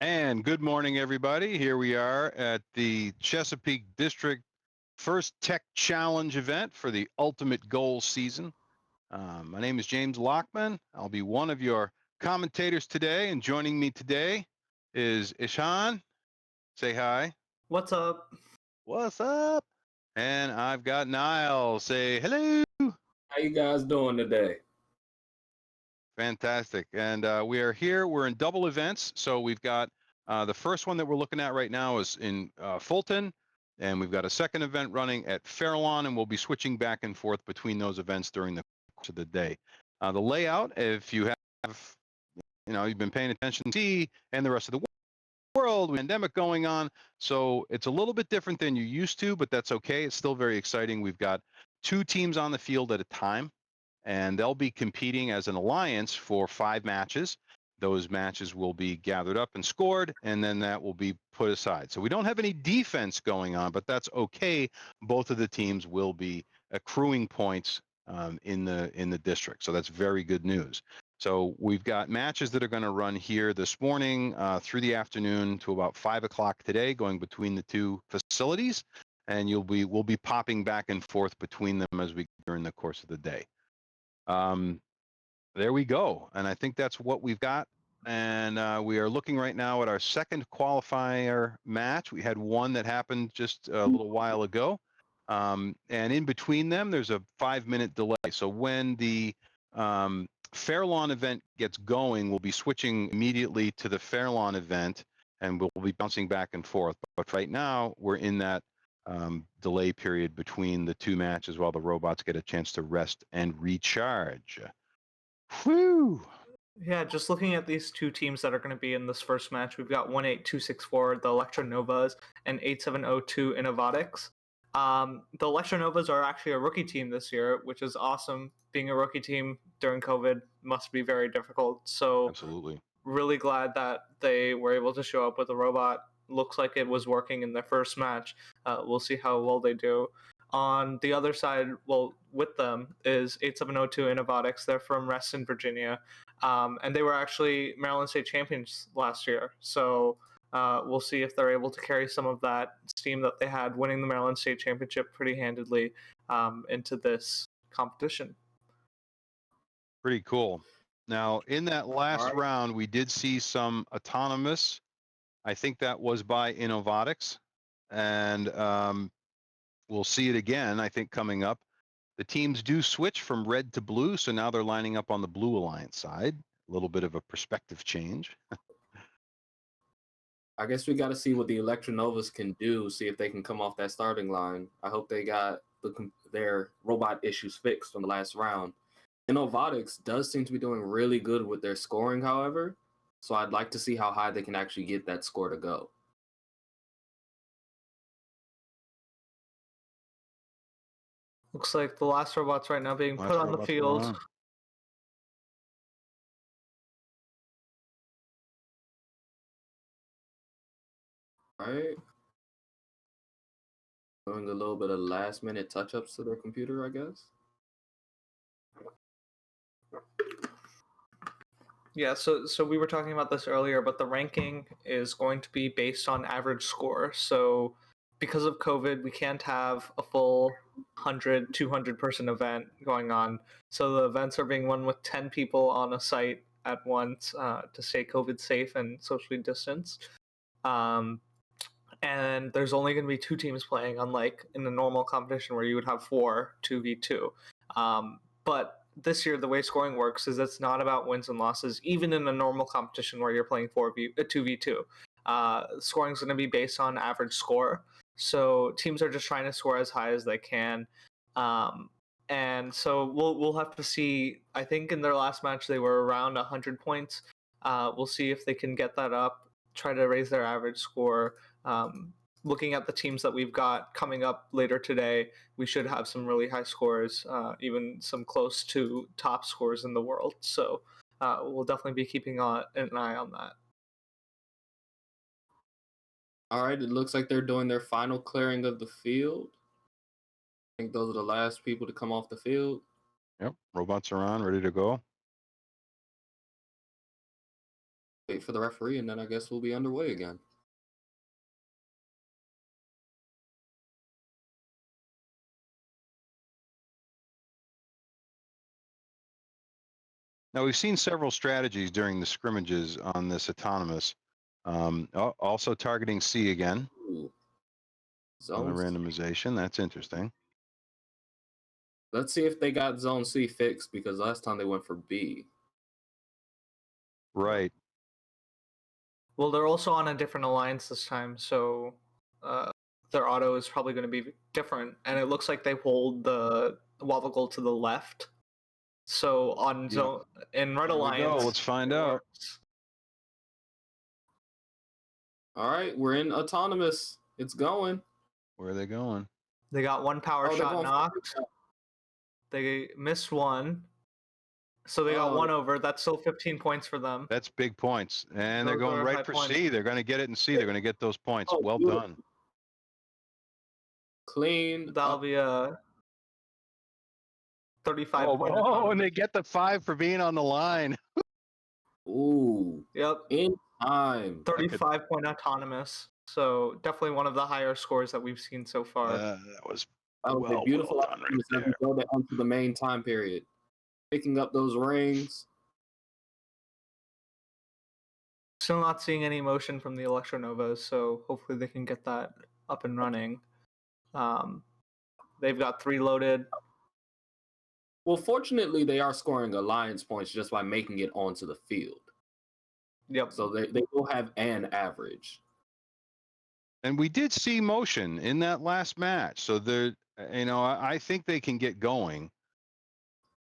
And good morning, everybody. Here we are at the Chesapeake District First Tech Challenge event for the Ultimate Goal season. My name is James Lockman. I'll be one of your commentators today, and joining me today is Ishan. Say hi. What's up? What's up? And I've got Niall. Say hello. How you guys doing today? Fantastic. And we are here. We're in double events. So we've got the first one that we're looking at right now is in Fulton. And we've got a second event running at Fairlawn, and we'll be switching back and forth between those events during the course of the day. The layout, if you have, you've been paying attention to and the rest of the world, pandemic going on. So it's a little bit different than you used to, but that's okay. It's still very exciting. We've got 2 teams on the field at a time, and they'll be competing as an alliance for 5 matches. Those matches will be gathered up and scored, and then that will be put aside. So we don't have any defense going on, but that's okay. Both of the teams will be accruing points in the district, so that's very good news. So we've got matches that are going to run here this morning through the afternoon to about 5 o'clock today, going between the 2 facilities, and we'll be popping back and forth between them as we during the course of the day. There we go. And I think that's what we've got. And we are looking right now at our second qualifier match. We had one that happened just a little while ago. And in between them, there's a 5-minute delay. So when the Fairlawn event gets going, we'll be switching immediately to the Fairlawn event, and we'll be bouncing back and forth. But right now, we're in that delay period between the 2 matches while the robots get a chance to rest and recharge. Whew. Yeah, just looking at these 2 teams that are going to be in this first match, we've got 18264, the Electronovas, and 8702 Innovatics. The Electronovas are actually a rookie team this year, which is awesome. Being a rookie team during COVID must be very difficult. So Absolutely. really glad that they were able to show up with a robot. Looks like it was working in their first match. We'll see how well they do. On the other side, well, with them is 8702 Innovatics. They're from Reston, Virginia, and they were actually Maryland State champions last year. So we'll see if they're able to carry some of that steam that they had winning the Maryland State championship pretty handedly into this competition. Pretty cool. Now, in that last right. round, we did see some autonomous. I think that was by Innovatics. And we'll see it again, I think, coming up. The teams do switch from red to blue, so now they're lining up on the Blue Alliance side. A little bit of a perspective change. I guess we got to see what the Electronovas can do, see if they can come off that starting line. I hope they got their robot issues fixed from the last round. Innovatics does seem to be doing really good with their scoring, however, so I'd like to see how high they can actually get that score to go. Looks like the last robots right now being Last put on the robots are field. on. All right. Doing a little bit of last-minute touch-ups to their computer, I guess. Yeah, so we were talking about this earlier, but the ranking is going to be based on average score. So because of COVID, we can't have a full 100, 200 person event going on. So the events are being run with 10 people on a site at once to stay COVID safe and socially distanced. And there's only going to be 2 teams playing, unlike in a normal competition where you would have 4 2v2. But this year, the way scoring works is it's not about wins and losses, even in a normal competition where you're playing 2v2. Scoring is going to be based on average score. So teams are just trying to score as high as they can. And so we'll have to see. I think in their last match, they were around 100 points. We'll see if they can get that up, try to raise their average score. Looking at the teams that we've got coming up later today, we should have some really high scores, even some close to top scores in the world. So we'll definitely be keeping an eye on that. All right, it looks like they're doing their final clearing of the field. I think those are the last people to come off the field. Yep, robots are on, ready to go. wait for the referee, and then I guess we'll be underway again. Now, we've seen several strategies during the scrimmages on this autonomous. Also targeting C again Ooh. on the Zones. randomization. That's interesting. Let's see if they got zone C fixed, because last time they went for B. Right. Well, they're also on a different alliance this time, so their auto is probably going to be different. And it looks like they hold the wobble goal to the left. So on Yep. zone in red Here we alliance, go. Let's find it out. works. All right, we're in autonomous. It's going. Where are they going? They got one power Oh, they're shot going for knocked. They missed one. So they got Oh. one over. That's still 15 points for them. That's big points. And they're Those going are high right for points. C. They're going to get it in C. They're going to get those points. Oh, Well beautiful. done. Clean. That'll up. be a 35-point and autonomous. they get the 5 for being on the line. Ooh. Yep, In time. 35-point autonomous. So definitely one of the higher scores that we've seen so far. That was That was well a beautiful done right autonomous as we there. go onto the main time period. Picking up those rings. Still not seeing any motion from the Electronovas, so hopefully they can get that up and running. They've got 3 loaded. Well, fortunately, they are scoring alliance points just by making it onto the field. Yep. So they will have an average. And we did see motion in that last match. So they're, I think they can get going.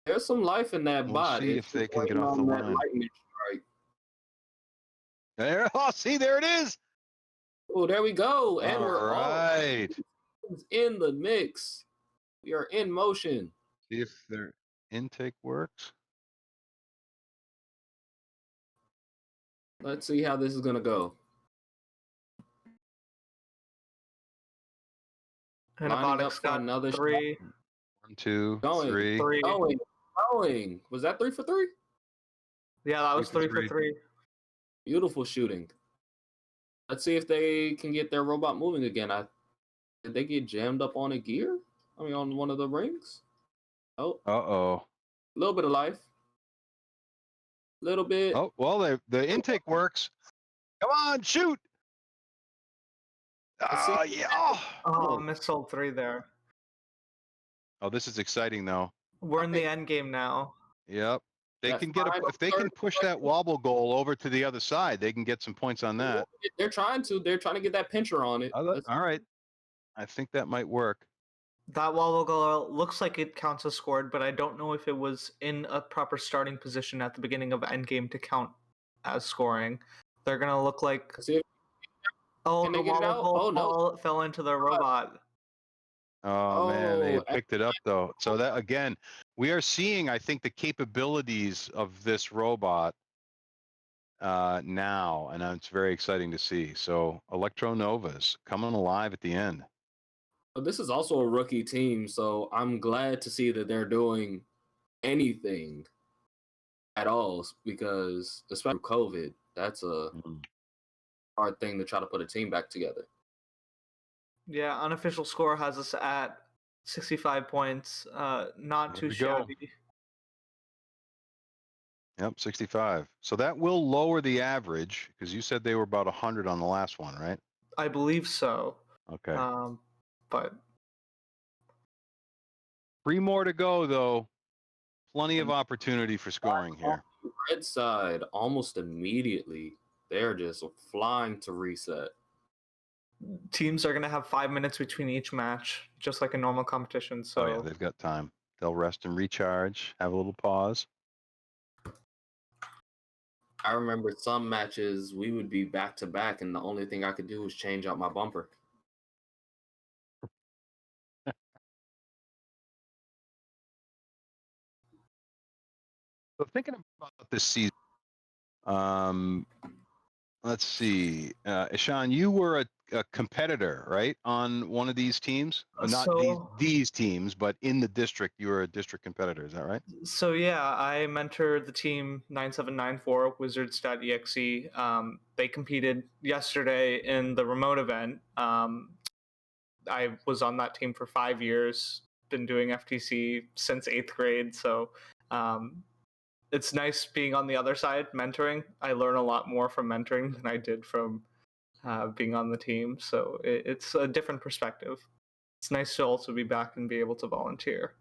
There's some life in that We'll bot. see It's if they just can get waiting off the on that line. lightning strike. There, see, there it is. Oh, there we go. And All we're right. all in the mix. We are in motion. See if their intake works. Let's see how this is going to go. Antibiotics got another 3. 1, 2, Going. 3. 3. Going. Was that 3 for 3? Yeah, that was 3 for 3. Beautiful shooting. Let's see if they can get their robot moving again. Did they get jammed up on a gear? I mean, on one of the rings? Oh, Uh-oh. a little bit of life. Little bit. Oh, well, the intake works. Come on, shoot. see. Yeah. Oh, missile 3 there. Oh, this is exciting, though. We're in the end game now. Yep. They That can get if they can push that wobble goal over to the other side, they can get some points on that. They're trying to. They're trying to get that pincher on it. All right. I think that might work. That wobble goal looks like it counts as scored, but I don't know if it was in a proper starting position at the beginning of endgame to count as scoring. They're gonna look like. See if, oh, the wobble goal fell into the robot. Oh man, they had picked it up though. So that again, we are seeing, I think, the capabilities of this robot now, and it's very exciting to see. So Electronovas coming alive at the end. This is also a rookie team, so I'm glad to see that they're doing anything at all, because especially COVID, that's a hard thing to try to put a team back together. Yeah, unofficial score has us at 65 points. Not too shabby. Yep, 65. So that will lower the average, because you said they were about 100 on the last one, right? I believe so. Okay. But 3 more to go, though. Plenty of opportunity for scoring here. Red side, almost immediately, they're just flying to reset. Teams are going to have 5 minutes between each match, just like a normal competition. So Oh yeah, they've got time. They'll rest and recharge, have a little pause. I remember some matches we would be back to back, and the only thing I could do was change out my bumper. So thinking about this season, let's see, Ishan, you were a a competitor, right, on one of these teams? Not So these teams, but in the district, you were a district competitor. Is that right? So yeah, I mentored the team 9794 Wizards.exe. They competed yesterday in the remote event. I was on that team for 5 years. Been doing FTC since 8th grade, so um, it's nice being on the other side mentoring. I learn a lot more from mentoring than I did from being on the team, so it's a different perspective. It's nice to also be back and be able to volunteer.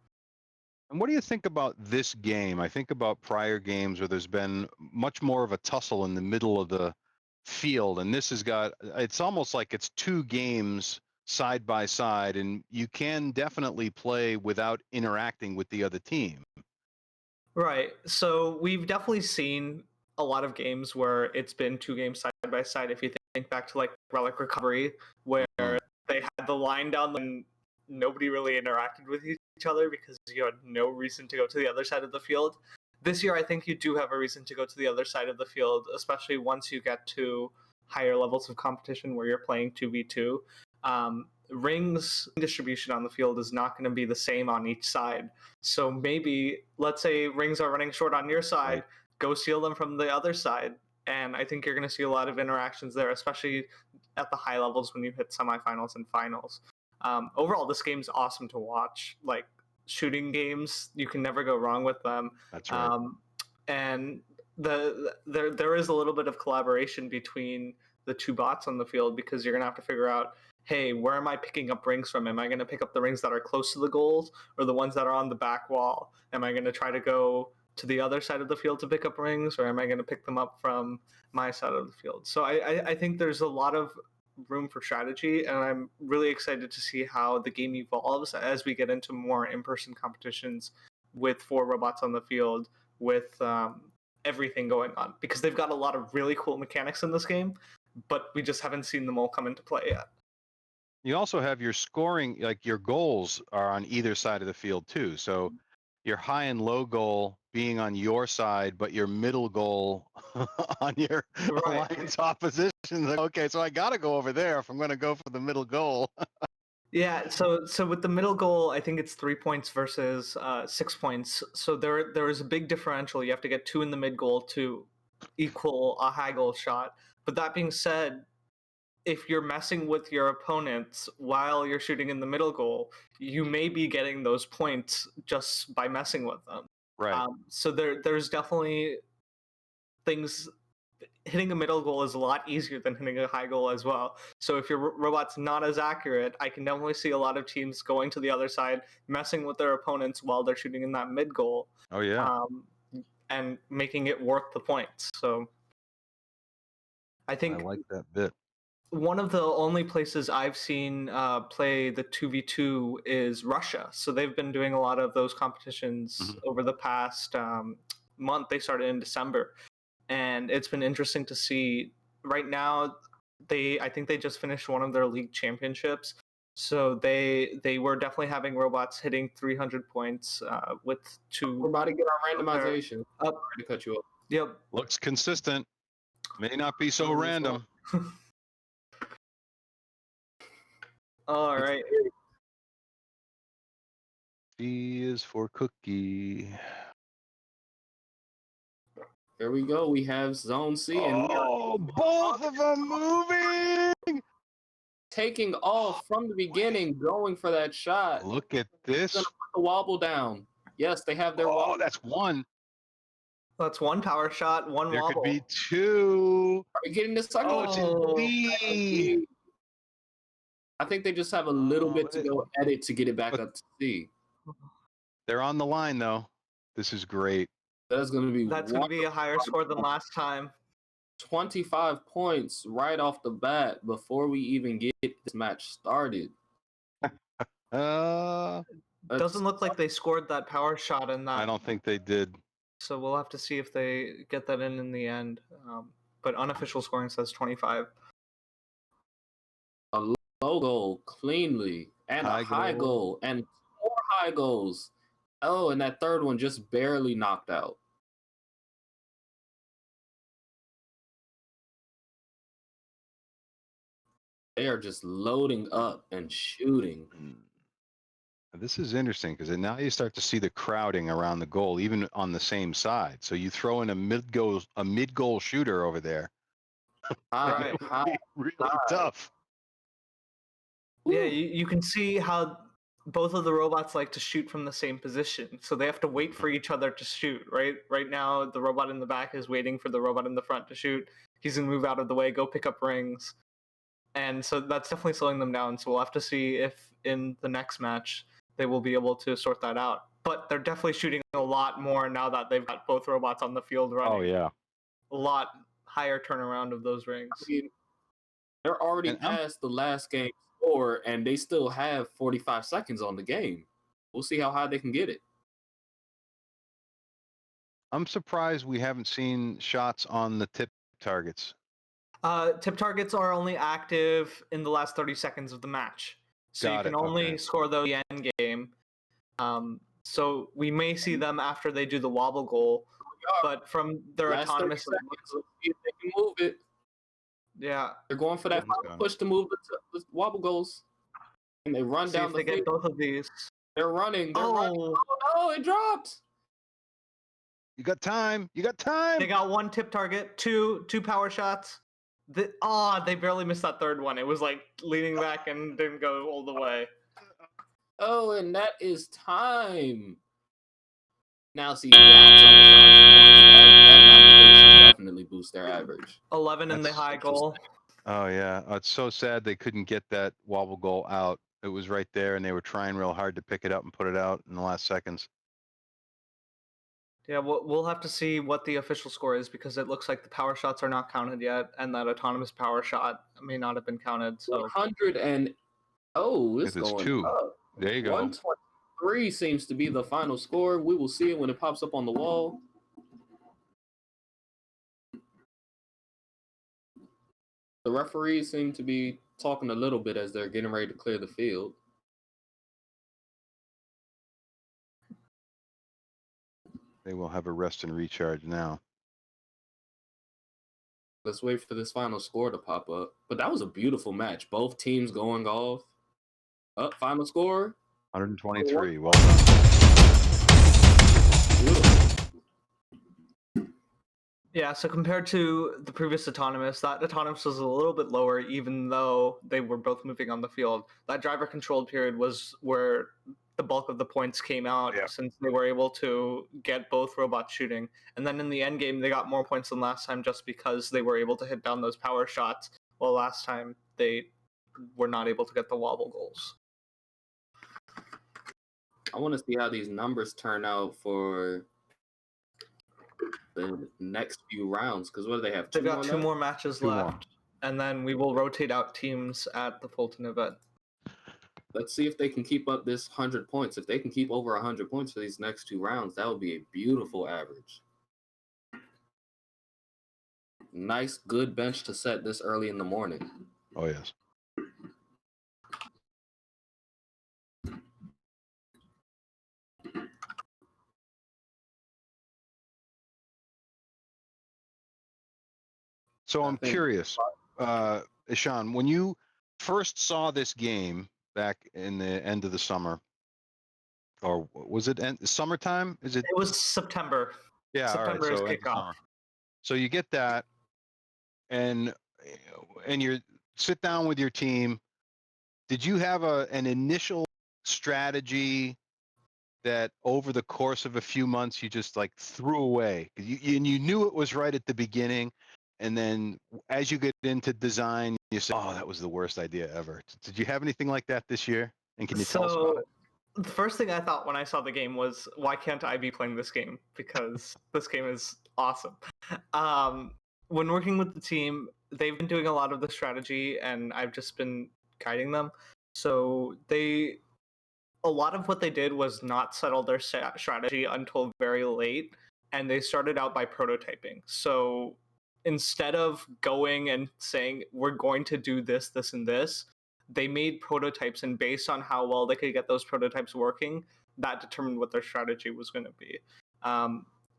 And what do you think about this game? I think about prior games where there's been much more of a tussle in the middle of the field, and this has got, it's almost like it's two games side by side, and you can definitely play without interacting with the other team. Right. So we've definitely seen a lot of games where it's been two games side by side. If you think back to like Relic Recovery, where Mhm. they had the line down and nobody really interacted with each other because you had no reason to go to the other side of the field. This year, I think you do have a reason to go to the other side of the field, especially once you get to higher levels of competition where you're playing 2v2. Rings distribution on the field is not going to be the same on each side. So maybe, let's say rings are running short on your side, Right. go steal them from the other side. And I think you're going to see a lot of interactions there, especially at the high levels when you hit semifinals and finals. Overall, this game's awesome to watch. Like shooting games, you can never go wrong with them. That's right. And there is a little bit of collaboration between the two bots on the field because you're gonna have to figure out, hey, where am I picking up rings from? Am I gonna pick up the rings that are close to the goals or the ones that are on the back wall? Am I gonna try to go to the other side of the field to pick up rings, or am I gonna pick them up from my side of the field? So I think there's a lot of room for strategy, and I'm really excited to see how the game evolves as we get into more in-person competitions with four robots on the field, with everything going on, because they've got a lot of really cool mechanics in this game, but we just haven't seen them all come into play yet. You also have your scoring, like your goals are on either side of the field too. So your high and low goal being on your side, but your middle goal on your Right. alliance opposition. Like, okay, so I got to go over there if I'm going to go for the middle goal. Yeah, so with the middle goal, I think it's 3 points versus 6 points. So there is a big differential. You have to get two in the mid goal to equal a high goal shot. But that being said, if you're messing with your opponents while you're shooting in the middle goal, you may be getting those points just by messing with them. Right. So there's definitely things. Hitting a middle goal is a lot easier than hitting a high goal as well. So if your robot's not as accurate, I can definitely see a lot of teams going to the other side, messing with their opponents while they're shooting in that mid goal, Oh yeah. and making it worth the points. So I I think like that bit. one of the only places I've seen play the 2v2 is Russia. So they've been doing a lot of those competitions Mhm. over the past month. They started in December. And it's been interesting to see. Right now, I think they just finished one of their league championships. So they were definitely having robots hitting 300 points with two. We're about to get our of their- randomization. Up. Sorry to cut you off. Yep. Looks consistent. May not be so As well. random. All right. C is for cookie. Here we go. We have Zone C, and we are Oh, both of them moving. taking off from the beginning, going for that shot. Look at Gonna this. put the wobble down. Yes, they have their Oh, wobble. that's one. That's one power shot, one There wobble. could be two. Are we getting the second Oh, one? it's Oh. in B. I think they just have a little bit to it- go edit to get it back but- up to C. They're on the line though. This is great. That's going to be That's going to be a higher score than last time. 25 points right off the bat before we even get this match started. Uh, Doesn't look like they scored that power shot in that. I don't think they did. So we'll have to see if they get that in the end. But unofficial scoring says 25. A low goal cleanly and High a high goal. goal and four high goals. Oh, and that third one just barely knocked out. They are just loading up and shooting. This is interesting because now you start to see the crowding around the goal, even on the same side. So you throw in a mid-goal shooter over there. High, It would high, be really high. tough. Yeah, Ooh. you can see how both of the robots like to shoot from the same position, so they have to wait for each other to shoot. Right now, the robot in the back is waiting for the robot in the front to shoot. He's gonna move out of the way, go pick up rings, and so that's definitely slowing them down. So we'll have to see if in the next match they will be able to sort that out. But they're definitely shooting a lot more now that they've got both robots on the field running. Oh yeah. A lot higher turnaround of those rings. I mean, they're already And I'm past the last game score, and they still have 45 seconds on the game. We'll see how high they can get it. surprised we haven't seen shots on the tip targets. Tip targets are only active in the last 30 seconds of the match. So you Got can it, only okay. score those in the end game. So we may see them after they do the wobble goal. But from their Last 30 autonomous, seconds, let's see if they can move it. yeah, They're going for that Someone's final got it. push to move the wobble goals. And they run see down if the they get field. both of these. They're running. They're running. Oh, Oh, no, it dropped. You got time. You got they time. got one tip target, two power shots. They barely missed that third one. It was like leaning back and didn't go all the way. Oh, and that is time. Now, see, that's almost 100 points. That number three should definitely boost their average. 11 in the That's high goal. Oh yeah, it's so sad they couldn't get that wobble goal out. It was right there, and they were trying real hard to pick it up and put it out in the last seconds. Yeah, we'll have to see what the official score is because it looks like the power shots are not counted yet, and that autonomous power shot may not have been counted. So 100 and it's If it's going two, up. there you go. 123 seems to be the final score. We will see it when it pops up on the wall. The referees seem to be talking a little bit as they're getting ready to clear the field. They will have a rest and recharge now. Let's wait for this final score to pop up. But that was a beautiful match. Both teams going off. Final score. 123. Well done. Beautiful. yeah, so compared to the previous autonomous, that autonomous was a little bit lower, even though they were both moving on the field. That driver controlled period was where the bulk of the points came out, Yeah. since they were able to get both robots shooting. And then in the end game, they got more points than last time just because they were able to hit down those power shots. Well, last time they were not able to get the wobble goals. I want to see how these numbers turn out for the next few rounds. Because what do they have? They've got two more matches Two more. left, and then we will rotate out teams at the Fulton event. Let's see if they can keep up this 100 points. If they can keep over 100 points for these next two rounds, that would be a beautiful average. Nice, good bench to set this early in the morning. Oh yes. So I'm curious, Ishan, when you first saw this game back in the end of the summer, or was it summertime? Is it? It was September. Yeah, all right. September is So end of kickoff. summer. So you get that, and you sit down with your team. Did you have an initial strategy that over the course of a few months you just like threw away? And you knew it was right at the beginning, and then as you get into design, you say, "Oh, that was the worst idea ever." Did you have anything like that this year? And can you tell us about it? The first thing I thought when I saw the game was, why can't I be playing this game? Because this game is awesome. When working with the team, they've been doing a lot of the strategy, and I've just been guiding them. So a lot of what they did was not settle their strategy until very late, and they started out by prototyping. So instead of going and saying, we're going to do this, this, and this, they made prototypes, and based on how well they could get those prototypes working, that determined what their strategy was going to be.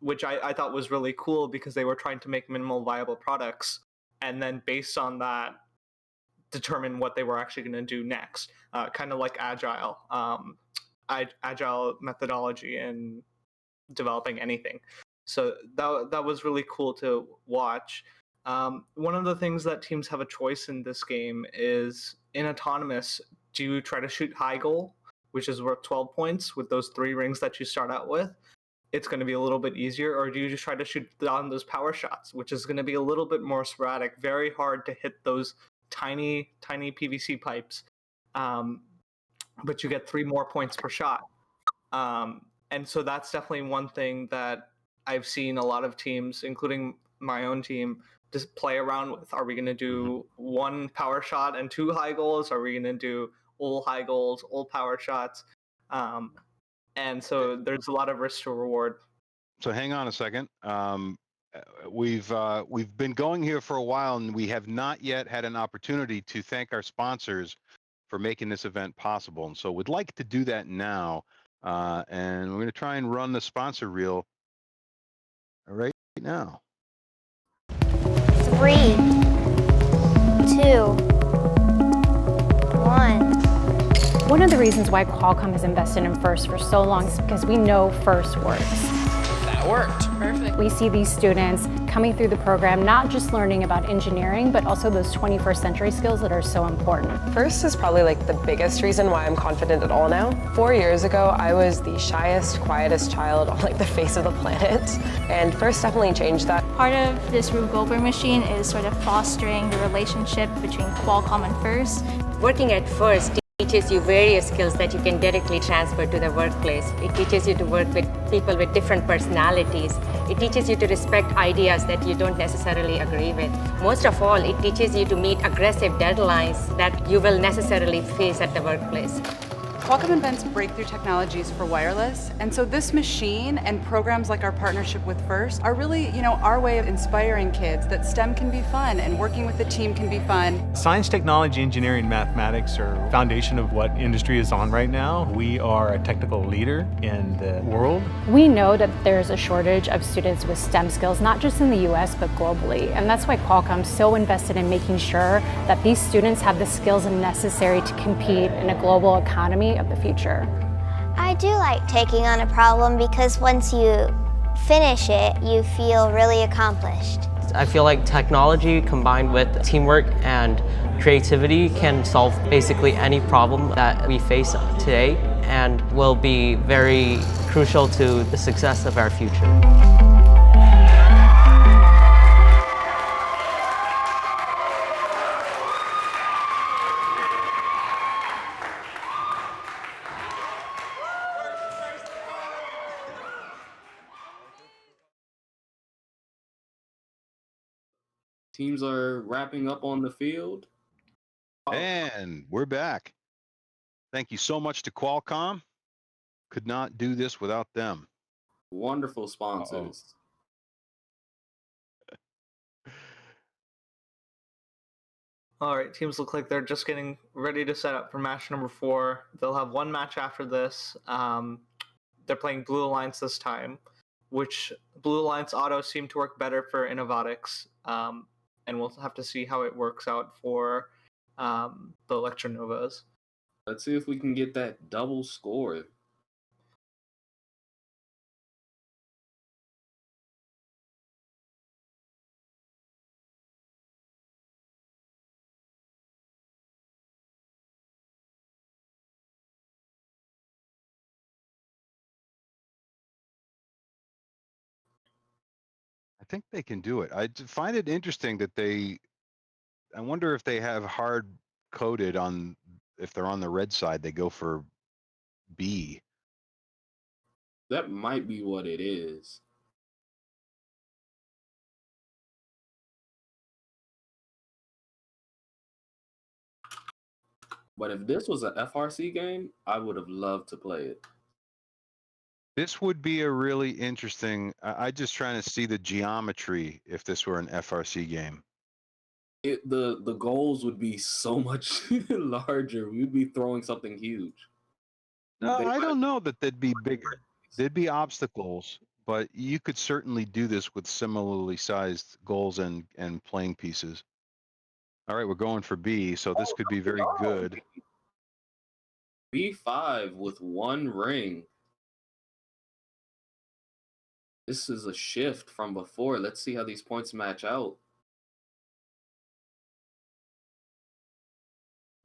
Which I thought was really cool because they were trying to make minimal viable products, and then based on that, determine what they were actually going to do next, kind of like agile methodology in developing anything. So that was really cool to watch. One of the things that teams have a choice in this game is in autonomous, do you try to shoot high goal, which is worth 12 points with those 3 rings that you start out with? It's going to be a little bit easier. Or do you just try to shoot down those power shots, which is going to be a little bit more sporadic, very hard to hit those tiny PVC pipes, but you get 3 more points per shot. And so that's definitely one thing that I've seen a lot of teams, including my own team, just play around with. Are we going to do 1 power shot and 2 high goals? Are we going to do all high goals, all power shots? And so there's a lot of risk to reward. So hang on a second. We've been going here for a while, and we have not yet had an opportunity to thank our sponsors for making this event possible. And so we'd like to do that now. And we're going to try and run the sponsor reel right now. 3, 2, 1. One of the reasons why Qualcomm has invested in FIRST for so long is because we know FIRST works. That worked. Perfect. We see these students coming through the program, not just learning about engineering, but also those 21st century skills that are so important. FIRST is probably like the biggest reason why I'm confident at all now. 4 years ago, I was the shyest, quietest child on like the face of the planet, and FIRST definitely changed that. Part of this Rube Goldberg machine is sort of fostering the relationship between Qualcomm and FIRST. Working at FIRST teaches you various skills that you can directly transfer to the workplace. It teaches you to work with people with different personalities. It teaches you to respect ideas that you don't necessarily agree with. Most of all, it teaches you to meet aggressive deadlines that you will necessarily face at the workplace. Qualcomm invents breakthrough technologies for wireless, and so this machine and programs like our partnership with FIRST are really, our way of inspiring kids that STEM can be fun and working with the team can be fun. Science, technology, engineering, mathematics are foundation of what industry is on right now. We are a technical leader in the world. We know that there's a shortage of students with STEM skills, not just in the US, but globally. And that's why Qualcomm's so invested in making sure that these students have the skills necessary to compete in a global economy of the future. I do like taking on a problem because once you finish it, you feel really accomplished. I feel like technology combined with teamwork and creativity can solve basically any problem that we face today and will be very crucial to the success of our future. Teams are wrapping up on the field. And we're back. Thank you so much to Qualcomm. Could not do this without them. Wonderful sponsors. All right, teams look like they're just getting ready to set up for match number 4. They'll have 1 match after this. They're playing Blue Alliance this time, which Blue Alliance auto seem to work better for Innovatics. And we'll have to see how it works out for the Electronovas. Let's see if we can get that double score. I think they can do it. I find it interesting that I wonder if they have hard coded on, if they're on the red side, they go for B. That might be what it is. But if this was an FRC game, I would have loved to play it. This would be a really interesting, I just trying to see the geometry if this were an FRC game. The goals would be so much larger. We'd be throwing something huge. No, I don't know that they'd be bigger. They'd be obstacles, but you could certainly do this with similarly sized goals and playing pieces. All right, we're going for B, so this could be very good. B5 with 1 ring. This is a shift from before. Let's see how these points match out.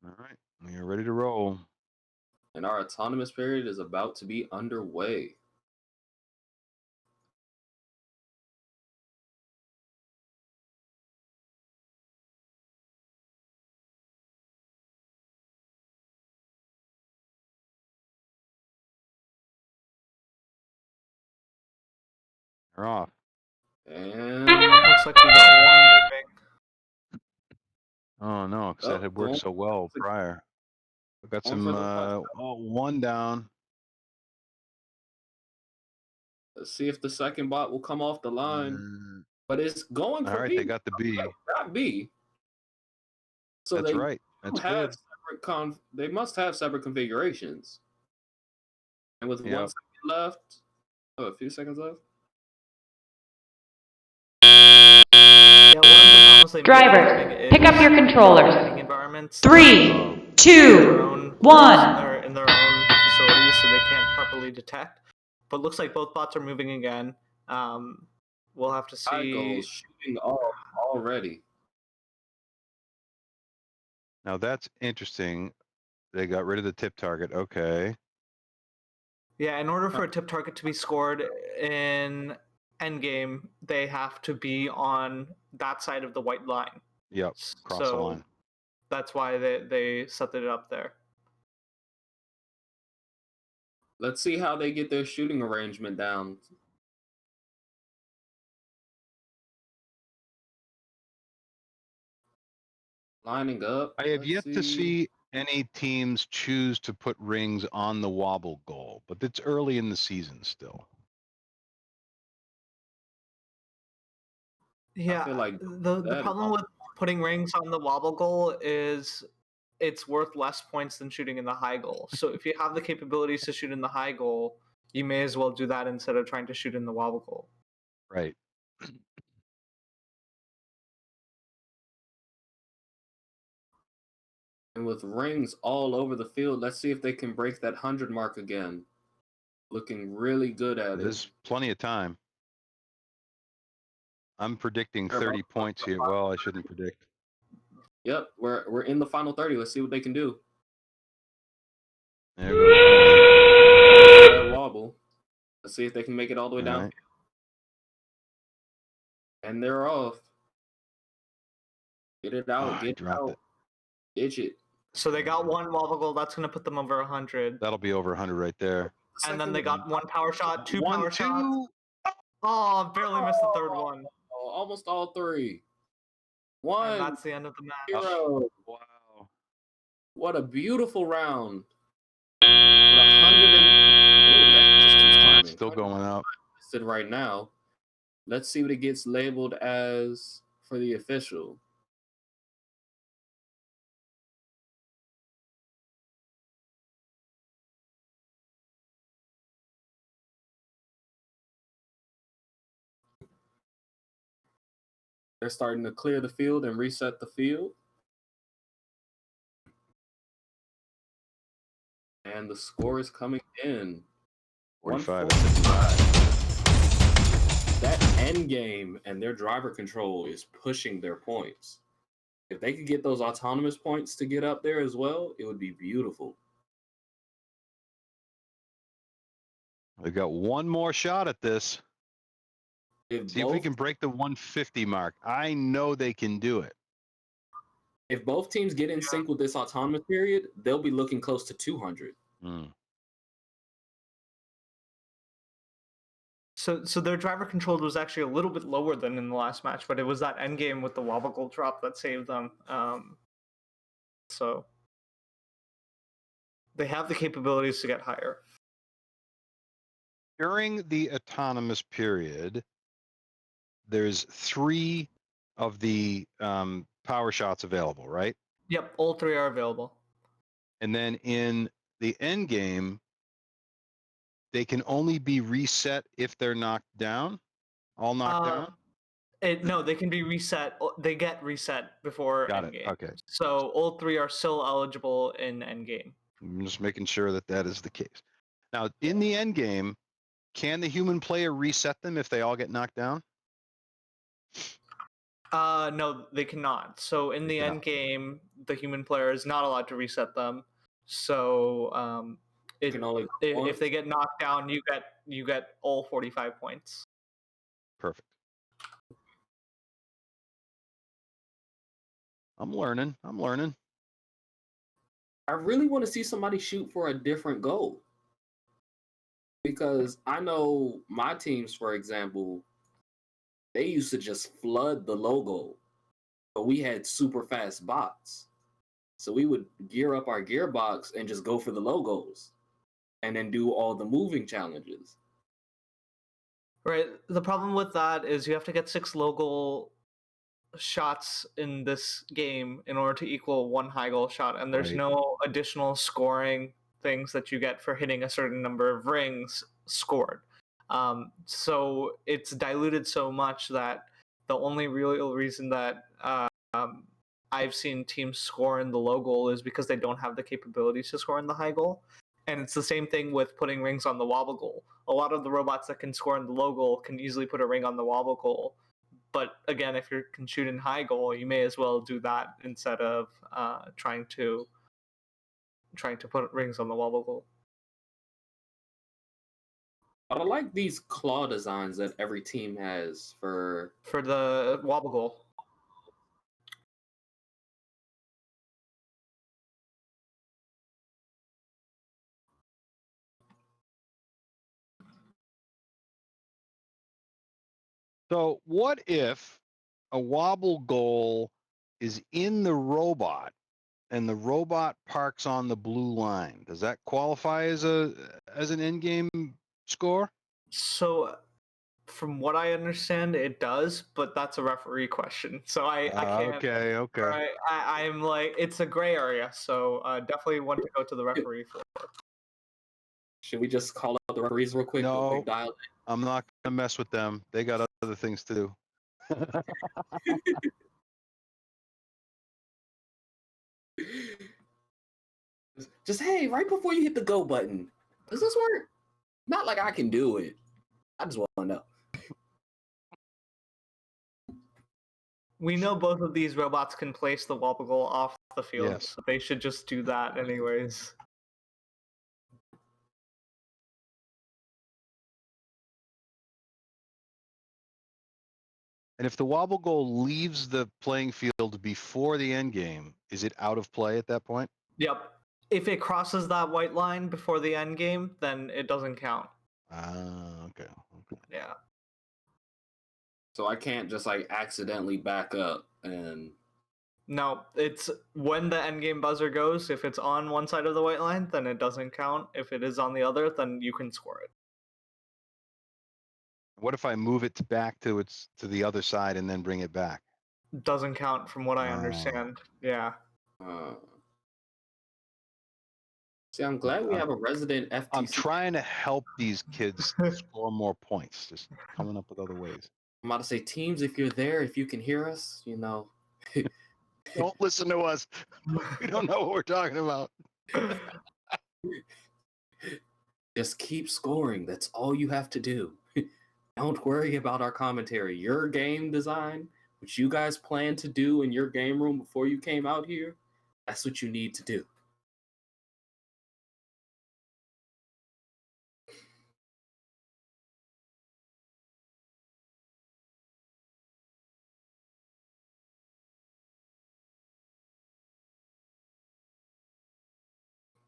All right, we are ready to roll. And our autonomous period is about to be underway. We're off. And Looks like we got one moving. Oh no, because that had worked so well prior. We got some one down. Let's see if the second bot will come off the line. But it's going for All right, B. they got the B. Got B. So That's they right. That's have good. separate they must have separate configurations. And with 1 second left, a few seconds left. Yeah, one of the problems they Driver, pick up your controllers. Environments 3, 2, 1. They're in their own facilities, so they can't properly detect. But looks like both bots are moving again. We'll have to see. Goals shooting off already. Now that's interesting. They got rid of the tip target. Okay. Yeah, in order for a tip target to be scored in endgame, they have to be on that side of the white line. Yep, cross the line. That's why they set it up there. Let's see how they get their shooting arrangement down. Lining up. I have yet to see any teams choose to put rings on the wobble goal, but it's early in the season still. Yeah, I feel like the problem with putting rings on the wobble goal is it's worth less points than shooting in the high goal. So if you have the capabilities to shoot in the high goal, you may as well do that instead of trying to shoot in the wobble goal. Right. And with rings all over the field, let's see if they can break that 100 mark again. Looking really good at it. There's plenty of time. I'm predicting 30 points here. Well, I shouldn't predict. Yep, we're in the final 30. Let's see what they can do. There goes one. That wobble. Let's see if they can make it all the way down. Right. And they're off. Get it out. Get it out. Ditch it. So they got one wobble goal. That's going to put them over 100. That'll be over 100 right there. And then they got one power shot, two power shots. Oh, barely missed the third one. Oh, almost all 3. 1. And that's the end of the match. 0. Wow. What a beautiful round. With 100 and... Ooh, that just keeps climbing. Still going up. Right now. Let's see what it gets labeled as for the official. They're starting to clear the field and reset the field. And the score is coming in. 45. That end game and their driver control is pushing their points. If they could get those autonomous points to get up there as well, it would be beautiful. We've got one more shot at this. See if we can break the 150 mark. I know they can do it. If both teams get in sync with this autonomous period, they'll be looking close to 200. So their driver control was actually a little bit lower than in the last match, but it was that end game with the wobble goal drop that saved them. So they have the capabilities to get higher. During the autonomous period, there's 3 of the power shots available, right? Yep, all 3 are available. And then in the end game, they can only be reset if they're knocked down, all knocked down? No, they can be reset. They get reset before Got it. endgame. Okay. So all 3 are still eligible in endgame. I'm just making sure that that is the case. Now, in the end game, can the human player reset them if they all get knocked down? No, they cannot. So in the end game, the human player is not allowed to reset them. So if they get knocked down, you get all 45 points. Perfect. I'm learning. I really want to see somebody shoot for a different goal. Because I know my teams, for example, they used to just flood the logo, but we had super fast bots. So we would gear up our gearbox and just go for the logos and then do all the moving challenges. Right. The problem with that is you have to get 6 logo shots in this game in order to equal 1 high goal shot, and there's Right. no additional scoring things that you get for hitting a certain number of rings scored. So it's diluted so much that the only real reason that I've seen teams score in the low goal is because they don't have the capabilities to score in the high goal. And it's the same thing with putting rings on the wobble goal. A lot of the robots that can score in the low goal can easily put a ring on the wobble goal. But again, if you can shoot in high goal, you may as well do that instead of trying to put rings on the wobble goal. But I like these claw designs that every team has for the wobble goal. So what if a wobble goal is in the robot and the robot parks on the blue line? Does that qualify as an end game score? So from what I understand, it does, but that's a referee question. So I can't. Okay. Right, I'm like, it's a gray area, so definitely want to go to the referee for. Should we just call up the referees real quick? No, Quick dial? I'm not gonna mess with them. They got other things to do. Just, hey, right before you hit the go button, does this work? Not like I can do it. I just want to know. We know both of these robots can place the wobble goal off the field, Yes. so they should just do that anyways. And if the wobble goal leaves the playing field before the end game, is it out of play at that point? Yep. If it crosses that white line before the end game, then it doesn't count. Okay. Yeah. So I can't just like accidentally back up and. No, it's when the end game buzzer goes. If it's on one side of the white line, then it doesn't count. If it is on the other, then you can score it. What if I move it back to the other side and then bring it back? Doesn't count from what I understand. Yeah. See, I'm glad we have a resident FTC. I'm trying to help these kids score more points, just coming up with other ways. I'm about to say, teams, if you're there, if you can hear us, you know. Don't listen to us. We don't know what we're talking about. Just keep scoring. That's all you have to do. Don't worry about our commentary. Your game design, which you guys plan to do in your game room before you came out here, that's what you need to do.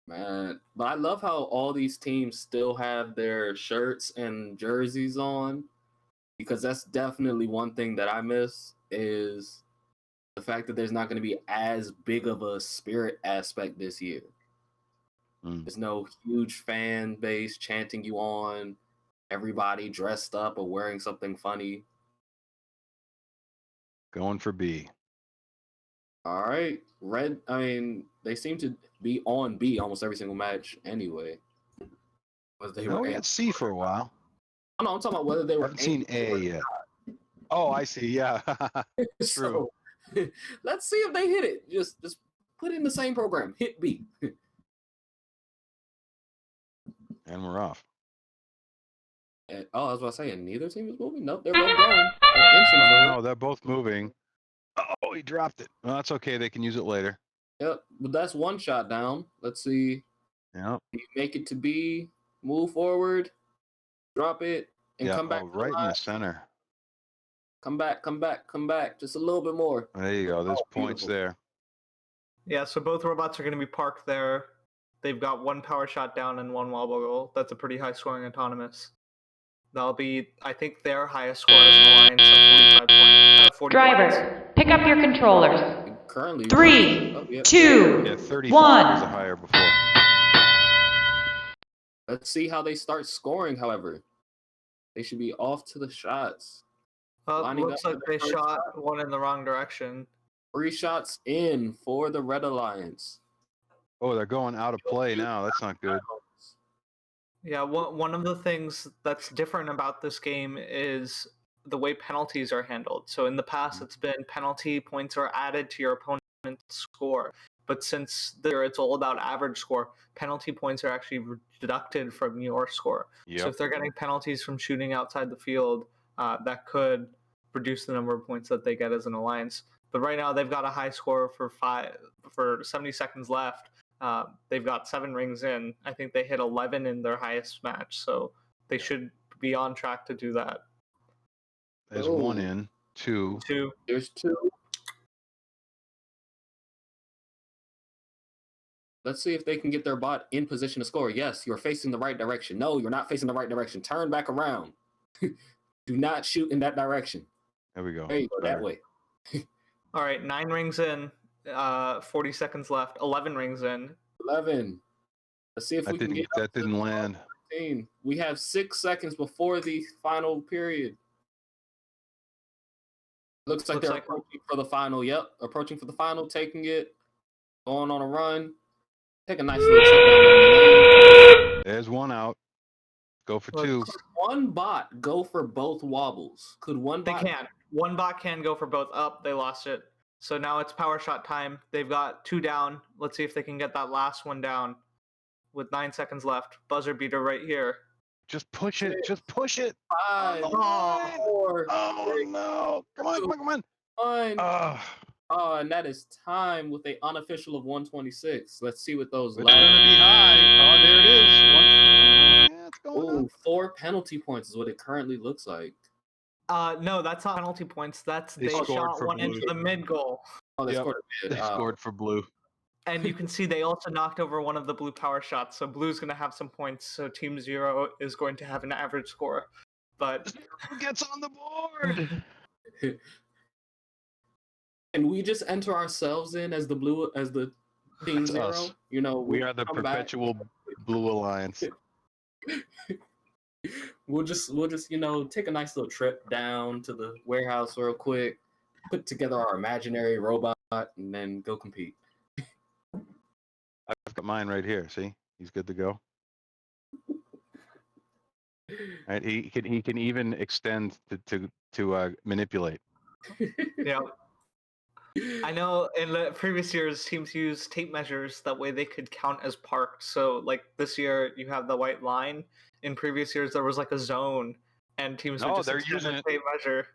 Man, but I love how all these teams still have their shirts and jerseys on, because that's definitely one thing that I miss is the fact that there's not going to be as big of a spirit aspect this year. There's no huge fan base chanting you on, everybody dressed up or wearing something funny. Going for B. All right, Red. I mean, they seem to be on B almost every single match anyway. We had C for a while. No, I'm talking about whether they were. I haven't seen A yet. Oh, I see. Yeah. True. So let's see if they hit it. Just put in the same program. Hit B. And we're off. I was about to say, and neither team is moving. Nope, they're both going. They're inching Oh, forward. no, they're both moving. Oh, he dropped it. Well, that's okay. They can use it later. Yep, but that's one shot down. Let's see. Yeah. You make it to B, move forward, drop it, and Yeah. come back. Oh, right in the center. Come back. Just a little bit more. There you go. There's Oh, points beautiful. there. Yeah, so both robots are going to be parked there. They've got one power shot down and one wobble goal. That's a pretty high scoring autonomous. That'll be, I think, their highest score as an alliance of 40 Drivers, points. pick up your controllers. Currently, 3, 2, Yeah, 35 was a 1. higher before. Let's see how they start scoring, however. They should be off to the shots. Lining Looks up like for their they first shot one in the wrong direction. 3 shots in for the Red Alliance. Oh, they're going out of play now. That's not good. Yeah, one of the things that's different about this game is the way penalties are handled. So in the past, it's been penalty points are added to your opponent's score. But since it's all about average score, penalty points are actually deducted from your score. Yep. So if they're getting penalties from shooting outside the field, that could reduce the number of points that they get as an alliance. But right now, they've got a high score for 70 seconds left. They've got 7 rings in. I think they hit 11 in their highest match, so they should be on track to do that. There's 1 in, 2. There's 2. Let's see if they can get their bot in position to score. Yes, you're facing the right direction. No, you're not facing the right direction. Turn back around. Do not shoot in that direction. There we go. There you go, Better. that way. All right, 9 rings in, 40 seconds left. 11 rings in. 11. Let's see if we can get that didn't land. 13. We have 6 seconds before the final period. Looks like they're approaching for the final. Yep, approaching for the final, taking it, going on a run. Take a nice little trip down memory lane. There's 1 out. Go for 2. Could one bot go for both wobbles? Could one bot? They can. One bot can go for both. Up, they lost it. So now it's power shot time. They've got 2 down. Let's see if they can get that last one down with 9 seconds left. Buzzer beater right here. Just push it. Just push it. 5, 4, oh no. Come on. Oh, and that is time with a unofficial of 126. Let's see what those It's gonna be high. Oh, there it is. Yeah, it's going up. 4 penalty points is what it currently looks like. No, that's not penalty points. They scored shot for one blue. into the mid goal. Oh, they Yep. scored a bid. They scored for blue. And you can see they also knocked over one of the blue power shots. So blue's going to have some points. So team 0 is going to have an average score. But 0 gets on the board. And we just enter ourselves in as the team That's 0. us. You know, We are the perpetual blue alliance. We'll just take a nice little trip down to the warehouse real quick, put together our imaginary robot, and then go compete. I've got mine right here. See, he's good to go. Right, he can even extend to manipulate. yeah. I know in the previous years, teams used tape measures. That way they could count as parked. So, like this year, you have the white line. In previous years, there was like a zone, and teams would just they're extend using the it. tape measure.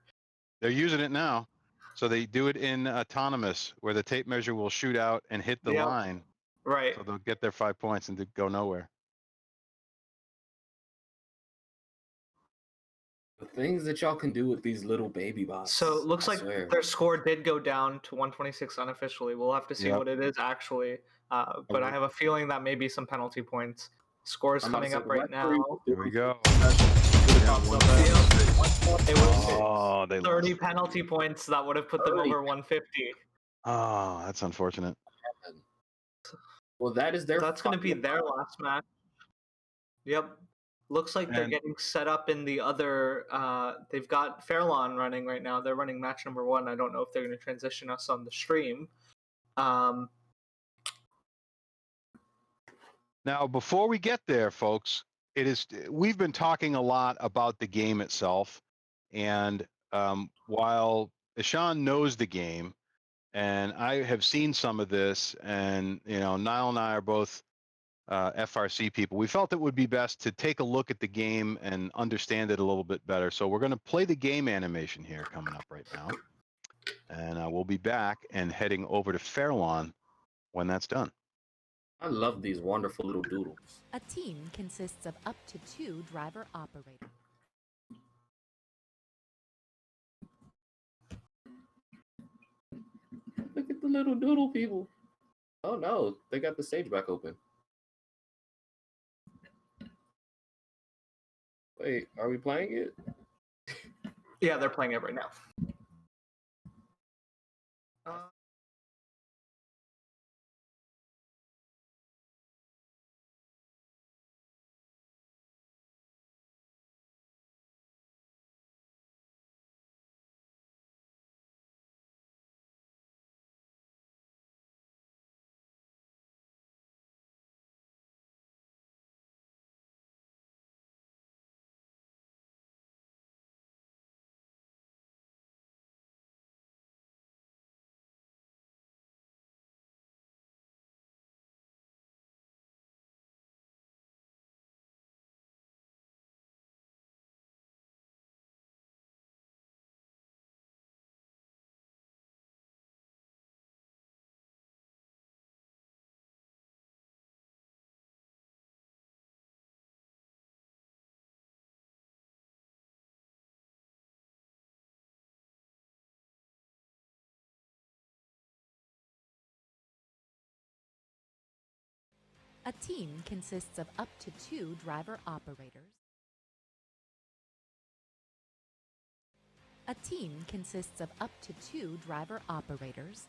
They're using it now. So they do it in autonomous, where the tape measure will shoot out and hit the line. Right. So they'll get their 5 points and go nowhere. The things that y'all can do with these little baby bots. So it looks I like swear. their score did go down to 126 unofficially. We'll have to see what it is actually. But I have a feeling that may be some penalty points. Scores coming up right now. Here we go. It was they 30 lost. penalty points that would have put them over 150. Oh, that's unfortunate. Well, that's going to be their last match. Yep. Looks like they're getting set up in the other. They've got Fairlawn running right now. They're running match number 1. I don't know if they're going to transition us on the stream. Now, before we get there, folks, we've been talking a lot about the game itself, and while Ishan knows the game, and I have seen some of this, and Niall and I are both FRC people. We felt it would be best to take a look at the game and understand it a little bit better. So we're going to play the game animation here coming up right now, and we'll be back and heading over to Fairlawn when that's done. I love these wonderful little doodles. A team consists of up to 2 driver operators. Look at the little doodle people. Oh no, they got the stage back open. Wait, are we playing it? Yeah, they're playing it right now. A team consists of up to 2 driver operators. A team consists of up to 2 driver operators.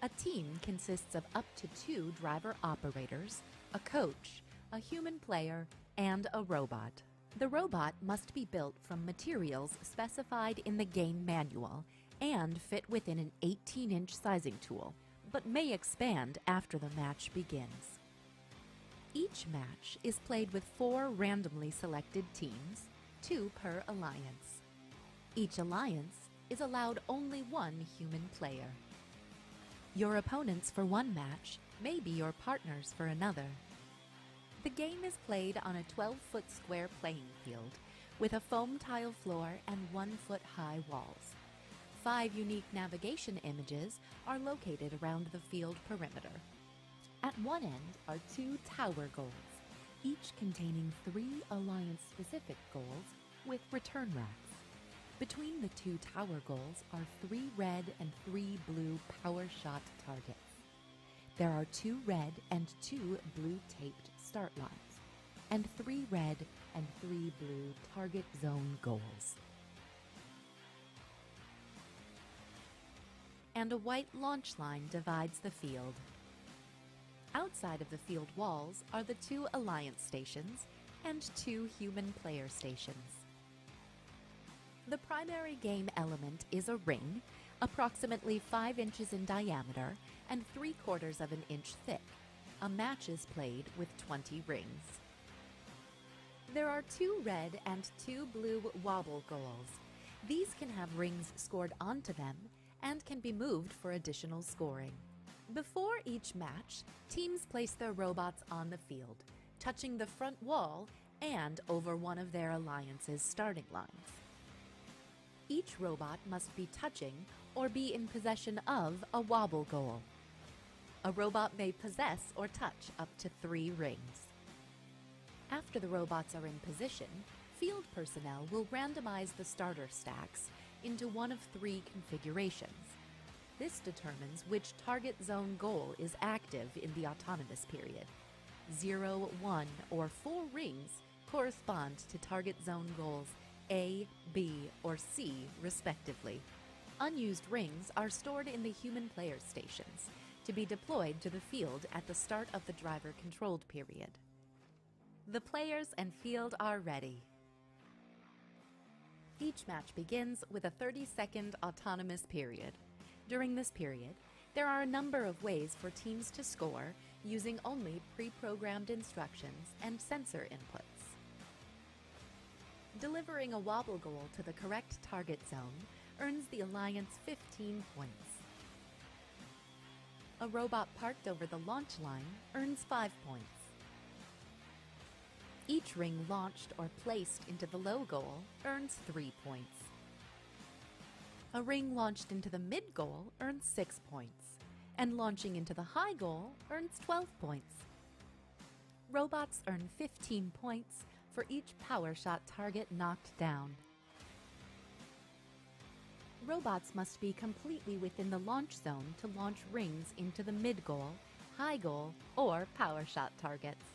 A team consists of up to 2 driver operators, a coach, a human player, and a robot. The robot must be built from materials specified in the game manual and fit within an 18-inch sizing tool, but may expand after the match begins. Each match is played with 4 randomly selected teams, 2 per alliance. Each alliance is allowed only 1 human player. Your opponents for one match may be your partners for another. The game is played on a 12-foot square playing field with a foam tile floor and 1-foot-high walls. 5 unique navigation images are located around the field perimeter. At one end are 2 tower goals, each containing 3 alliance-specific goals with return racks. Between the 2 tower goals are 3 red and 3 blue power shot targets. There are 2 red and 2 blue taped start lines, and 3 red and 3 blue target zone goals. And a white launch line divides the field. Out outside of the field walls are the 2 Alliance stations and 2 human player stations. The primary game element is a ring, approximately 5 inches in diameter and 3/4 of an inch thick. A match is played with 20 rings. There are 2 red and 2 blue wobble goals. These can have rings scored onto them and can be moved for additional scoring. Before each match, teams place their robots on the field, touching the front wall and over one of their alliance's starting lines. Each robot must be touching or be in possession of a wobble goal. A robot may possess or touch up to 3 rings. After the robots are in position, field personnel will randomize the starter stacks into one of 3 configurations. This determines which target zone goal is active in the autonomous period. 0, 1, or 4 rings correspond to target zone goals A, B, or C, respectively. Unused rings are stored in the human player stations to be deployed to the field at the start of the driver-controlled period. The players and field are ready. Each match begins with a 30-second autonomous period. During this period, there are a number of ways for teams to score using only pre-programmed instructions and sensor inputs. Delivering a wobble goal to the correct target zone earns the Alliance 15 points. A robot parked over the launch line earns 5 points. Each ring launched or placed into the low goal earns 3 points. A ring launched into the mid goal earns 6 points, and launching into the high goal earns 12 points. Robots earn 15 points for each power shot target knocked down. Robots must be completely within the launch zone to launch rings into the mid goal, high goal, or power shot targets.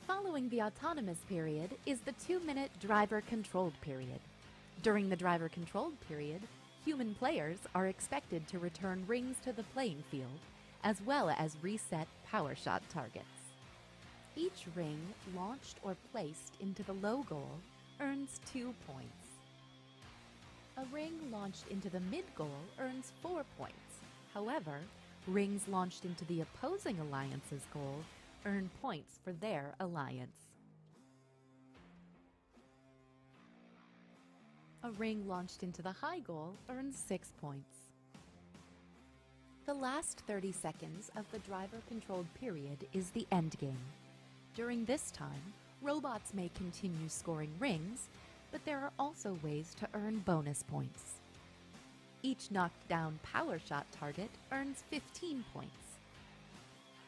Following the autonomous period is the 2-minute driver-controlled period. During the driver-controlled period, human players are expected to return rings to the playing field, as well as reset power shot targets. Each ring launched or placed into the low goal earns 2 points. A ring launched into the mid goal earns 4 points. However, rings launched into the opposing alliance's goal earn points for their alliance. A ring launched into the high goal earns 6 points. The last 30 seconds of the driver-controlled period is the endgame. During this time, robots may continue scoring rings, but there are also ways to earn bonus points. Each knocked down power shot target earns 15 points.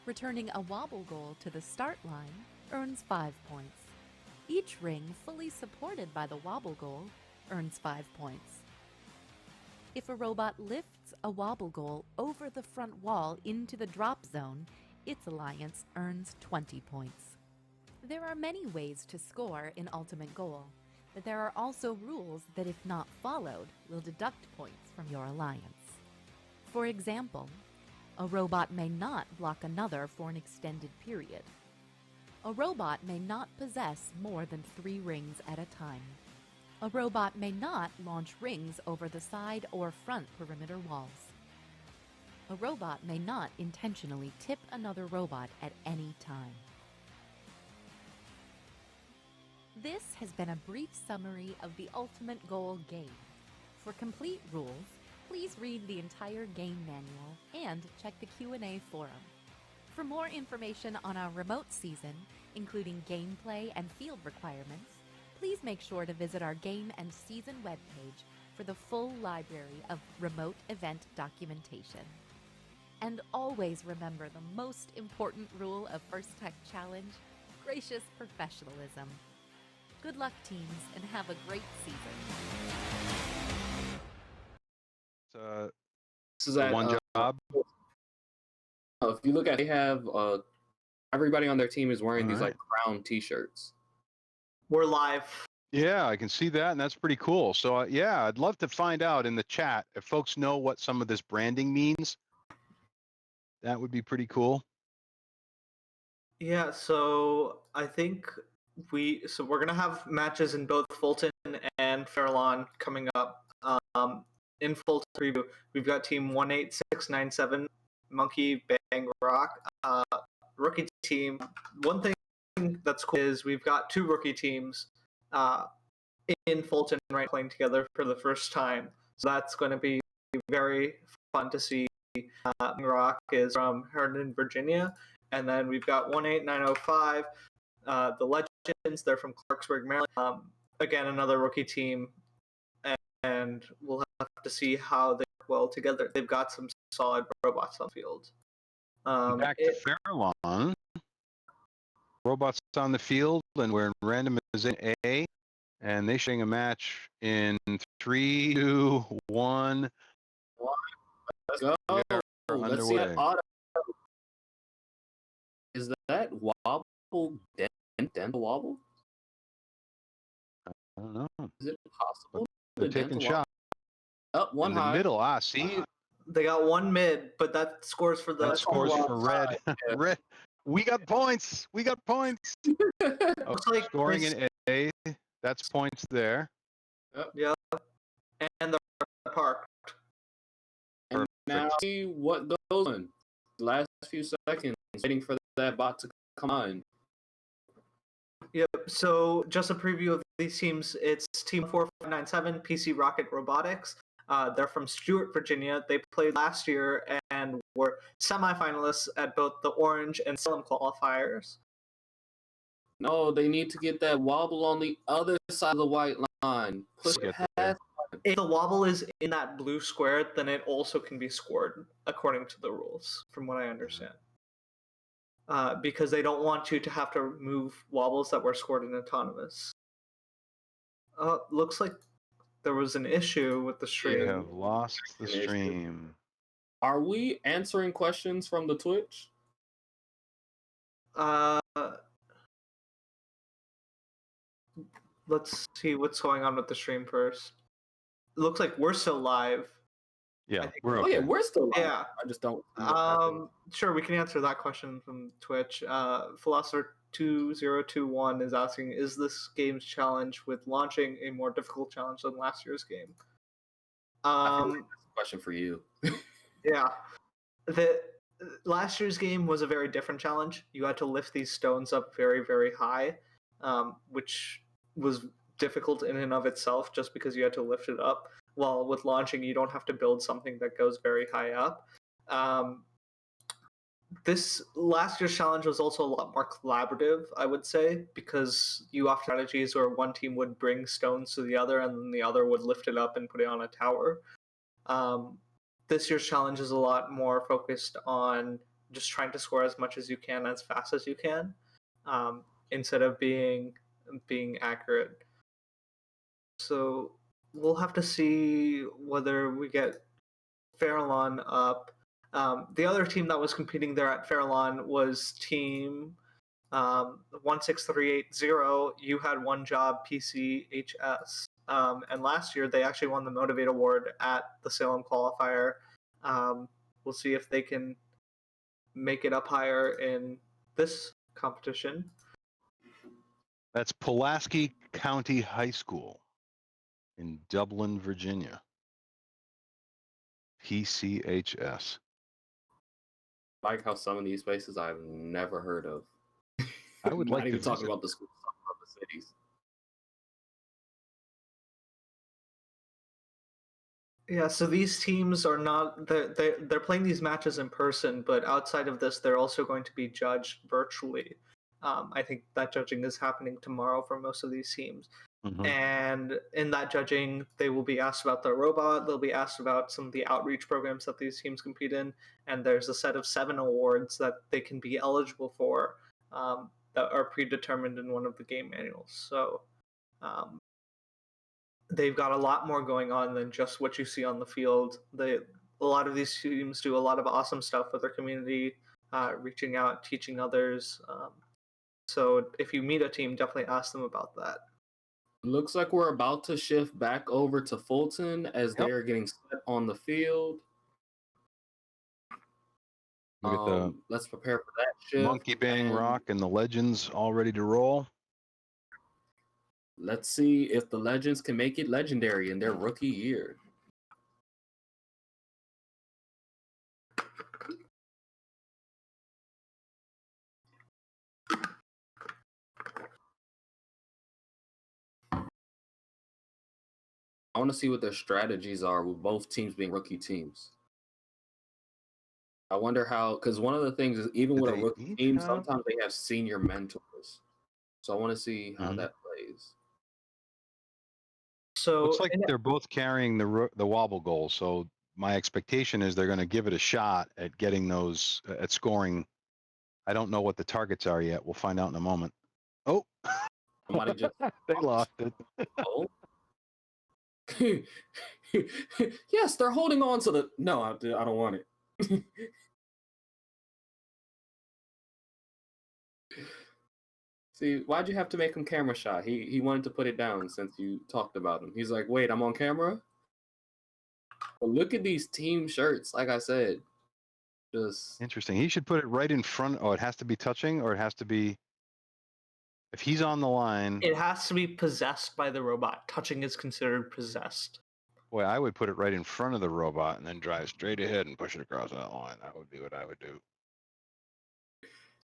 Returning a wobble goal to the start line earns 5 points. Each ring fully supported by the wobble goal earns 5 points. If a robot lifts a wobble goal over the front wall into the drop zone, its alliance earns 20 points. There are many ways to score in Ultimate Goal, but there are also rules that, if not followed, will deduct points from your alliance. For example, a robot may not block another for an extended period. A robot may not possess more than 3 rings at a time. A robot may not launch rings over the side or front perimeter walls. A robot may not intentionally tip another robot at any time. This has been a brief summary of the Ultimate Goal game. For complete rules, please read the entire game manual and check the Q&A forum. For more information on our remote season, including gameplay and field requirements, please make sure to visit our game and season webpage for the full library of remote event documentation. And always remember the most important rule of First Tech Challenge: gracious professionalism. Good luck, teams, and have a great season. This is at, one job. If you look at, they have everybody on their team is wearing these All right. like crown T-shirts. We're live. Yeah, I can see that, and that's pretty cool. So, yeah, I'd love to find out in the chat if folks know what some of this branding means. That would be pretty cool. Yeah, so I think we're gonna have matches in both Fulton and Fairlawn coming up. In Fulton preview, we've got team 18697 Monkey Bang Rock, rookie team. One thing that's cool is we've got two rookie teams in Fulton right playing together for the first time. So that's going to be very fun to see. Rock is from Herndon, Virginia, and then we've got 18905, the Legends. They're from Clarksburg, Maryland. Again, another rookie team, and we'll have to see how they work well together. They've got some solid robots on the field. Back to Fairlawn. Robots on the field, and we're in randomization A, and they're showing a match in 3, 2, 1. Let's go. Let's see that auto. Is that wobble dent wobble? I don't know. Is it possible? They're taking shots. Up one in the high. middle. See, they got one mid, but that scores for the. That scores for red. Red. We got points. We got points. Looks like scoring in A. That's points there. Yeah. And the park. And now see what goes on. Last few seconds, waiting for that bot to come on. Yep. So just a preview of these teams. It's Team 4597 PC Rocket Robotics. They're from Stuart, Virginia. They played last year and were semifinalists at both the Orange and Salem qualifiers. No, they need to get that wobble on the other side of the white line. Push it past. If the wobble is in that blue square, then it also can be scored according to the rules, from what I understand. Because they don't want you to have to move wobbles that were scored in autonomous. Looks like there was an issue with the stream. We have lost the stream. Are we answering questions from the Twitch? Let's see what's going on with the stream first. It looks like we're still live. Yeah, we're okay. Oh yeah, we're still live. Yeah. I just don't. Sure, we can answer that question from Twitch. Philosopher 2021 is asking, is this game's challenge with launching a more difficult challenge than last year's game? I feel like that's a question for you. Yeah. The last year's game was a very different challenge. You had to lift these stones up very, very high, which was difficult in and of itself just because you had to lift it up. While with launching, you don't have to build something that goes very high up. This last year's challenge was also a lot more collaborative, I would say, because you have strategies where one team would bring stones to the other and then the other would lift it up and put it on a tower. This year's challenge is a lot more focused on just trying to score as much as you can as fast as you can, instead of being accurate. So we'll have to see whether we get Fairlawn up. The other team that was competing there at Fairlawn was team 16380. You had one job, PCHS. And last year they actually won the Motivate Award at the Salem qualifier. We'll see if they can make it up higher in this competition. That's Pulaski County High School in Dublin, Virginia. PCHS. Like how some of these places I've never heard of. I would like to to talk visit. about the schools, talk about the cities. Yeah, so these teams are not they're playing these matches in person, but outside of this, they're also going to be judged virtually. I think that judging is happening tomorrow for most of these teams. Mm-hmm. And in that judging, they will be asked about their robot. They'll be asked about some of the outreach programs that these teams compete in. And there's a set of 7 awards that they can be eligible for that are predetermined in one of the game manuals. So they've got a lot more going on than just what you see on the field. A lot of these teams do a lot of awesome stuff with their community, reaching out, teaching others. So if you meet a team, definitely ask them about that. Looks like we're about to shift back over to Fulton as they are getting set on the field. Look at the Let's prepare for that shift. Monkey Bang and Rock and the Legends all ready to roll. Let's see if the Legends can make it legendary in their rookie year. I want to see what their strategies are with both teams being rookie teams. I wonder how, because one of the things is even with a rookie team, sometimes they have senior mentors. So I want to see how that plays. So looks like they're both carrying the wobble goal. So my expectation is they're going to give it a shot at getting those at scoring. I don't know what the targets are yet. We'll find out in a moment. Oh, somebody just they lost it. Oh. Yes, they're holding on to the. No, I don't want it. See, why'd you have to make him camera shy? He wanted to put it down since you talked about him. He's like, wait, I'm on camera? But look at these team shirts, like I said. Just interesting. He should put it right in front. Oh, it has to be touching, or it has to be. If he's on the line, it has to be possessed by the robot. Touching is considered possessed. Boy, I would put it right in front of the robot and then drive straight ahead and push it across that line. That would be what I would do.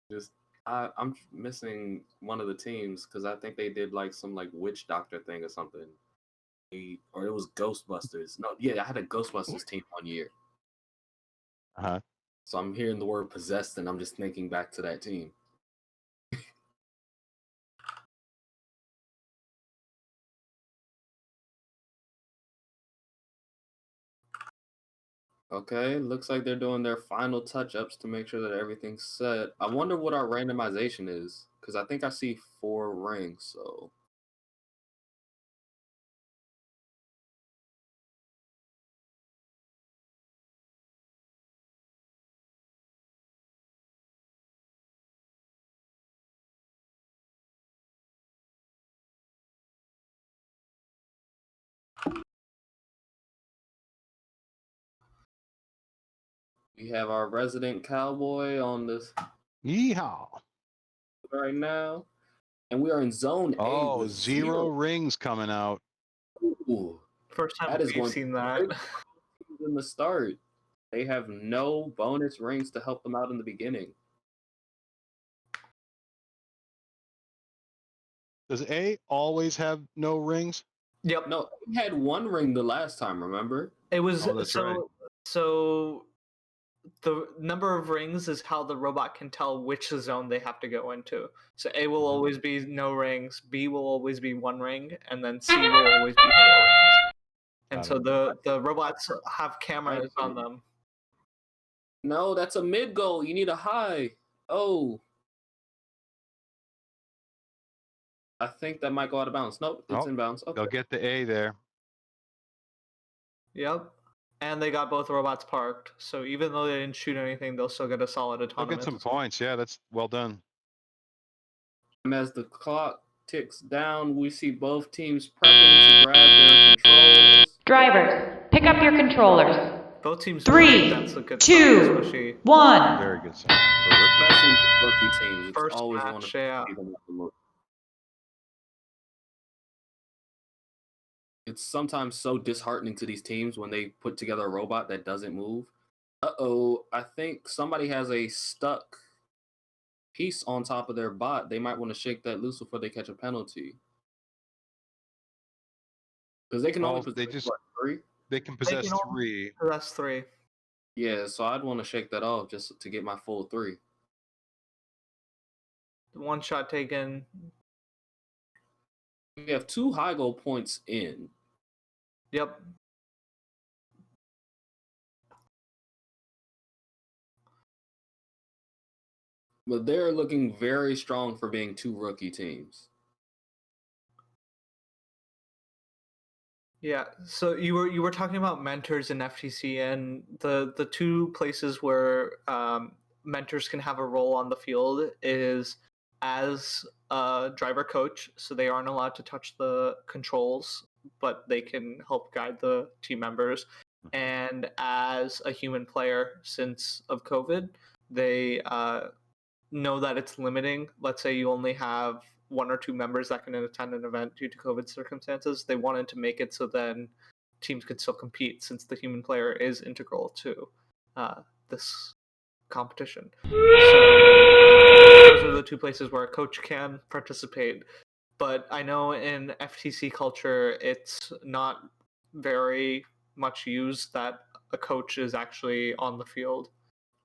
Just I'm missing one of the teams because I think they did like some like witch doctor thing or something. Or it was Ghostbusters. No, yeah, I had a Ghostbusters team 1 year. Uh-huh. So I'm hearing the word possessed and I'm just thinking back to that team. Okay, looks like they're doing their final touch-ups to make sure that everything's set. I wonder what our randomization is, because I think I see 4 rings, so. We have our resident cowboy on this. Yeehaw! Right now. And we are in zone A. Oh, with zero rings coming out. Ooh, first time that is we've seen that. In the start, they have no bonus rings to help them out in the beginning. Does A always have no rings? Yep. No, we had 1 ring the last time, remember? It was that's so right. so the number of rings is how the robot can tell which zone they have to go into. So A will always be no rings, B will always be 1 ring, and then C will always be 4 rings. And so the robots have cameras on them. No, that's a mid goal. You need a high. Oh. I think that might go out of bounds. Nope, it's in bounds. Okay. They'll get the A there. Yep. And they got both robots parked. So even though they didn't shoot anything, they'll still get a solid They'll autonomous. get some points. Yeah, that's well done. And as the clock ticks down, we see both teams prepping to grab their controls. Drivers, pick up your controllers. Both teams. 3, that's a good 2, sign, 1. Very good sign. Especially rookie teams. It's First always match, one of them. It's sometimes so disheartening to these teams when they put together a robot that doesn't move. Uh-oh, I think somebody has a stuck piece on top of their bot. They might want to shake that loose before they catch a penalty. Because they can only possess, what, 3? They can possess 3. Possess 3. Yeah, so I'd want to shake that off just to get my full 3. 1 shot taken. We have 2 high goal points in. Yep. But they're looking very strong for being 2 rookie teams. Yeah. So you were talking about mentors in FTC, and the 2 places where mentors can have a role on the field is as a driver coach, so they aren't allowed to touch the controls, but they can help guide the team members, and as a human player since of COVID, they know that it's limiting. Let's say you only have 1 or 2 members that can attend an event due to COVID circumstances. They wanted to make it so then teams could still compete, since the human player is integral to this competition. So those are the 2 places where a coach can participate. But I know in FTC culture, it's not very much used that a coach is actually on the field.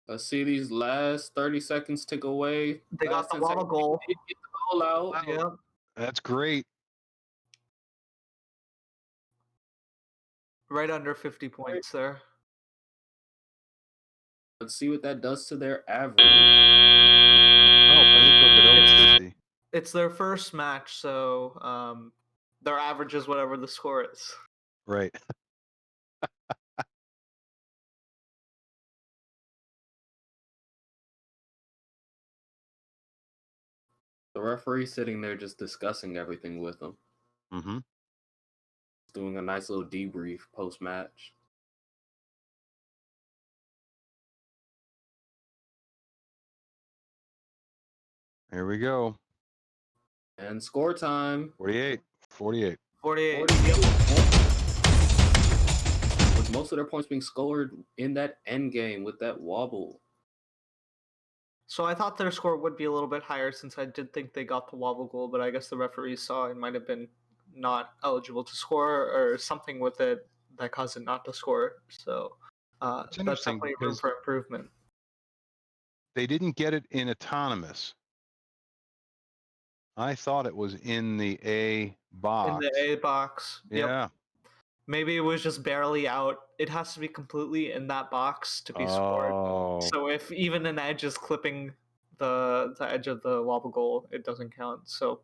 Let's see these last 30 seconds tick away. They got the wobble goal. Get the goal out. Yeah. That's great. Right under 50 points there. Let's see what that does to their average. Oh, I think they'll get over 50. It's their first match, so their average is whatever the score is. Right. The referee sitting there just discussing everything with them. Mm-hmm. Doing a nice little debrief post-match. Here we go. And score time. 48. 48. 48. With most of their points being scored in that end game with that wobble. So I thought their score would be a little bit higher, since I did think they got the wobble goal, but I guess the referees saw it might have been not eligible to score or something with it that caused it not to score. So that's definitely room for improvement. They didn't get it in autonomous. I thought it was in the A box. In the A box. Yeah. Yep. Maybe it was just barely out. It has to be completely in that box to be scored. So if even an edge is clipping the edge of the wobble goal, it doesn't count. So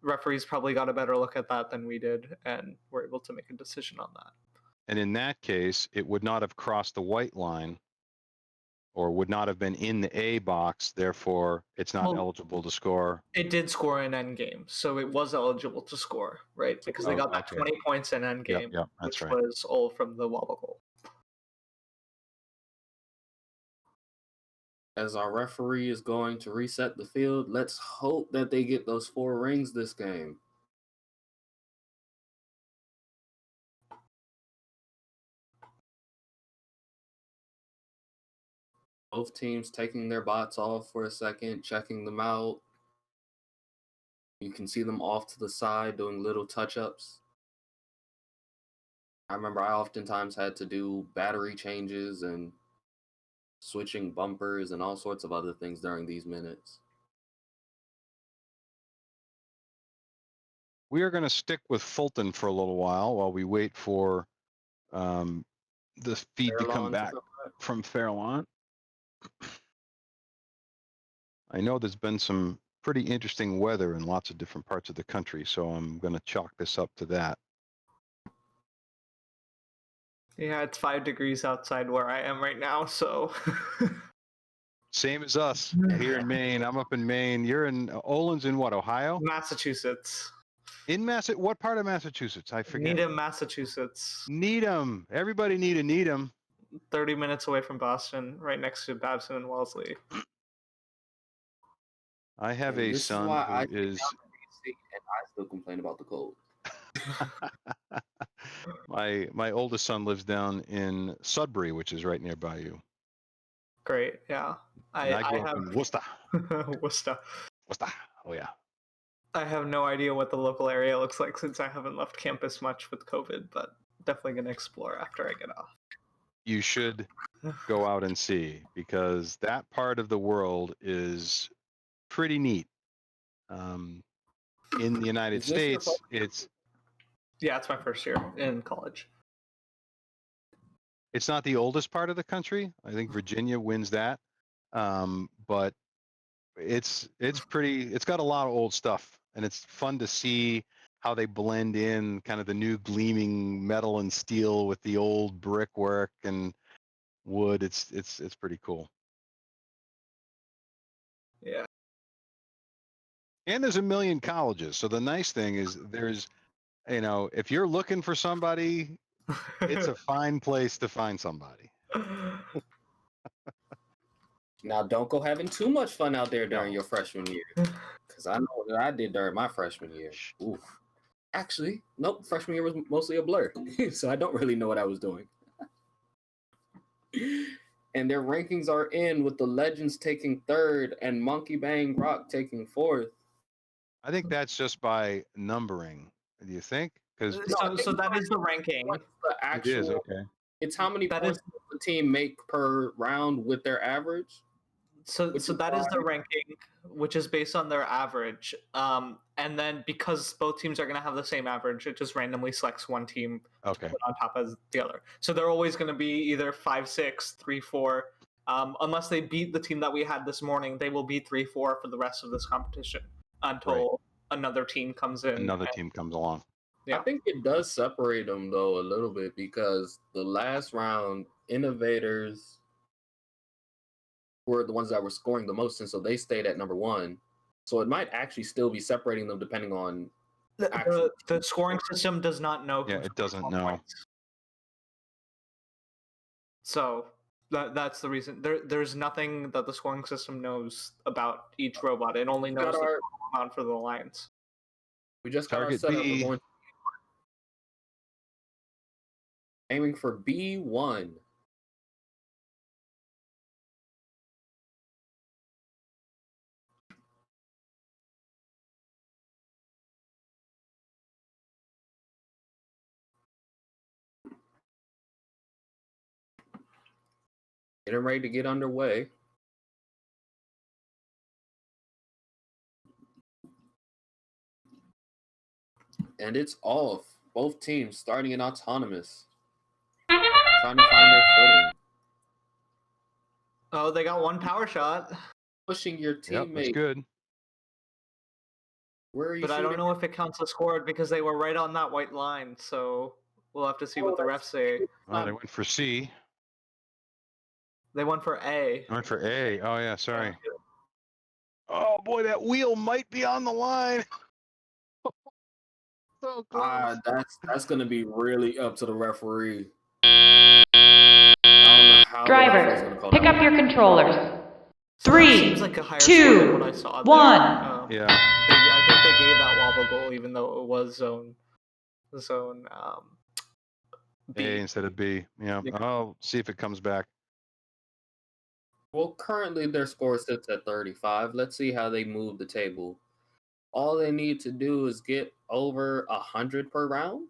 referees probably got a better look at that than we did, and were able to make a decision on that. And in that case, it would not have crossed the white line, or would not have been in the A box. Therefore, it's not eligible to score. It did score in endgame, so it was eligible to score, right? Because they got that 20 points in endgame, that's which right. was all from the wobble goal. As our referee is going to reset the field, let's hope that they get those 4 rings this game. Both teams taking their bots off for a second, checking them out. You can see them off to the side doing little touch-ups. I remember I oftentimes had to do battery changes and switching bumpers and all sorts of other things during these minutes. We are going to stick with Fulton for a little while we wait for the feed to come back from Fairlawn. I know there's been some pretty interesting weather in lots of different parts of the country, so I'm going to chalk this up to that. Yeah, it's 5 degrees outside where I am right now, so. Same as us here in Maine. I'm up in Maine. You're in Olin's in what, Ohio? Massachusetts. In what part of Massachusetts? I forget. Needham, Massachusetts. Needham. Everybody need a Needham. 30 minutes away from Boston, right next to Babson and Wellesley. I have a son who is. And I still complain about the cold. My oldest son lives down in Sudbury, which is right nearby you. Great, yeah. I grew up in Worcester. Worcester. Oh yeah. I have no idea what the local area looks like, since I haven't left campus much with COVID, but definitely going to explore after I get off. You should go out and see, because that part of the world is pretty neat. In the United States, it's my first year in college. It's not the oldest part of the country. I think Virginia wins that, but it's pretty. It's got a lot of old stuff, and it's fun to see how they blend in kind of the new gleaming metal and steel with the old brickwork and wood. It's pretty cool. Yeah. And there's a million colleges. So the nice thing is there's, if you're looking for somebody, it's a fine place to find somebody. Now, don't go having too much fun out there during your freshman year, because I know what I did during my freshman year. Oof. Actually, nope. Freshman year was mostly a blur, so I don't really know what I was doing. And their rankings are in with the Legends taking 3rd and Monkey Bang Rock taking 4th. I think that's just by numbering. Do you think? Because So that is the ranking. The actual, it is okay. It's how many That points does the team make per round with their average. So that is the ranking, which is based on their average. And then because both teams are going to have the same average, it just randomly selects one team to put on top of the other. So they're always going to be either 5-6, 3-4. Unless they beat the team that we had this morning, they will be 3-4 for the rest of this competition until another team comes in. Another team comes along. I think it does separate them though a little bit, because the last round, Innovators were the ones that were scoring the most, and so they stayed at number 1. So it might actually still be separating them depending on the scoring system does not know. Yeah, it doesn't know. Points. So that's the reason. There's nothing that the scoring system knows about each robot. It only knows the total amount for the alliance. We just got Target our setup. B. We're going aiming for B1. Getting ready to get underway. And it's off. Both teams starting in autonomous. Trying to find their footing. Oh, they got one power shot. Pushing your teammate. Yep, that's good. Where are you But shooting? I don't know if it counts as scored because they were right on that white line. So we'll have to see what the refs say. Oh, they went for C. They went for A. They went for A. Oh yeah, sorry. Oh boy, that wheel might be on the line. So close. That's gonna be really up to the referee. Driver, pick up your controllers. 3, 2, 1. Yeah. I think they gave that wobble goal even though it was zone B. A instead of B. Yeah. I'll see if it comes back. Well, currently their score sits at 35. Let's see how they move the table. All they need to do is get over 100 per round.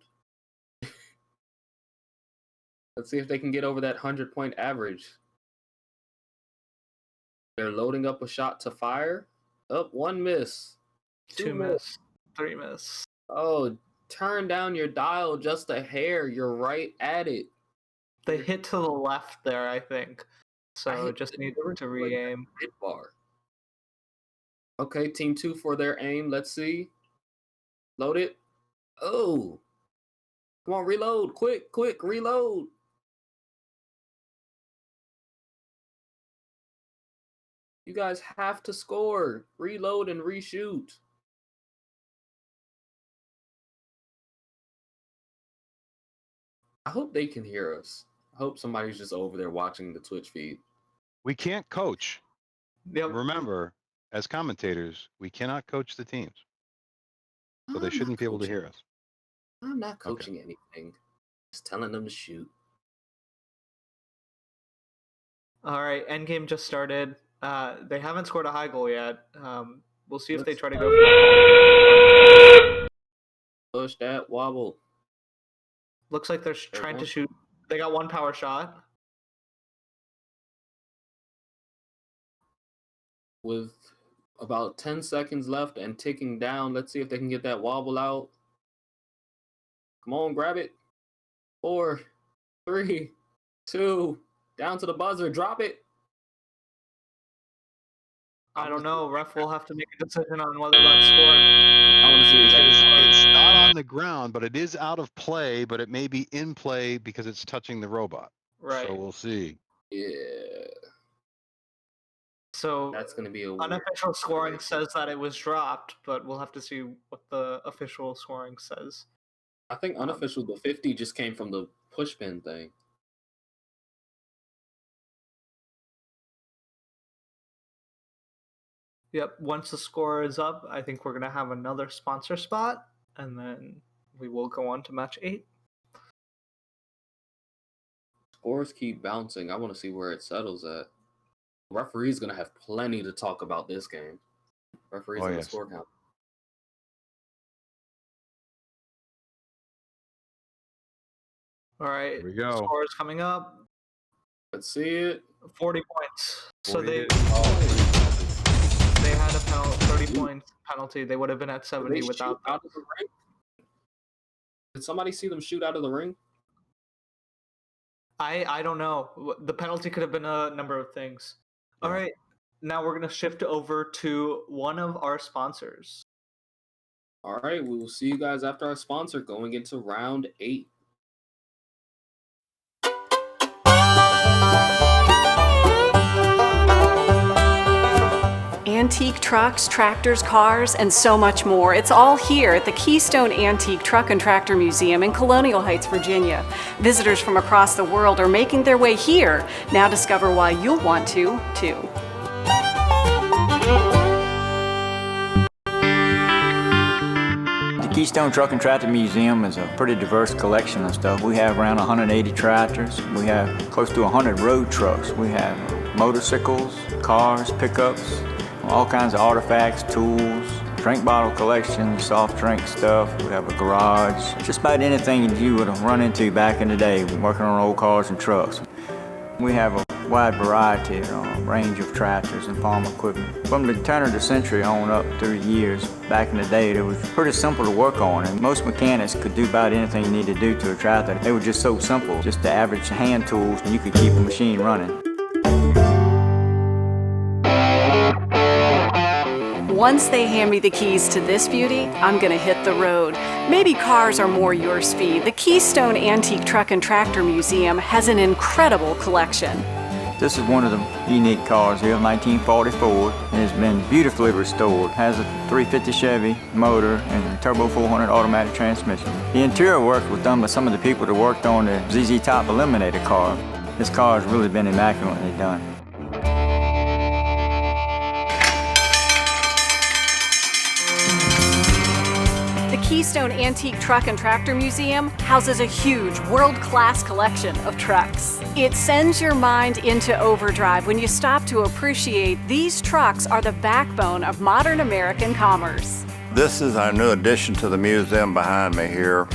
Let's see if they can get over that 100-point average. They're loading up a shot to fire. Up, 1 miss. 2 miss. 3 miss. Oh, turn down your dial just a hair. You're right at it. They hit to the left there, I think. So just need to re-aim. Hit bar. Okay, team 2 for their aim. Let's see. Load it. Oh. Come on, reload. Quick, reload. You guys have to score. Reload and reshoot. I hope they can hear us. I hope somebody's just over there watching the Twitch feed. We can't coach. Yep. Remember, as commentators, we cannot coach the teams. So they shouldn't be able to hear us. I'm not coaching anything. Just telling them to shoot. All right, endgame just started. They haven't scored a high goal yet. We'll see if they try to go for that. Push that wobble. Looks like they're trying to shoot. They got 1 power shot. With about 10 seconds left and ticking down, let's see if they can get that wobble out. Come on, grab it. 4, 3, 2, down to the buzzer, drop it. I don't know. Ref will have to make a decision on whether that's scored. I want to see because it's not on the ground, but it is out of play, but it may be in play because it's touching the robot. Right. So we'll see. Yeah. So that's going to be a unofficial scoring says that it was dropped, but we'll have to see what the official scoring says. I think unofficial, the 50 just came from the push pin thing. Yep. Once the score is up, I think we're going to have another sponsor spot, and then we will go on to match 8. Scores keep bouncing. I want to see where it settles at. Referee's going to have plenty to talk about this game. Referee's in the score count. All right. Here we go. Score is coming up. Let's see it. 40 points. 40 So they had a 30 points penalty. They would have been at 70 without that. Out of the ring? Did somebody see them shoot out of the ring? I don't know. The penalty could have been a number of things. All right. Now we're going to shift over to one of our sponsors. All right. We will see you guys after our sponsor going into round 8. Antique trucks, tractors, cars, and so much more. It's all here at the Keystone Antique Truck and Tractor Museum in Colonial Heights, Virginia. Visitors from across the world are making their way here. Now discover why you'll want to, too. The Keystone Truck and Tractor Museum is a pretty diverse collection of stuff. We have around 180 tractors. We have close to 100 road trucks. We have motorcycles, cars, pickups, all kinds of artifacts, tools, drink bottle collections, soft drink stuff. We have a garage. Just about anything that you would have run into back in the day working on old cars and trucks. We have a wide variety, range of tractors and farm equipment. From the turn of the century on up through the years, back in the day, it was pretty simple to work on, and most mechanics could do about anything you need to do to a tractor. They were just so simple, just the average hand tools, and you could keep a machine running. Once they hand me the keys to this beauty, I'm gonna hit the road. Maybe cars are more your speed. The Keystone Antique Truck and Tractor Museum has an incredible collection. This is one of the unique cars here, 1944, and has been beautifully restored. It has a 350 Chevy motor and a turbo 400 automatic transmission. The interior work was done by some of the people that worked on the ZZ Top Eliminator car. This car has really been immaculately done. The Keystone Antique Truck and Tractor Museum houses a huge, world-class collection of trucks. It sends your mind into overdrive when you stop to appreciate these trucks are the backbone of modern American commerce. This is our new addition to the museum behind me here,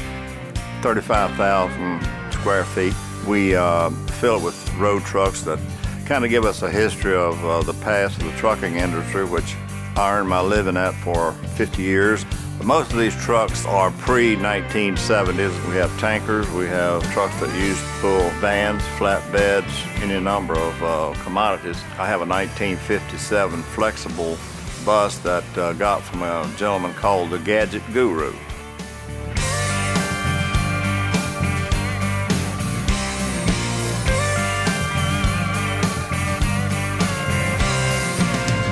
35,000 square feet. We fill it with road trucks that kind of give us a history of the past of the trucking industry, which I earned my living at for 50 years. Most of these trucks are pre-1970s. We have tankers, we have trucks that used to pull vans, flatbeds, any number of commodities. I have a 1957 flexible bus that got from a gentleman called the Gadget Guru.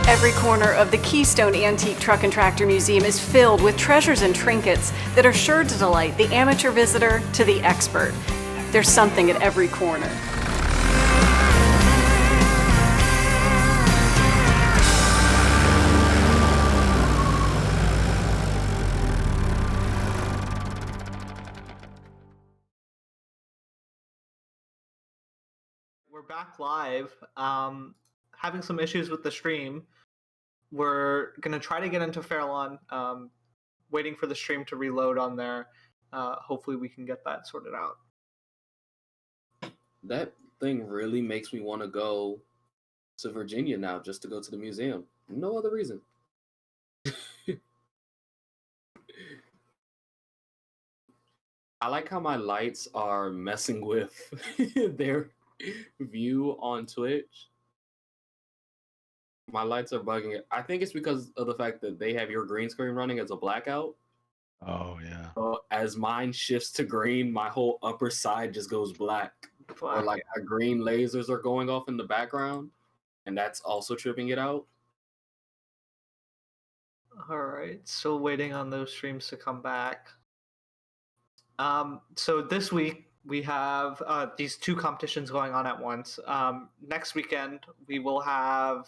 Every corner of the Keystone Antique Truck and Tractor Museum is filled with treasures and trinkets that are sure to delight the amateur visitor to the expert. There's something at every corner. We're back live. Having some issues with the stream. We're going to try to get into Fairlawn, waiting for the stream to reload on there. Hopefully we can get that sorted out. That thing really makes me want to go to Virginia now just to go to the museum. No other reason. I like how my lights are messing with their view on Twitch. My lights are bugging it. I think it's because of the fact that they have your green screen running as a blackout. Oh, yeah. So as mine shifts to green, my whole upper side just goes black. Or like our green lasers are going off in the background, and that's also tripping it out. All right, still waiting on those streams to come back. So this week we have these two competitions going on at once. Next weekend we will have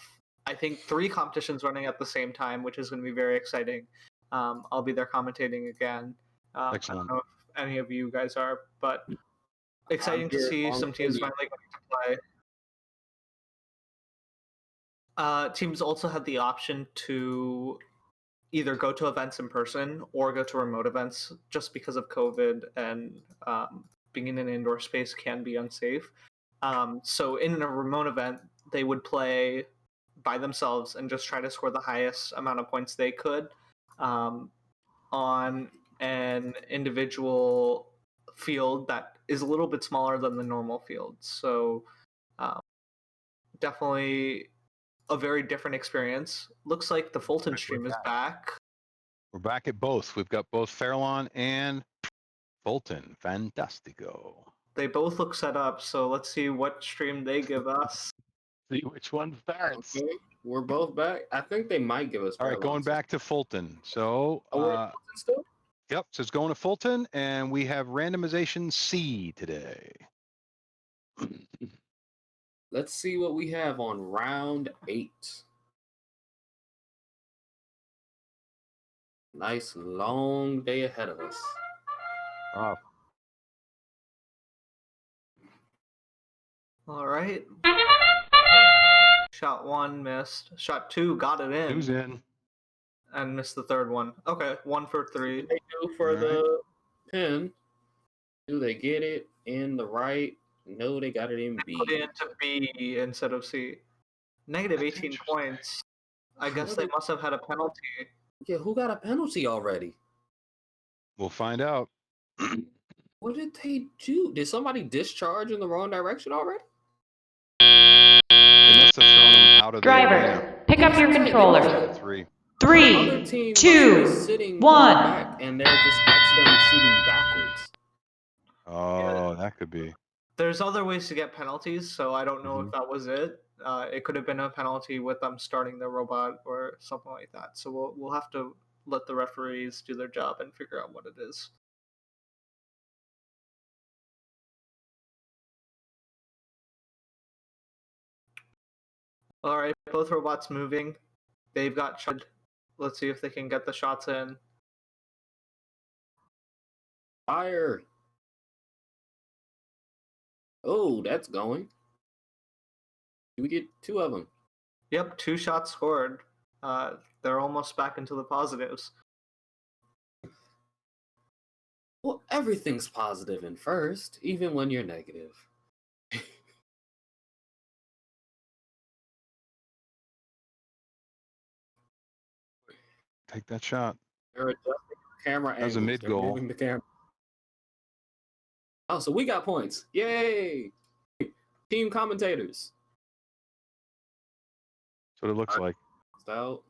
I think 3 competitions running at the same time, which is going to be very exciting. I'll be there commentating again. I Excellent. don't know if any of you guys are, but exciting to see some teams finally getting to play. Teams also had the option to either go to events in person or go to remote events, just because of COVID and being in an indoor space can be unsafe. So in a remote event, they would play by themselves and just try to score the highest amount of points they could on an individual field that is a little bit smaller than the normal field. So definitely a very different experience. Looks like the Fulton stream is back. We're back at both. We've got both Fairlawn and Fulton. Fantastico. They both look set up, so let's see what stream they give us. See which one starts. Okay, we're both back. I think they might give us. All right, going back to Fulton. So, we're at Fulton still? Yep, so it's going to Fulton, and we have randomization C today. Let's see what we have on round 8. Nice long day ahead of us. Oh. All right. Shot 1 missed. Shot 2 got it in. 2's in. And missed the third one. Okay, 1 for 3. They do for the pin. Do they get it in the right? No, they got it in B. Put it into B instead of C. Negative 18 points. I guess they must have had a penalty. Yeah, who got a penalty already? We'll find out. What did they do? Did somebody discharge in the wrong direction already? They must have thrown them out of the arena. Pick up your controllers. 3. 3, 2, 1. And they're just accidentally shooting backwards. Oh, that could be. There's other ways to get penalties, so I don't know if that was it. It could have been a penalty with them starting the robot or something like that. So we'll have to let the referees do their job and figure out what it is. All right, both robots moving. They've got shot. Let's see if they can get the shots in. Fire. Oh, that's going. Do we get 2 of them? Yep, 2 shots scored. They're almost back into the positives. Well, everything's positive in first, even when you're negative. Take that shot. They're adjusting the camera That was a angles. mid-goal. They're moving the camera. Oh, so we got points. Yay! Team commentators. That's what it looks like. Bounced out.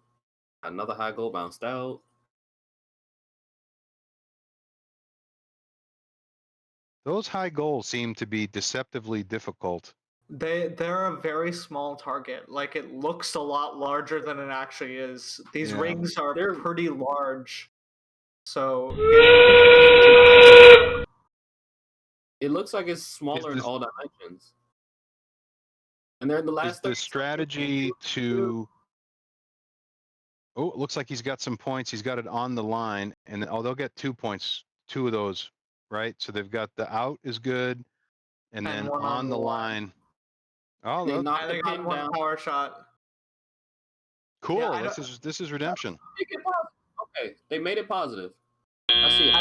Another high goal bounced out. Those high goals seem to be deceptively difficult. They're a very small target. Like, it looks a lot larger than it actually is. These rings are pretty large. So it looks like it's smaller in all dimensions. And they're in the last. Is the strategy to? Oh, it looks like he's got some points. He's got it on the line, and they'll get 2 points. 2 of those, right? So they've got the out is good, and then on the line. Oh, they got 1 power shot. Cool. Yeah, this is redemption. Okay, they made it positive. I see it.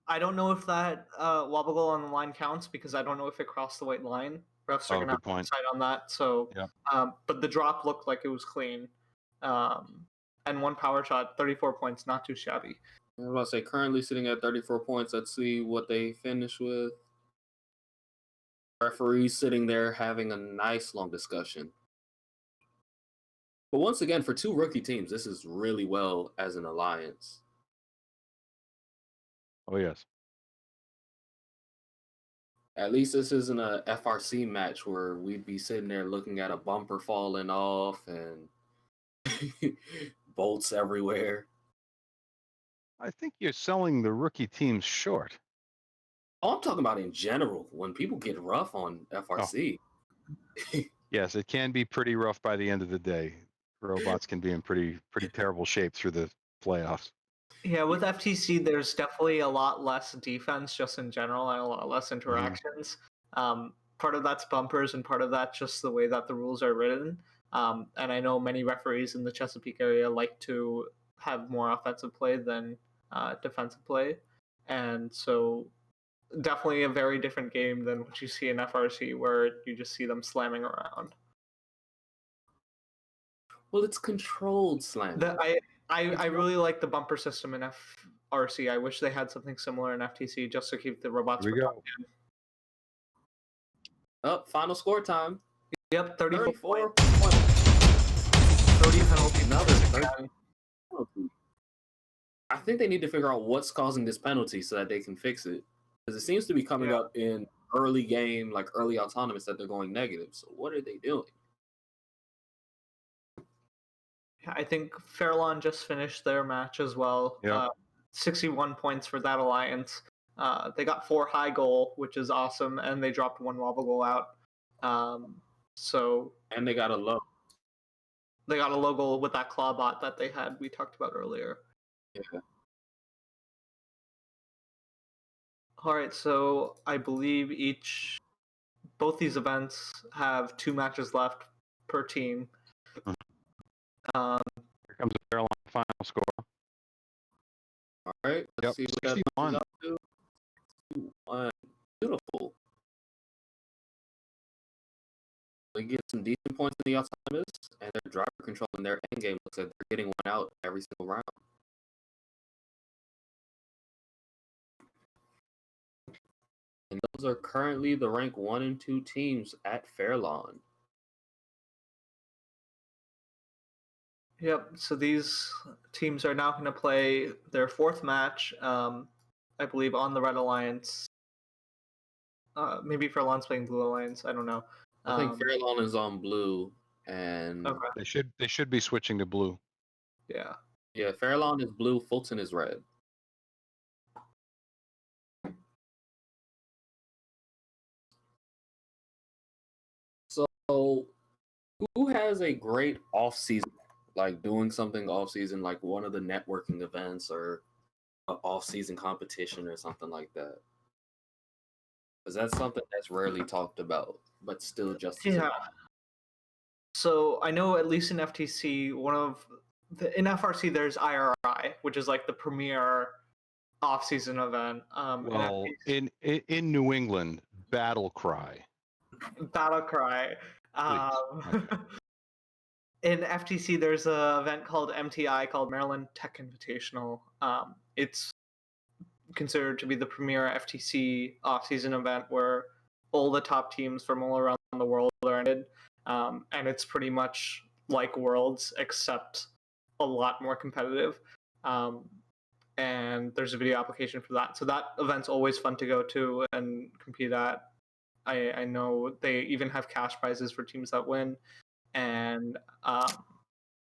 I don't know if that wobble goal on the line counts because I don't know if it crossed the white line. Refs are gonna have to decide on that. So, but the drop looked like it was clean, and 1 power shot, 34 points, not too shabby. I was about to say currently sitting at 34 points. Let's see what they finish with. Referees sitting there having a nice long discussion. But once again, for 2 rookie teams, this is really well as an alliance. Oh, yes. At least this isn't a FRC match where we'd be sitting there looking at a bumper falling off and bolts everywhere. I think you're selling the rookie teams short. Oh, I'm talking about in general, when people get rough on FRC. Yes, it can be pretty rough by the end of the day. Robots can be in pretty terrible shape through the playoffs. Yeah, with FTC, there's definitely a lot less defense just in general and a lot less Mm-hmm. interactions. Part of that's bumpers and part of that's just the way that the rules are written. And I know many referees in the Chesapeake area like to have more offensive play than defensive play. And so definitely a very different game than what you see in FRC where you just see them slamming around. Well, it's controlled slamming. I really like the bumper system in FRC. I wish they had something similar in FTC just to keep the robots Here we go. protected. Up, final score time. Yep, 34 points. 30 penalty. Another 30 penalty. I think they need to figure out what's causing this penalty so that they can fix it. Because it seems to be coming up in early game, like early autonomous, that they're going negative. So what are they doing? I think Fairlawn just finished their match as well. Yep. 61 points for that alliance. They got 4 high goal, which is awesome, and they dropped 1 wobble goal out. And they got a low. They got a low goal with that claw bot that they had we talked about earlier. Yeah. All right, so I believe both these events have 2 matches left per team. Here comes the Fairlawn final score. All right, let's see what that 61. up to. 61. Beautiful. They get some decent points in the autonomous, and their driver control in their end game looks like they're getting one out every single round. And those are currently the rank 1 and 2 teams at Fairlawn. Yep, so these teams are now going to play their 4th match, I believe, on the Red Alliance. Maybe Fairlawn's playing Blue Alliance, I don't know. I think Fairlawn is on blue, and okay. They should be switching to blue. Yeah. Yeah, Fairlawn is blue, Fulton is red. So, who has a great off-season, like doing something off-season, like one of the networking events or an off-season competition or something like that? Because that's something that's rarely talked about, but still just as Yeah. So I know at least in FTC, in FRC there's IRI, which is like the premier off-season event. Well, in New England, Battle Cry. Battle Cry. In FTC, there's an event called MTI, called Maryland Tech Invitational. It's considered to be the premier FTC off-season event where all the top teams from all around the world are in it. And it's pretty much like Worlds, except a lot more competitive. And there's a video application for that. So that event's always fun to go to and compete at. I know they even have cash prizes for teams that win. And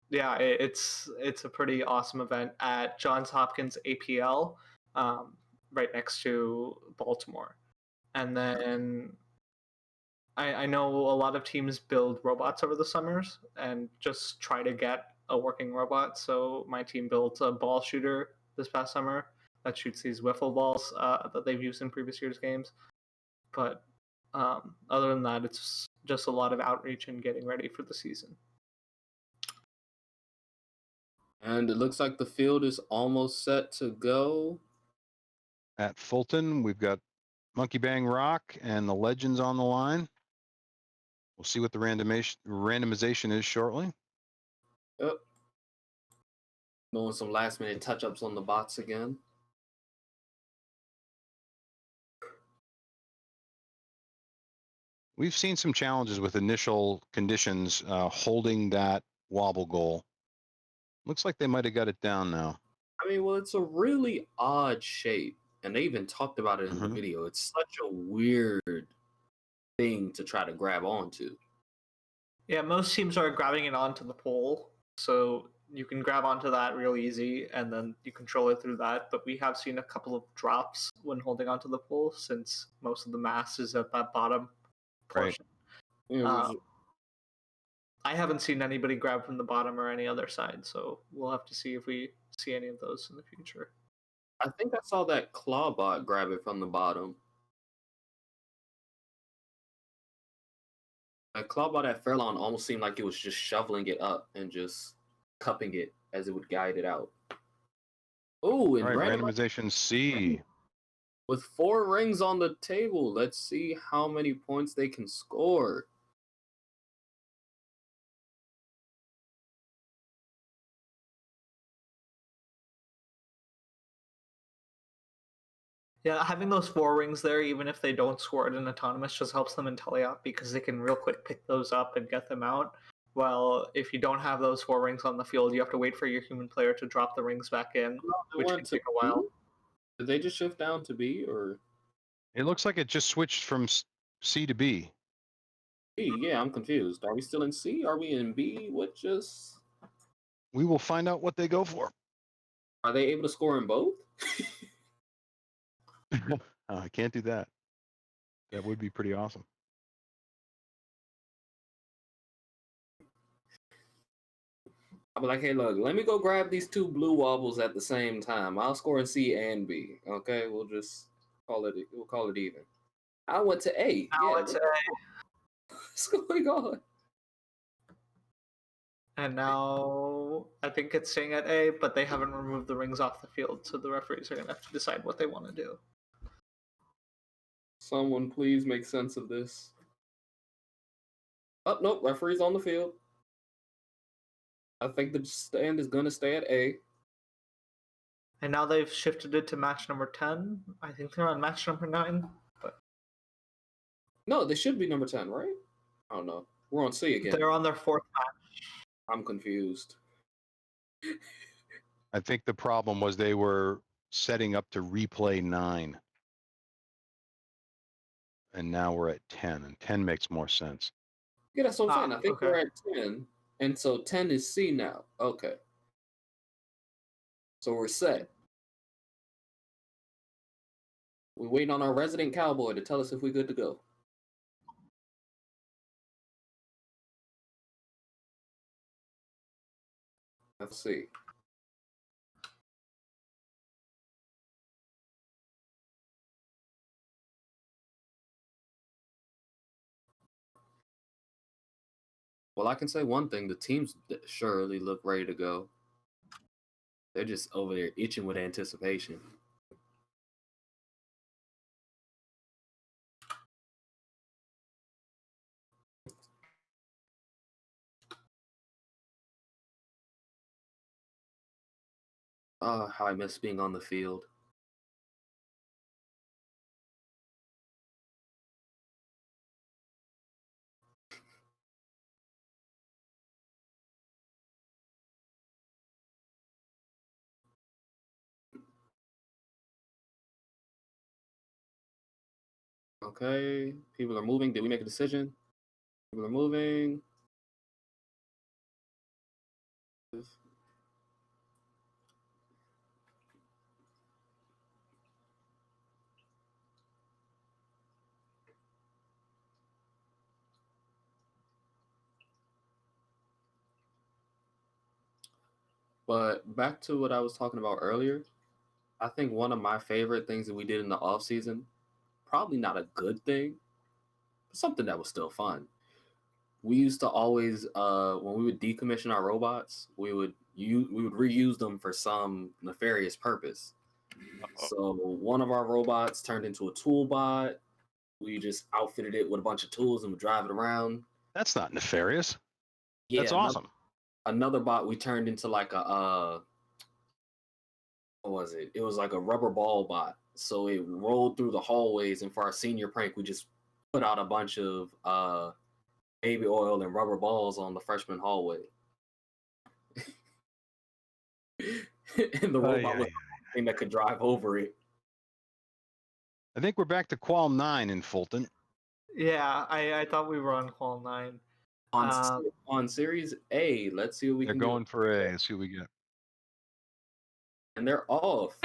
yeah, it's a pretty awesome event at Johns Hopkins APL, right next to Baltimore. And then I know a lot of teams build robots over the summers and just try to get a working robot. So my team built a ball shooter this past summer that shoots these wiffle balls that they've used in previous years' games. But other than that, it's just a lot of outreach and getting ready for the season. And it looks like the field is almost set to go. At Fulton, we've got Monkey Bang Rock and the Legends on the line. We'll see what the randomization is shortly. Yep. Doing some last minute touch-ups on the bots again. We've seen some challenges with initial conditions holding that wobble goal. Looks like they might have got it down now. I mean, well, it's a really odd shape, and they even talked about it in the video. It's such a weird thing to try to grab onto. Yeah, most teams are grabbing it onto the pole, so you can grab onto that real easy, and then you control it through that. But we have seen a couple of drops when holding onto the pole, since most of the mass is at that bottom portion. Yeah, I haven't seen anybody grab from the bottom or any other side, so we'll have to see if we see any of those in the future. I think I saw that Clawbot grab it from the bottom. That Clawbot at Fairlawn almost seemed like it was just shoveling it up and just cupping it as it would guide it out. Oh, and All right, randomization C. with 4 rings on the table, let's see how many points they can score. Yeah, having those 4 rings there, even if they don't score it in autonomous, just helps them in teleop because they can real quick pick those up and get them out. Well, if you don't have those 4 rings on the field, you have to wait for your human player to drop the rings back in, which can take a while. Did they just shift down to B or? It looks like it just switched from C to B. B, yeah, I'm confused. Are we still in C? Are we in B? What just? We will find out what they go for. Are they able to score in both? I can't do that. That would be pretty awesome. I'll be like, hey, look, let me go grab these 2 blue wobbles at the same time. I'll score in C and B. Okay, we'll just call it. We'll call it even. I went to A. To A. What's going on? And now I think it's staying at A, but they haven't removed the rings off the field, so the referees are going to have to decide what they want to do. Someone please make sense of this. Oh, nope, referee's on the field. I think the stand is going to stay at A. And now they've shifted it to match number 10. I think they're on match number 9. But no, they should be number 10, right? I don't know. We're on C again. They're on their 4th match. I'm confused. I think the problem was they were setting up to replay 9. And now we're at 10, and 10 makes more sense. Yeah, that's what I'm saying. I think we're at 10, and so 10 is C now. Okay. So we're set. We're waiting on our resident cowboy to tell us if we're good to go. Let's see. Well, I can say one thing. The teams surely look ready to go. They're just over there itching with anticipation. Oh, how I miss being on the field. Okay, people are moving. Did we make a decision? People are moving. But back to what I was talking about earlier, I think one of my favorite things that we did in the off season, probably not a good thing, but something that was still fun. We used to always, when we would decommission our robots, we would reuse them for some nefarious purpose. So one of our robots turned into a tool bot. We just outfitted it with a bunch of tools and would drive it around. That's not nefarious. Yeah, that's awesome. Another bot we turned into like a what was it? It was like a rubber ball bot. So it rolled through the hallways, and for our senior prank, we just put out a bunch of baby oil and rubber balls on the freshman hallway. And the robot was the thing that could drive over it. I think we're back to Qual 9 in Fulton. Yeah, I thought we were on Qual 9. On Series A, let's see what we They're can going do. for A. Let's see what we get. And they're off.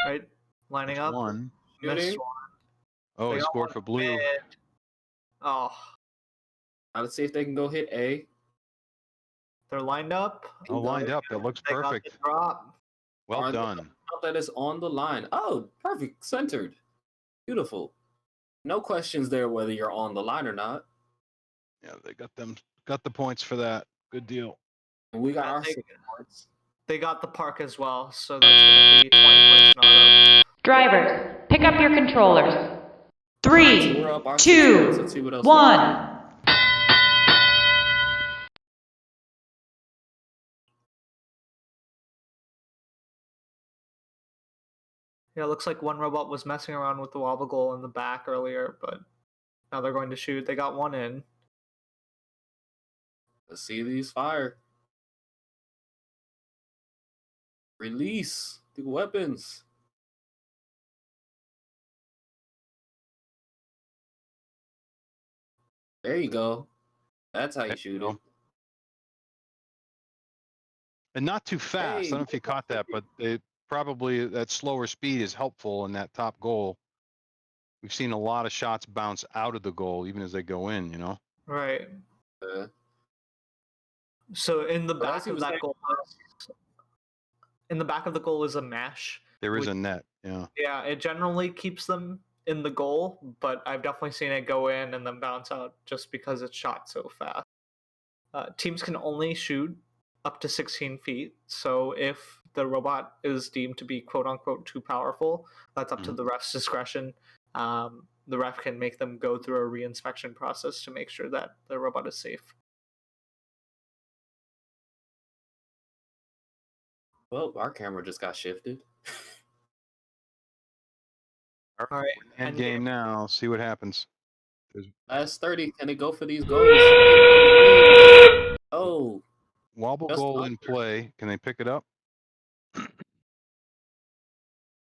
Right, lining up. One. Missed one. Oh, he scored for blue. Oh, Now let's see if they can go hit A. They're lined up. Oh, lined up. That looks They got perfect. the drop. Well done. That is on the line. Oh, perfect. Centered. Beautiful. No questions there whether you're on the line or not. Yeah, they got the points for that. Good deal. And we got And our they- 6 points. They got the park as well, so that's going to be 20 points in auto. Drivers, pick up your controllers. So 3, we're up our 6 points. Let's see what else we 1. can do. Yeah, it looks like one robot was messing around with the wobble goal in the back earlier, but now they're going to shoot. They got one in. Let's see these fire. Release the weapons. There you go. That's how you shoot it. And not too fast. I don't know if you caught that, but probably that slower speed is helpful in that top goal. We've seen a lot of shots bounce out of the goal, even as they go in, you know? Right. So in the Well, back of that goal, in the back of the goal is a mesh. There is a net, yeah. Yeah, it generally keeps them in the goal, but I've definitely seen it go in and then bounce out just because it's shot so fast. Teams can only shoot up to 16 feet, so if the robot is deemed to be quote-unquote too powerful, that's up to the ref's discretion. The ref can make them go through a reinspection process to make sure that the robot is safe. Well, our camera just got shifted. All right, end game now. See what happens. Last 30. Can they go for these goals? Oh. Wobble goal in play. Can they pick it up?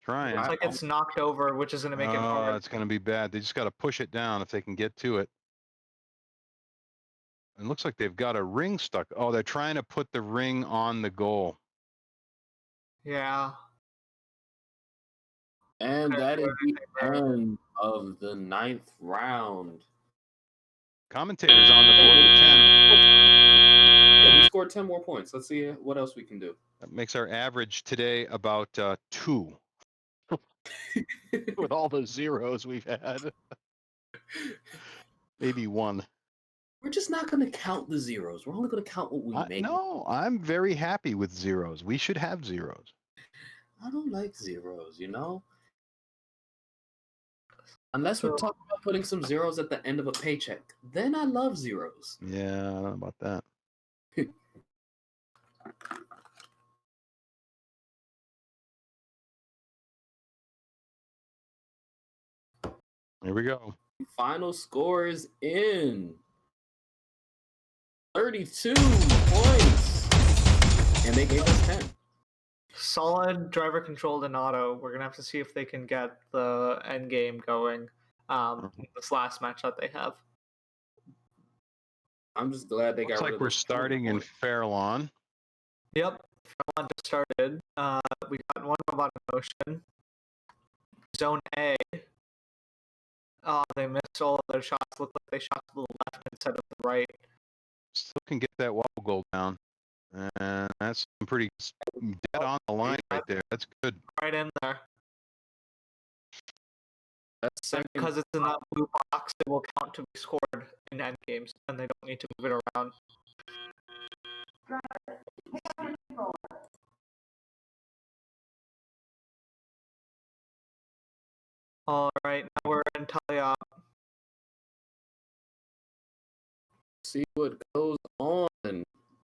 Trying. Looks like it's knocked over, which is going to make it hard. It's going to be bad. They just got to push it down if they can get to it. It looks like they've got a ring stuck. Oh, they're trying to put the ring on the goal. Yeah. And that is the end of the 9th round. Commentators on the board with 10. Yeah, we scored 10 more points. Let's see what else we can do. That makes our average today about 2. With all the zeros we've had. Maybe 1. We're just not going to count the zeros. We're only going to count what we make. No, I'm very happy with zeros. We should have zeros. I don't like zeros, you know? Unless we're talking about putting some zeros at the end of a paycheck. Then I love zeros. Yeah, I don't know about that. Here we go. Final scores in 32 points. And they gave us 10. Solid driver controlled and auto. We're going to have to see if they can get the end game going in this last match that they have. I'm just glad they got rid of Looks like we're starting in Fairlawn. Yep. Fairlawn just started. We got one robot in motion. Zone A. Oh, they missed all of their shots. Looked like they shot to the left instead of the right. Still can get that wobble goal down. And that's pretty dead on the line right there. That's good. Right in there. That's because it's in that blue box, it will count to be scored in end games, and they don't need to move it around. All right, now we're in tie-up. See what goes on.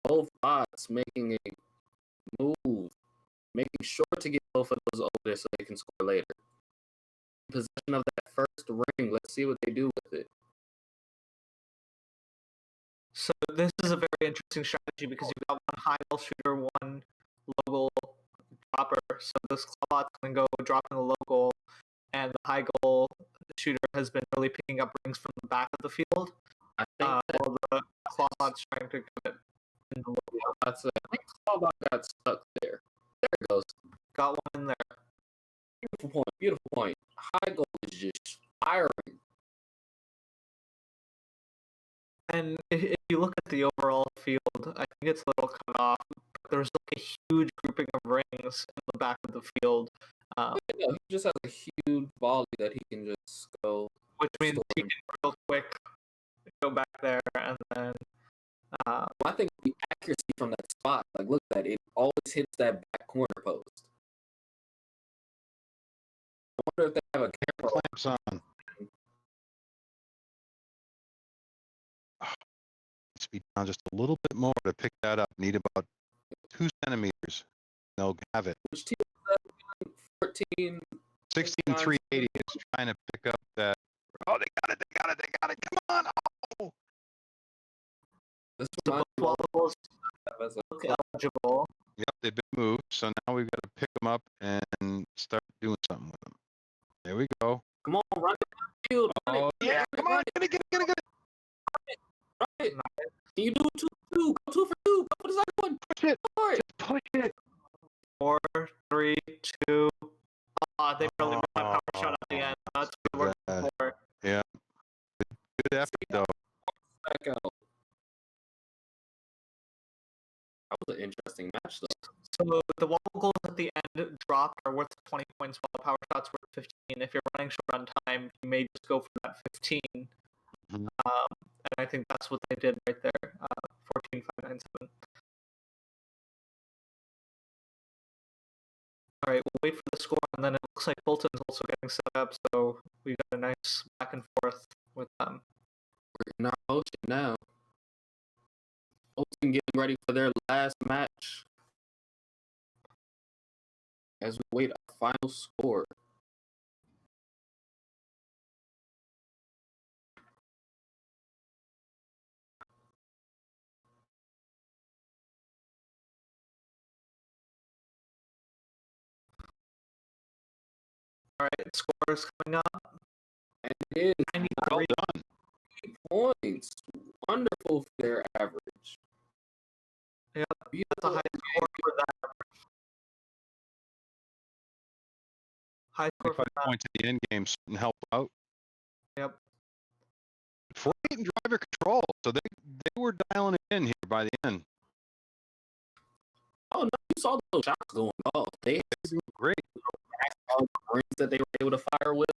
Both bots making a move, making sure to get both of those over there so they can score later. Possession of that first ring. Let's see what they do with it. So this is a very interesting strategy because you've got one high goal shooter, one low goal dropper. So this clawbot's going to go drop in the low goal, and the high goal shooter has been really picking up rings from the back of the field. While the clawbot's trying to get it in the low goal. That's it. I think clawbot got stuck there. There it goes. Got one in there. Beautiful point. Beautiful point. High goal is just firing. And if you look at the overall field, I think it's a little cut off. There's like a huge grouping of rings in the back of the field. He just has a huge volley that he can just go. Which means he can real quick go back there and then. Well, I think the accuracy from that spot, like look at that, it always hits that back corner post. I wonder if they have a camera clamps on. Needs to be down just a little bit more to pick that up. Need about 2 centimeters. They'll have it. Which team is that? 14. 16,380 is trying to pick up that. Oh, they got it. They got it. They got it. Come on. Oh. This both wobbles look eligible. Yep, they've been moved. So now we've got to pick them up and start doing something with them. There we go. Come on, run it down the field. Oh, yeah, come on. Get it. Run it. Can you do 2-2? Go 2 for 2. Go for the second one. Push it. Just push it. 4, 3, 2. They really missed that power shot at the end. That's what we're looking for. Yeah. Good effort, though. Back out. That was an interesting match, though. So the wobble goals at the end drop are worth 20 points, while the power shots worth 15. If you're running short on time, you may just go for that 15. And I think that's what they did right there. 14,597. All right, we'll wait for the score, and then it looks like Bolton's also getting set up, so we got a nice back and forth with them. We're in our motion now. Bolton getting ready for their last match. As we wait our final score. All right, scores coming up. And it is 93. Well done. 3 points. Wonderful for their average. Yeah, that's a high score for that. High score for 25 that. points at the end game and help out. Yep. 48 in driver control, so they were dialing it in here by the end. Oh no, you saw those shots going off. They had great. All the rings that they were able to fire with,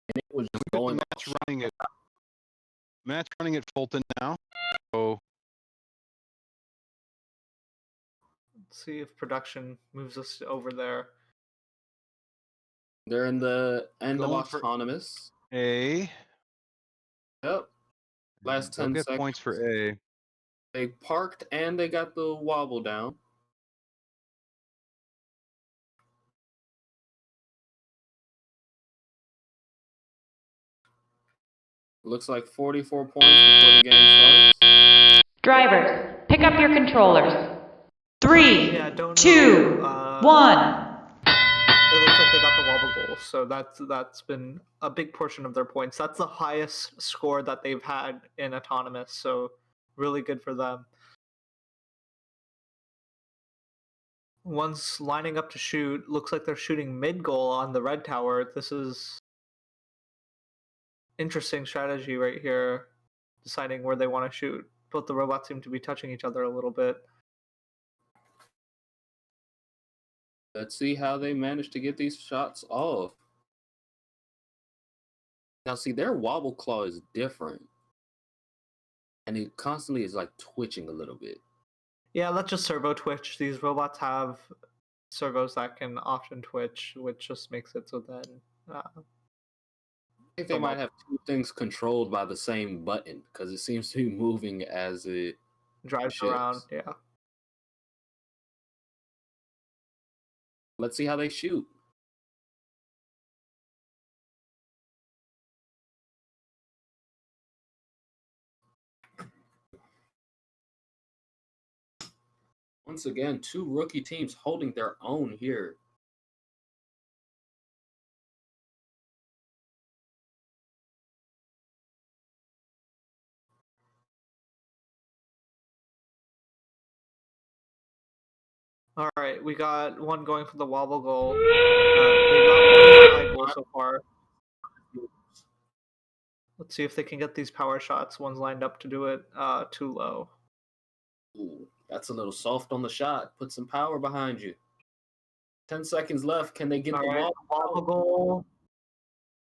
and it was just going match running at Fulton now. So Let's see if production moves us over there. They're in the end of Going for autonomous. A. Yep. Last They'll 10 get seconds. points for A. They parked and they got the wobble down. Looks like 44 points before the game starts. Drivers, pick up your controllers. 3, Yeah, 2, 1. It looks like they got the wobble goal, so that's been a big portion of their points. That's the highest score that they've had in autonomous, so really good for them. One's lining up to shoot. Looks like they're shooting mid goal on the red tower. This is interesting strategy right here, deciding where they want to shoot. Both the robots seem to be touching each other a little bit. Let's see how they manage to get these shots off. Now, see, their wobble claw is different. And it constantly is like twitching a little bit. Yeah, let's just servo twitch. These robots have servos that can often twitch, which just makes it so then... I think they might have two things controlled by the same button, because it seems to be moving as it drives shifts. around, yeah. Let's see how they shoot. Once again, two rookie teams holding their own here. All right, we got one going for the wobble goal. They got one high goal so far. Let's see if they can get these power shots. One's lined up to do it too low. Ooh, that's a little soft on the shot. Put some power behind you. 10 seconds left. Can they get the ball? Lava goal.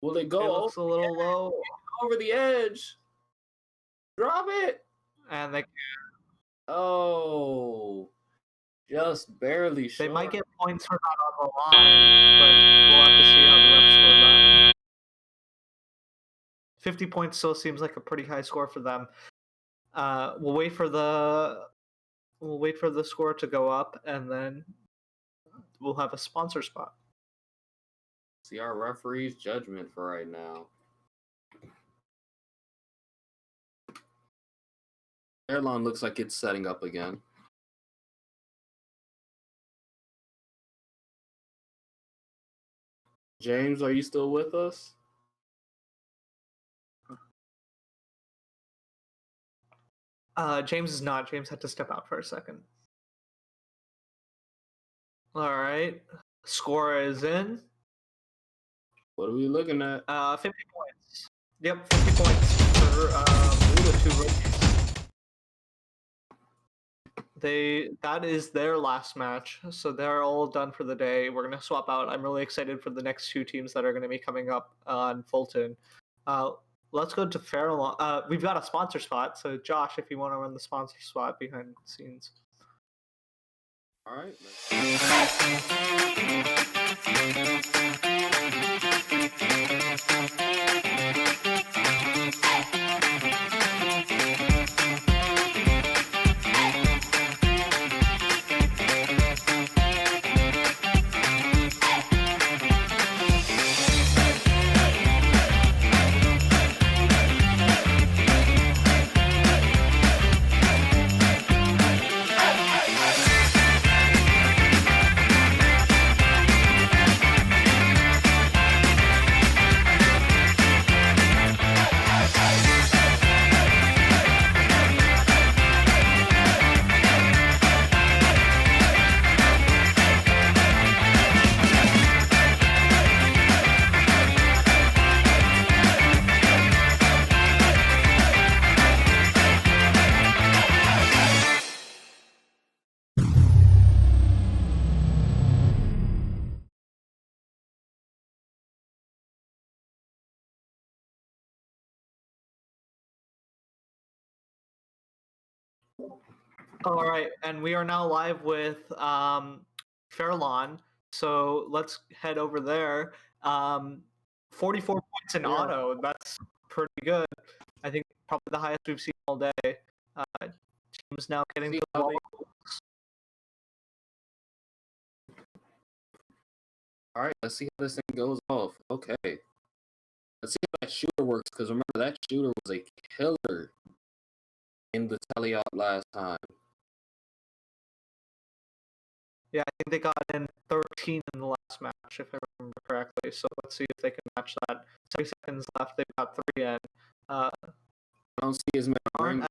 Will it go? It looks a little low. Over the edge. Drop it. And they Oh, just barely short. They might get points for that on the line, but we'll have to see how the refs score that. 50 points still seems like a pretty high score for them. We'll wait for the score to go up, and then we'll have a sponsor spot. See our referee's judgment for right now. Airline looks like it's setting up again. James, are you still with us? James is not. James had to step out for a second. All right. Score is in. What are we looking at? 50 points. Yep, 50 points for the two rookies. That is their last match, so they're all done for the day. We're gonna swap out. I'm really excited for the next two teams that are gonna be coming up on Fulton. Let's go to Fairlawn. We've got a sponsor spot, so Josh, if you want to run the sponsor spot behind the scenes. All right. All right, and we are now live with Fairlawn. So let's head over there. 44 points in auto. That's pretty good. I think probably the highest we've seen all day. Teams now getting to the wall. All right, let's see how this thing goes off. Okay. Let's see how that shooter works, because remember, that shooter was a killer in the tally-up last time. Yeah, I think they got in 13 in the last match, if I remember correctly. So let's see if they can match that. 30 seconds left. They've got 3 in. I don't see as many rings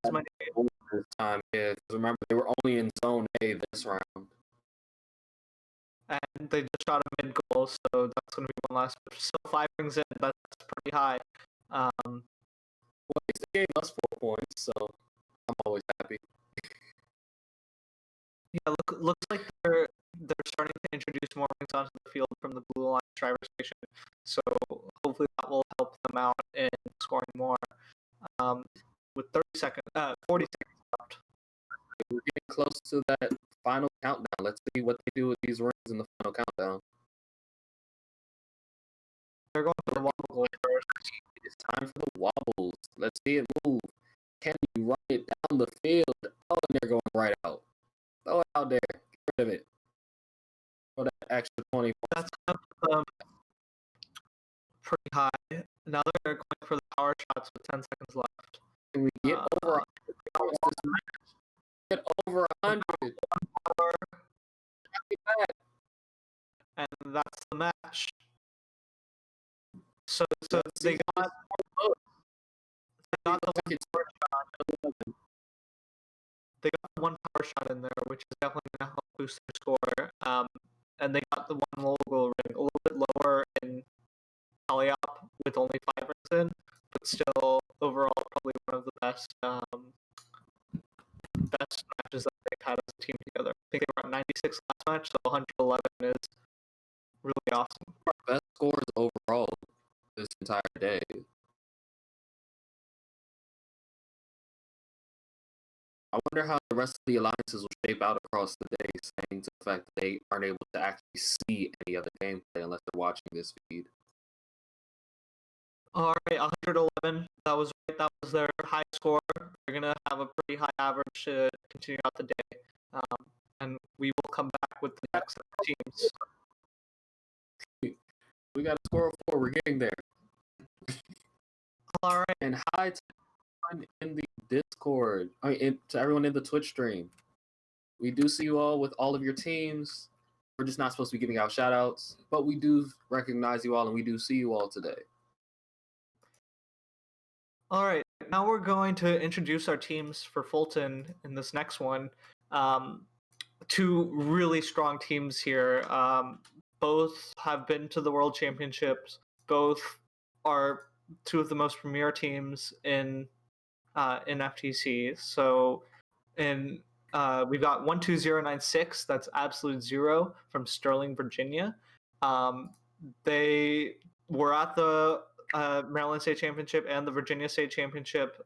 this time. Yeah, 'cause remember, they were only in zone A this round. And they just shot a mid goal, so that's going to be one last. Still 5 rings in. That's pretty high. Well, they gave us 4 points, so I'm always happy. Yeah, looks like they're starting to introduce more rings onto the field from the Blue Line driver station. So hopefully that will help them out in scoring more. With 40 seconds left. We're getting close to that final countdown. Let's see what they do with these rings in the final countdown. They're going for the wobble goal first. It's time for the wobbles. Let's see it move. Can you run it down the field? Oh, and they're going right out. Throw it out there. Get rid of it. For that extra 20 points. That's pretty high. Now they're going for the power shots with 10 seconds left. Can we get over 100? Get over 100. And that's the match. So they got the one power shot. They got the one power shot in there, which is definitely going to help boost their score. And they got the one logo ring a little bit lower in tally up with only 5 rings in, but still overall probably one of the best matches that they've had as a team together. I think they were at 96 last match, so 111 is really awesome. Best scores overall this entire day. I wonder how the rest of the alliances will shape out across the day, saying to the fact that they aren't able to actually see any other gameplay unless they're watching this feed. All right, 111. That was right. That was their high score. They're gonna have a pretty high average to continue out the day, and we will come back with the next teams. We got a score of 4. We're getting there. All right. And hi to everyone in the Discord. To everyone in the Twitch stream. We do see you all with all of your teams. We're just not supposed to be giving out shout outs, but we do recognize you all and we do see you all today. All right, now we're going to introduce our teams for Fulton in this next one. Two really strong teams here. Both have been to the World Championships. Both are two of the most premier teams in FTC. So, we've got 12096. That's Absolute Zero from Sterling, Virginia. They were at the Maryland State Championship and the Virginia State Championship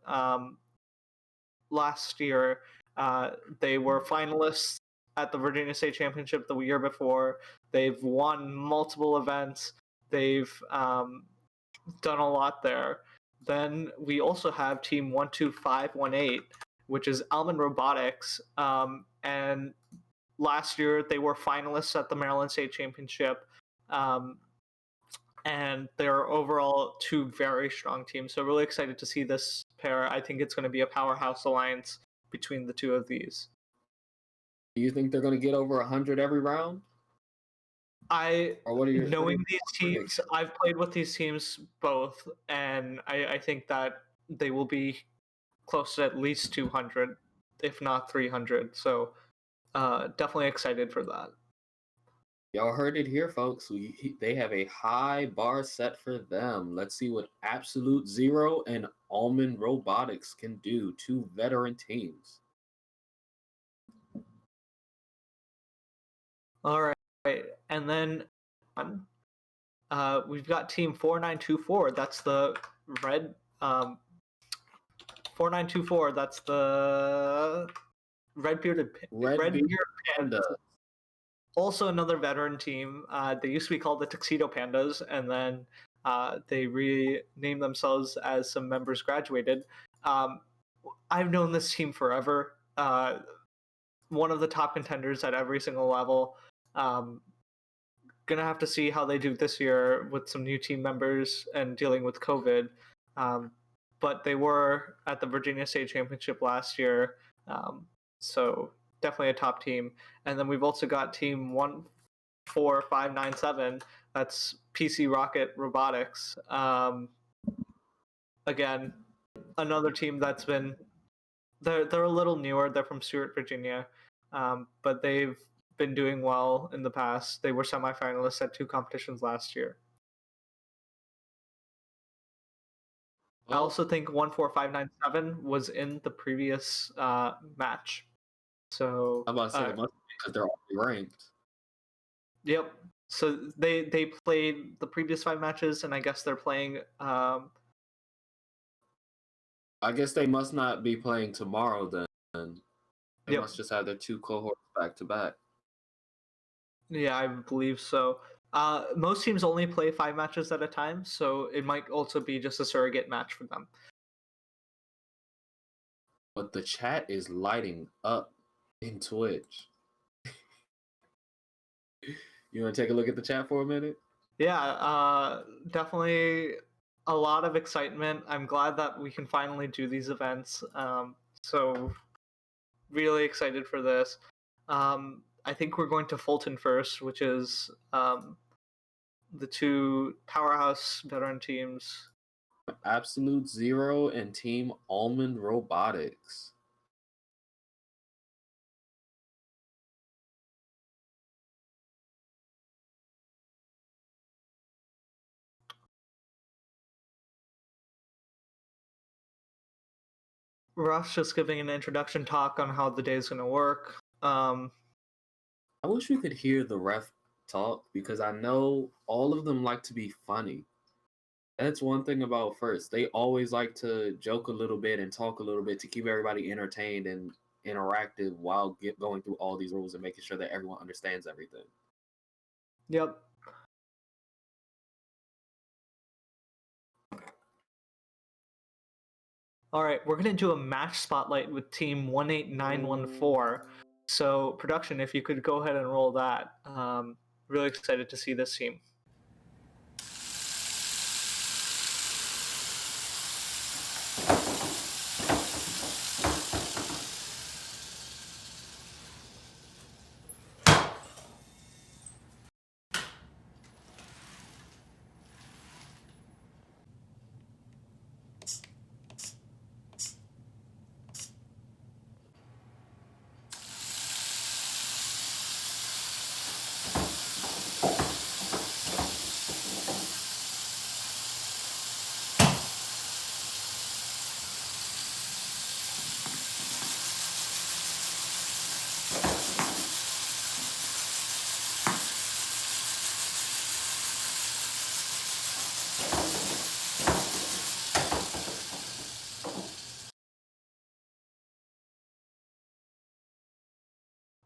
last year. They were finalists at the Virginia State Championship the year before. They've won multiple events. They've done a lot there. Then we also have Team 12518, which is Almond Robotics. And last year they were finalists at the Maryland State Championship. And they're overall two very strong teams. So really excited to see this pair. I think it's going to be a powerhouse alliance between the two of these. Do you think they're going to get over 100 every round? Knowing these teams, I've played with these teams both, and I think that they will be close to at least 200, if not 300. So definitely excited for that. Y'all heard it here, folks. They have a high bar set for them. Let's see what Absolute Zero and Almond Robotics can do. Two veteran teams. All right. And then we've got Team 4924. That's the red 4924. That's the red-bearded panda. Also another veteran team. They used to be called the Tuxedo Pandas, and then they renamed themselves as some members graduated. I've known this team forever. One of the top contenders at every single level. Gonna have to see how they do this year with some new team members and dealing with COVID. But they were at the Virginia State Championship last year. So definitely a top team. And then we've also got Team 14597. That's PC Rocket Robotics. Again, another team that's been they're a little newer. They're from Stewart, Virginia, but they've been doing well in the past. They were semifinalists at 2 competitions last year. I also think 14597 was in the previous match. So I'm about to say it must be because they're already ranked. Yep. So they played the previous 5 matches, and I guess they're playing. I guess they must not be playing tomorrow then. They must just have their 2 cohorts back to back. Yeah, I believe so. Most teams only play 5 matches at a time, so it might also be just a surrogate match for them. But the chat is lighting up in Twitch. You want to take a look at the chat for a minute? Yeah, definitely a lot of excitement. I'm glad that we can finally do these events. So really excited for this. I think we're going to Fulton first, which is the 2 powerhouse veteran teams. Absolute Zero and Team Almond Robotics. Russ just giving an introduction talk on how the day is going to work. I wish we could hear the ref talk because I know all of them like to be funny. That's one thing about First. They always like to joke a little bit and talk a little bit to keep everybody entertained and interactive while going through all these rules and making sure that everyone understands everything. Yep. All right, we're going to do a match spotlight with team 18914. So, production, if you could go ahead and roll that. Really excited to see this team.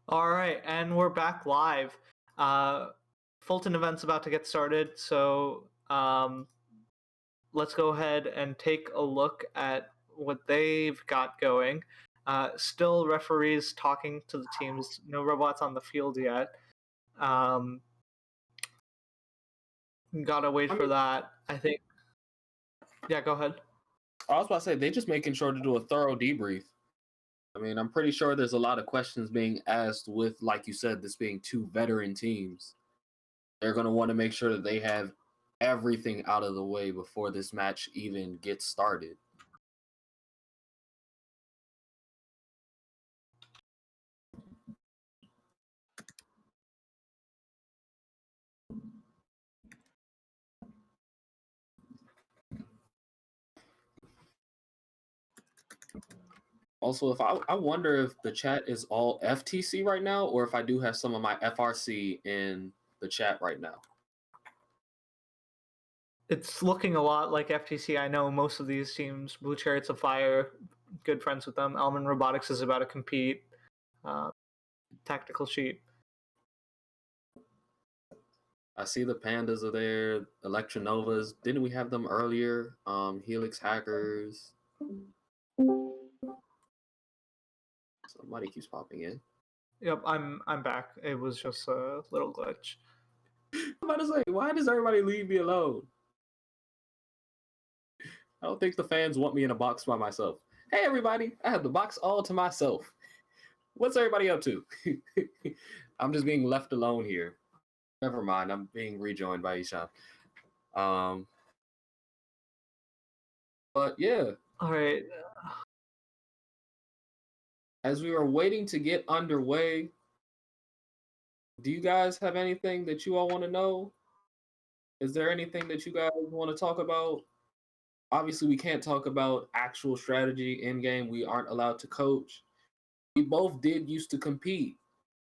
All right, and we're back live. Fulton event's about to get started, so let's go ahead and take a look at what they've got going. Still referees talking to the teams. No robots on the field yet. Gotta wait for that. I think. Yeah, go ahead. I was about to say, they're just making sure to do a thorough debrief. I mean, I'm pretty sure there's a lot of questions being asked with, like you said, this being two veteran teams. They're going to want to make sure that they have everything out of the way before this match even gets started. Also, if I wonder if the chat is all FTC right now, or if I do have some of my FRC in the chat right now. It's looking a lot like FTC. I know most of these teams, Blue Chariots of Fire, good friends with them. Elman Robotics is about to compete. Tactical sheet. I see the Pandas are there, Electronovas. Didn't we have them earlier? Helix Hackers. Somebody keeps popping in. Yep, I'm back. It was just a little glitch. I'm about to say, why does everybody leave me alone? I don't think the fans want me in a box by myself. Hey, everybody, I have the box all to myself. What's everybody up to? I'm just being left alone here. Never mind, I'm being rejoined by Ishan. But yeah. All right. As we are waiting to get underway, do you guys have anything that you all want to know? Is there anything that you guys want to talk about? Obviously, we can't talk about actual strategy in game. We aren't allowed to coach. We both did used to compete.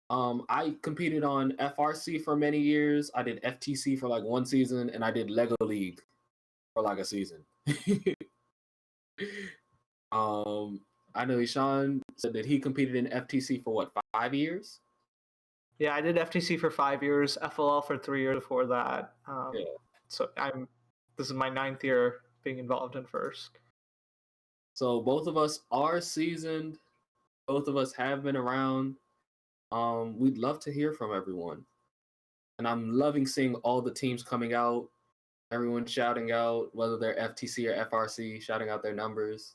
I competed on FRC for many years. I did FTC for like one season, and I did Lego League for like a season. I know Ishan said that he competed in FTC for what, 5 years? Yeah, I did FTC for 5 years, FLL for 3 years before that. Yeah. So this is my 9th year being involved in First. So both of us are seasoned. Both of us have been around. We'd love to hear from everyone. And I'm loving seeing all the teams coming out, everyone shouting out, whether they're FTC or FRC, shouting out their numbers.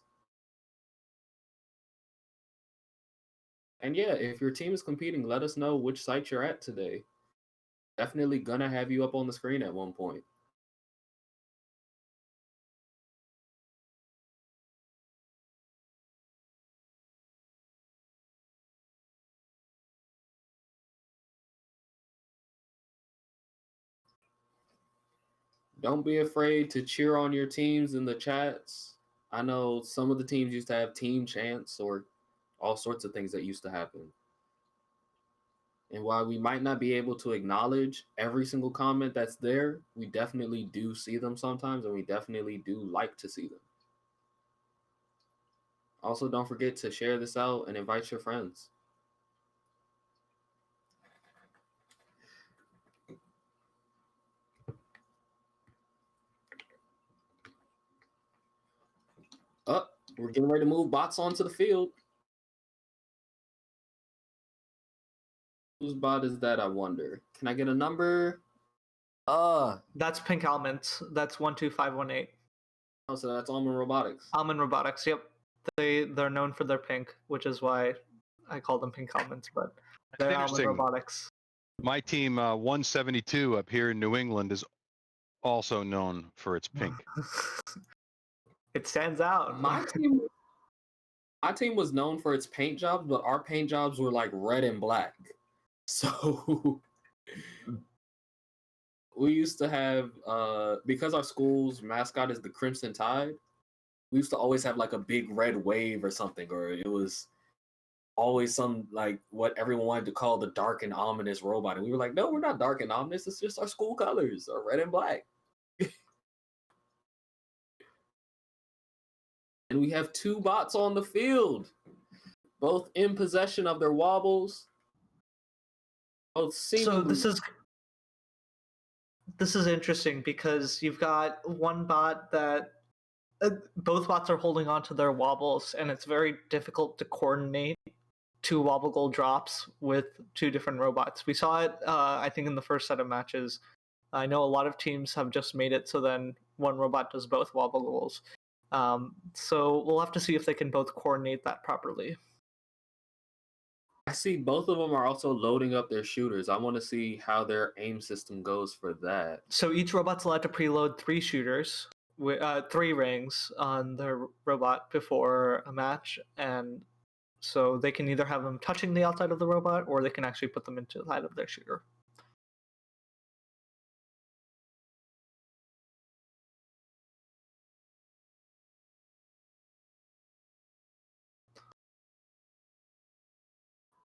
And yeah, if your team is competing, let us know which site you're at today. Definitely gonna have you up on the screen at one point. Don't be afraid to cheer on your teams in the chats. I know some of the teams used to have team chants or all sorts of things that used to happen. And while we might not be able to acknowledge every single comment that's there, we definitely do see them sometimes, and we definitely do like to see them. Also, don't forget to share this out and invite your friends. We're getting ready to move bots onto the field. Whose bot is that, I wonder? Can I get a number? That's Pink Almonds. That's 12518. Oh, so that's Almond Robotics. Almond Robotics, yep. They're known for their pink, which is why I call them Pink Almonds, but they're Almond Interesting. Robotics. My team 172 up here in New England is also known for its pink. It stands out. My team was known for its paint jobs, but our paint jobs were like red and black. So we used to have because our school's mascot is the Crimson Tide, we used to always have like a big red wave or something, or it was always some like what everyone wanted to call the dark and ominous robot. And we were like, no, we're not dark and ominous, it's just our school colors are red and black. And we have two bots on the field, both in possession of their wobbles. Both seemingly... So this is interesting because you've got one bot that both bots are holding on to their wobbles, and it's very difficult to coordinate two wobble goal drops with two different robots. We saw it, I think, in the first set of matches. I know a lot of teams have just made it so then one robot does both wobble goals. So we'll have to see if they can both coordinate that properly. I see both of them are also loading up their shooters. I want to see how their aim system goes for that. So each robot's allowed to preload 3 shooters, 3 rings on their robot before a match, and so they can either have them touching the outside of the robot, or they can actually put them into the side of their shooter.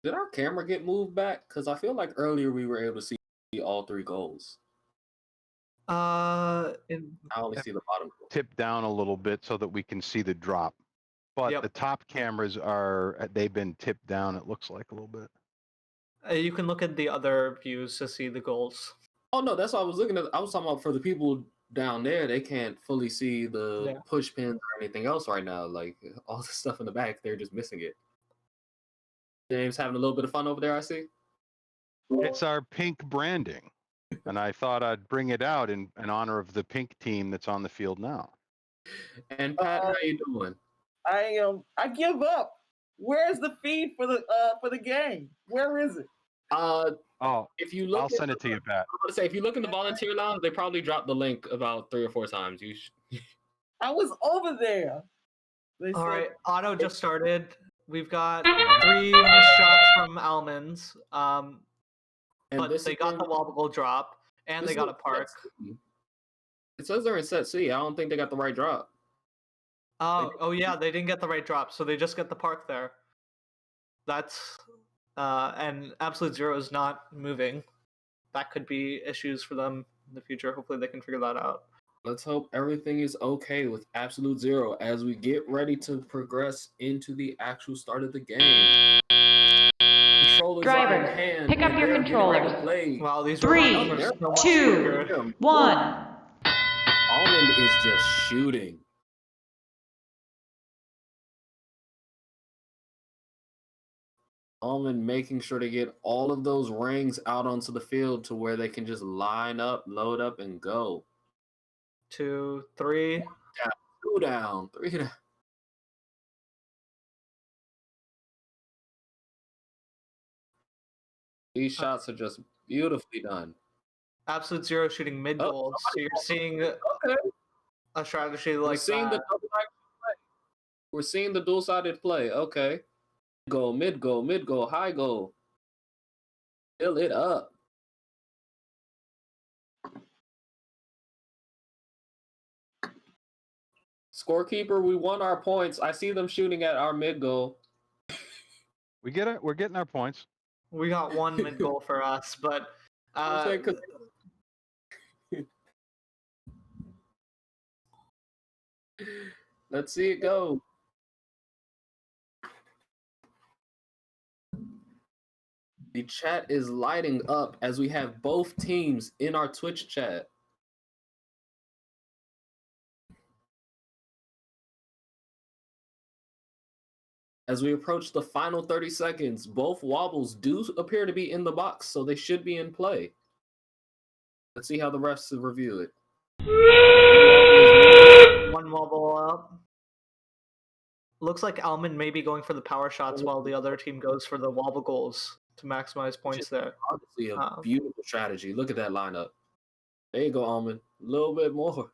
Did our camera get moved back? Because I feel like earlier we were able to see all 3 goals. I only see the bottom goal. Tip down a little bit so that we can see the drop. But the top cameras they've been tipped down, it looks like a little bit. You can look at the other views to see the goals. Oh no, that's what I was looking at. I was talking about for the people down there, they can't fully see the push pins or anything else right now. Like all the stuff in the back, they're just missing it. James having a little bit of fun over there, I see. It's our pink branding. And I thought I'd bring it out in honor of the pink team that's on the field now. And Pat, how you doing? I give up. Where's the feed for the game? Where is it? If you look, I'll send it to you, Pat. I'm gonna say if you look in the volunteer lounge, they probably dropped the link about 3 or 4 times. I was over there. All right, auto just started. We've got 3 missed shots from Almonds, but they got the wobble goal drop, and they got a park. It says they're in set C. I don't think they got the right drop. Oh yeah, they didn't get the right drop, so they just get the park there. That's and Absolute Zero is not moving. That could be issues for them in the future. Hopefully they can figure that out. Let's hope everything is okay with Absolute Zero as we get ready to progress into the actual start of the game. Controllers Driver, are in hand, pick up your controllers. Wow, these 3, 2, 1. Almond is just shooting. Almond making sure to get all of those rings out onto the field to where they can just line up, load up, and go. 2, 3. 2 down, 3 down. These shots are just beautifully done. Absolute Zero shooting mid goals. So you're seeing a strategy like We're seeing that. We're seeing the dual-sided play. Okay. Goal, mid goal, high goal. Fill it up. Scorekeeper, we won our points. I see them shooting at our mid goal. We get it. We're getting our points. We got one mid goal for us, but let's see it go. The chat is lighting up as we have both teams in our Twitch chat. As we approach the final 30 seconds, both wobbles do appear to be in the box, so they should be in play. Let's see how the refs review it. One wobble up. Looks like Almond may be going for the power shots while the other team goes for the wobble goals to maximize points there. Obviously a beautiful strategy. Look at that lineup. There you go, Almond. A little bit more.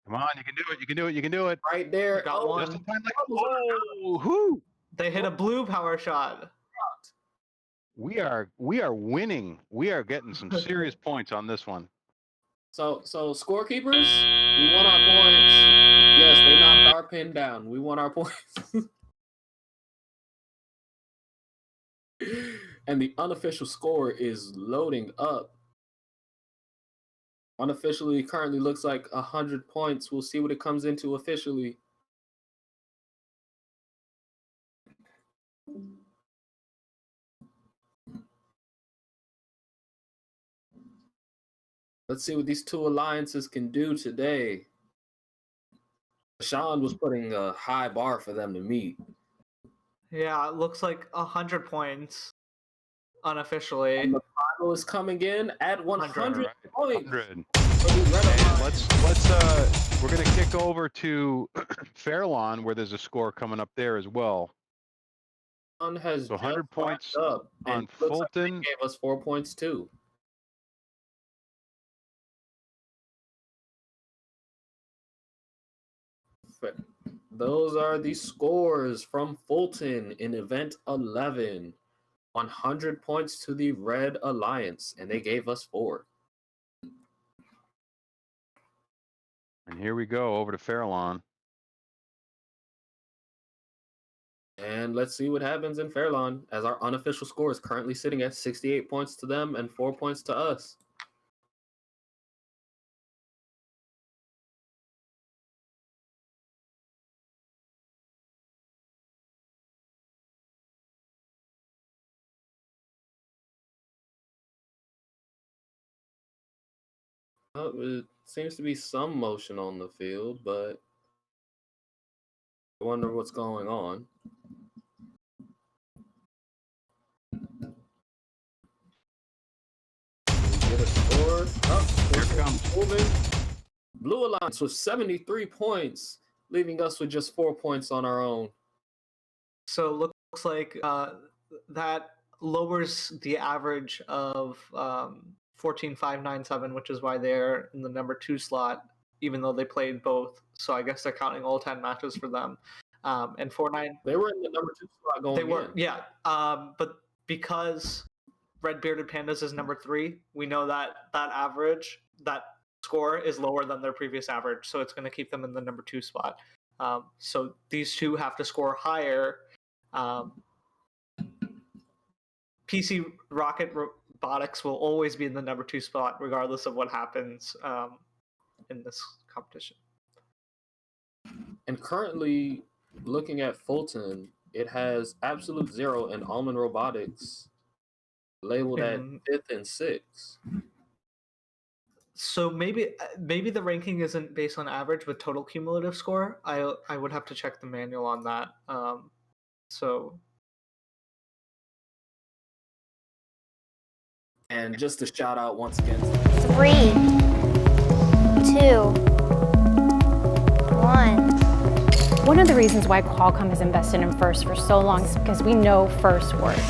Come on, you can do it. You can do it. You can do it. Right there. Got one. Just in time. Whoo! They hit a blue power shot. We are winning. We are getting some serious points on this one. So scorekeepers, we won our points. Yes, they knocked our pin down. We won our points. And the unofficial score is loading up. Unofficially, currently looks like 100 points. We'll see what it comes into officially. Let's see what these two alliances can do today. Sean was putting a high bar for them to meet. Yeah, it looks like 100 points unofficially. And the final is coming in at 100 points. 100. We're gonna kick over to Fairlawn where there's a score coming up there as well. Sean has so 100 points up on Fulton. Like gave us 4 points too. Those are the scores from Fulton in event 11. 100 points to the Red Alliance, and they gave us 4. And here we go over to Fairlawn. And let's see what happens in Fairlawn, as our unofficial score is currently sitting at 68 points to them and 4 points to us. It seems to be some motion on the field, but I wonder what's going on. Get a score. Here it comes. Moving. Blue Alliance with 73 points, leaving us with just 4 points on our own. So it looks like that lowers the average of 14,597, which is why they're in the number 2 slot, even though they played both. So I guess they're counting all 10 matches for them. And 4-9. They were in the number 2 slot going. They were, yeah. But because Red Bearded Pandas is number 3, we know that that average, that score is lower than their previous average. So it's going to keep them in the number 2 spot. So these two have to score higher. PC Rocket Robotics will always be in the number 2 spot, regardless of what happens in this competition. And currently, looking at Fulton, it has Absolute Zero and Almond Robotics labeled at 5th and 6th. So maybe the ranking isn't based on average, but total cumulative score. I would have to check the manual on that. And just to shout out once again. 3, 2, 1. One of the reasons why Qualcomm has invested in FIRST for so long is because we know FIRST works.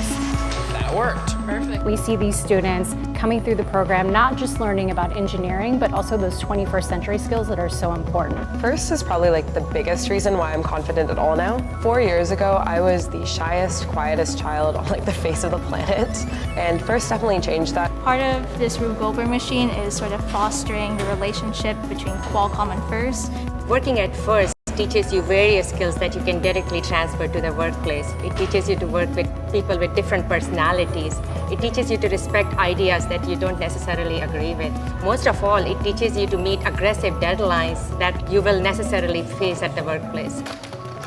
That worked. Perfect. We see these students coming through the program, not just learning about engineering, but also those 21st century skills that are so important. FIRST is probably like the biggest reason why I'm confident at all now. 4 years ago, I was the shyest, quietest child on like the face of the planet, and FIRST definitely changed that. Part of this Rube Goldberg machine is sort of fostering the relationship between Qualcomm and FIRST. Working at FIRST teaches you various skills that you can directly transfer to the workplace. It teaches you to work with people with different personalities. It teaches you to respect ideas that you don't necessarily agree with. Most of all, it teaches you to meet aggressive deadlines that you will necessarily face at the workplace.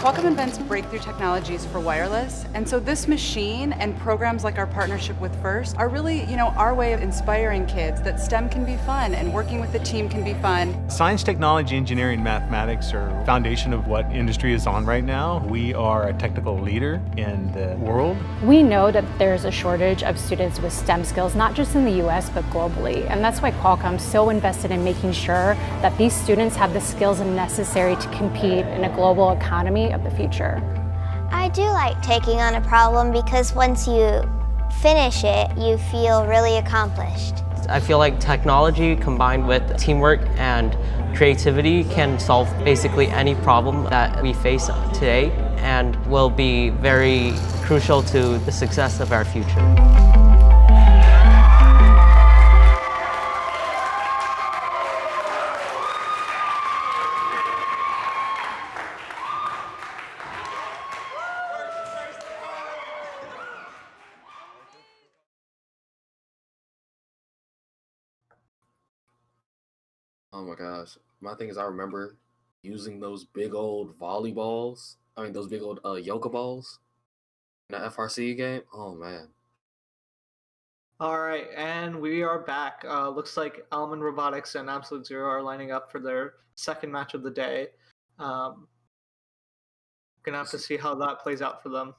Qualcomm invents breakthrough technologies for wireless, and so this machine and programs like our partnership with FIRST are really, our way of inspiring kids that STEM can be fun and working with the team can be fun. Science, technology, engineering, mathematics are foundation of what industry is on right now. We are a technical leader in the world. We know that there's a shortage of students with STEM skills, not just in the US, but globally. And that's why Qualcomm's so invested in making sure that these students have the skills necessary to compete in a global economy of the future. I do like taking on a problem because once you finish it, you feel really accomplished. I feel like technology combined with teamwork and creativity can solve basically any problem that we face today and will be very crucial to the success of our future. Oh my gosh. My thing is I remember using those big old volleyballs. Those big old yoga balls in the FRC game. Oh man. All right, and we are back. Looks like Alman Robotics and Absolute Zero are lining up for their second match of the day. Gonna have to see how that plays out for them.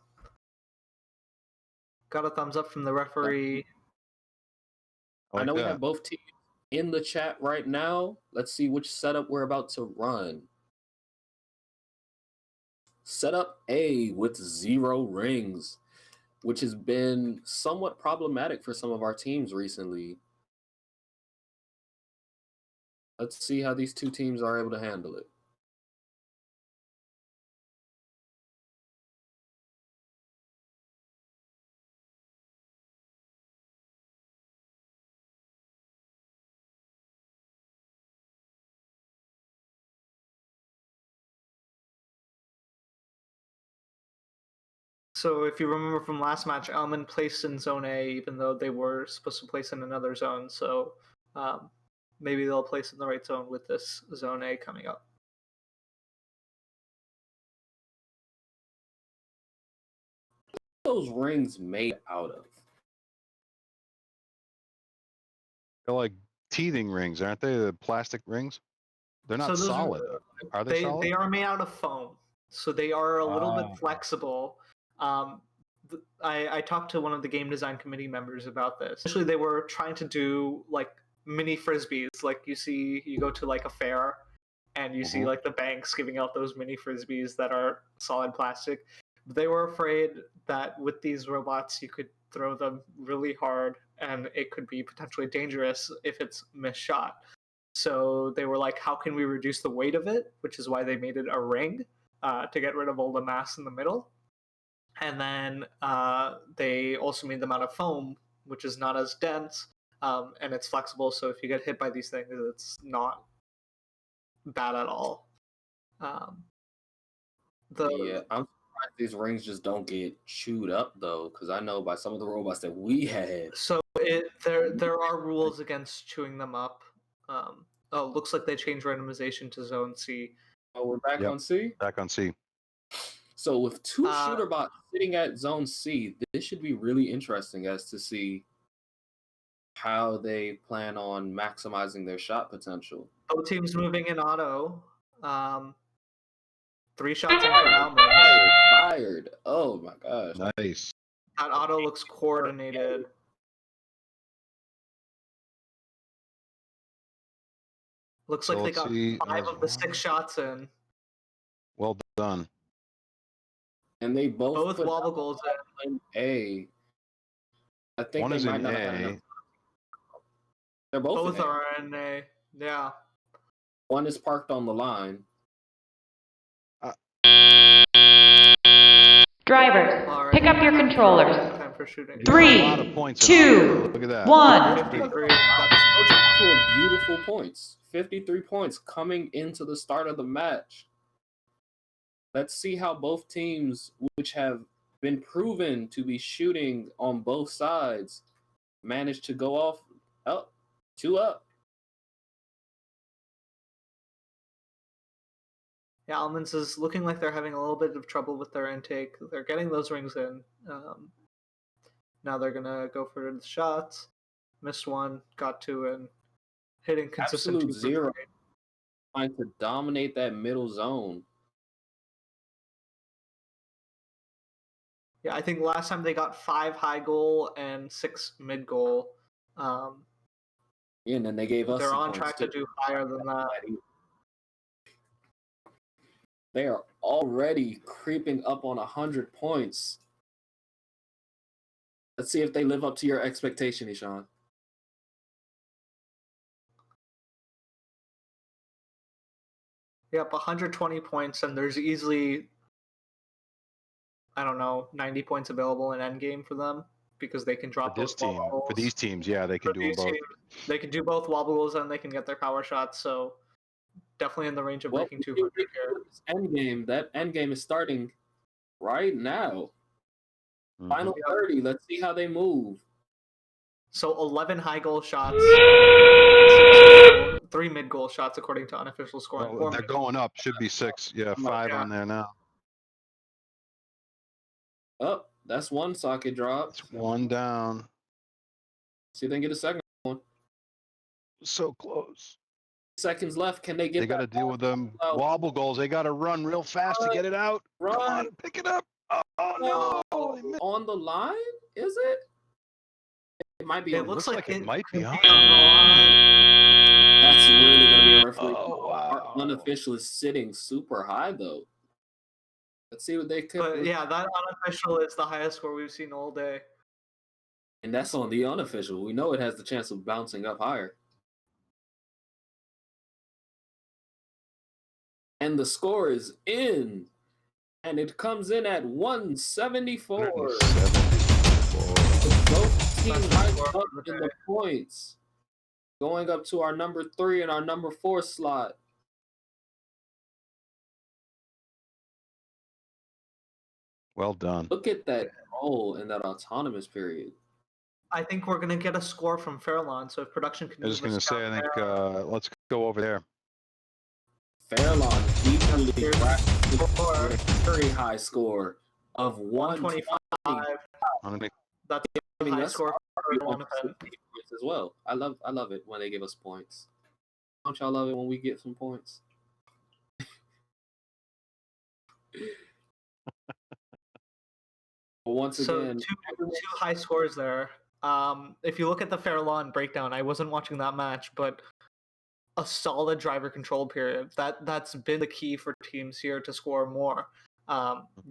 Got a thumbs up from the referee. I know we have both teams in the chat right now. Let's see which setup we're about to run. Setup A with 0 rings, which has been somewhat problematic for some of our teams recently. Let's see how these two teams are able to handle it. So if you remember from last match, Alman placed in Zone A, even though they were supposed to place in another zone. So maybe they'll place in the right zone with this Zone A coming up. Those rings made out of? They're like teething rings, aren't they? The plastic rings. They're not solid. Are they solid? They are made out of foam, so they are a little bit flexible. I talked to one of the game design committee members about this. Actually, they were trying to do like mini frisbees, like you go to like a fair, and you see like the banks giving out those mini frisbees that are solid plastic. They were afraid that with these robots, you could throw them really hard, and it could be potentially dangerous if it's misshot. So they were like, how can we reduce the weight of it? Which is why they made it a ring to get rid of all the mass in the middle. And then they also made them out of foam, which is not as dense, and it's flexible. So if you get hit by these things, it's not bad at all. Yeah, I'm surprised these rings just don't get chewed up though, because I know by some of the robots that we had. So there are rules against chewing them up. Looks like they changed randomization to Zone C. Oh, we're back on C? Back on C. So with two shooter bots sitting at Zone C, this should be really interesting as to see how they plan on maximizing their shot potential. Both teams moving in auto. 3 shots in for Alman. Fired. Oh my gosh. Nice. That auto looks coordinated. Looks like they got 5 of the 6 shots in. Well done. And they both wobble goals in A. I think one they is might in not have A. enough. They're both in A. are in A. Yeah. One is parked on the line. Drivers, pick up your controllers. Time for shooting. 3, 2, 1. 53. Those are actual beautiful points. 53 points coming into the start of the match. Let's see how both teams, which have been proven to be shooting on both sides, manage to go off up, 2 up. Yeah, Almonds is looking like they're having a little bit of trouble with their intake. They're getting those rings in. Now they're gonna go for the shots. Missed one, got two in. Hitting consistent Absolute 2 for zero. 3. Trying to dominate that middle zone. Yeah, I think last time they got 5 high goal and 6 mid goal. Yeah, and then they gave us They're some on points track to too. do higher than that. They are already creeping up on 100 points. Let's see if they live up to your expectation, Ishan. Yep, 120 points, and there's easily, I don't know, 90 points available in endgame for them because they can drop this both team, wobble for goals. these teams, yeah, they can For do them these both. teams, they can do both wobble goals and they can get their power shots. So definitely in the range of Well, breaking 200 here. Endgame. That endgame is starting right now. Final Yep. 30. Let's see how they move. So 11 high goal shots, 3 mid goal shots according to unofficial scoring. Well, they're going up. Should be 6. Yeah, 5 on there now. Oh, that's one socket drop. It's 1 down. See if they can get a second one. So close. Seconds left. Can they get? They got to deal with them wobble goals. They got to run real fast to get it out. Run. Come on, pick it up. Oh no! On the line? Is it? It might be. It on. looks like it might be on. That's really gonna be a referee. Oh wow! Our unofficial is sitting super high though. Let's see what they could. But yeah, that unofficial is the highest score we've seen all day. And that's on the unofficial. We know it has the chance of bouncing up higher. And the score is in. And it comes in at 174. Both teams right up in the points. Going up to our number 3 and our number 4 slot. Well done. Look at that goal in that autonomous period. I think we're gonna get a score from Fairlawn. So if production can, I was going to say, I think let's go over there. Fairlawn equally with a very high score of 125. That's the high score for one event as well. I love it when they give us points. Don't y'all love it when we get some points? Once again, two high scores there. If you look at the Fairlawn breakdown, I wasn't watching that match, but a solid driver control period. That's been the key for teams here to score more.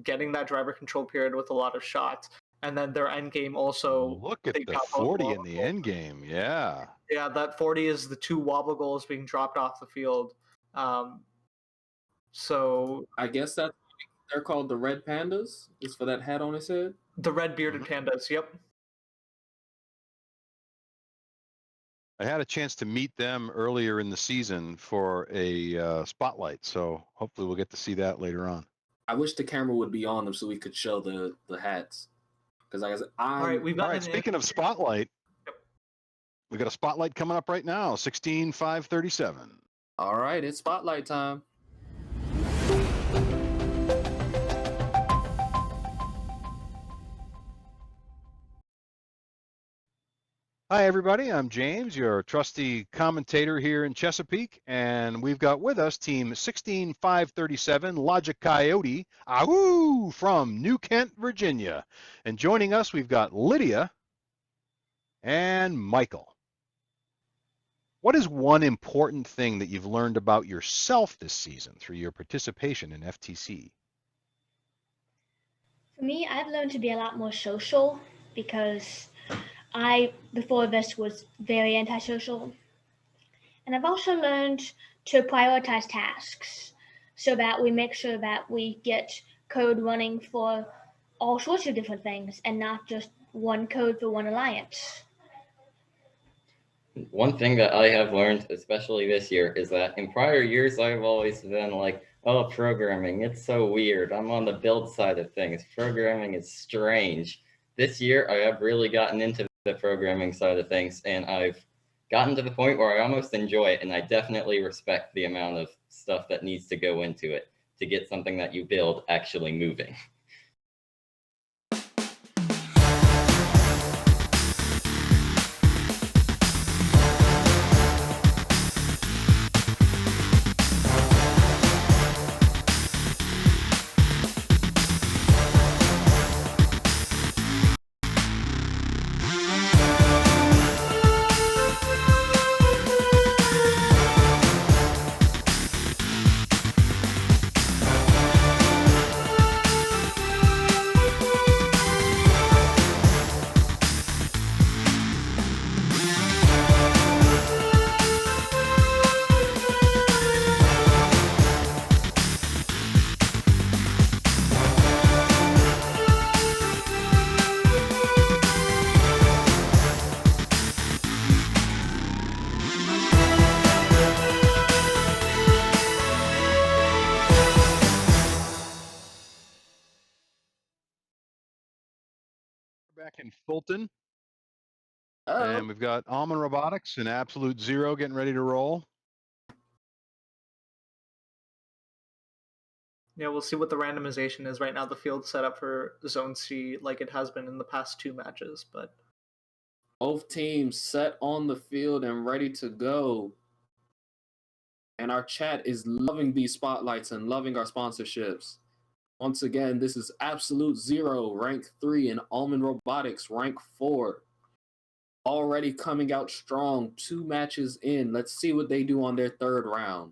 Getting that driver control period with a lot of shots, and then their end game also. Look at the 40 in the end game. Yeah. Yeah, that 40 is the 2 wobble goals being dropped off the field. So I guess that they're called the Red Pandas. Is for that hat on his head. The red bearded pandas. Yep. I had a chance to meet them earlier in the season for a spotlight, so hopefully we'll get to see that later on. I wish the camera would be on them so we could show the hats. Because like I said, all right. Speaking of spotlight, we got a spotlight coming up right now. 16-5-37. All right, it's spotlight time. Hi, everybody. I'm James, your trusty commentator here in Chesapeake, and we've got with us Team 16-5-37, Logic Coyote, ahoo, from New Kent, Virginia. And joining us, we've got Lydia and Michael. What is one important thing that you've learned about yourself this season through your participation in FTC? For me, I've learned to be a lot more social because before this, was very antisocial. And I've also learned to prioritize tasks so that we make sure that we get code running for all sorts of different things and not just one code for one alliance. One thing that I have learned, especially this year, is that in prior years, I've always been like, Oh, programming. It's so weird. I'm on the build side of things. Programming is strange. This year, I have really gotten into the programming side of things, and I've gotten to the point where I almost enjoy it, and I definitely respect the amount of stuff that needs to go into it to get something that you build actually moving. Back in Fulton. Oh. And we've got Almond Robotics and Absolute Zero getting ready to roll. Yeah, we'll see what the randomization is. Right now, the field's set up for Zone C like it has been in the past 2 matches, but Both teams set on the field and ready to go. And our chat is loving these spotlights and loving our sponsorships. Once again, this is Absolute Zero, rank 3, and Almond Robotics, rank 4. Already coming out strong, 2 matches in. Let's see what they do on their third round.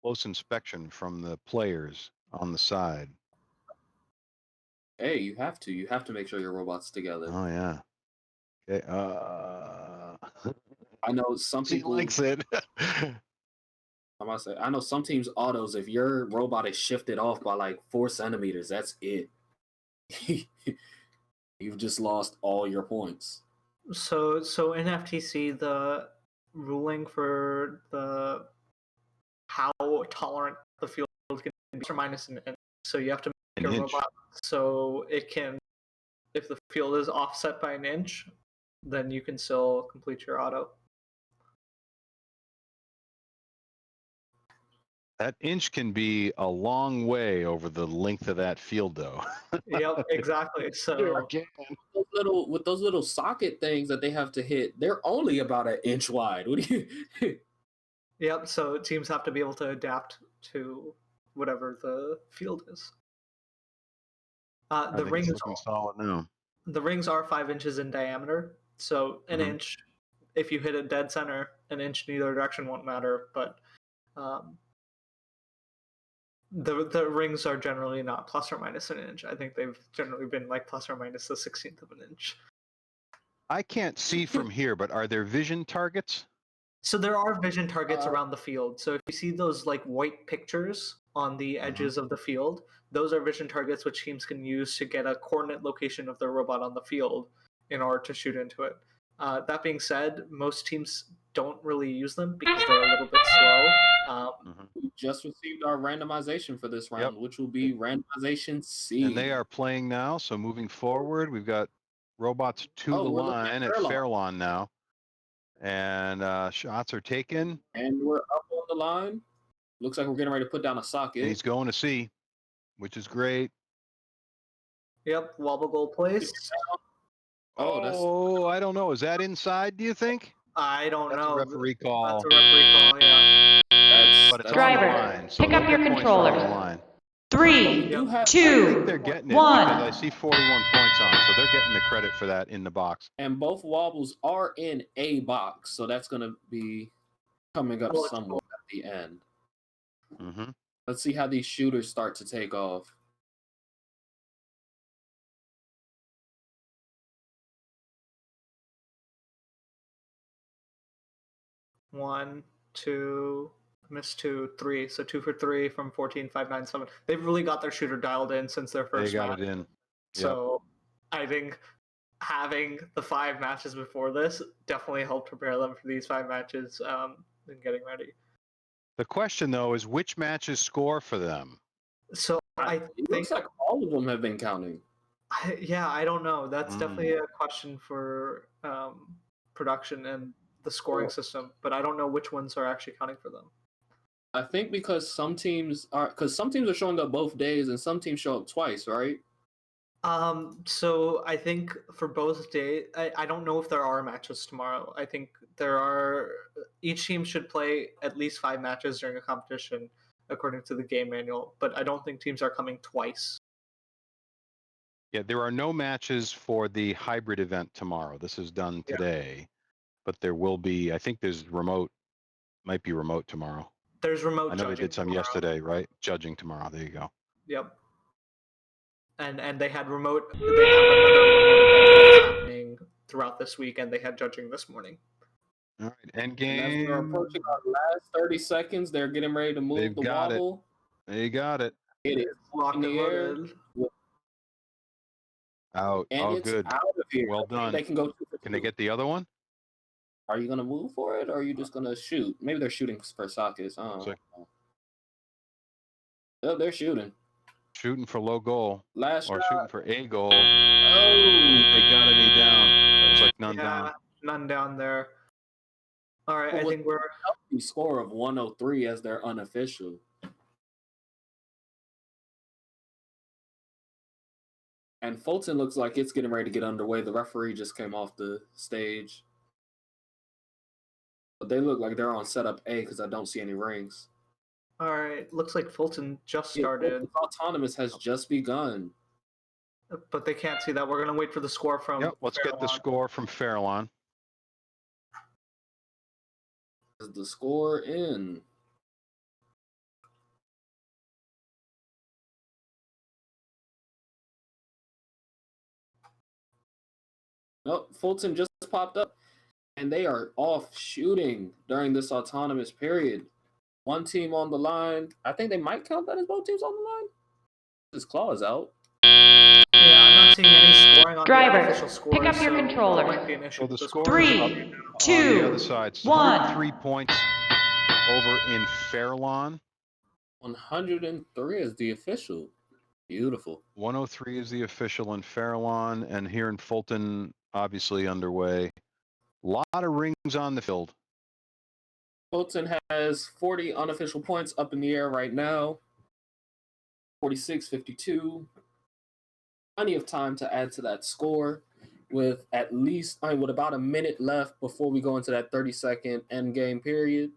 Close inspection from the players on the side. Hey, you have to. You have to make sure your robot's together. Oh yeah. Okay. I know some He people likes it. I must say, I know some teams' autos, if your robot is shifted off by like 4 centimeters, that's it. You've just lost all your points. so in FTC, the ruling for the how tolerant the field can be plus or minus an inch. So you have to make An a inch. robot so it can, if the field is offset by an inch, then you can still complete your auto. That inch can be a long way over the length of that field, though. Yep, exactly. So With those little socket things that they have to hit, they're only about an inch wide. What do you? Yep. So teams have to be able to adapt to whatever the field is. I The think rings, it's looking solid now. the rings are 5 inches in diameter. So an inch, if you hit it dead center, an inch in either direction won't matter. But the rings are generally not plus or minus an inch. I think they've generally been like plus or minus the 16th of an inch. I can't see from here, but are there vision targets? So there are vision targets around the field. So if you see those like white pictures on the edges of the field, those are vision targets which teams can use to get a coordinate location of their robot on the field in order to shoot into it. That being said, most teams don't really use them because they're a little bit slow. We just received our randomization for this round, which will be randomization C. And they are playing now. So moving forward, we've got robots to the we're looking line at at Fairlawn. Fairlawn now. And shots are taken. And we're up on the line. Looks like we're getting ready to put down a socket. And he's going to C, which is great. Yep, wobble goal place. Oh, I don't know. Is that inside, do you think? I don't know. That's a referee call. That's a referee call, yeah. But it's Driver, on the line, so pick up they'll your get points for on the controllers. line. 3, I 2, think they're getting it 1. because I see 41 points on, so they're getting the credit for that in the box. And both wobbles are in a box, so that's going to be coming up somewhere at the end. Let's see how these shooters start to take off. One, 2, missed 2, 3. So 2 for 3 from 14, 5, 9, 7. They've really got their shooter dialed in since their first They got match. it in. Yep. So I think having the 5 matches before this definitely helped prepare them for these 5 matches and getting ready. The question, though, is which matches score for them? So I It think looks like all of them have been counting. I don't know. That's definitely a question for production and the scoring system, but I don't know which ones are actually counting for them. I think because some teams are showing up both days and some teams show up twice, right? So I think for both days, I don't know if there are matches tomorrow. I think there are. Each team should play at least 5 matches during a competition, according to the game manual. But I don't think teams are coming twice. Yeah, there are no matches for the hybrid event tomorrow. This is done today, but there will be. I think there's remote. Might be remote tomorrow. There's remote. I know they judging did some tomorrow. yesterday, right? Judging tomorrow. There you go. Yep. And they had remote. They have another remote event that's happening throughout this week, and they had judging this morning. All right, end And as we're game. approaching our last 30 seconds, they're getting ready to move They've the got it. wobble. They got it. It is Locked in and the air. loaded. Out. And Oh, it's good. out of here. Well done. They can go. Can they get the other one? Are you gonna move for it, or are you just gonna shoot? Maybe they're shooting for sockets. I don't know. Oh, they're shooting. Shooting for low goal. Last or shot. shooting for a goal. Oh, they got any down. It was like none down. None down there. All right, Well, I think we're healthy score of 103 as their unofficial. And Fulton looks like it's getting ready to get underway. The referee just came off the stage. But they look like they're on setup A because I don't see any rings. all right. Looks like Fulton just started, Fulton's autonomous has just begun. but they can't see that. We're gonna wait for the score from. Yep, let's get the Fairlawn. score from Fairlawn. Is the score in? Nope, Fulton just popped up, and they are off shooting during this autonomous period. One team on the line. I think they might count that as both teams on the line. His claw is out. Yeah, I'm not seeing any scoring on Driver, the official score. pick up your controllers. Might be an issue So the with the score score. is 3, up 2, on the other side. It's 1. 103 points over in Fairlawn. 103 is the official. Beautiful. 103 is the official in Fairlawn, and here in Fulton, obviously underway. A lot of rings on the field. Fulton has 40 unofficial points up in the air right now. 46, 52. Plenty of time to add to that score with with about a minute left before we go into that 30-second end game period.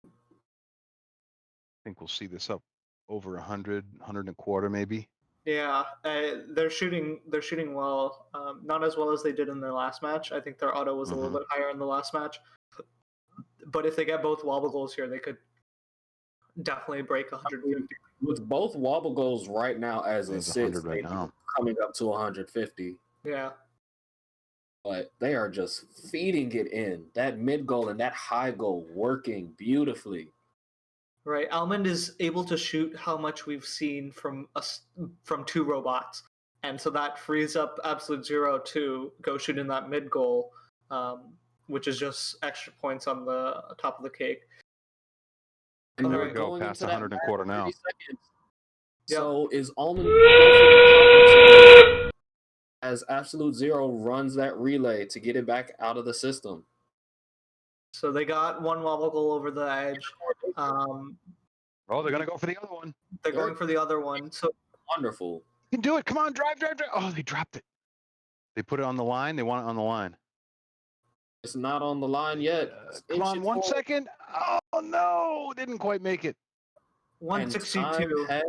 I think we'll see this up over 100, 100 and a quarter maybe. Yeah, they're shooting. They're shooting well. Not as well as they did in their last match. I think their auto was a little bit higher in the last match. But if they get both wobble goals here, they could definitely break 150. With both wobble goals right now as it sits, right now. Coming up to 150. Yeah. But they are just feeding it in. That mid goal and that high goal working beautifully. Right, Almond is able to shoot how much we've seen from 2 robots, and so that frees up Absolute Zero to go shoot in that mid goal, which is just extra points on the top of the cake. And there they're we go, going past into that 100 and a quarter now. 30 seconds. So is Almond as Absolute Zero runs that relay to get it back out of the system? So they got 1 wobble goal over the edge. Oh, they're going to go for the other one. They're going for the other one. So wonderful. You can do it. Come on, drive. Oh, they dropped it. They put it on the line. They want it on the line. It's not on the line yet. Come on, 1 second. Oh, no. Didn't quite make it. 162. That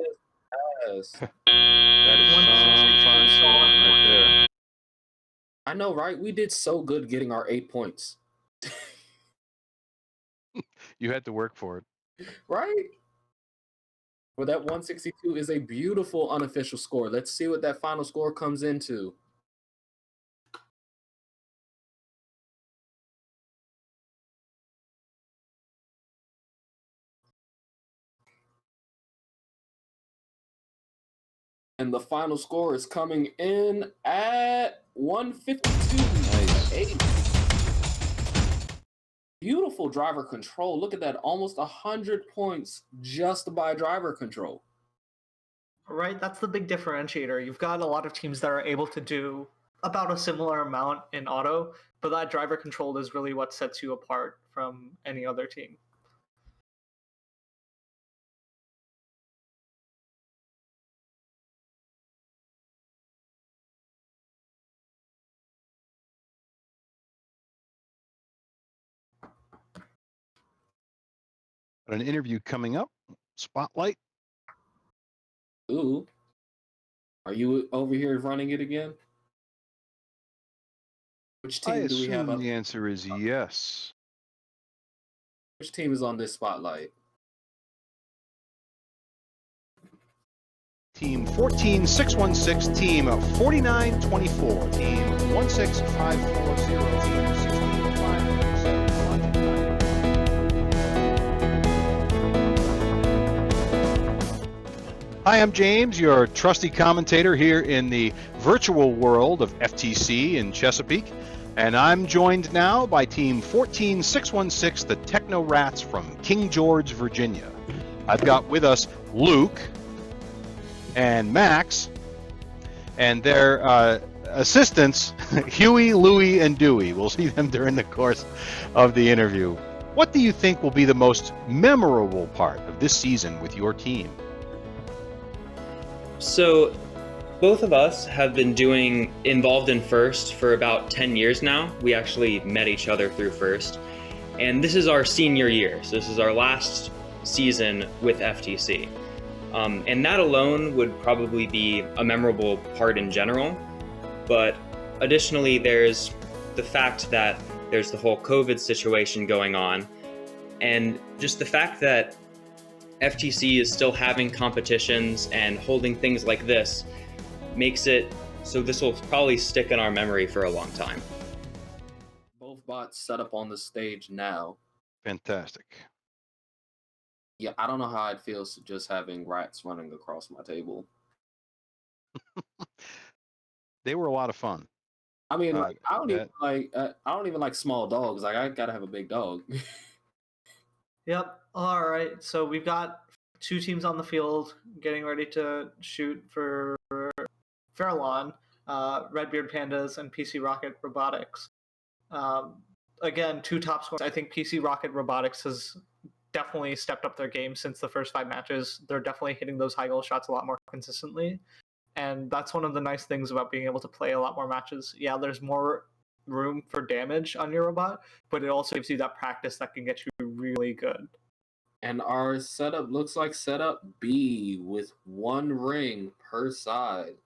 is some fine scoring right there. I know, right? We did so good getting our 8 points. You had to work for it. Right? Well, that 162 is a beautiful unofficial score. Let's see what that final score comes into. And the final score is coming in at 152. Nice. Beautiful driver control. Look at that. Almost 100 points just by driver control. Right, that's the big differentiator. You've got a lot of teams that are able to do about a similar amount in auto, but that driver control is really what sets you apart from any other team. An interview coming up. Spotlight. Ooh. Are you over here running it again? Which team do we have up? The answer is yes. Which team is on this spotlight? Team 14616, team 4924, team 16540, team 16537. Hi, I'm James, your trusty commentator here in the virtual world of FTC in Chesapeake. And I'm joined now by Team 14616, the Techno Rats from King George, Virginia. I've got with us Luke and Max, and their assistants, Huey, Louie, and Dewey. We'll see them during the course of the interview. What do you think will be the most memorable part of this season with your team? So, both of us have been involved in FIRST for about 10 years now. We actually met each other through FIRST. And this is our senior year. So this is our last season with FTC. And that alone would probably be a memorable part in general. But additionally, there's the fact that there's the whole COVID situation going on. And just the fact that FTC is still having competitions and holding things like this makes it so this will probably stick in our memory for a long time. Both bots set up on the stage now. Fantastic. Yeah, I don't know how it feels just having rats running across my table. They were a lot of fun. I mean, I don't even like small dogs. Like, I gotta have a big dog. Yep. All right. So we've got two teams on the field getting ready to shoot for Fairlawn, Redbeard Pandas, and PC Rocket Robotics. Again, two top scorers. I think PC Rocket Robotics has definitely stepped up their game since the first 5 matches. They're definitely hitting those high goal shots a lot more consistently. And that's one of the nice things about being able to play a lot more matches. Yeah, there's more room for damage on your robot, but it also gives you that practice that can get you really good. And our setup looks like setup B with 1 ring per side.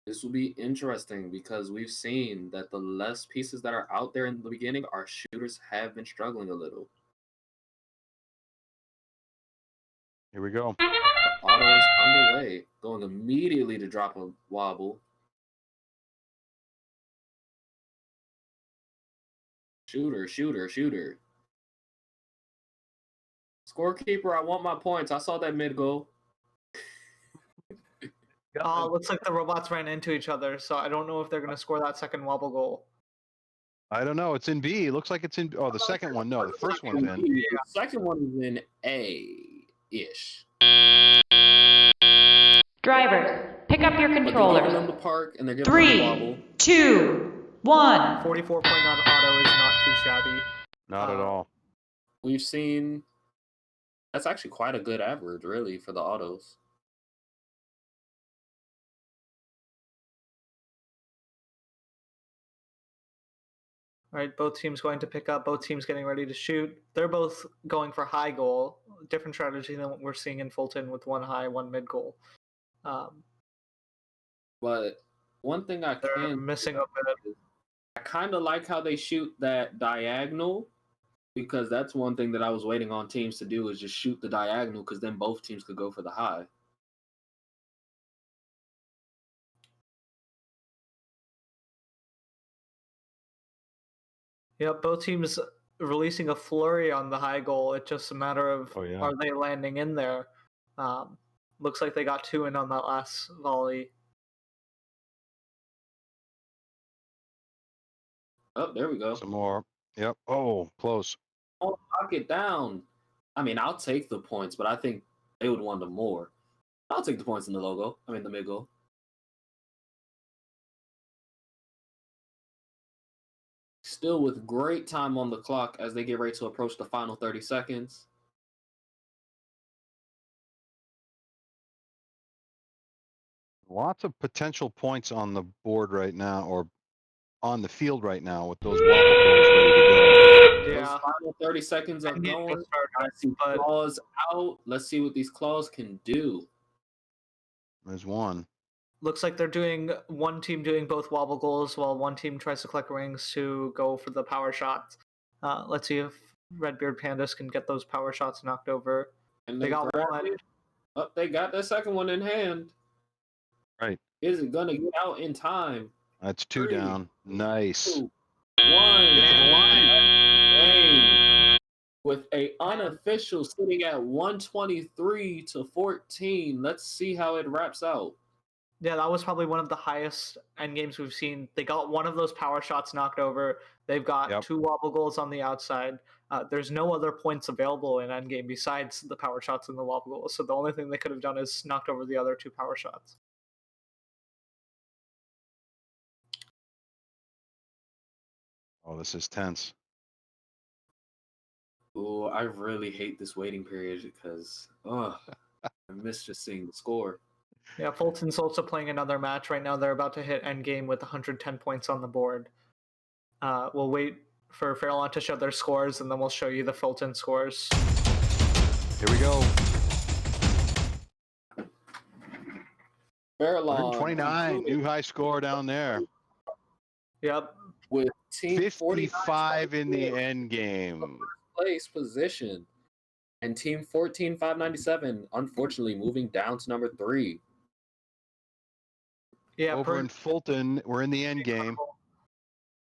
This will be interesting because we've seen that the less pieces that are out there in the beginning, our shooters have been struggling a little. Here we go. The auto is underway, going immediately to drop a wobble. Shooter, shooter, shooter. Scorekeeper, I want my points. I saw that mid goal. Looks like the robots ran into each other, so I don't know if they're going to score that second wobble goal. I don't know. It's in B. It looks like it's in. Oh, the second one. No, the first one's in. The second one is in A-ish. Drivers, pick up your controllers. Them the park and they're giving them a wobble. 3, 2, 1. 44 point on auto is not too shabby. Not at all. We've seen that's actually quite a good average, really, for the autos. All right, both teams going to pick up, both teams getting ready to shoot. They're both going for high goal. Different strategy than what we're seeing in Fulton with 1 high, 1 mid goal. But one thing I can missing a bit. I kind of like how they shoot that diagonal Because that's one thing that I was waiting on teams to do is just shoot the diagonal, because then both teams could go for the high. Yep, both teams releasing a flurry on the high goal. It's just a matter of are they landing in there. Looks like they got 2 in on that last volley. Oh, there we go. Some more. Yep. Oh, close. Oh, knock it down. I mean, I'll take the points, but I think they would want them more. I'll take the points in the logo. I mean, the mid goal. Still with great time on the clock as they get ready to approach the final 30 seconds. Lots of potential points on the board right now, or on the field right now, with those wobble goals ready to go. Those final 30 seconds are going. I see claws out. Let's see what these claws can do. There's one. Looks like they're doing one team doing both wobble goals while one team tries to collect rings to go for the power shots. Let's see if Redbeard Pandas can get those power shots knocked over. And they got one. Oh, they got their second one in hand. Right. Is it gonna get out in time? That's 2 down. Nice. 2, 1. Get to the line. Dang. With a unofficial sitting at 123 to 14. Let's see how it wraps out. Yeah, that was probably one of the highest end games we've seen. They got one of those power shots knocked over. They've got 2 wobble goals on the outside. There's no other points available in end game besides the power shots and the wobble goals. So the only thing they could have done is knocked over the other 2 power shots. Oh, this is tense. Oh, I really hate this waiting period because I miss just seeing the score. Yeah, Fulton's also playing another match right now. They're about to hit endgame with 110 points on the board. We'll wait for Fairlawn to show their scores, and then we'll show you the Fulton scores. Here we go. Fairlawn. 129, new high score down there. Yep. With team 55 in the end game. Place position. And team 14597, unfortunately, moving down to number 3. Yeah, over in Fulton, we're in the end game.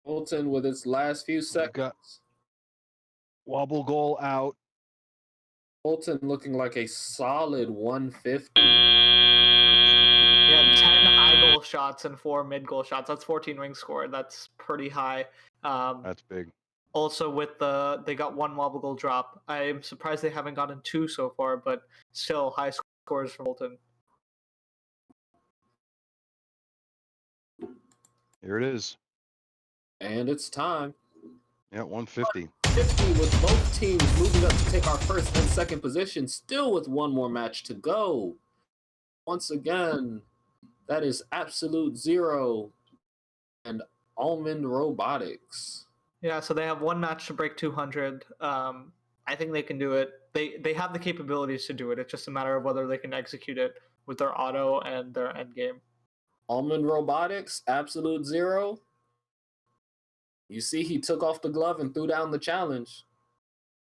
Fulton with its last few seconds. Wobble goal out. Fulton looking like a solid 150. Yeah, 10 high goal shots and 4 mid goal shots. That's 14 rings scored. That's pretty high. That's big. Also, with they got 1 wobble goal drop. I'm surprised they haven't gotten 2 so far, but still high scores from Fulton. Here it is. And it's time. Yeah, 150. 50 with both teams moving up to take our first and second position, still with one more match to go. Once again, that is Absolute Zero and Almond Robotics. Yeah, so they have 1 match to break 200. I think they can do it. They have the capabilities to do it. It's just a matter of whether they can execute it with their auto and their end game. Almond Robotics, Absolute Zero. You see, he took off the glove and threw down the challenge.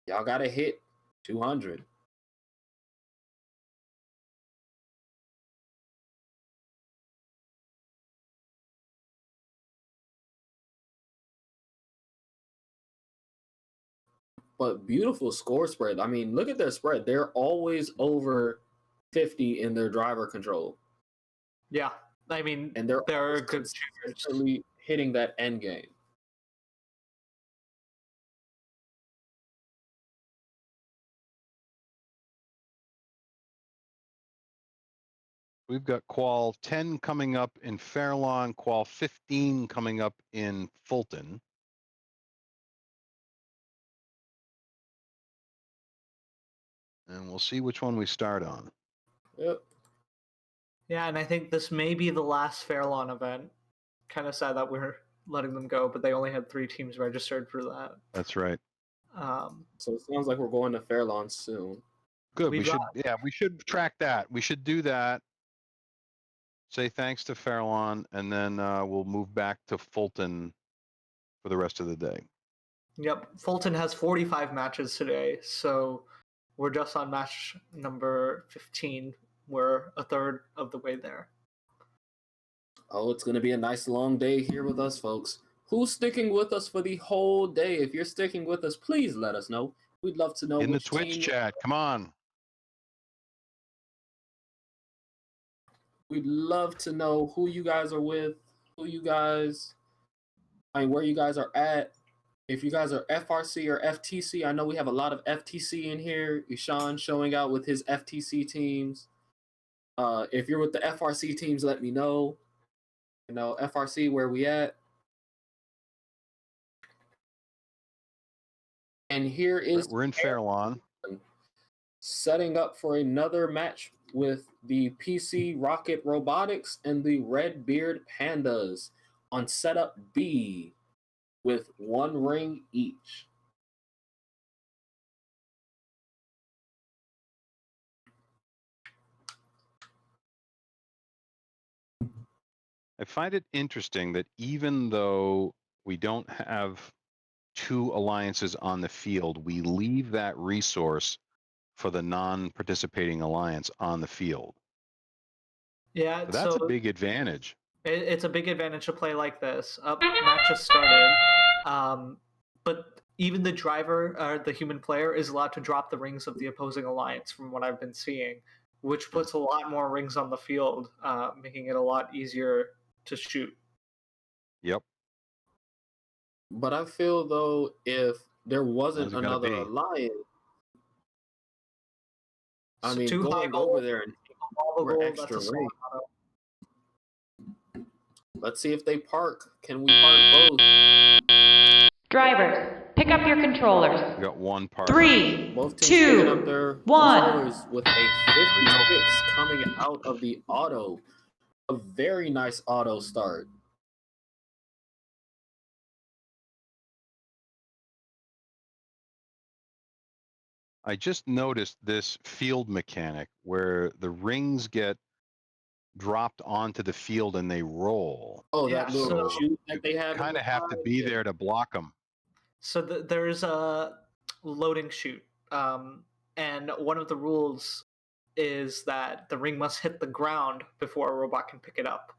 Y'all got to hit 200. But beautiful score spread. I mean, look at their spread. They're always over 50 in their driver control. Yeah, I mean, and they're good consistently hitting that end game. We've got qual 10 coming up in Fairlawn, qual 15 coming up in Fulton. And we'll see which one we start on. Yep. Yeah, and I think this may be the last Fairlawn event. Kind of sad that we're letting them go, but they only had 3 teams registered for that. That's right. So it sounds like we're going to Fairlawn soon. Good. We should track that. We should do that. Say thanks to Fairlawn, and then we'll move back to Fulton for the rest of the day. Yep, Fulton has 45 matches today, so we're just on match number 15. We're a third of the way there. Oh, it's going to be a nice long day here with us, folks. Who's sticking with us for the whole day? If you're sticking with us, please let us know. We'd love to know In the which Twitch team. chat, come on. We'd love to know who you guys are with, where you guys are at. If you guys are FRC or FTC, I know we have a lot of FTC in here. Ishan showing out with his FTC teams. If you're with the FRC teams, let me know. You know, FRC, where we at? And here is We're in Fairlawn. Setting up for another match with the PC Rocket Robotics and the Red Beard Pandas on setup B with 1 ring each. I find it interesting that even though we don't have 2 alliances on the field, we leave that resource for the non-participating alliance on the field. Yeah, So that's a big advantage. It's a big advantage to play like this. Match just started, but even the driver, the human player, is allowed to drop the rings of the opposing alliance, from what I've been seeing, which puts a lot more rings on the field, making it a lot easier to shoot. Yep. But I feel though, if there wasn't another alliance, I mean, going over there and for extra rings. Let's see if they park. Can we park both? Drivers, pick up your controllers. We got 1 park. 3, Both teams 2, picking up their 1. controllers with a 56 coming out of the auto. A very nice auto start. I just noticed this field mechanic where the rings get dropped onto the field and they roll. Oh, that little shoot that they have. Kind of have to be there to block them. So there's a loading chute, and one of the rules is that the ring must hit the ground before a robot can pick it up.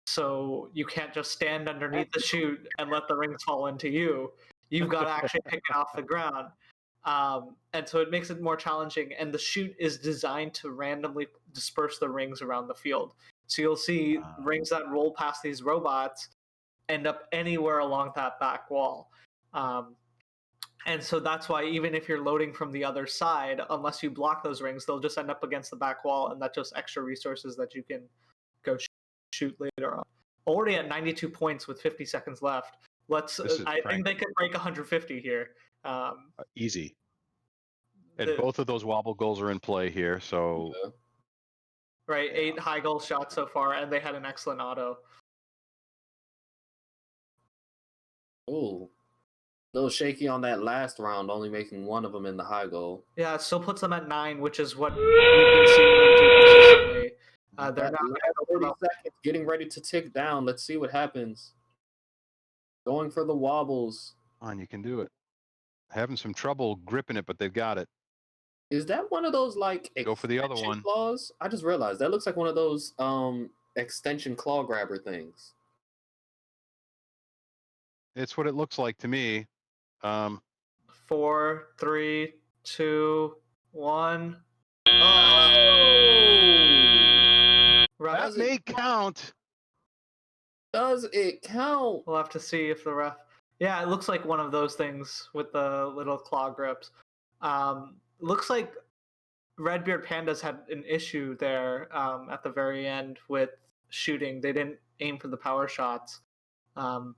So you can't just stand underneath the chute and let the rings fall into you. You've got to actually pick it off the ground. And so it makes it more challenging. And the chute is designed to randomly disperse the rings around the field. So you'll see rings that roll past these robots end up anywhere along that back wall. And so that's why even if you're loading from the other side, unless you block those rings, they'll just end up against the back wall, and that's just extra resources that you can go shoot later on. Already at 92 points with 50 seconds left. I think they could break 150 here. Easy. And both of those wobble goals are in play here, so... Right, 8 high goal shots so far, and they had an excellent auto. Oh, a little shaky on that last round, only making 1 of them in the high goal. Yeah, it still puts them at 9, which is what we've been seeing them do consistently. They're not 30 seconds, getting ready to tick down. Let's see what happens. Going for the wobbles. On, you can do it. Having some trouble gripping it, but they've got it. Is that one of those like go for the other one? Claws? I just realized that looks like one of those extension claw grabber things. It's what it looks like to me. 4, 3, 2, 1. That may count. Does it count? We'll have to see if the ref. Yeah, it looks like one of those things with the little claw grips. Looks like Redbeard Pandas had an issue there at the very end with shooting. They didn't aim for the power shots. We'll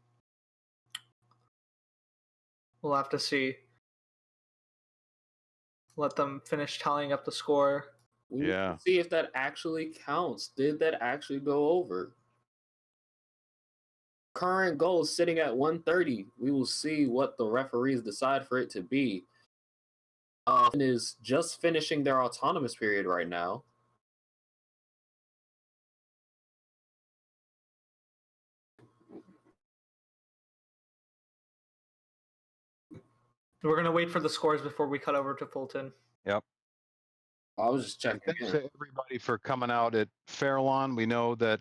have to see. Let them finish tallying up the score. We need to see if that actually counts. Did that actually go over? Current goal is sitting at 130. We will see what the referees decide for it to be. Is just finishing their autonomous period right now. We're gonna wait for the scores before we cut over to Fulton. Yep. I was just checking. Thanks to everybody for coming out at Fairlawn. We know that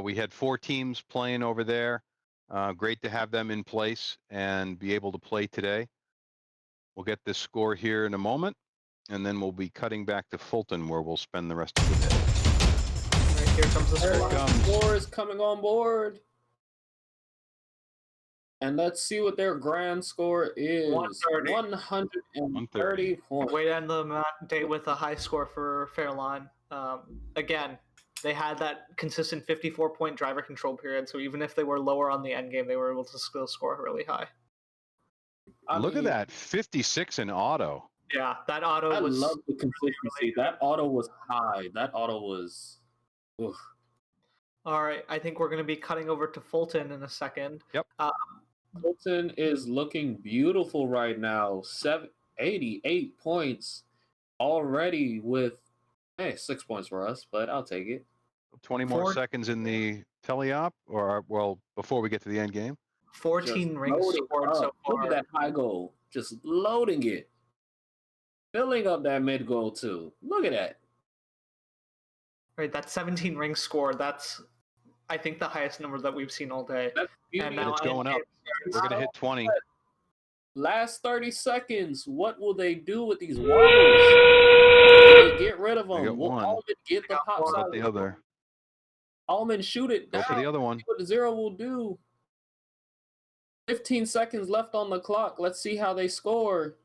we had 4 teams playing over there. Great to have them in place and be able to play today. We'll get this score here in a moment, and then we'll be cutting back to Fulton where we'll spend the rest of the day. All right, here comes the score. Score is coming on board. And let's see what their grand score is. 130 points. Way to end the day with a high score for Fairlawn. Again, they had that consistent 54-point driver control period, so even if they were lower on the end game, they were able to still score really high. Look at that, 56 in auto. Yeah, that auto was... I love the consistency. That auto was high. That auto was... Oof. All right, I think we're going to be cutting over to Fulton in a second. Yep. Fulton is looking beautiful right now. 88 points already with 6 points for us, but I'll take it. 20 more seconds in the teleop, or well, before we get to the end game. 14 rings scored so far. Look at that high goal. Just loading it. Filling up that mid goal too. Look at that. Right, that 17 rings scored. That's, I think, the highest number that we've seen all day. And now it's going up. We're going to hit 20. Last 30 seconds. What will they do with these wobbles? Will they get rid of them? Will Allman get the pop What side? about the other? Allman shoot it Go down. for the other one. See what the 0 will do. 15 seconds left on the clock. Let's see how they score.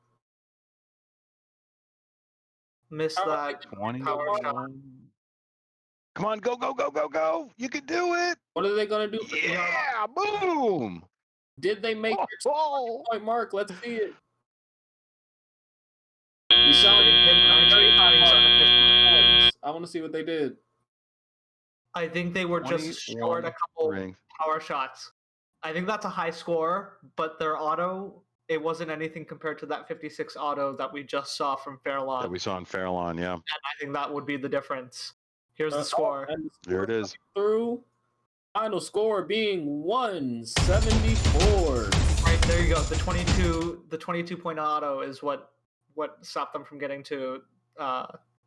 Missed that 20. power shot. Come on, go, go, go, go, go. You can do it. What are they going to do? Yeah, boom. Did they make their 20-point mark? Let's see it. I want to see what they did. I think they were just short a couple power shots. I think that's a high score, but their auto, it wasn't anything compared to that 56 auto that we just saw from Fairlawn. That we saw in Fairlawn, yeah. And I think that would be the difference. Here's the score. There it is. Through final score being 174. Right, there you go. The 22-point auto is what stopped them from getting to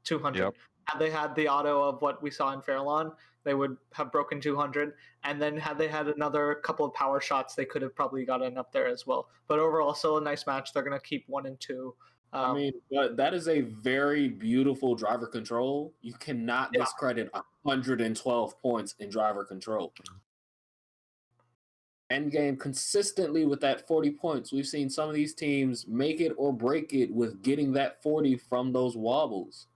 200. Yep. Had they had the auto of what we saw in Fairlawn, they would have broken 200. And then had they had another couple of power shots, they could have probably gotten up there as well. But overall, still a nice match. They're going to keep 1 and 2. I mean, but that is a very beautiful driver control. You cannot discredit 112 points in driver control. Endgame consistently with that 40 points. We've seen some of these teams make it or break it with getting that 40 from those wobbles.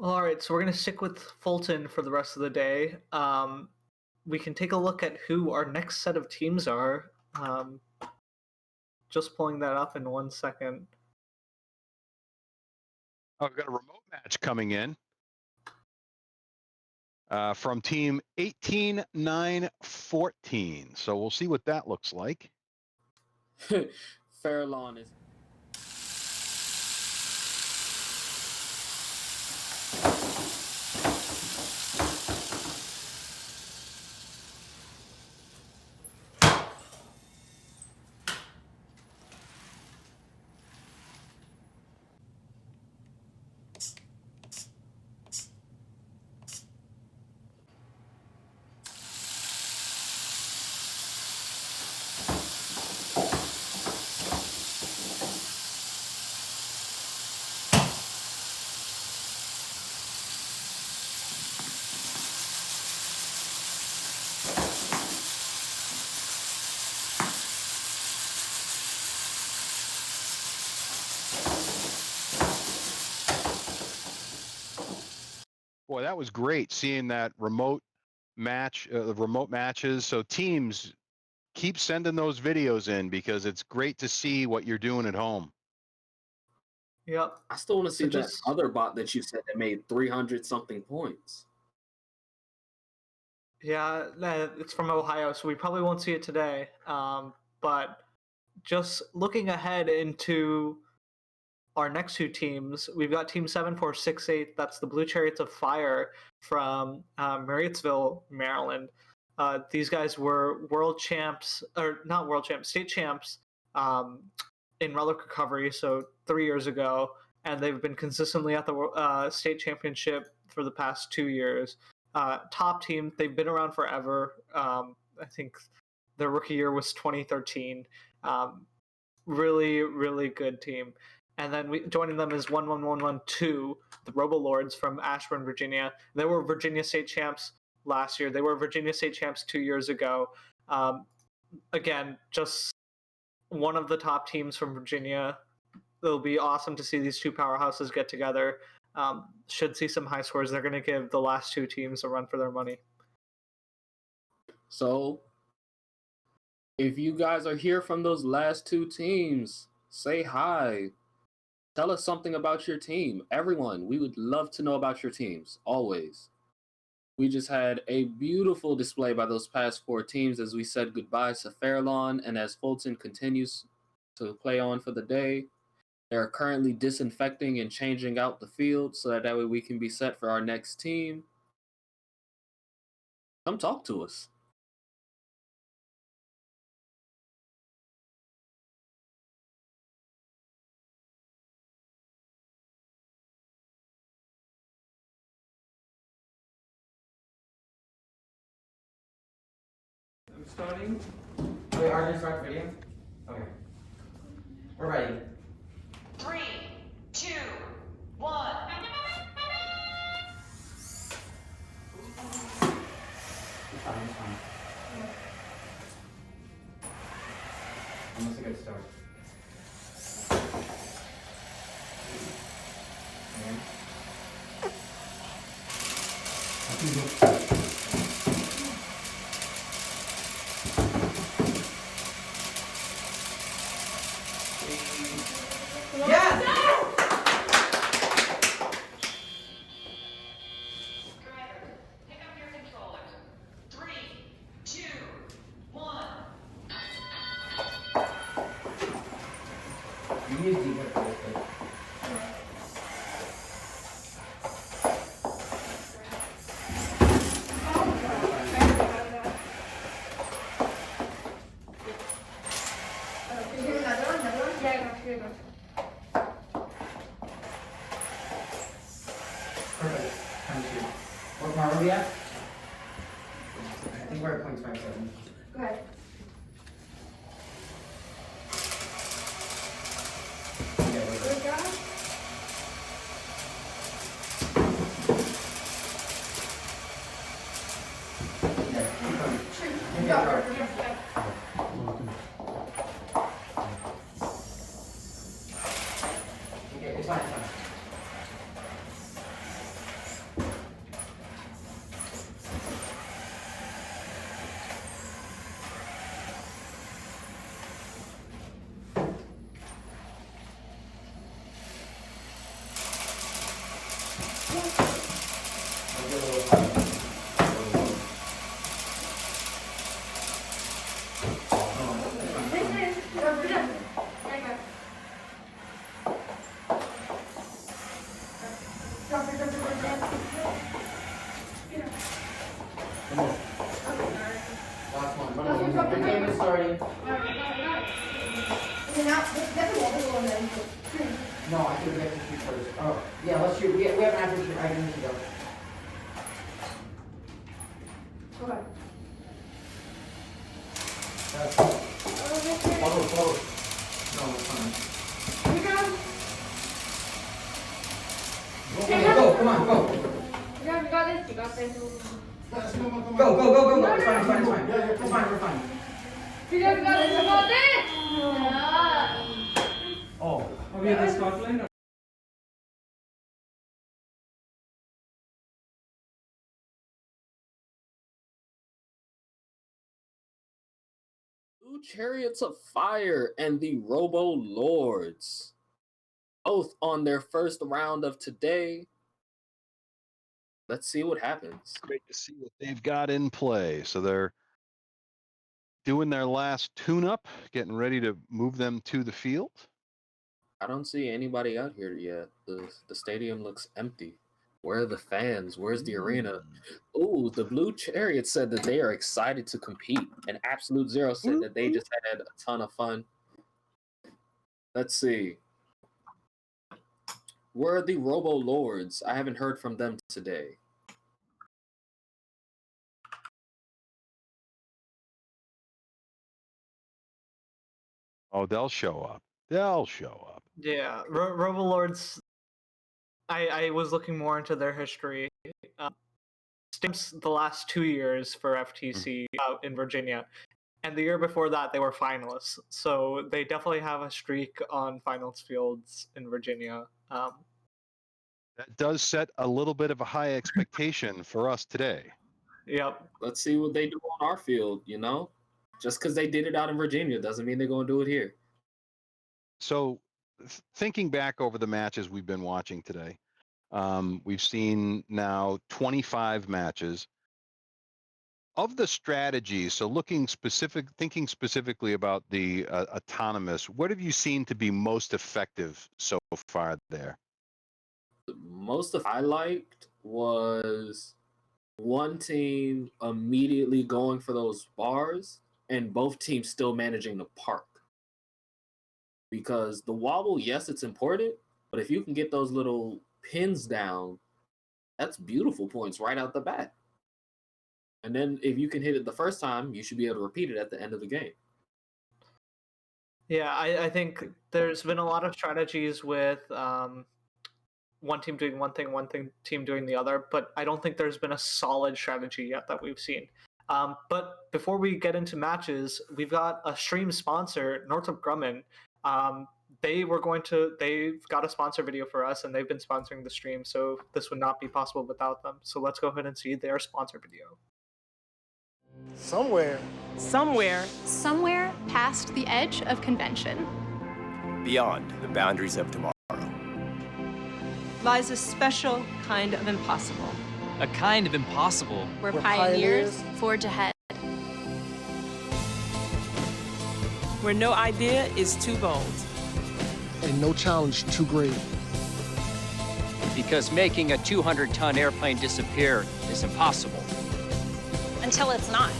All right, so we're going to stick with Fulton for the rest of the day. We can take a look at who our next set of teams are. Just pulling that up in 1 second. Oh, we've got a remote match coming in from team 18-9-14. So we'll see what that looks like. Fairlawn is... Boy, that was great seeing that remote match, the remote matches. So teams, keep sending those videos in because it's great to see what you're doing at home. Yep. I still want to see that other bot that you said that made 300-something points. Yeah, it's from Ohio, so we probably won't see it today. But just looking ahead into our next two teams, we've got Team 7468. That's the Blue Chariots of Fire from Marriottsville, Maryland. These guys were world champs, or not world champs, state champs in relic recovery, so 3 years ago, and they've been consistently at the state championship for the past 2 years. Top team, they've been around forever. I think their rookie year was 2013. Really, really good team. And then joining them is 11112, the Robo Lords from Ashburn, Virginia. They were Virginia State champs last year. They were Virginia State champs 2 years ago. Again, just one of the top teams from Virginia. It'll be awesome to see these two powerhouses get together. Should see some high scores. They're going to give the last two teams a run for their money. So, if you guys are here from those last two teams, say hi. Tell us something about your team. Everyone, we would love to know about your teams, always. We just had a beautiful display by those past four teams as we said goodbye to Fairlawn, and as Fulton continues to play on for the day, they're currently disinfecting and changing out the field so that way we can be set for our next team. Come talk to us. I'm starting. Wait, are you gonna start the video? Okay. We're ready. 3, 2, 1. It's fine. Almost a good start. Yes! Pick up your controllers. 3, 2, 1. You use deeper for this, but... Perfect. Time to shoot. What power are we at? I think we're at 0.57. Go ahead. Yeah, we're good. Good job. Yeah, keep going. Shoot. Give me a throw. Okay, it's fine. Last one. The game is starting. No, I think we have to shoot first. Oh, yeah, let's shoot. We have an average shoot. I need to go. Okay. Follow. No, it's fine. Here you go. Go, come on, go. You got this. You got this. Go. It's fine. It's fine, we're fine. You got this. You got this. Oh, are we at the start line? Blue Chariots of Fire and the Robo Lords, both on their first round of today. Let's see what happens. Great to see what they've got in play. So they're doing their last tune-up, getting ready to move them to the field. I don't see anybody out here yet. The stadium looks empty. Where are the fans? Where's the arena? Ooh, the Blue Chariot said that they are excited to compete, and Absolute Zero said that they just had a ton of fun. Let's see. Where are the Robo Lords? I haven't heard from them today. Oh, they'll show up. They'll show up. Yeah, Robolords. I was looking more into their history. Stamps the last 2 years for FTC out in Virginia, and the year before that they were finalists. So they definitely have a streak on finals fields in Virginia. That does set a little bit of a high expectation for us today. Yep. Let's see what they do on our field, you know? Just because they did it out in Virginia doesn't mean they're going to do it here. So thinking back over the matches we've been watching today, we've seen now 25 matches. Of the strategies, so thinking specifically about the autonomous, what have you seen to be most effective so far there? Most of I liked was one team immediately going for those bars and both teams still managing to park. Because the wobble, yes, it's important, but if you can get those little pins down, that's beautiful points right out the bat. And then if you can hit it the first time, you should be able to repeat it at the end of the game. Yeah, I think there's been a lot of strategies with one team doing one thing, team doing the other, but I don't think there's been a solid strategy yet that we've seen. But before we get into matches, we've got a stream sponsor, Northrop Grumman. They've got a sponsor video for us, and they've been sponsoring the stream, so this would not be possible without them. So let's go ahead and see their sponsor video. Somewhere past the edge of convention, beyond the boundaries of tomorrow, lies a special kind of impossible. A kind of impossible. where pioneers forge ahead. Where no idea is too bold. and no challenge too great. Because making a 200-ton airplane disappear is impossible. Until it's not.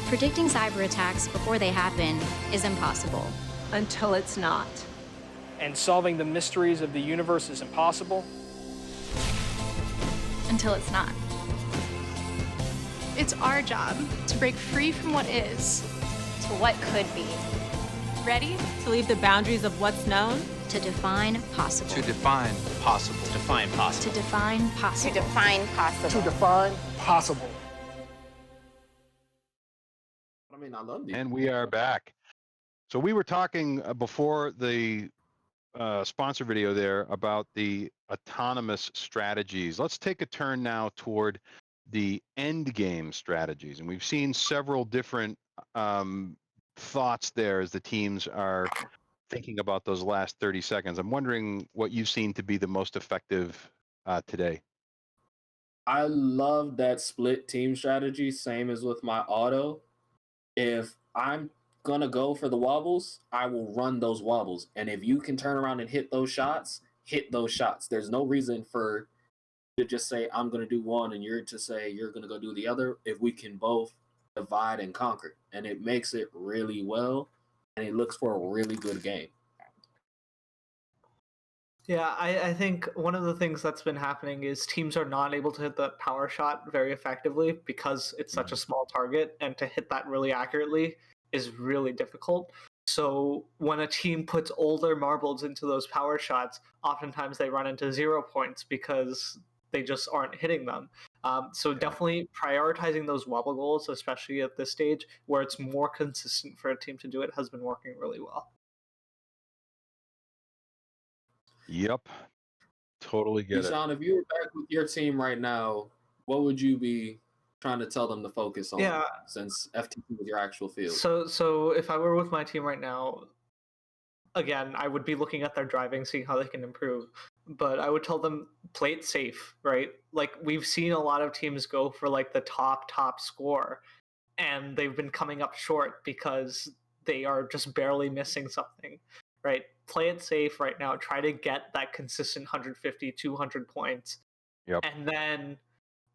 Predicting cyber attacks before they happen is impossible. Until it's not. And solving the mysteries of the universe is impossible. Until it's not. It's our job to break free from what is to what could be. Ready? To leave the boundaries of what's known. To define possible. To define possible. To define possible. To define possible. To define possible. To define possible. I mean, I love these. And we are back. So we were talking before the sponsor video there about the autonomous strategies. Let's take a turn now toward the end game strategies. And we've seen several different thoughts there as the teams are thinking about those last 30 seconds. I'm wondering what you've seen to be the most effective today. I love that split team strategy, same as with my auto. If I'm going to go for the wobbles, I will run those wobbles. And if you can turn around and hit those shots, hit those shots. There's no reason for you to just say, I'm going to do one, and you're to say you're going to go do the other. If we can both divide and conquer. And it makes it really well, and it looks for a really good game. Yeah, I think one of the things that's been happening is teams are not able to hit the power shot very effectively because it's such a small target, and to hit that really accurately is really difficult. So when a team puts older marbles into those power shots, oftentimes they run into 0 points because they just aren't hitting them. So definitely prioritizing those wobble goals, especially at this stage where it's more consistent for a team to do it, has been working really well. Yep. Totally get it. Sean, if you were back with your team right now, what would you be trying to tell them to focus on? Yeah. Since FTP is your actual field. So if I were with my team right now, again, I would be looking at their driving, seeing how they can improve. But I would tell them, play it safe, right? Like, we've seen a lot of teams go for like the top score, and they've been coming up short because they are just barely missing something, right? play it safe right now. Try to get that consistent 150, 200 points. Yep. And then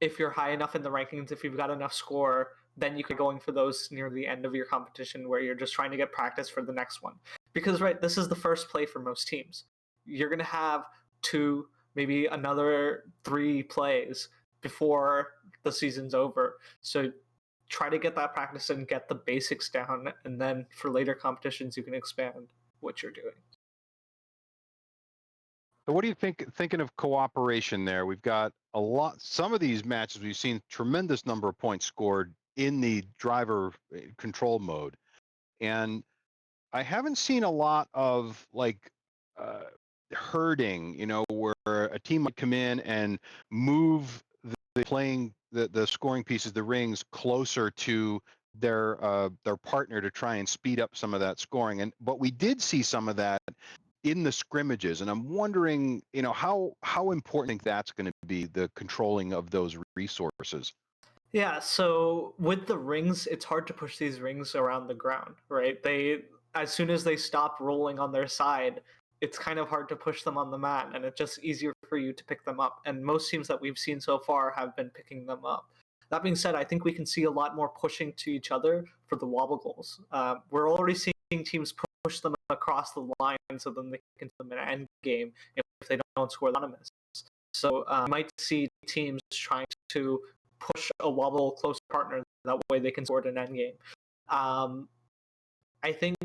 if you're high enough in the rankings, if you've got enough score, then you could go going for those near the end of your competition where you're just trying to get practice for the next one. Because, right, this is the first play for most teams. You're going to have 2, maybe another 3 plays before the season's over. So try to get that practice and get the basics down, and then for later competitions you can expand what you're doing. So what do you think, thinking of cooperation there? We've got some of these matches we've seen tremendous number of points scored in the driver control mode. And I haven't seen a lot of like herding, where a team might come in and move the scoring pieces, the rings, closer to their partner to try and speed up some of that scoring. But we did see some of that in the scrimmages, and I'm wondering, how important that's going to be, the controlling of those resources. Yeah, so with the rings, it's hard to push these rings around the ground, right? As soon as they stop rolling on their side, it's kind of hard to push them on the mat, and it's just easier for you to pick them up. And most teams that we've seen so far have been picking them up. That being said, I think we can see a lot more pushing to each other for the wobble goals. We're already seeing teams push them across the line so then they can do them in an end game if they don't score the anonymous. So you might see teams trying to push a wobble close partner, that way they can score it in end game. I think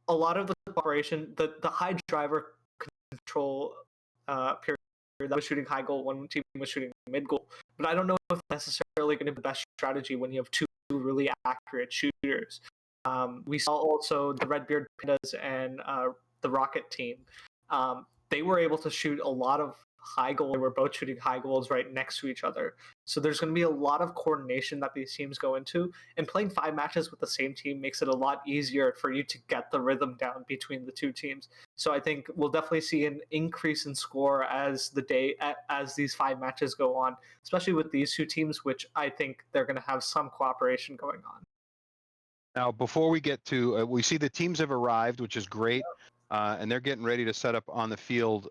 a lot of the cooperation, the high driver control period, that was shooting high goal, one team was shooting mid goal, but I don't know if necessarily going to be the best strategy when you have 2 really accurate shooters. We saw also the Redbeard Pandas and the Rocket team. They were able to shoot a lot of high goals. They were both shooting high goals right next to each other. So there's going to be a lot of coordination that these teams go into. And playing 5 matches with the same team makes it a lot easier for you to get the rhythm down between the 2 teams. So I think we'll definitely see an increase in score as these 5 matches go on, especially with these 2 teams, which I think they're going to have some cooperation going on. Now, before we get to, we see the teams have arrived, which is great, and they're getting ready to set up on the field.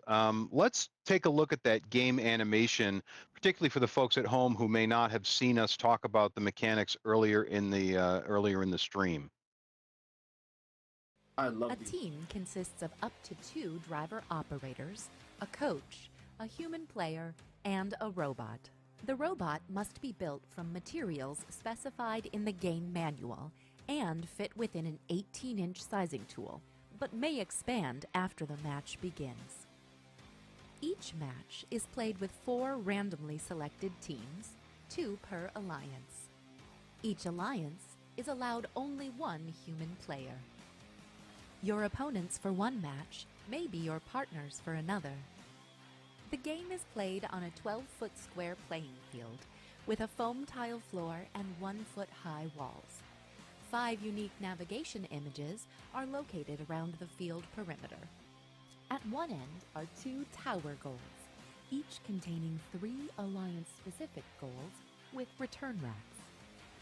Let's take a look at that game animation, particularly for the folks at home who may not have seen us talk about the mechanics earlier in the stream. A team consists of up to 2 driver operators, a coach, a human player, and a robot. The robot must be built from materials specified in the game manual and fit within an 18-inch sizing tool, but may expand after the match begins. Each match is played with 4 randomly selected teams, 2 per alliance. Each alliance is allowed only 1 human player. Your opponents for one match may be your partners for another. The game is played on a 12-foot square playing field with a foam tile floor and 1-foot-high walls. 5 unique navigation images are located around the field perimeter. At one end are 2 tower goals, each containing 3 alliance-specific goals with return racks.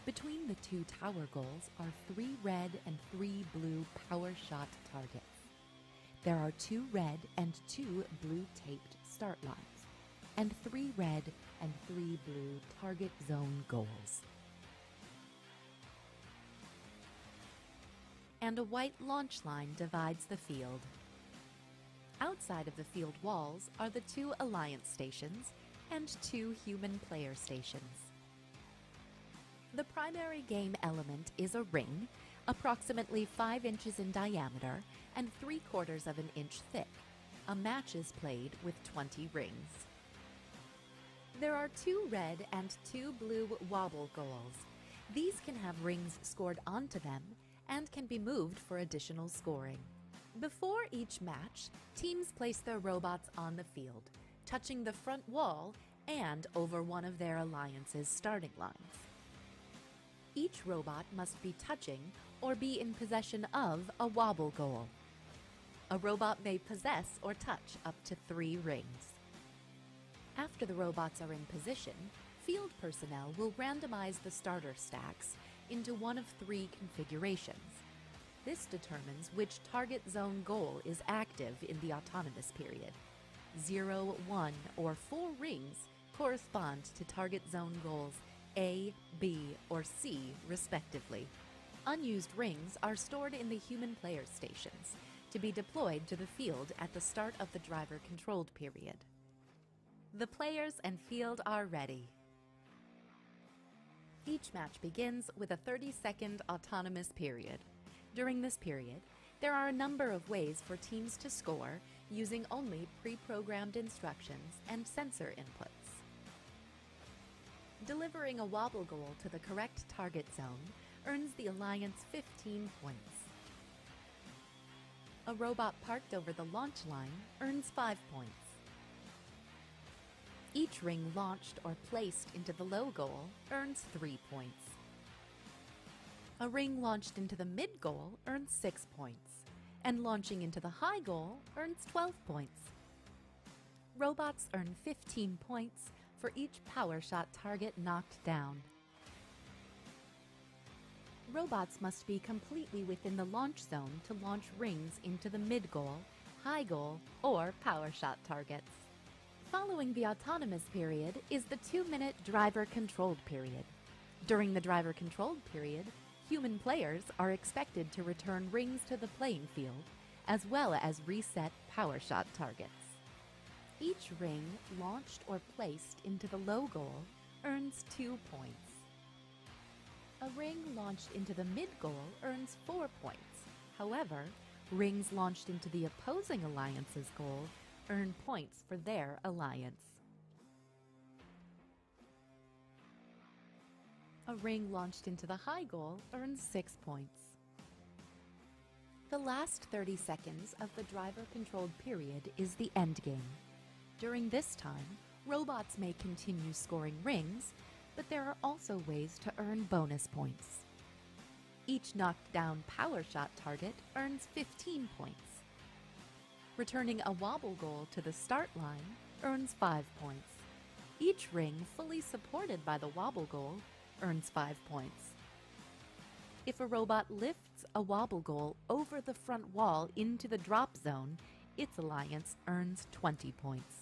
Between the 2 tower goals are 3 red and 3 blue power shot targets. There are 2 red and 2 blue taped start lines, and 3 red and 3 blue target zone goals. And a white launch line divides the field. Outside of the field walls are the 2 alliance stations and 2 human player stations. The primary game element is a ring, approximately 5 inches in diameter and 3/4 of an inch thick. A match is played with 20 rings. There are 2 red and 2 blue wobble goals. These can have rings scored onto them and can be moved for additional scoring. Before each match, teams place their robots on the field, touching the front wall and over one of their alliance's starting lines. Each robot must be touching or be in possession of a wobble goal. A robot may possess or touch up to 3 rings. After the robots are in position, field personnel will randomize the starter stacks into one of 3 configurations. This determines which target zone goal is active in the autonomous period. 0, 1, or 4 rings correspond to target zone goals A, B, or C, respectively. Unused rings are stored in the human player stations to be deployed to the field at the start of the driver-controlled period. The players and field are ready. Each match begins with a 30-second autonomous period. During this period, there are a number of ways for teams to score using only pre-programmed instructions and sensor inputs. Delivering a wobble goal to the correct target zone earns the Alliance 15 points. A robot parked over the launch line earns 5 points. Each ring launched or placed into the low goal earns 3 points. A ring launched into the mid goal earns 6 points, and launching into the high goal earns 12 points. Robots earn 15 points for each power shot target knocked down. Robots must be completely within the launch zone to launch rings into the mid goal, high goal, or power shot targets. Following the autonomous period is the 2-minute driver-controlled period. During the driver-controlled period, human players are expected to return rings to the playing field, as well as reset power shot targets. Each ring launched or placed into the low goal earns 2 points. A ring launched into the mid goal earns 4 points. However, rings launched into the opposing alliance's goal earn points for their alliance. A ring launched into the high goal earns 6 points. The last 30 seconds of the driver-controlled period is the endgame. During this time, robots may continue scoring rings, but there are also ways to earn bonus points. Each knocked down power shot target earns 15 points. Returning a wobble goal to the start line earns 5 points. Each ring fully supported by the wobble goal earns 5 points. If a robot lifts a wobble goal over the front wall into the drop zone, its alliance earns 20 points.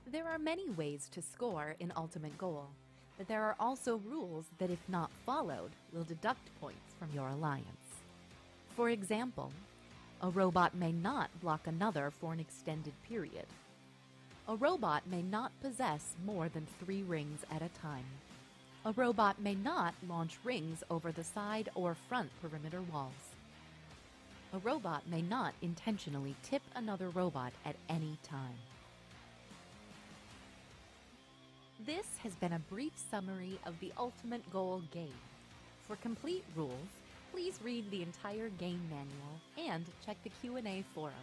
There are many ways to score in Ultimate Goal, but there are also rules that, if not followed, will deduct points from your alliance. For example, a robot may not block another for an extended period. A robot may not possess more than 3 rings at a time. A robot may not launch rings over the side or front perimeter walls. A robot may not intentionally tip another robot at any time. This has been a brief summary of the Ultimate Goal game. For complete rules, please read the entire game manual and check the Q&A forum.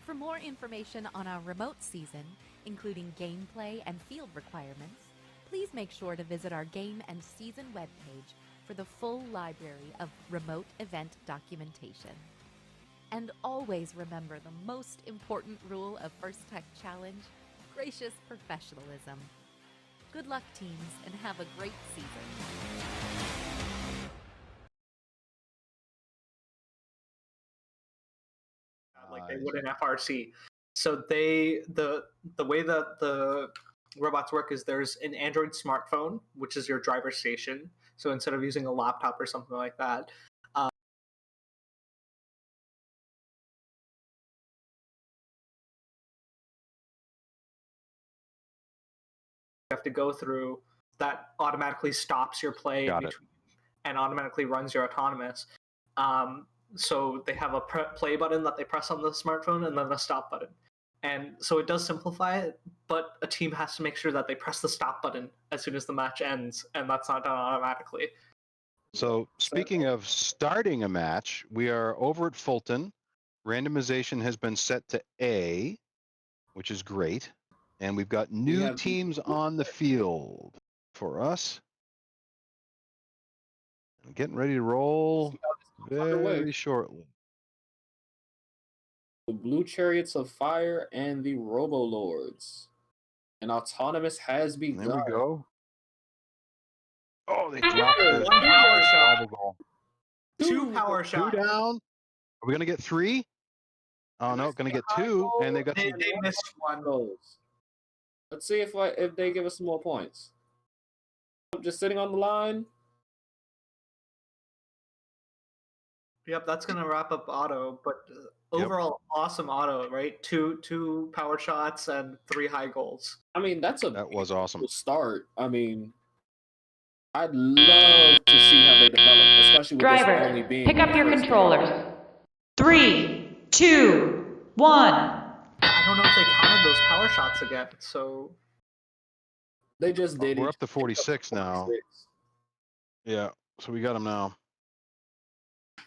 For more information on our remote season, including gameplay and field requirements, please make sure to visit our game and season webpage for the full library of remote event documentation. And always remember the most important rule of First Tech Challenge: gracious professionalism. Good luck, teams, and have a great season. Like they would in FRC. So the way that the robots work is there's an Android smartphone, which is your driver station. So instead of using a laptop or something like that, you have to go through that automatically stops your play in between and automatically runs your autonomous. So they have a play button that they press on the smartphone and then the stop button. And so it does simplify it, but a team has to make sure that they press the stop button as soon as the match ends, and that's not done automatically. So speaking of starting a match, we are over at Fulton. Randomization has been set to A, which is great. And we've got new teams on the field for us. I'm getting ready to roll very shortly. The Blue Chariots of Fire and the Robo Lords. And autonomous has begun. There we go. Oh, they dropped the One power shot. goal. Two power shots. Two down. Are we gonna get 3? Oh no, gonna get 2, and they got They some. missed one. Goals. Let's see if they give us some more points. I'm just sitting on the line. Yep, that's gonna wrap up auto. But overall, awesome auto, right? Two power shots and 3 high goals. I mean, that was awesome. Start. I mean, I'd love to see how they develop, especially with this only Driver, being pick up the your first controllers. 3, 2, 1. I don't know if they counted those power shots again. So They just did. We're up to 46 now. Yeah, so we got them now. I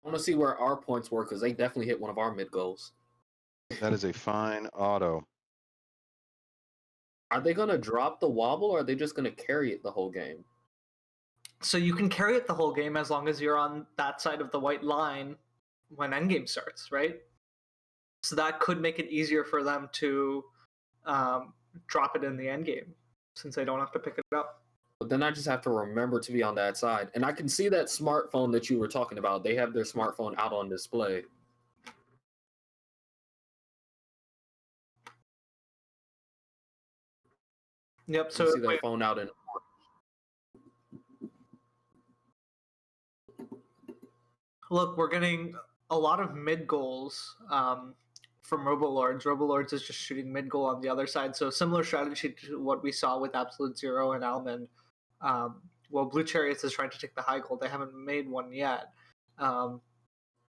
want to see where our points were because they definitely hit one of our mid goals. That is a fine auto. Are they going to drop the wobble or are they just going to carry it the whole game? So you can carry it the whole game as long as you're on that side of the white line when endgame starts, right? So that could make it easier for them to drop it in the endgame since they don't have to pick it up. But then I just have to remember to be on that side. And I can see that smartphone that you were talking about. They have their smartphone out on display. Yep. So see their phone out in. Look, we're getting a lot of mid goals from Robolords. Robolords is just shooting mid goal on the other side. So similar strategy to what we saw with Absolute Zero and Almond. Well, Blue Chariots is trying to take the high goal. They haven't made one yet. I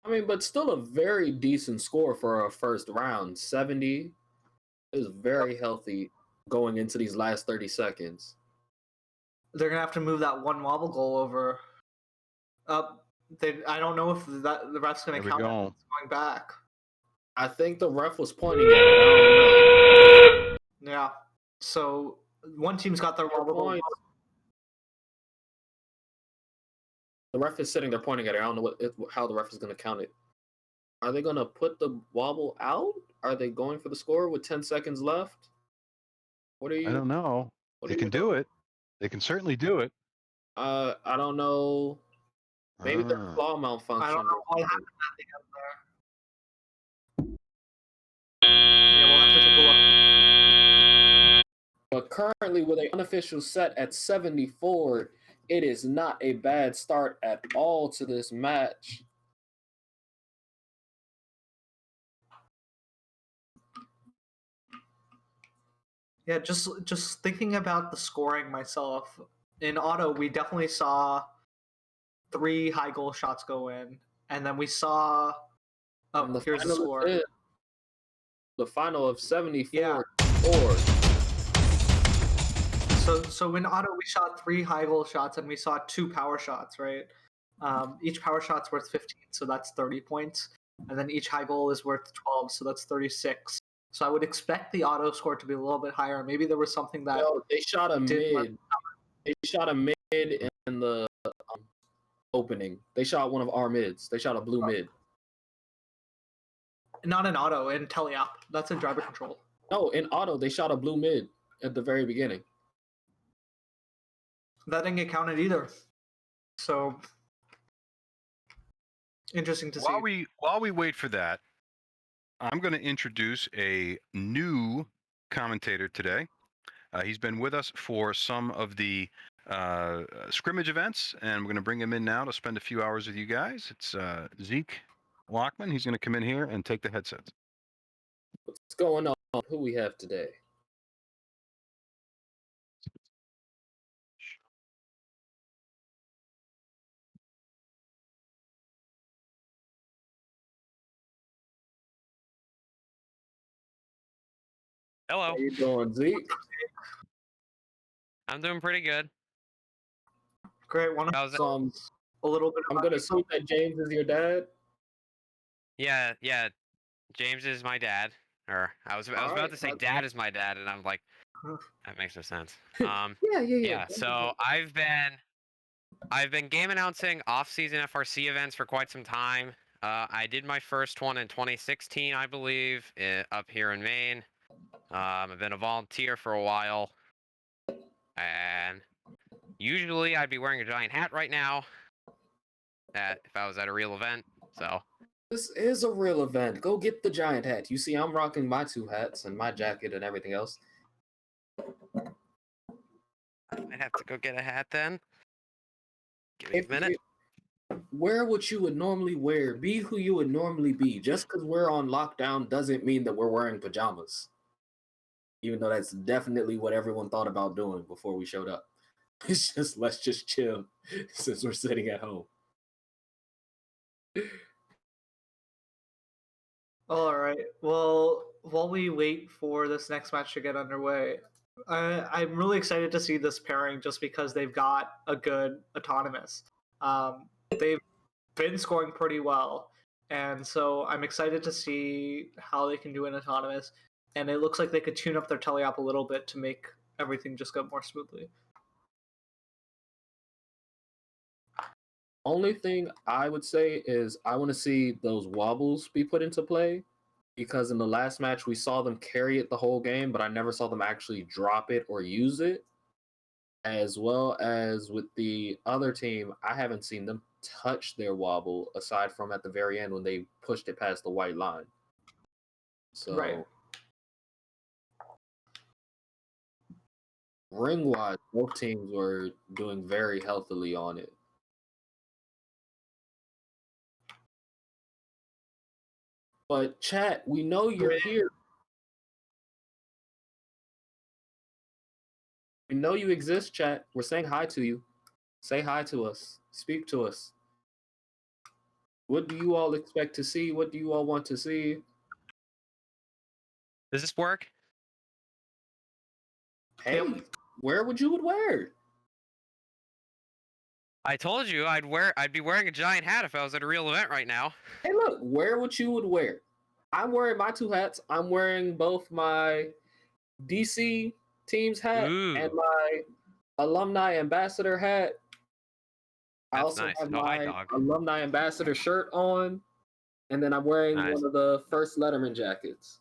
mean, but still a very decent score for a first round. 70 is very healthy going into these last 30 seconds. They're going to have to move that one wobble goal over. I don't know if the ref's going to count it. It's going back. I think the ref was pointing at it. Yeah. So one team's got their wobble goal. The ref is sitting there pointing at it. I don't know how the ref is going to count it. Are they going to put the wobble out? Are they going for the score with 10 seconds left? What are you? I don't know. They can do it. They can certainly do it. I don't know. Maybe their claw malfunction. I don't know what happened at the end there. Yeah, we'll have to take a look. But currently, with an unofficial set at 74, it is not a bad start at all to this match. Yeah, just thinking about the scoring myself. In auto, we definitely saw 3 high goal shots go in, and then we saw. Oh, here's the score. The final of 74. Yeah. So in auto, we shot 3 high goal shots, and we saw 2 power shots, right? Each power shot's worth 15, so that's 30 points, and then each high goal is worth 12, so that's 36. So I would expect the auto score to be a little bit higher. Maybe there was something that they shot a mid. They shot a mid in the opening. They shot one of our mids. They shot a blue mid. Not in auto, in teleop. That's in driver control. No, in auto they shot a blue mid at the very beginning. That didn't get counted either. So interesting to see. While we wait for that, I'm going to introduce a new commentator today. He's been with us for some of the scrimmage events, and we're going to bring him in now to spend a few hours with you guys. It's Zeke Lockman. He's going to come in here and take the headsets. What's going on? Who we have today? Hello. How you doing, Zeke? I'm doing pretty good. Great. A little bit. I'm gonna assume that James is your dad. Yeah. James is my dad. Or I was about to say dad is my dad, and I'm like, that makes no sense. Yeah. So I've been game announcing off-season FRC events for quite some time. I did my first one in 2016, I believe, up here in Maine. I've been a volunteer for a while, and usually I'd be wearing a giant hat right now if I was at a real event. So This is a real event. Go get the giant hat. You see, I'm rocking my 2 hats and my jacket and everything else. I might have to go get a hat then. Give me a minute. Wear what you would normally wear. Be who you would normally be. Just because we're on lockdown doesn't mean that we're wearing pajamas. Even though that's definitely what everyone thought about doing before we showed up. It's just, let's just chill since we're sitting at home. All right. Well, while we wait for this next match to get underway, I'm really excited to see this pairing just because they've got a good autonomous. They've been scoring pretty well, and so I'm excited to see how they can do an autonomous. And it looks like they could tune up their teleop a little bit to make everything just go more smoothly. Only thing I would say is I want to see those wobbles be put into play, because in the last match we saw them carry it the whole game, but I never saw them actually drop it or use it. As well as with the other team, I haven't seen them touch their wobble aside from at the very end when they pushed it past the white line. So, right. Ring-wise, both teams were doing very healthily on it. But chat, we know you're here. We know you exist, chat. We're saying hi to you. Say hi to us. Speak to us. What do you all expect to see? What do you all want to see? Does this work? Hey, where would you wear? I told you I'd be wearing a giant hat if I was at a real event right now. Hey, look, wear what you would wear. I'm wearing my 2 hats. I'm wearing both my DC team's hat and my alumni ambassador hat. I also have my alumni ambassador shirt on, and then I'm wearing one of the first Letterman jackets.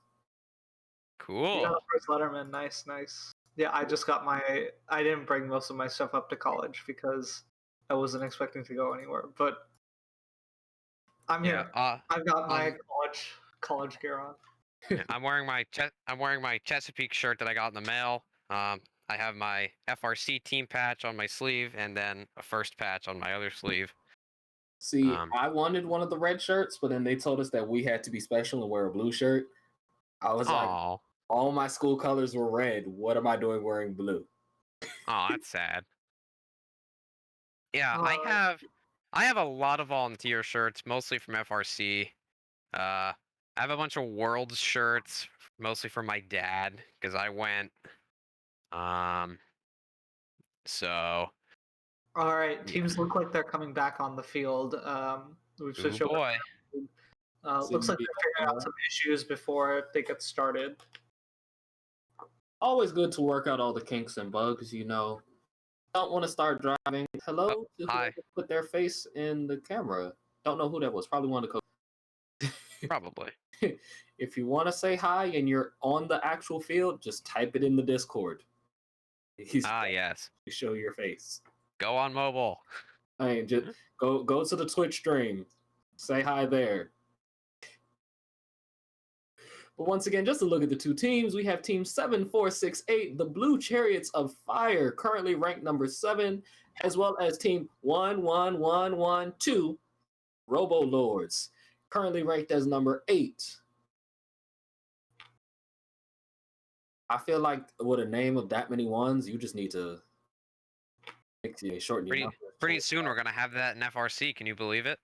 Cool. You got a first Letterman. Nice, nice. Yeah, I just got my. I didn't bring most of my stuff up to college because I wasn't expecting to go anywhere. But I'm here. I've got my college gear on. I'm wearing my Chesapeake shirt that I got in the mail. I have my FRC team patch on my sleeve, and then a first patch on my other sleeve. See, I wanted one of the red shirts, but then they told us that we had to be special and wear a blue shirt. I was like, all my school colors were red. What am I doing wearing blue? Oh, that's sad. Yeah, I have a lot of volunteer shirts, mostly from FRC. I have a bunch of Worlds shirts, mostly from my dad, because I went. So. All right, teams look like they're coming back on the field. We've switched over. Boy. Looks like they're figuring out some issues before they get started. Always good to work out all the kinks and bugs, you know. Don't want to start driving. Hello? Hi. Put their face in the camera. Don't know who that was. Probably one of the coaches. Probably. If you want to say hi and you're on the actual field, just type it in the Discord. Yes. Show your face. Go on mobile. I mean, just go to the Twitch stream. Say hi there. But once again, just to look at the 2 teams, we have Team 7468, the Blue Chariots of Fire, currently ranked number 7, as well as Team 11112, Robo Lords, currently ranked as number 8. I feel like with a name of that many ones, you just need to shorten your Pretty soon we're gonna have that in FRC. Can you believe it?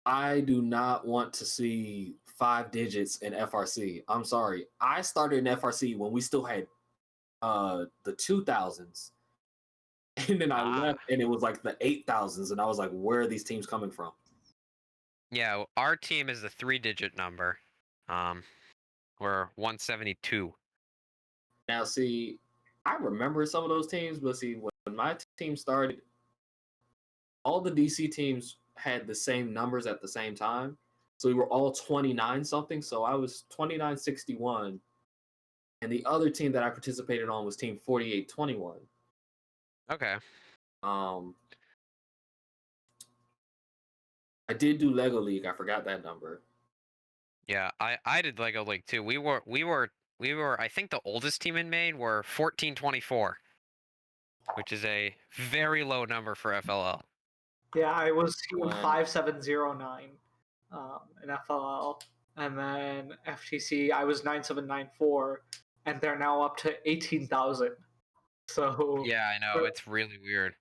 I do not want to see 5 digits in FRC. I'm sorry. I started in FRC when we still had the 2000s. And then I left and it was like the 8000s. And I was like, where are these teams coming from? Yeah, our team is the 3-digit number. We're 172. Now, see, I remember some of those teams, but see, when my team started, all the DC teams had the same numbers at the same time. So we were all 29 something. So I was 2961. And the other team that I participated on was team 4821. Okay. I did do Lego League. I forgot that number. Yeah, I did Lego League too. We were I think the oldest team in Maine were 1424, which is a very low number for FLL. Yeah, I was team 5709 in FLL, and then FTC I was 9794, and they're now up to 18,000. So yeah, I know it's really weird.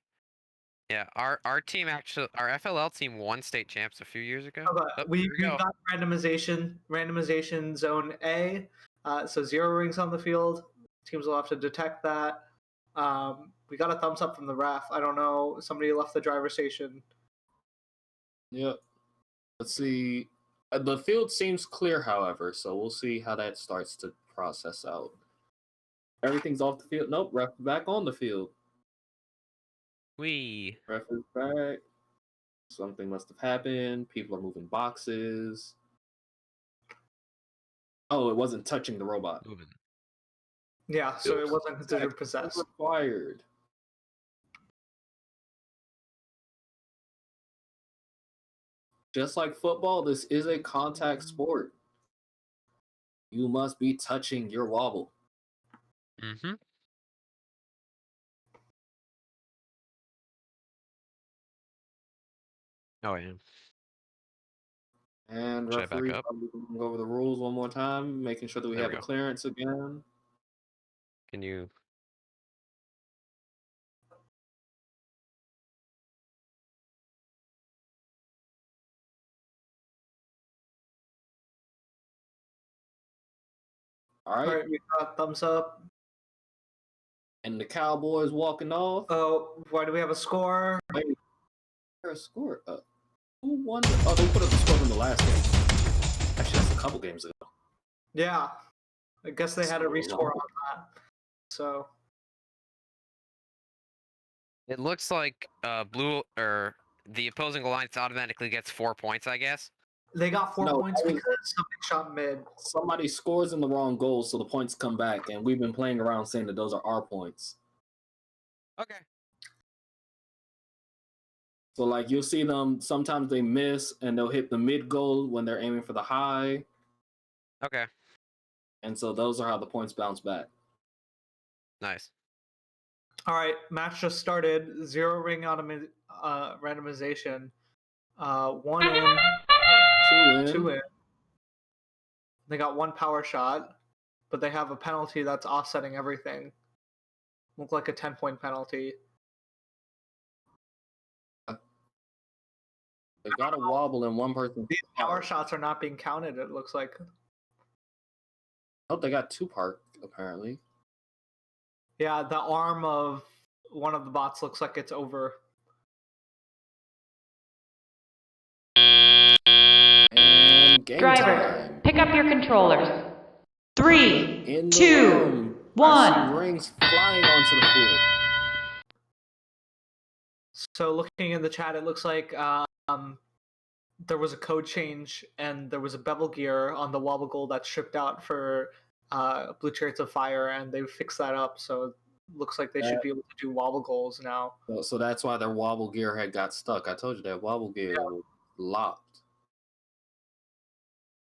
Yeah, our team actually, our FLL team won state champs a few years ago. We've got randomization zone A, so 0 rings on the field. Teams will have to detect that. We got a thumbs up from the ref. I don't know. Somebody left the driver's station. Yep. Let's see. The field seems clear, however, so we'll see how that starts to process out. Everything's off the field. Nope, ref back on the field. Ref is back. Something must have happened. People are moving boxes. Oh, it wasn't touching the robot. Yeah, so it wasn't considered possessed. Required. Just like football, this is a contact sport. You must be touching your wobble. Mm-hmm. Oh, I am. And Should I back referee up? probably going over the rules one more time, making sure that we There have we a go. clearance again. Can you? All right, we got thumbs up. And the Cowboys walking off. Oh, why do we have a score? Wait, a score? Who won? Oh, they put up the score from the last game. Actually, that's a couple games ago. Yeah, I guess they had a rescore on that. So It looks like blue or the opposing alliance automatically gets 4 points, I guess. they got 4 points because somebody shot mid. Somebody scores in the wrong goal, so the points come back, and we've been playing around saying that those are our points. Okay. So, like, you'll see them, sometimes they miss, and they'll hit the mid goal when they're aiming for the high. Okay. And so those are how the points bounce back. Nice. All right, match just started. 0 ring randomization. 1 in, 2 in. They got 1 power shot, but they have a penalty that's offsetting everything. Look like a 10-point penalty. They got a wobble in one person. These power shots are not being counted, it looks like. Oh, they got 2 park, apparently. Yeah, the arm of one of the bots looks like it's over. And game Driver, pick up your controllers. 3, 2, 1. I see rings flying onto the field. So looking in the chat, it looks like there was a code change and there was a bevel gear on the wobble goal that shipped out for Blue Chariots of Fire, and they fixed that up. So it looks like they should be able to do wobble goals now. So that's why their wobble gear had got stuck. I told you that wobble gear was locked.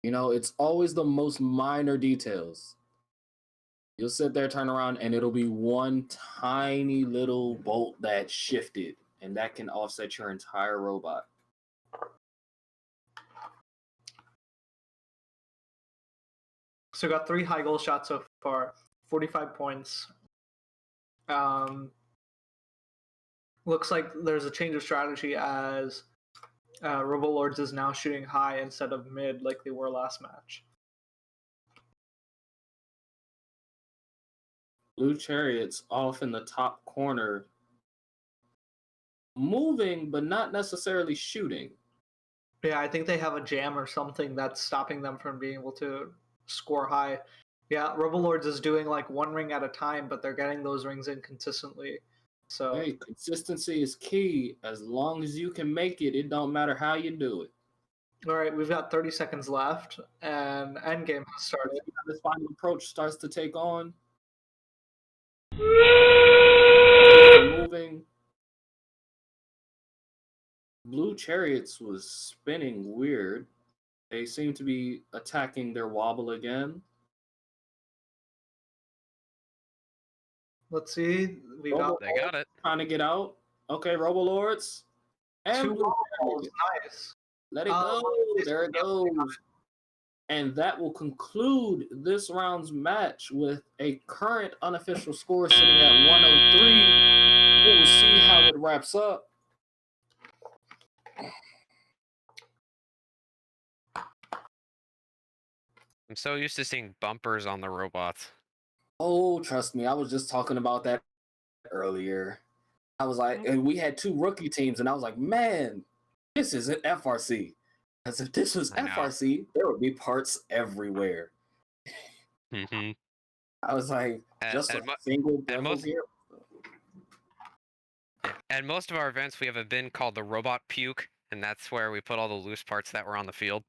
You know, it's always the most minor details. You'll sit there, turn around, and it'll be one tiny little bolt that shifted, and that can offset your entire robot. So got 3 high goal shots so far, 45 points. Looks like there's a change of strategy as Robolords is now shooting high instead of mid like they were last match. Blue Chariots off in the top corner, moving but not necessarily shooting. Yeah, I think they have a jam or something that's stopping them from being able to score high. Yeah, Robolords is doing like 1 ring at a time, but they're getting those rings in consistently. So hey, consistency is key. As long as you can make it, it don't matter how you do it. All right, we've got 30 seconds left, and endgame has started. This final approach starts to take on. Blue Chariots was spinning weird. They seem to be attacking their wobble again. Let's see. They got it. Trying to get out. Okay, Robolords. And Two Blue balls. Chariots. Nice. Let it go. There it goes. And that will conclude this round's match with a current unofficial score sitting at 103. We will see how it wraps up. I'm so used to seeing bumpers on the robots. Oh, trust me, I was just talking about that earlier. I was like, and we had 2 rookie teams, and I was like, man, this isn't FRC. As if this was FRC, there would be parts everywhere. Mm-hmm. I was like, just a single bevel here. At most of our events, we have a bin called the Robot Puke, and that's where we put all the loose parts that were on the field.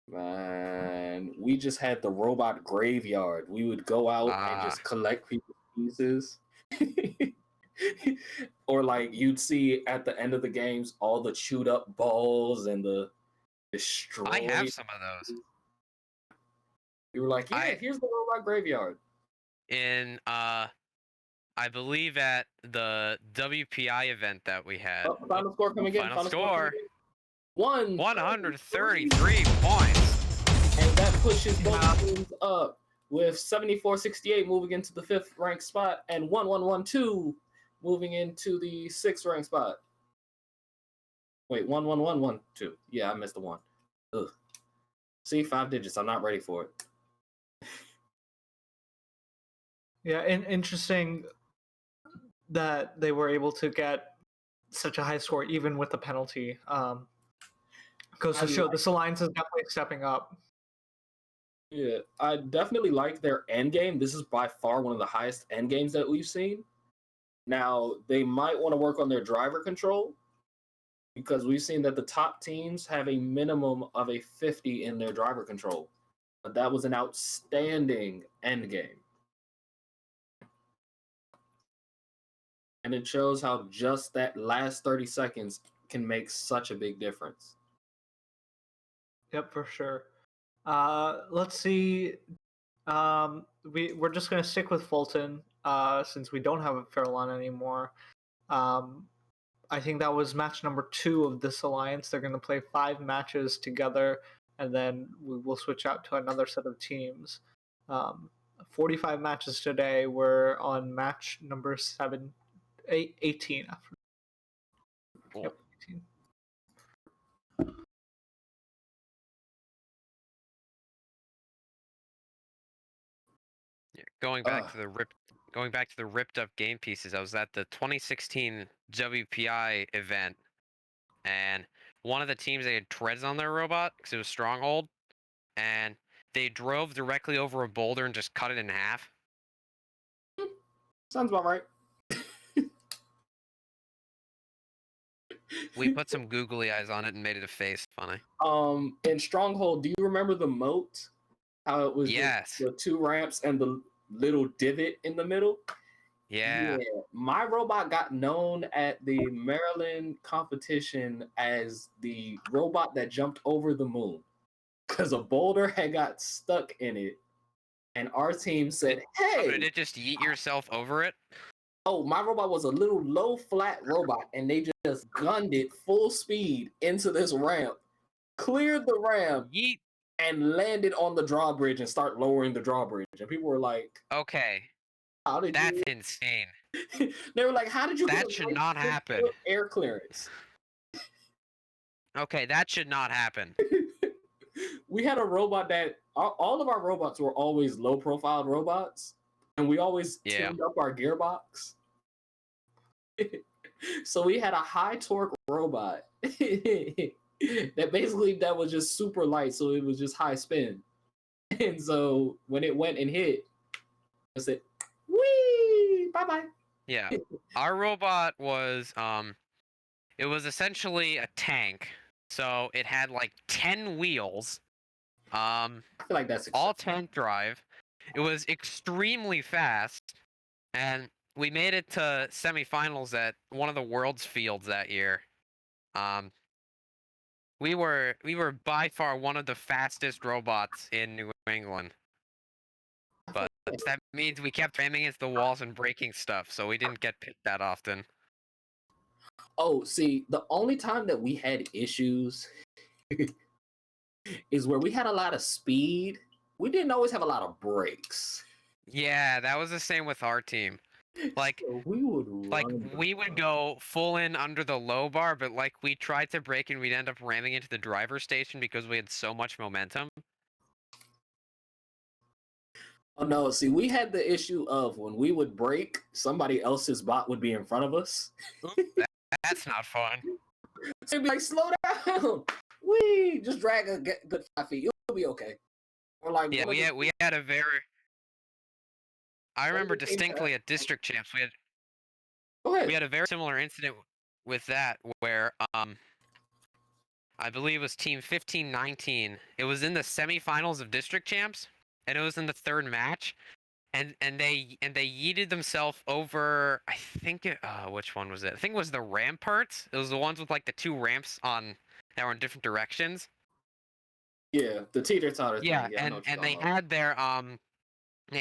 Man, we just had the robot graveyard. We would go out and just collect people's pieces. Or like you'd see at the end of the games all the chewed up balls and the destroyed. I have some of those. You were like, yeah, here's the robot graveyard. In I believe at the WPI event that we had. Oh, final score coming again. Final score. 133 points. And that pushes both teams up with 74-68 moving into the 5th ranked spot and 1112 moving into the 6th ranked spot. Wait, 11112. Yeah, I missed the 1. Ugh. See, 5 digits. I'm not ready for it. Yeah, and interesting that they were able to get such a high score even with the penalty. Goes to show this alliance is definitely stepping up. Yeah, I definitely like their end game. This is by far one of the highest end games that we've seen. Now, they might want to work on their driver control because we've seen that the top teams have a minimum of a 50 in their driver control. But that was an outstanding end game. And it shows how just that last 30 seconds can make such a big difference. Yep, for sure. Let's see. We're just gonna stick with Fulton since we don't have a Fairlawn anymore. I think that was match number 2 of this alliance. They're gonna play 5 matches together, and then we will switch out to another set of teams. 45 matches today. We're on match number 18. Cool. Yep, 18. Yeah, going back to the ripped up game pieces. I was at the 2016 WPI event, and one of the teams, they had treads on their robot because it was Stronghold, and they drove directly over a boulder and just cut it in half. Sounds about right. We put some googly eyes on it and made it a face. Funny. In Stronghold, do you remember the moat? How it was the 2 ramps and the little divot in the middle? Yeah. My robot got known at the Maryland competition as the robot that jumped over the moon because a boulder had got stuck in it. And our team said, hey. Did it just yeet yourself over it? Oh, my robot was a little low flat robot, and they just gunned it full speed into this ramp, cleared the ramp, and landed on the drawbridge and start lowering the drawbridge. And people were like, okay, how did that's insane. They were like, how did you that should not happen. Air clearance. Okay, that should not happen. We had a robot that all of our robots were always low profile robots, and we always tuned up our gearbox. So we had a high torque robot that was just super light, so it was just high spin. And so when it went and hit, I said, whee, bye-bye. Yeah. Our robot was it was essentially a tank. So it had like 10 wheels. I feel like that's all tank drive. It was extremely fast, and we made it to semifinals at one of the world's fields that year. We were by far one of the fastest robots in New England. But that means we kept ramming into the walls and breaking stuff, so we didn't get picked that often. Oh, see, the only time that we had issues is where we had a lot of speed. We didn't always have a lot of brakes. Yeah, that was the same with our team. Like so we would go full in under the low bar, but like we tried to brake and we'd end up ramming into the driver's station because we had so much momentum. Oh no, see, we had the issue of when we would brake, somebody else's bot would be in front of us. That's not fun. So it'd be like, slow down. We just drag a good 5 feet. You'll be okay. Or like, yeah, we had a very. I remember distinctly at district champs we had a very similar incident with that where I believe it was team 15-19. It was in the semifinals of district champs, and it was in the third match, and they yeeted themselves over. I think which one was it? I think it was the ramparts. It was the ones with like the 2 ramps on that were in different directions. Yeah, the teeter-totter thing. Yeah, and they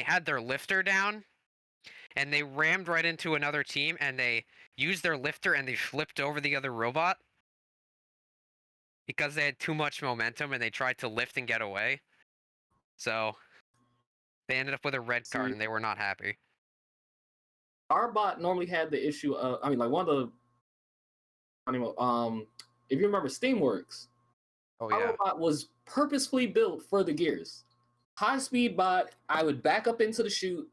had their lifter down, and they rammed right into another team, and they used their lifter and they flipped over the other robot because they had too much momentum and they tried to lift and get away. So they ended up with a red card and they were not happy. Our bot normally had the issue of, I mean, like one of the, if you remember Steamworks, our bot was purposefully built for the gears. High speed bot, I would back up into the chute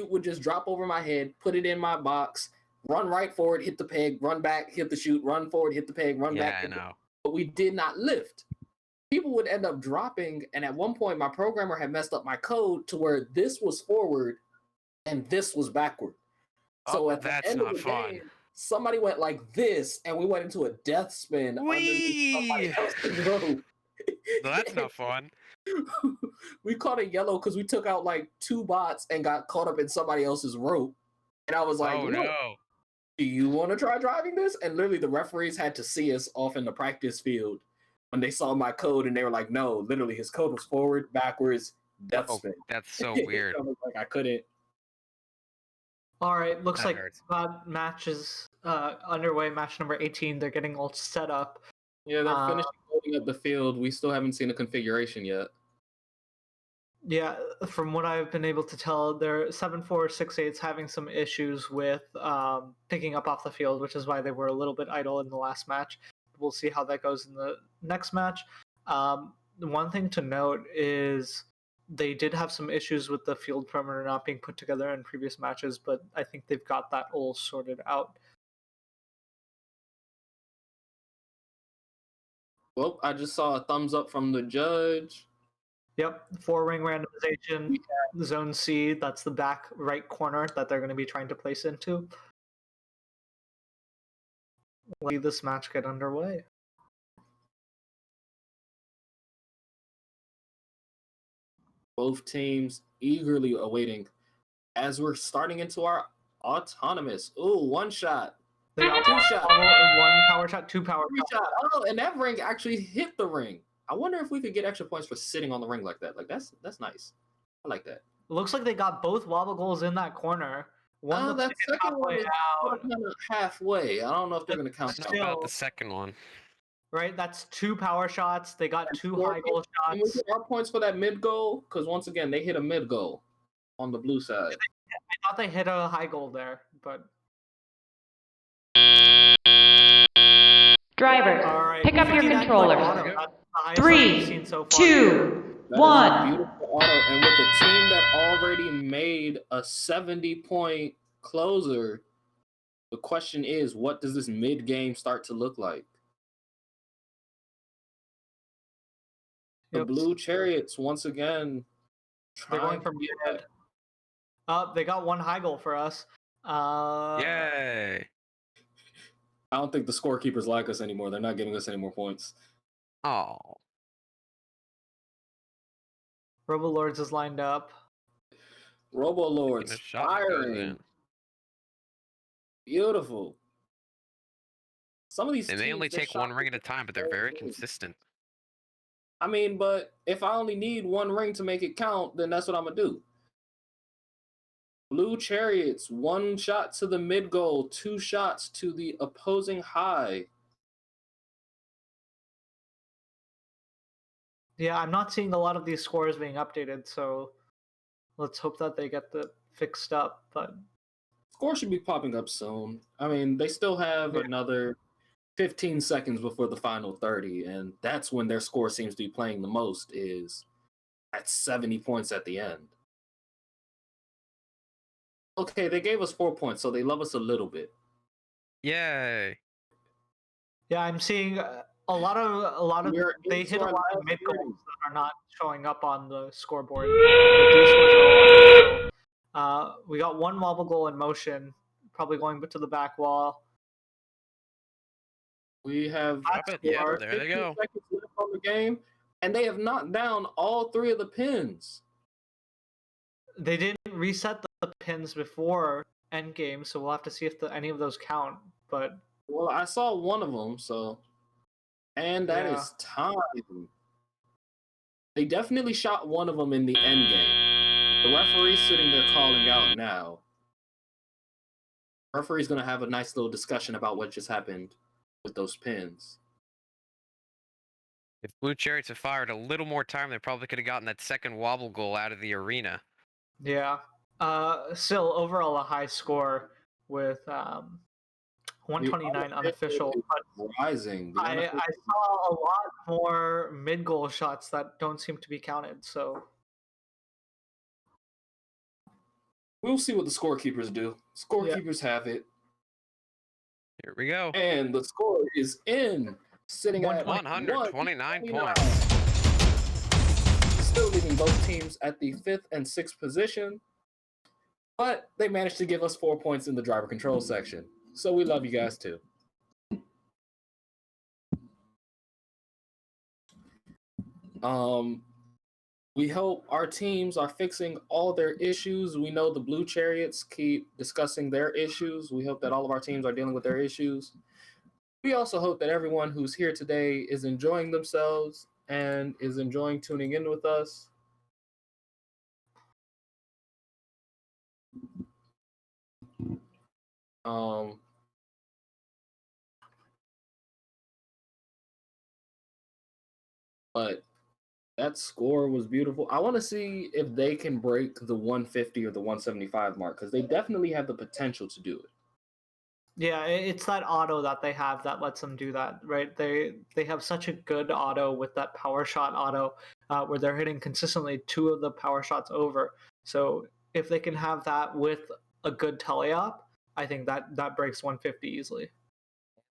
would just drop over my head, put it in my box, run right forward, hit the peg, run back, hit the chute, run forward, hit the peg, run back. Yeah, I know. But we did not lift. People would end up dropping, and at one point my programmer had messed up my code to where this was forward and this was backward. So at the end of the game, somebody went like this, and we went into a death spin underneath somebody else's road. That's not fun. We caught a yellow because we took out like 2 bots and got caught up in somebody else's rope. And I was like, oh no. Do you want to try driving this? And literally the referees had to see us off in the practice field when they saw my code, and they were like, no, literally his code was forward, backwards, death spin. That's so weird. I was like, I couldn't. All right, looks like match is underway. Match number 18. They're getting all set up. Yeah, they're finishing loading up the field. We still haven't seen a configuration yet. Yeah, from what I've been able to tell, their 7-4-6-8's having some issues with picking up off the field, which is why they were a little bit idle in the last match. We'll see how that goes in the next match. One thing to note is they did have some issues with the field perimeter not being put together in previous matches, but I think they've got that all sorted out. Well, I just saw a thumbs up from the judge. Yep, 4-ring randomization, zone C, that's the back right corner that they're going to be trying to place into. Let's see this match get underway. Both teams eagerly awaiting as we're starting into our autonomous. Ooh, 1 shot. They got 2 shots. 1 power shot, 2 power shots. Oh, and that ring actually hit the ring. I wonder if we could get extra points for sitting on the ring like that. Like that's nice. I like that. Looks like they got both wobble goals in that corner. One that second one is kind of halfway. I don't know if they're going to count that. About the second one. Right, that's 2 power shots. They got 2 high goal shots. And we get our points for that mid goal because once again they hit a mid goal on the blue side. I thought they hit a high goal there, but. Driver, pick up your controllers. 3, 2, 1. Beautiful auto, and with a team that already made a 70-point closer, the question is, what does this mid-game start to look like? The Blue Chariots, once again, they're going for mid. They got 1 high goal for us. Yay! I don't think the scorekeepers like us anymore. They're not giving us any more points. Oh. Robo Lords is lined up. Robo Lords firing. Beautiful. Some of these And they only teams, their take one shots ring at a time, but they're very good. consistent. I mean, but if I only need one ring to make it count, then that's what I'm gonna do. Blue Chariots, 1 shot to the mid goal, 2 shots to the opposing high. Yeah, I'm not seeing a lot of these scores being updated, so let's hope that they get the fixed up. But Score should be popping up soon. I mean, they still have another 15 seconds before the final 30, and that's when their score seems to be playing the most, is at 70 points at the end. Okay, they gave us 4 points, so they love us a little bit. Yay! yeah, I'm seeing a lot of they hit a lot of mid goals that are not showing up on the scoreboard. But these scores are all on the middle. We got 1 wobble goal in motion, probably going to the back wall. We have there they go. 15 seconds left on the game, and they have knocked down all 3 of the pins. They didn't reset the pins before endgame, so we'll have to see if any of those count. But well, I saw one of them, so and that is time. They definitely shot one of them in the end game. The referee's sitting there calling out now. The referee's gonna have a nice little discussion about what just happened with those pins. If Blue Chariots had fired a little more time, they probably could have gotten that second wobble goal out of the arena. Yeah. Still, overall, a high score with 129 unofficial. Rising. I saw a lot more mid-goal shots that don't seem to be counted. So we'll see what the scorekeepers do. Scorekeepers have it. Here we go. And the score is in, sitting at 129 points. Still leaving both teams at the 5th and 6th position, but they managed to give us 4 points in the driver control section. So we love you guys too. We hope our teams are fixing all their issues. We know the Blue Chariots keep discussing their issues. We hope that all of our teams are dealing with their issues. We also hope that everyone who's here today is enjoying themselves and is enjoying tuning in with us. But that score was beautiful. I want to see if they can break the 150 or the 175 mark, because they definitely have the potential to do it. yeah, it's that auto that they have that lets them do that, right? They have such a good auto with that power shot auto, where they're hitting consistently 2 of the power shots over. So if they can have that with a good teleop, I think that breaks 150 easily.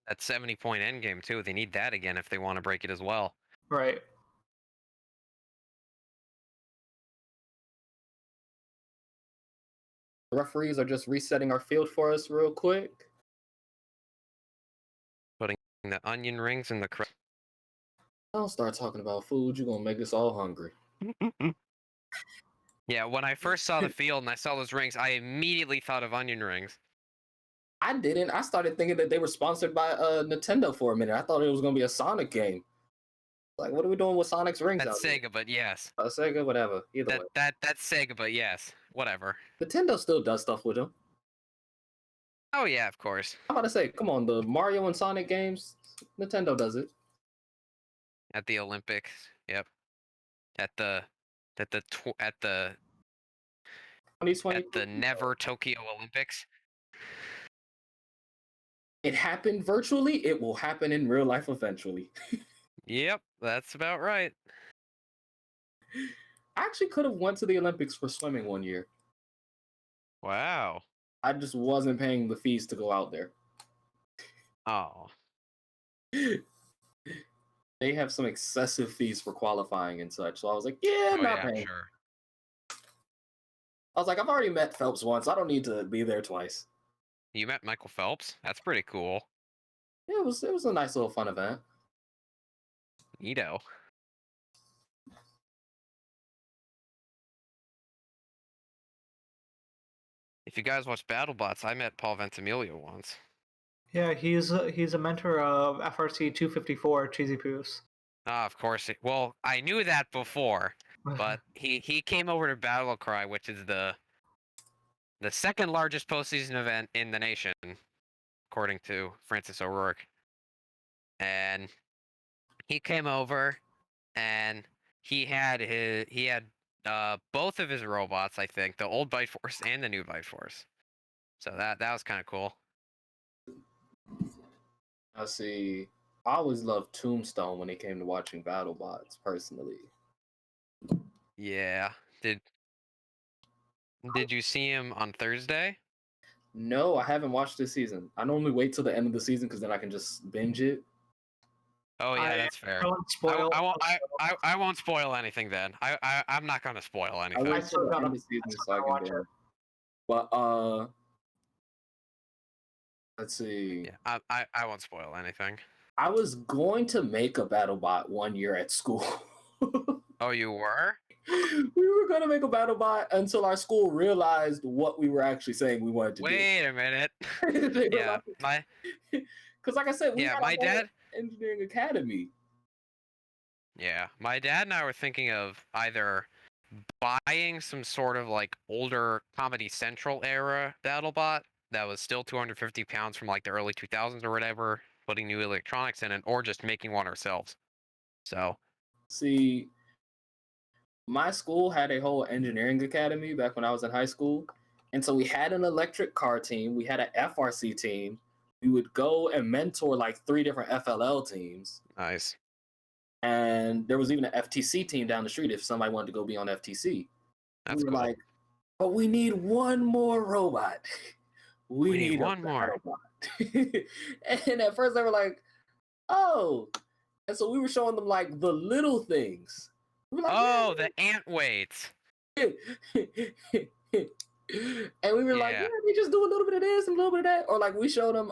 That 70-point endgame too. They need that again if they want to break it as well. Right. The referees are just resetting our field for us real quick. Putting the onion rings in the Don't start talking about food. You're going to make us all hungry. Yeah, when I first saw the field and I saw those rings, I immediately thought of onion rings. I didn't. I started thinking that they were sponsored by Nintendo for a minute. I thought it was going to be a Sonic game. Like, what are we doing with Sonic's rings? That's Sega, but yes. Sega, whatever. Either way. That's Sega, but yes. Whatever. Nintendo still does stuff with them. Oh yeah, of course. I'm about to say, come on, the Mario and Sonic games, Nintendo does it. At the Olympics, yep. At the 2020 Never Tokyo Olympics. It happened virtually. It will happen in real life eventually. Yep, that's about right. I actually could have went to the Olympics for swimming one year. Wow. I just wasn't paying the fees to go out there. Oh. They have some excessive fees for qualifying and such. So I was like, yeah, I'm not paying. Sure. I was like, I've already met Phelps once. I don't need to be there twice. You met Michael Phelps? That's pretty cool. Yeah, it was a nice little fun event. Neato. if you guys watch BattleBots, I met Paul Ventimiglia once. Yeah, he's a mentor of FRC 254, Cheesy Poos. Ah, of course. Well, I knew that before, but he came over to Battlecry, which is the second largest postseason event in the nation, according to Francis O'Rourke. And he came over, and he had both of his robots, I think, the old Bite Force and the new Bite Force. So that was kind of cool. I see. I always loved Tombstone when it came to watching BattleBots, personally. Yeah. Did you see him on Thursday? No, I haven't watched this season. I normally wait till the end of the season because then I can just binge it. Oh yeah, that's fair. Don't spoil. I won't spoil anything then. I'm not gonna spoil anything. I wait till the end of the season so I can watch it. But let's see. Yeah, I won't spoil anything. I was going to make a BattleBot one year at school. Oh, you were? We were going to make a BattleBot until our school realized what we were actually saying we wanted to do. Wait a minute. Yeah, because like I said, we had my dad engineering academy. Yeah, my dad and I were thinking of either buying some sort of like older Comedy Central era BattleBot that was still 250 pounds from like the early 2000s or whatever, putting new electronics in it, or just making one ourselves. So, see, my school had a whole engineering academy back when I was in high school. And so we had an electric car team. We had an FRC team. We would go and mentor like 3 different FLL teams. Nice. And there was even an FTC team down the street if somebody wanted to go be on FTC. That's we were cool. like, but we need one more robot. We need one more. And at first they were like, oh. And so we were showing them like the little things. We were like, oh, the ant weights. And we were like, yeah, we just do a little bit of this and a little bit of that. Or like we showed them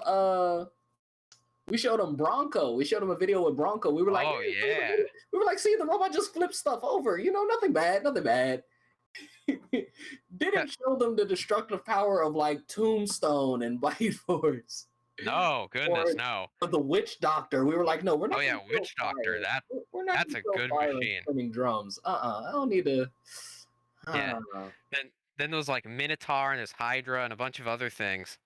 Bronco. We showed them a video with Bronco. We were like, oh yeah. We were like, see, the robot just flips stuff over. You know, nothing bad. Didn't show them the destructive power of like Tombstone and Bite Force. No, goodness, no. But the Witch Doctor, we were like, no, we're not. Oh yeah, Witch Doctor. That's a good machine. Spinning drums. I don't need to. Yeah. Then there was like Minotaur and this Hydra and a bunch of other things.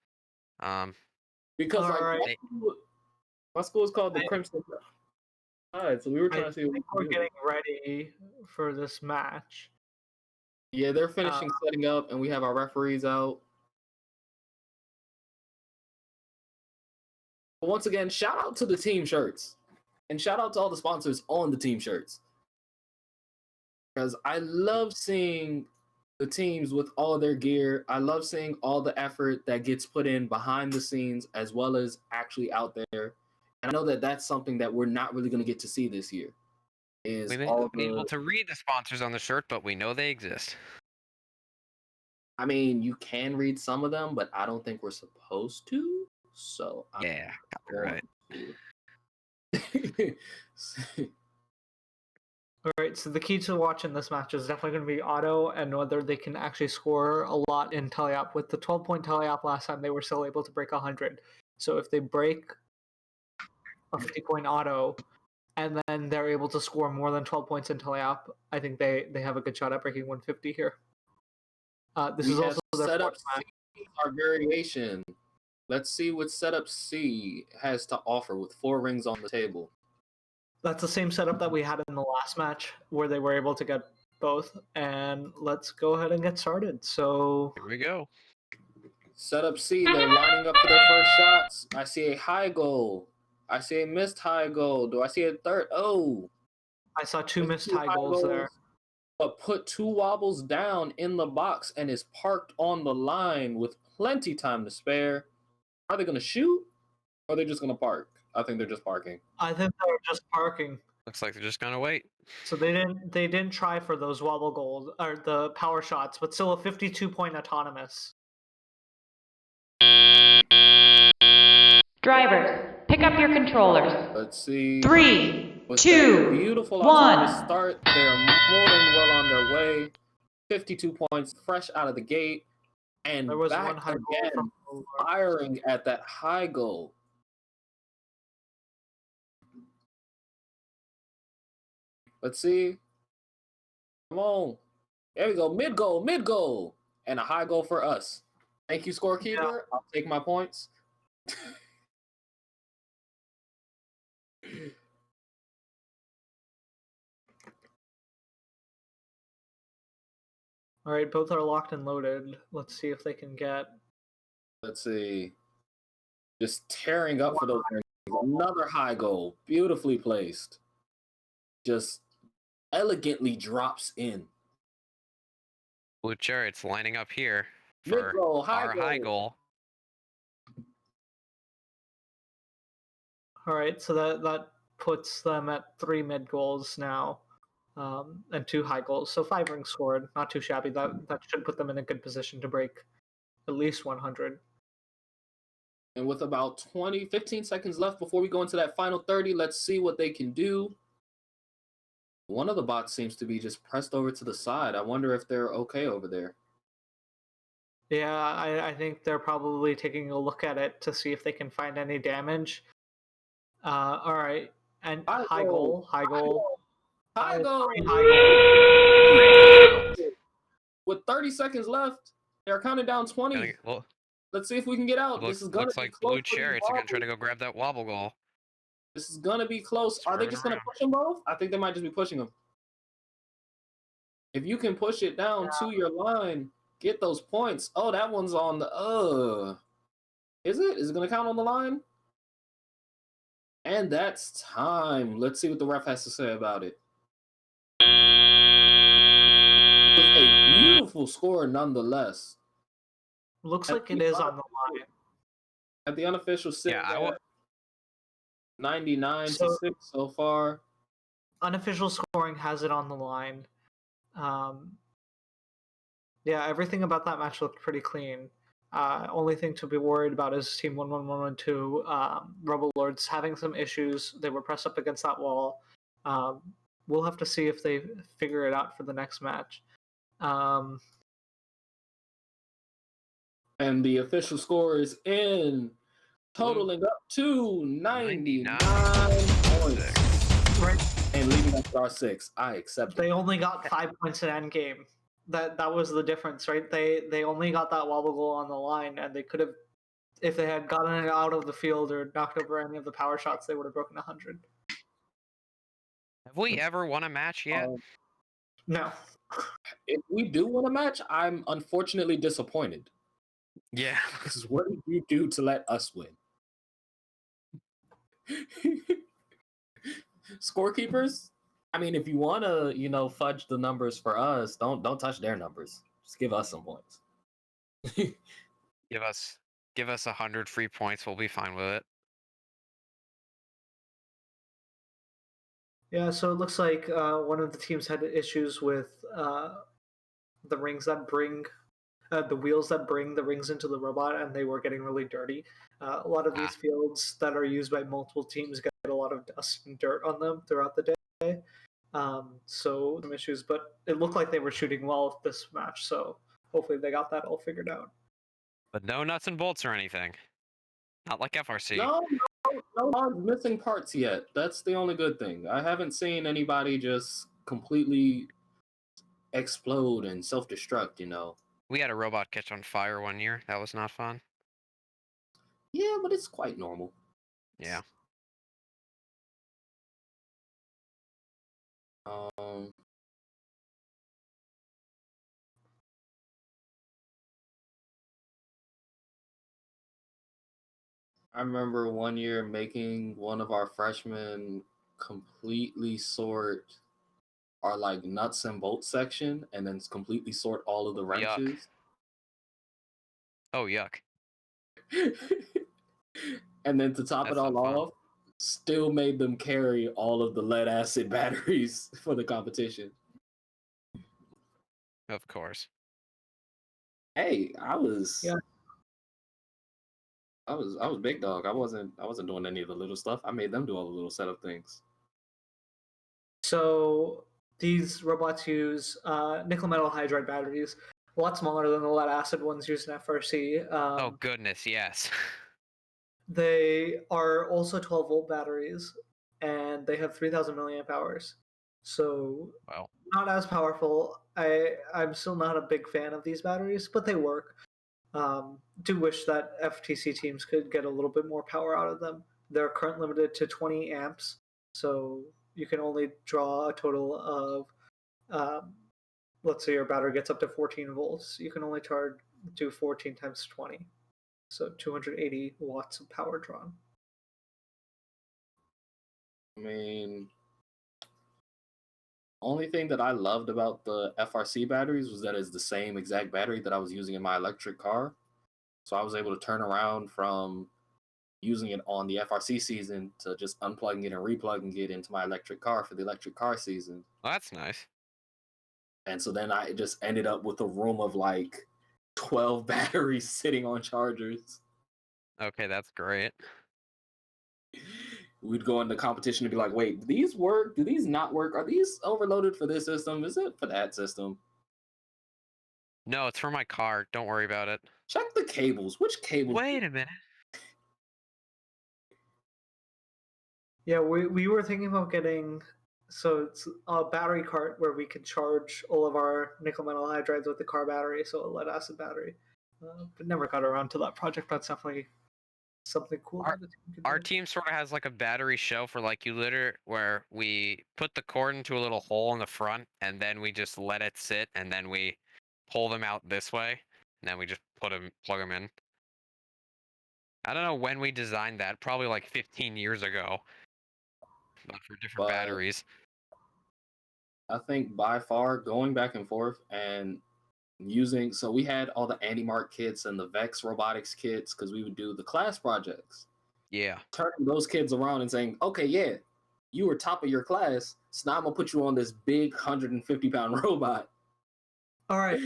Because like my school is called the Crimson. Alright, so we were trying to see. I think we're getting ready for this match. Yeah, they're finishing setting up, and we have our referees out. But once again, shout out to the team shirts, and shout out to all the sponsors on the team shirts, because I love seeing the teams with all their gear. I love seeing all the effort that gets put in behind the scenes as well as actually out there. And I know that that's something that we're not really going to get to see this year. We may not be able to read the sponsors on the shirt, but we know they exist. I mean, you can read some of them, but I don't think we're supposed to. So yeah, copyright. All right, so the key to watching this match is definitely going to be auto and whether they can actually score a lot in teleop. With the 12-point teleop last time, they were still able to break 100. So if they break a 50-point auto and then they're able to score more than 12 points in teleop, I think they have a good shot at breaking 150 here. This is also their setup C, our variation. Let's see what setup C has to offer with 4 rings on the table. That's the same setup that we had in the last match where they were able to get both. And let's go ahead and get started. So here we go. Setup C, they're lining up for their first shots. I see a high goal. I see a missed high goal. Do I see a third? Oh. I saw 2 missed high goals there. But put 2 wobbles down in the box and is parked on the line with plenty time to spare. Are they going to shoot? Or are they just going to park? I think they're just parking. I think they're just parking. Looks like they're just gonna wait. So they didn't try for those wobble goals or the power shots, but still a 52-point autonomous. Drivers, pick up your controllers. Let's see. 3, With 2, beautiful 1. autonomous start. They're more than well on their way. 52 points fresh out of the gate. And there was back one high goal again, from firing at that high goal. Let's see. Come on. There we go. Mid goal. And a high goal for us. Thank you, scorekeeper. Yeah. I'll take my points. All right, both are locked and loaded. Let's see if they can get. Let's see. Just tearing up for those. Another high goal. Beautifully placed. Just elegantly drops in. Blue Chariots lining up here for our high goal. All right, so that puts them at 3 mid goals now, and 2 high goals. So 5 rings scored, not too shabby. That should put them in a good position to break at least 100. And with about 15 seconds left before we go into that final 30, let's see what they can do. One of the bots seems to be just pressed over to the side. I wonder if they're okay over there. Yeah, I think they're probably taking a look at it to see if they can find any damage. All right, and high goal. With 30 seconds left, they're counting down 20. Let's see if we can get out. This is gonna looks be like close. Blue Chariots are gonna try to go grab that wobble goal. This is gonna be close. Are they just gonna push them both? I think they might just be pushing them. If you can push it down to your line, get those points. Oh, that one's on the Is it? Is it gonna count on the line? And that's time. Let's see what the ref has to say about it. With a beautiful score nonetheless. Looks like it is on the line. At the unofficial sit, 99 to 6 so far. Unofficial scoring has it on the line. Yeah, everything about that match looked pretty clean. Only thing to be worried about is Team 11112 Rebel Lords having some issues. They were pressed up against that wall. We'll have to see if they figure it out for the next match. And the official score is in, totaling up to 99 points. Right. And leaving us our 6. I accept They only got 5 points in endgame. That was the difference, right? They only got that wobble goal on the line, and they could have, if they had gotten it out of the field or knocked over any of the power shots, they would have broken 100. Have we ever won a match yet? No. If we do win a match, I'm unfortunately disappointed. Yeah. Because what did you do to let us win? Scorekeepers? I mean, if you want to, fudge the numbers for us, don't touch their numbers. Just give us some points. Give us 100 free points. We'll be fine with it. Yeah, so it looks like one of the teams had issues with the rings that bring the wheels that bring the rings into the robot, and they were getting really dirty. A lot of these fields that are used by multiple teams get a lot of dust and dirt on them throughout the day. So some issues, but it looked like they were shooting well this match, so hopefully they got that all figured out. But no nuts and bolts or anything. Not like FRC. No missing parts yet. That's the only good thing. I haven't seen anybody just completely explode and self-destruct, We had a robot catch on fire one year. That was not fun. Yeah, but it's quite normal. Yeah. I remember one year making one of our freshmen completely sort our nuts and bolts section, and then completely sort all of the wrenches. Yuck. Oh, yuck. And then to top it all off, still made them carry all of the lead acid batteries for the competition. Of course. Hey, I was big dog. I wasn't doing any of the little stuff. I made them do all the little setup things. So these robots use nickel metal hydride batteries. a lot smaller than the lead acid ones used in FRC. Oh goodness, yes. They are also 12-volt batteries, and they have 3,000 milliamp hours. So wow, not as powerful. I'm still not a big fan of these batteries, but they work. Do wish that FTC teams could get a little bit more power out of them. They're current limited to 20 amps, so you can only draw a total of, let's say your battery gets up to 14 volts. You can only do 14 times 20, so 280 watts of power drawn. I mean, only thing that I loved about the FRC batteries was that it's the same exact battery that I was using in my electric car. So I was able to turn around from using it on the FRC season to just unplugging it and replugging it into my electric car for the electric car season. Well, that's nice. And so then I just ended up with a room of like 12 batteries sitting on chargers. Okay, that's great. We'd go into competition and be like, wait, do these work? Do these not work? Are these overloaded for this system? Is it for that system? No, it's for my car. Don't worry about it. Check the cables. Which cables? Wait a minute. Yeah, we were thinking about getting, so it's a battery cart where we can charge all of our nickel metal hydrides with the car battery, so a lead acid battery. But never got around to that project. That's definitely something cool. Our team sort of has like a battery shelf where we put the cord into a little hole in the front, and then we just let it sit, and then we pull them out this way, and then we just plug them in. I don't know when we designed that, probably like 15 years ago, but for different batteries. I think by far going back and forth and using, so we had all the AndyMark kits and the Vex robotics kits because we would do the class projects. Yeah. Turning those kids around and saying, okay, yeah, you were top of your class, so now I'm gonna put you on this big 150-pound robot. All right,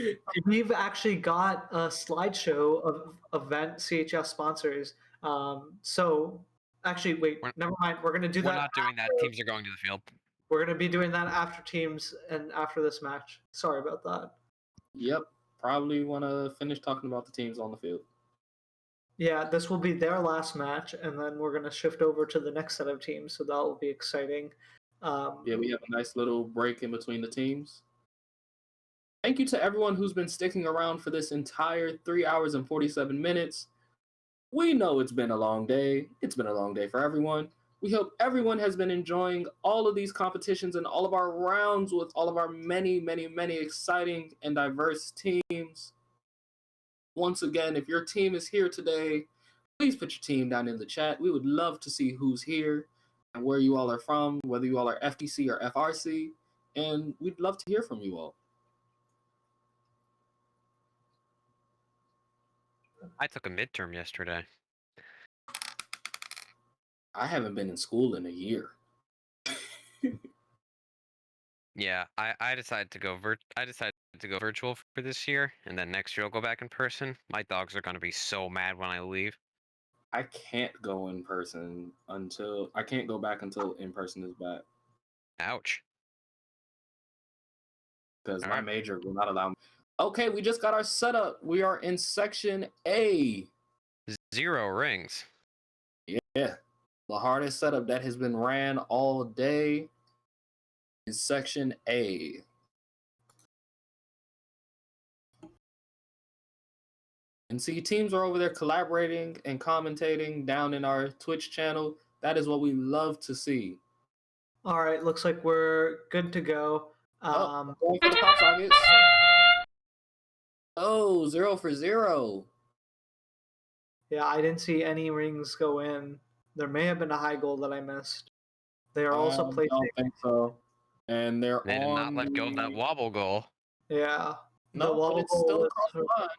we've actually got a slideshow of event CHS sponsors. So actually, wait, never mind. We're gonna do that. We're not doing that. Teams are going to the field. We're gonna be doing that after teams and after this match. Sorry about that. Yep, probably want to finish talking about the teams on the field. Yeah, this will be their last match, and then we're gonna shift over to the next set of teams. So that will be exciting. Yeah, we have a nice little break in between the teams. Thank you to everyone who's been sticking around for this entire 3 hours and 47 minutes. We know it's been a long day. It's been a long day for everyone. We hope everyone has been enjoying all of these competitions and all of our rounds with all of our many, many, many exciting and diverse teams. Once again, if your team is here today, please put your team down in the chat. We would love to see who's here and where you all are from, whether you all are FTC or FRC, and we'd love to hear from you all. I took a midterm yesterday. I haven't been in school in a year. Yeah, I decided to go virtual for this year, and then next year I'll go back in person. My dogs are gonna be so mad when I leave. I can't go in person I can't go back until in person is back. Ouch. Because my major will not allow me. Okay, we just got our setup. We are in section A. 0 rings. Yeah. The hardest setup that has been ran all day is section A. And see, teams are over there collaborating and commentating down in our Twitch channel. That is what we love to see. All right, looks like we're good to go. Going for the pop sockets. Oh, 0 for 0. Yeah, I didn't see any rings go in. There may have been a high goal that I missed. They are also placing. I don't think so. And They did not let go of that wobble goal. Yeah. No, but it's still across the line.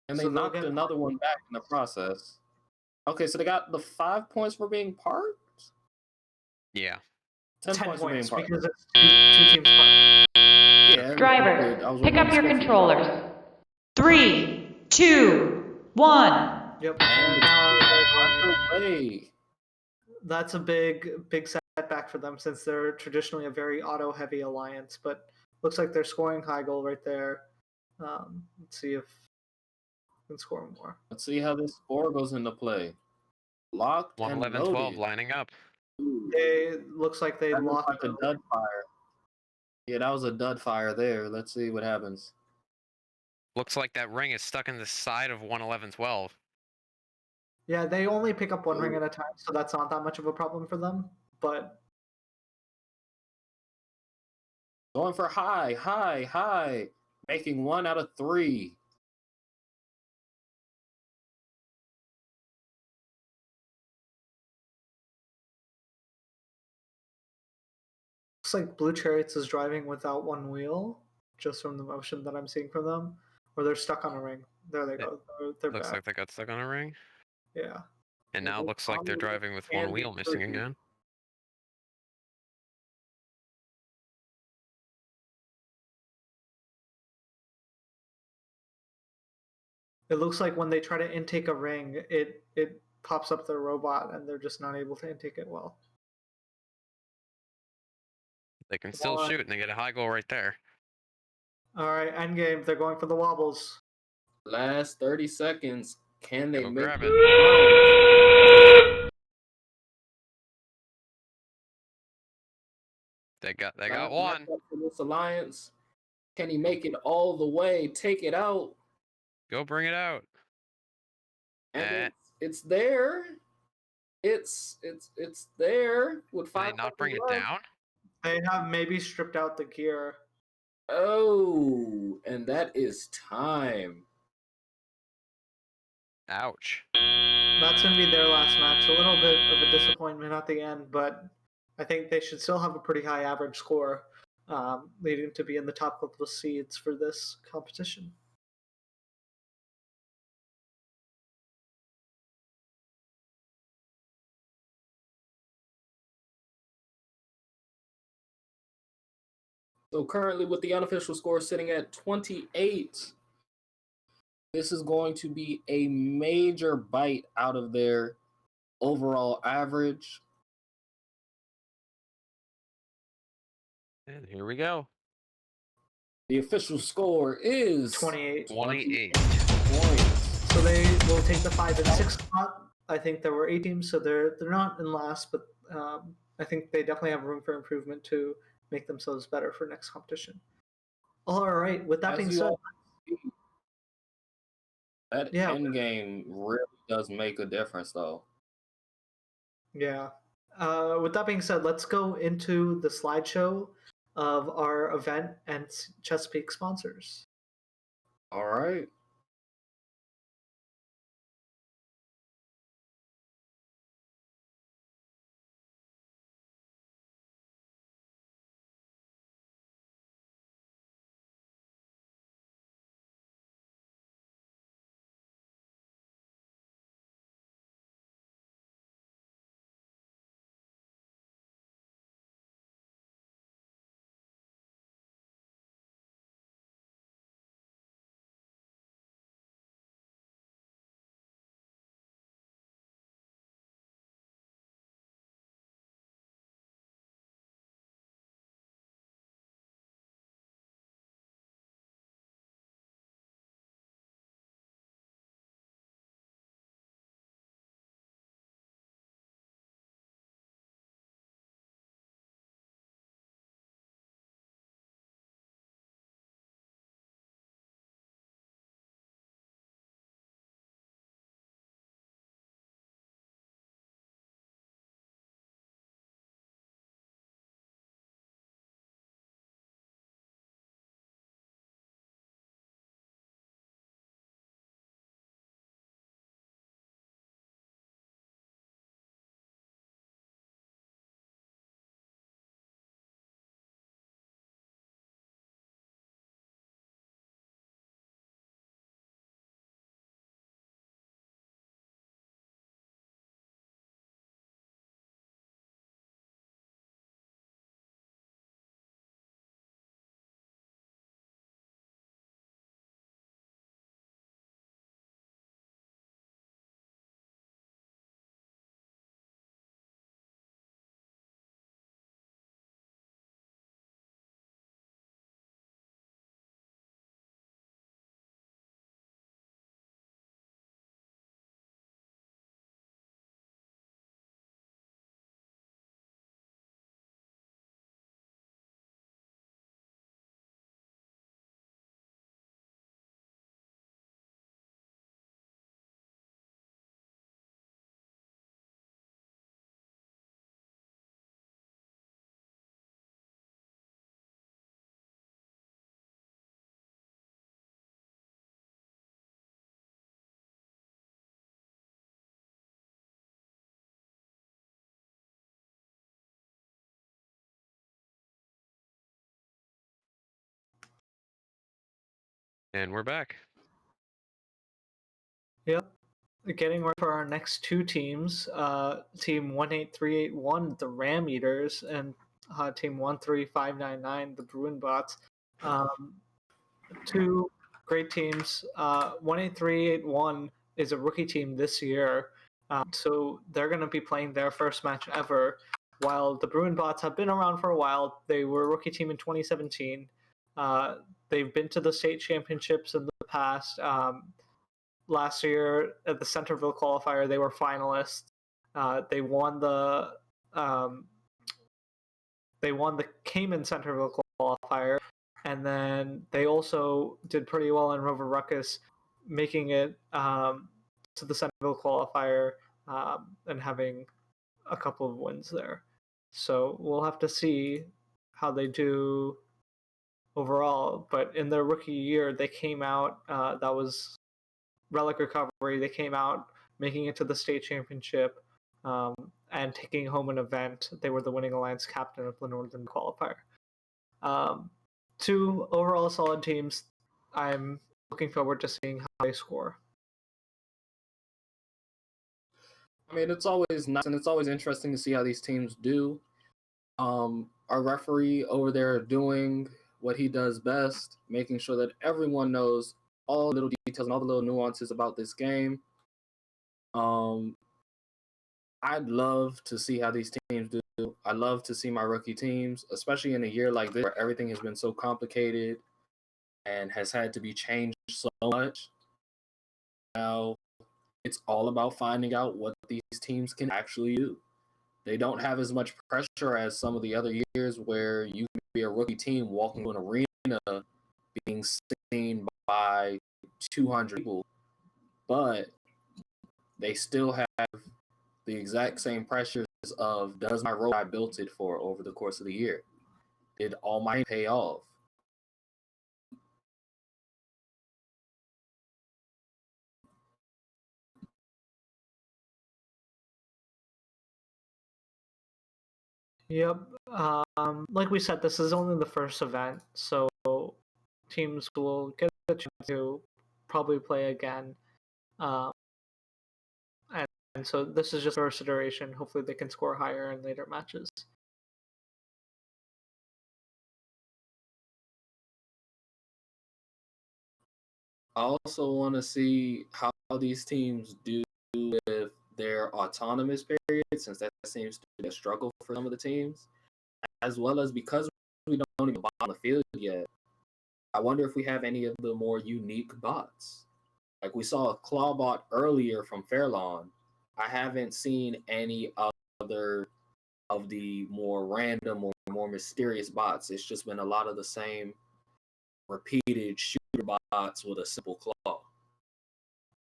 And they knocked another one back in the process. Okay, so they got the 5 points for being parked? Yeah. 10 points for being parked. Because it's two teams parked. Yeah. Driver, pick up your controllers. 3, 2, 1. Yep. That's a big setback for them since they're traditionally a very auto-heavy alliance. But Looks like they're scoring high goal right there. Let's see if we can score more. Let's see how this score goes into play. Locked 1, and 11, loaded. 12 lining up. Looks like they locked like a dud fire. Yeah, that was a dud fire there. Let's see what happens. Looks like that ring is stuck in the side of 1, 11, 12. Yeah, they only pick up one ring at a time, so that's not that much of a problem for them. But going for high, making 1 out of 3. looks like Blue Chariots is driving without one wheel, just from the motion that I'm seeing from them. Or they're stuck on a ring. There they go. They're Looks back. like they got stuck on a ring. Yeah. And now it looks like they're driving with one wheel missing again. It looks like when they try to intake a ring, it pops up their robot and they're just not able to intake it well. They can still shoot and they get a high goal right there. All right, end game. They're going for the wobbles. Last 30 seconds. Can they make grab it? They got one. For this alliance. Can he make it all the way? Take it out. Go bring it out. And it's there. It's there with 5. Did they not bring it down? They have maybe stripped out the gear. Oh, and that is time. Ouch. That's going to be their last match. A little bit of a disappointment at the end, but I think they should still have a pretty high average score, leading to be in the top couple of seeds for this competition. So currently with the unofficial score sitting at 28, this is going to be a major bite out of their overall average. And here we go. The official score is 28. 28 points. So they will take the 5 and 6 spot. I think there were 8 teams, so they're not in last, but I think they definitely have room for improvement to make themselves better for next competition. All right. With that being said, that end game really does make a difference, though. Yeah. With that being said, let's go into the slideshow of our event and Chesapeake sponsors. All right. And we're back. Yep. Getting ready for our next two teams, Team 18381, the Ram Eaters, and Team 13599, the Bruin Bots. Two great teams. 18381 is a rookie team this year, so they're going to be playing their first match ever. While the Bruin Bots have been around for a while, they were a rookie team in 2017. They've been to the state championships in the past. Last year at the Centerville qualifier, they were finalists. They won the Cayman Centerville qualifier, and then they also did pretty well in Rover Ruckus, making it to the Centerville qualifier and having a couple of wins there. So we'll have to see how they do overall. But in their rookie year, they came out, that was Relic Recovery, they came out making it to the state championship and taking home an event. They were the winning alliance captain of the Northern qualifier. Two overall solid teams. I'm looking forward to seeing how they score. I mean, it's always nice and it's always interesting to see how these teams do. Our referee over there doing what he does best, making sure that everyone knows all the little details and all the little nuances about this game. I'd love to see how these teams do. I love to see my rookie teams, especially in a year like this where everything has been so complicated and has had to be changed so much. Now, it's all about finding out what these teams can actually do. They don't have as much pressure as some of the other years where you can be a rookie team walking to an arena being seen by 200 people, but they still have the exact same pressures of, does my robot I built it for over the course of the year? Did all my pay off? Yep. Like we said, this is only the first event, so teams will get a chance to probably play again. And so this is just first iteration. Hopefully they can score higher in later matches. I also want to see how these teams do with their autonomous period, since that seems to be a struggle for some of the teams, as well as because we don't even bot on the field yet. I wonder if we have any of the more unique bots. Like we saw a claw bot earlier from Fairlawn. I haven't seen any other of the more random or more mysterious bots. It's just been a lot of the same repeated shooter bots with a simple claw.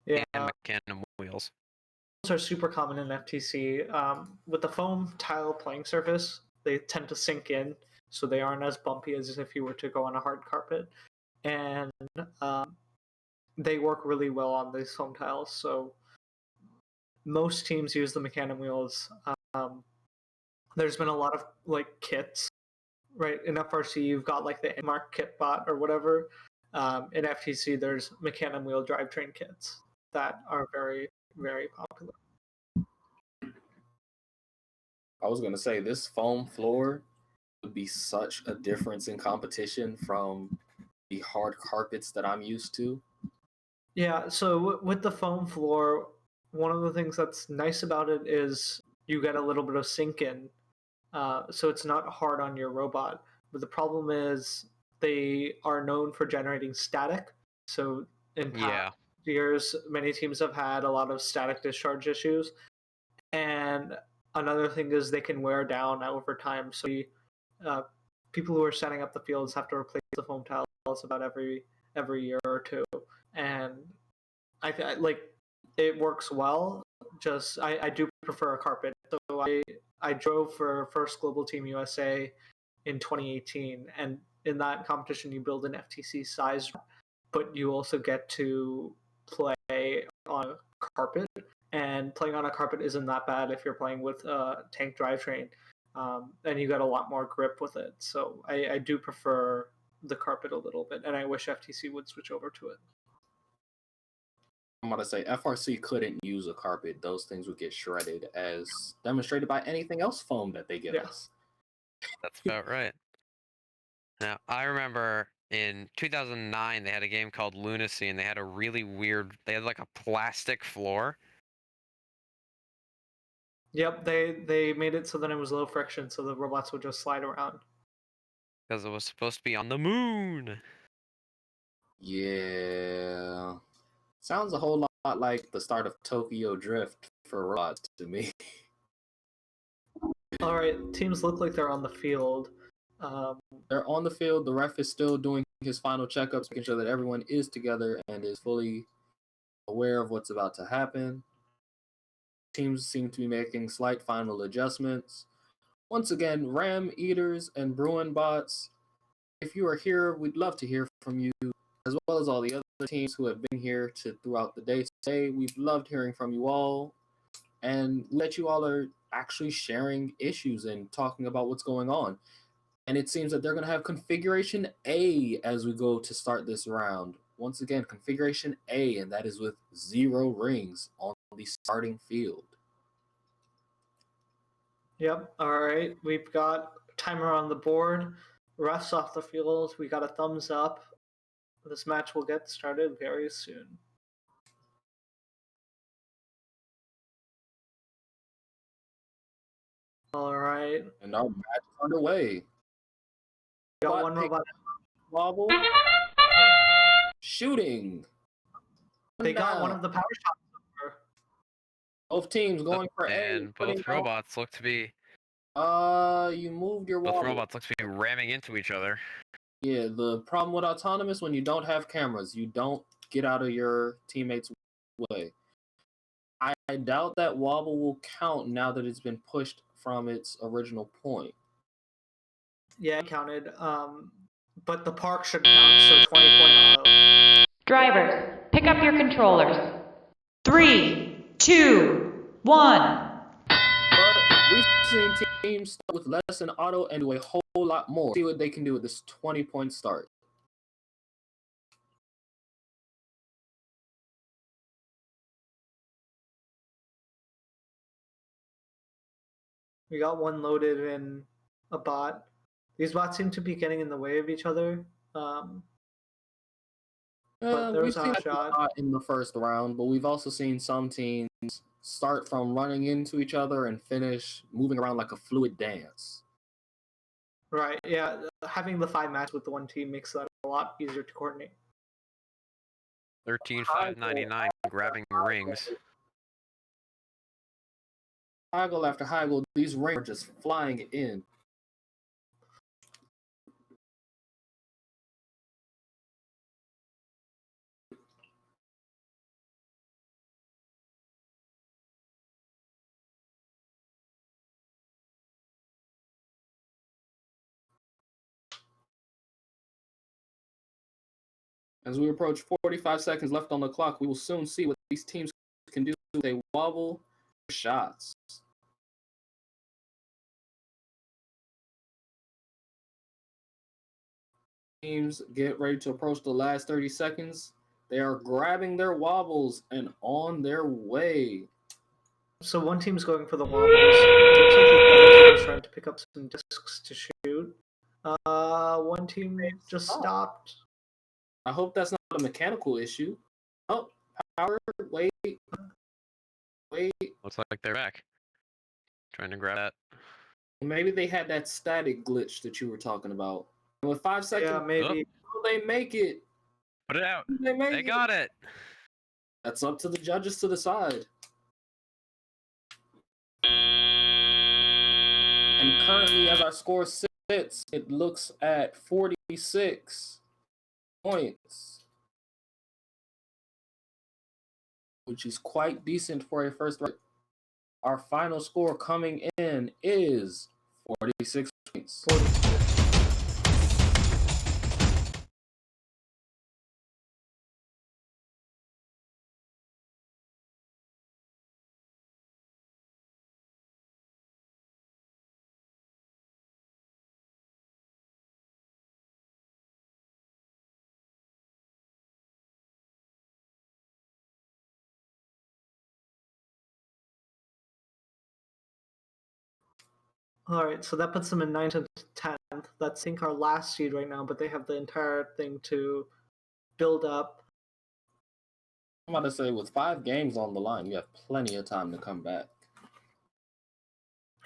Yeah, and mechanical wheels. Those are super common in FTC. With the foam tile playing surface, they tend to sink in, so they aren't as bumpy as if you were to go on a hard carpet. And they work really well on these foam tiles, so most teams use the Mechanim wheels. There's been a lot of like kits, right? In FRC, you've got like the Mark kit bot or whatever. In FTC, there's Mechanim wheel drivetrain kits that are very, very popular. I was going to say, this foam floor would be such a difference in competition from the hard carpets that I'm used to. Yeah, so with the foam floor, one of the things that's nice about it is you get a little bit of sink in, so it's not hard on your robot. But the problem is they are known for generating static. So in past years, many teams have had a lot of static discharge issues. And another thing is they can wear down over time. So people who are setting up the fields have to replace the foam tiles about every year or two. And I like it works well. Just I do prefer a carpet. So I drove for first Global Team USA in 2018, and in that competition you build an FTC size, but you also get to play on a carpet. And playing on a carpet isn't that bad if you're playing with a tank drivetrain, and you got a lot more grip with it. So I do prefer the carpet a little bit, and I wish FTC would switch over to it. I'm going to say FRC couldn't use a carpet. Those things would get shredded, as demonstrated by anything else foam that they give us. That's about right. Now, I remember in 2009, they had a game called Lunacy, and they had a really weird, they had like a plastic floor. Yep, they made it so that it was low friction, so the robots would just slide around. Because it was supposed to be on the moon. Yeah. Sounds a whole lot like the start of Tokyo Drift for robots to me. All right, teams look like they're on the field. They're on the field. The ref is still doing his final checkups, making sure that everyone is together and is fully aware of what's about to happen. Teams seem to be making slight final adjustments. Once again, Ram Eaters and Bruin Bots, if you are here, we'd love to hear from you, as well as all the other teams who have been here throughout the day today. We've loved hearing from you all, and that you all are actually sharing issues and talking about what's going on. And it seems that they're going to have Configuration A as we go to start this round. Once again, Configuration A, and that is with 0 rings on the starting field. Yep, all right. We've got timer on the board. Refs off the field. We got a thumbs up. This match will get started very soon. All right. And our match is underway. Got one robot. Wobble. Shooting. They got one of the power shots over. Both teams going for A. And both robots look to be... You moved your wobble. Both robots look to be ramming into each other. Yeah, the problem with autonomous, when you don't have cameras, you don't get out of your teammates' way. I doubt that wobble will count now that it's been pushed from its original point. Yeah, it counted. But the park should count, so 20-point auto. Drivers, pick up your controllers. 3, 2, 1. But we've seen teams start with less than auto and do a whole lot more. See what they can do with this 20-point start. We got one loaded in a bot. These bots seem to be getting in the way of each other. But We've seen that a lot in the first round, but we've also seen some teams start from running into each other and finish moving around like a fluid dance. Right, yeah. Having the 5 match with the one team makes that a lot easier to coordinate. 13,599 grabbing rings. Haggle after haggle, these rings are just flying in. As we approach 45 seconds left on the clock, we will soon see what these teams can do. They wobble shots. Teams get ready to approach the last 30 seconds. They are grabbing their wobbles and on their way. So one team's going for the wobbles. It looks like the other team is trying to pick up some discs to shoot. One team just stopped. I hope that's not a mechanical issue. Oh, power, wait. Looks like they're back. Trying to grab that. Maybe they had that static glitch that you were talking about. And with 5 seconds, yeah, maybe. Will they make it? Put it out. They got it. That's up to the judges to decide. And currently, as our score sits, it looks at 46 points, which is quite decent for a first round. Our final score coming in is 46 points. 46. All right, so that puts them in 9th and 10th. That's, I think, our last seed right now, but they have the entire thing to build up. I'm about to say, with 5 games on the line, you have plenty of time to come back.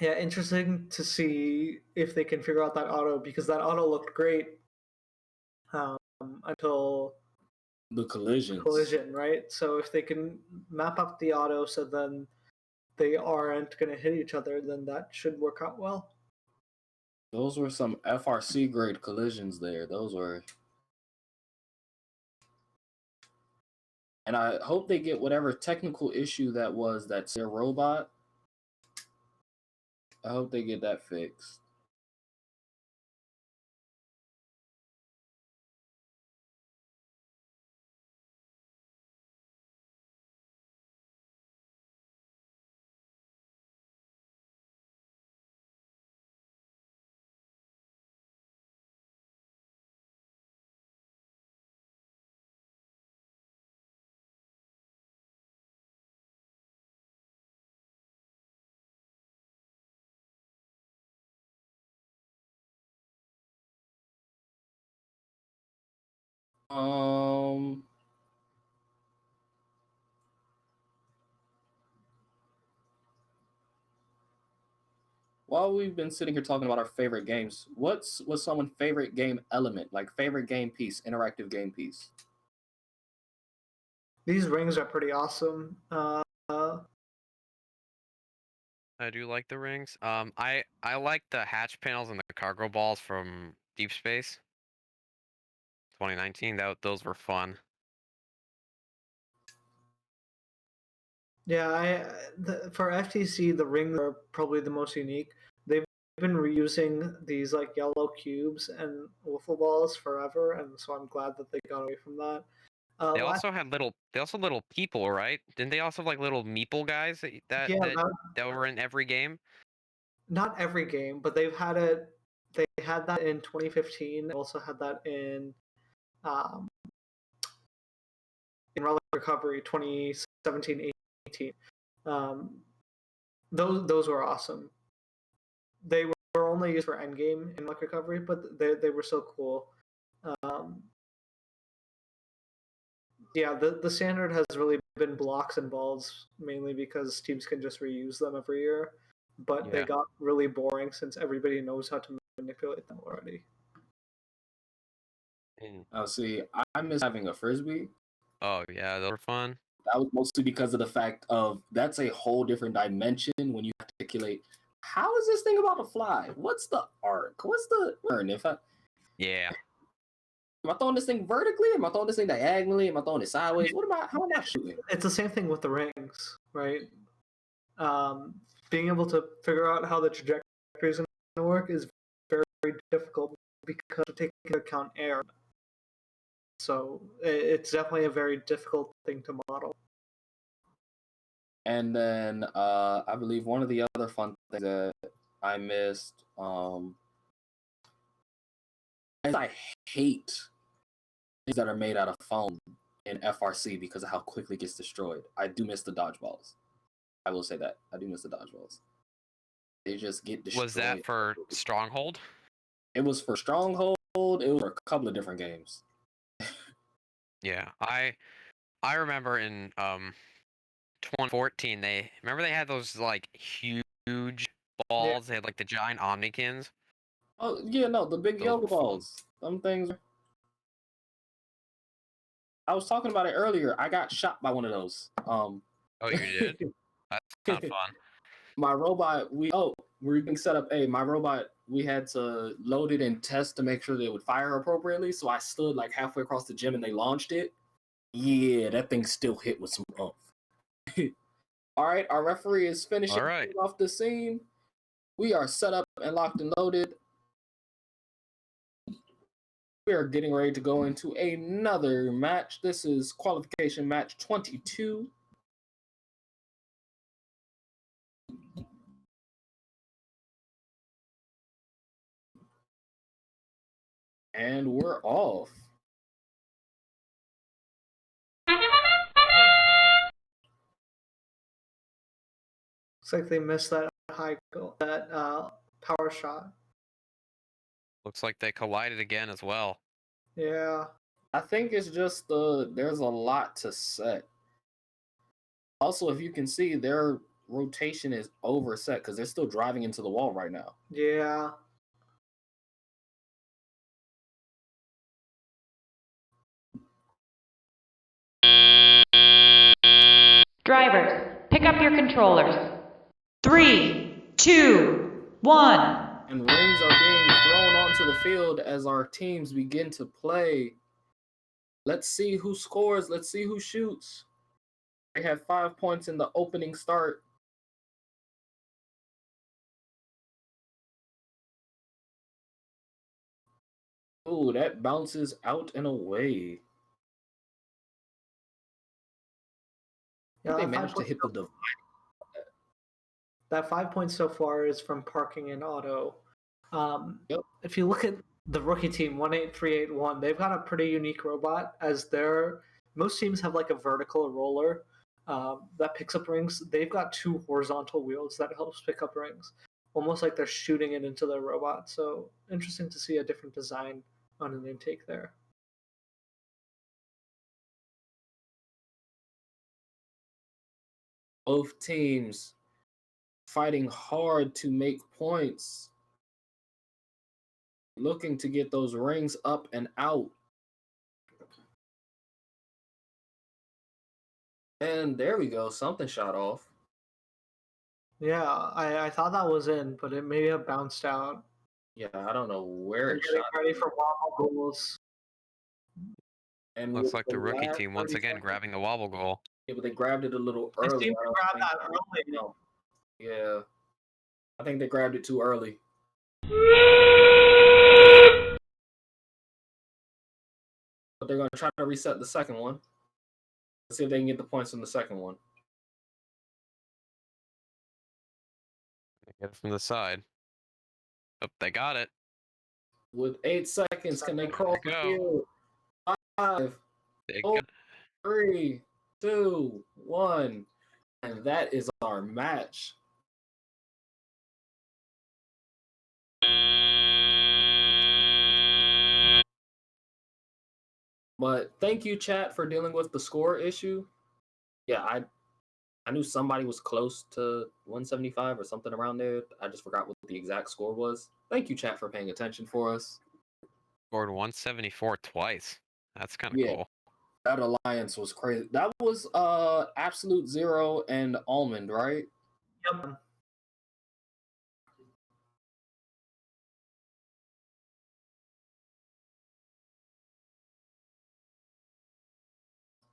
Yeah, interesting to see if they can figure out that auto, because that auto looked great until the collision, right? So if they can map up the auto so then they aren't going to hit each other, then that should work out well. Those were some FRC grade collisions there. Those were. And I hope they get whatever technical issue that was that's their robot. I hope they get that fixed. While we've been sitting here talking about our favorite games, what's someone's favorite game element, like favorite game piece, interactive game piece? These rings are pretty awesome. I do like the rings. I like the hatch panels and the cargo balls from Deep Space 2019. Those were fun. Yeah, for FTC, the rings are probably the most unique. They've been reusing these like yellow cubes and wiffle balls forever, and so I'm glad that they got away from that. They also had little people, right? Didn't they also have like little meeple guys that were in every game? Not every game, but they've had it. They had that in 2015. They also had that in Relic Recovery 2017-18. Those were awesome. They were only used for endgame in Relic Recovery, but they were so cool. Yeah, the standard has really been blocks and balls, mainly because teams can just reuse them every year. But they got really boring since everybody knows how to manipulate them already. See, I miss having a frisbee. Oh yeah, those were fun. That was mostly because of the fact of that's a whole different dimension when you articulate how is this thing about to fly? What's the arc? What's the turn? Am I throwing this thing vertically? Am I throwing this thing diagonally? Am I throwing it sideways? How am I shooting? It's the same thing with the rings, right? Being able to figure out how the trajectory is going to work is very, very difficult because you take into account air. So it's definitely a very difficult thing to model. And then I believe one of the other fun things that I missed, I hate things that are made out of foam in FRC because of how quickly it gets destroyed. I do miss the dodgeballs. I will say that. I do miss the dodgeballs. They just get destroyed. Was that for Stronghold? It was for Stronghold. It was for a couple of different games. Yeah, I remember in 2014 they had those like huge balls. Yeah. They had like the giant Omnikins. Oh yeah, no, the big yoga balls. Some things. I was talking about it earlier. I got shot by one of those. Oh, you did? That's kind of fun. My robot, we're being set up. My robot, we had to load it and test to make sure that it would fire appropriately. So I stood like halfway across the gym and they launched it. Yeah, that thing still hit with some oomph. All right, our referee is finishing off the scene. We are set up and locked and loaded. We are getting ready to go into another match. This is qualification match 22. And we're off. Looks like they missed that high goal, that power shot. Looks like they collided again as well. Yeah. I think it's just there's a lot to set. Also, if you can see, their rotation is overset because they're still driving into the wall right now. Yeah. Drivers, pick up your controllers. 3, 2, 1. And rings are being thrown onto the field as our teams begin to play. Let's see who scores. Let's see who shoots. They had 5 points in the opening start. Oh, that bounces out and away. Yeah, They managed to hit the divider. That 5 points so far is from parking and auto. Yep. If you look at the rookie team, 18381, they've got a pretty unique robot as most teams have like a vertical roller that picks up rings. They've got 2 horizontal wheels that helps pick up rings, almost like they're shooting it into their robot. So interesting to see a different design on an intake there. Both teams fighting hard to make points, looking to get those rings up and out. And there we go. Something shot off. Yeah, I thought that was in, but it may have bounced out. Yeah, I don't know where They're it getting shot. ready for wobble goals. And Looks like the rookie team once again grabbing the wobble goal. Yeah, but they grabbed it a little They early. seem to grab that early. No. Yeah, I think they grabbed it too early. But they're going to try to reset the second one. Let's see if they can get the points from the second one. Get it from the side. Oh, they got it. With 8 seconds, can they cross the field? 5, 4, 3, 2, 1. And that is our match. But thank you, chat, for dealing with the score issue. Yeah, I knew somebody was close to 175 or something around there. I just forgot what the exact score was. Thank you, chat, for paying attention for us. Scored 174 twice. That's kind of cool. That alliance was crazy. That was Absolute Zero and Almond, right? Yep.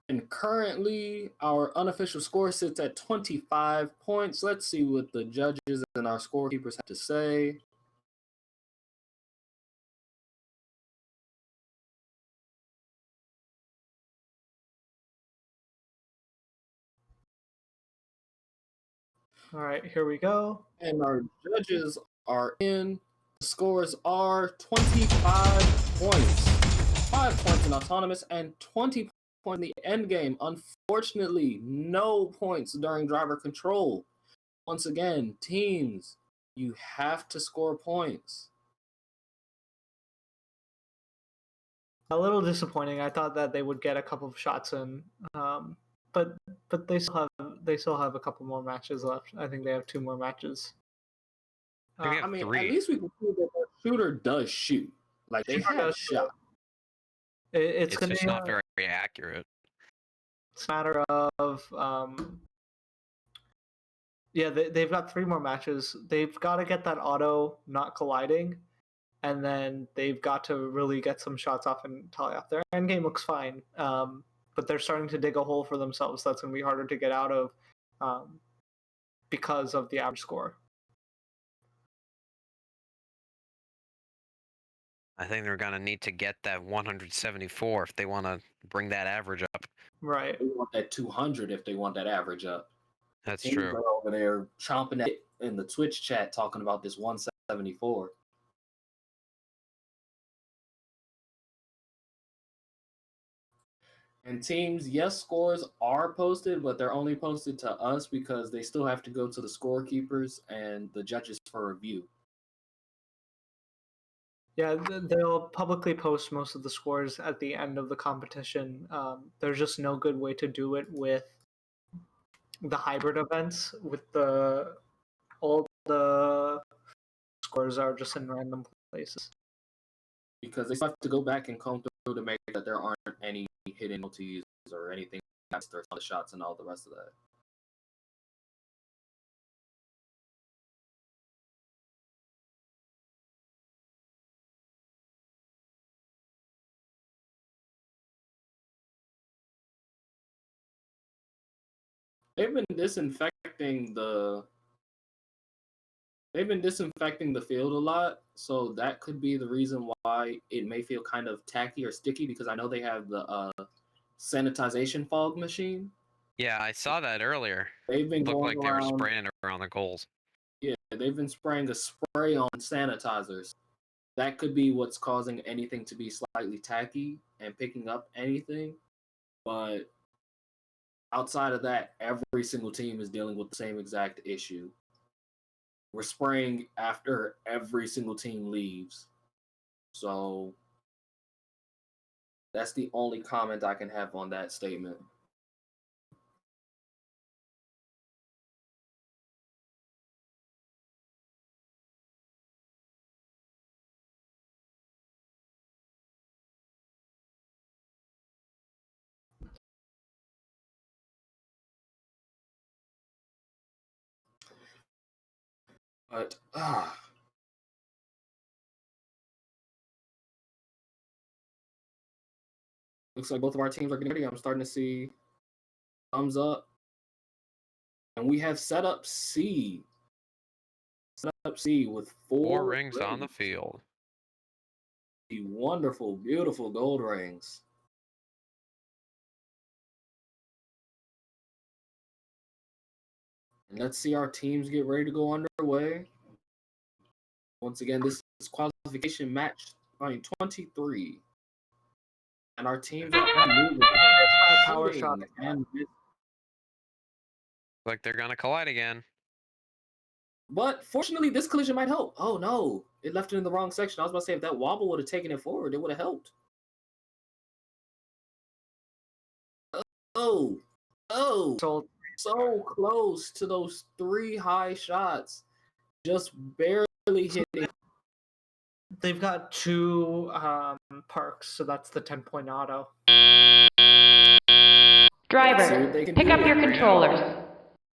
And currently, our unofficial score sits at 25 points. Let's see what the judges and our scorekeepers have to say. All right, here we go. And our judges are in. The scores are 25 points. 5 points in autonomous and 20 points in the end game. Unfortunately, no points during driver control. Once again, teams, you have to score points. A little disappointing. I thought that they would get a couple of shots in, but they still have a couple more matches left. I think they have 2 more matches. I mean, at least we can see that the shooter does shoot. Like they have shot. It's gonna just be not very accurate. It's a matter of yeah, they've got 3 more matches. They've got to get that auto not colliding, and then they've got to really get some shots off and tally off. Their end game looks fine, but they're starting to dig a hole for themselves. That's going to be harder to get out of because of the average score. I think they're going to need to get that 174 if they want to bring that average up. Right. They want that 200 if they want that average up. That's Teams true. are over there chomping at it in the Twitch chat talking about this 174. And teams, yes, scores are posted, but they're only posted to us because they still have to go to the scorekeepers and the judges for review. Yeah, they'll publicly post most of the scores at the end of the competition. There's just no good way to do it with the hybrid events. With all the scores are just in random places. Because they still have to go back and comb through to make sure that there aren't any hidden penalties or anything after the shots and all the rest of that. They've been disinfecting the field a lot, so that could be the reason why it may feel kind of tacky or sticky, because I know they have the sanitization fog machine. Yeah, I saw that earlier. They've been Looked going like they were around, spraying around the goals. yeah, they've been spraying a spray on sanitizers. That could be what's causing anything to be slightly tacky and picking up anything, but outside of that, every single team is dealing with the same exact issue. We're spraying after every single team leaves. So that's the only comment I can have on that statement. But looks like both of our teams are getting ready. I'm starting to see thumbs up. And we have setup C. Setup C with four rings on the field. The wonderful, beautiful gold rings. And let's see our teams get ready to go underway. Once again, this is qualification match 23. And our teams are moving. Power shot. And like they're gonna collide again. But fortunately, this collision might help. Oh no, it left it in the wrong section. I was about to say if that wobble would have taken it forward, it would have helped. Oh, so close to those 3 high shots, just barely hitting. They've got 2 parks, so that's the 10-point auto. Driver, pick up your controllers.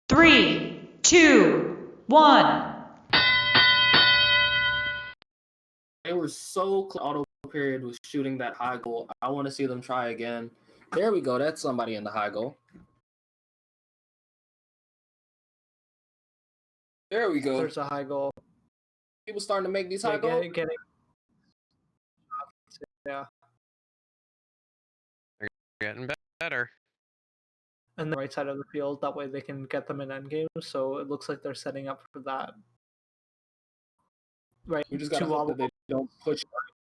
3, 2, 1. They were so close. Auto period was shooting that high goal. I want to see them try again. There we go. That's somebody in the high goal. There we go. There's a high goal. People starting to make these high goals. Yeah. They're getting better. And the right side of the field, that way they can get them in endgame. So it looks like they're setting up for that. Right. We just gotta hope that they don't push early.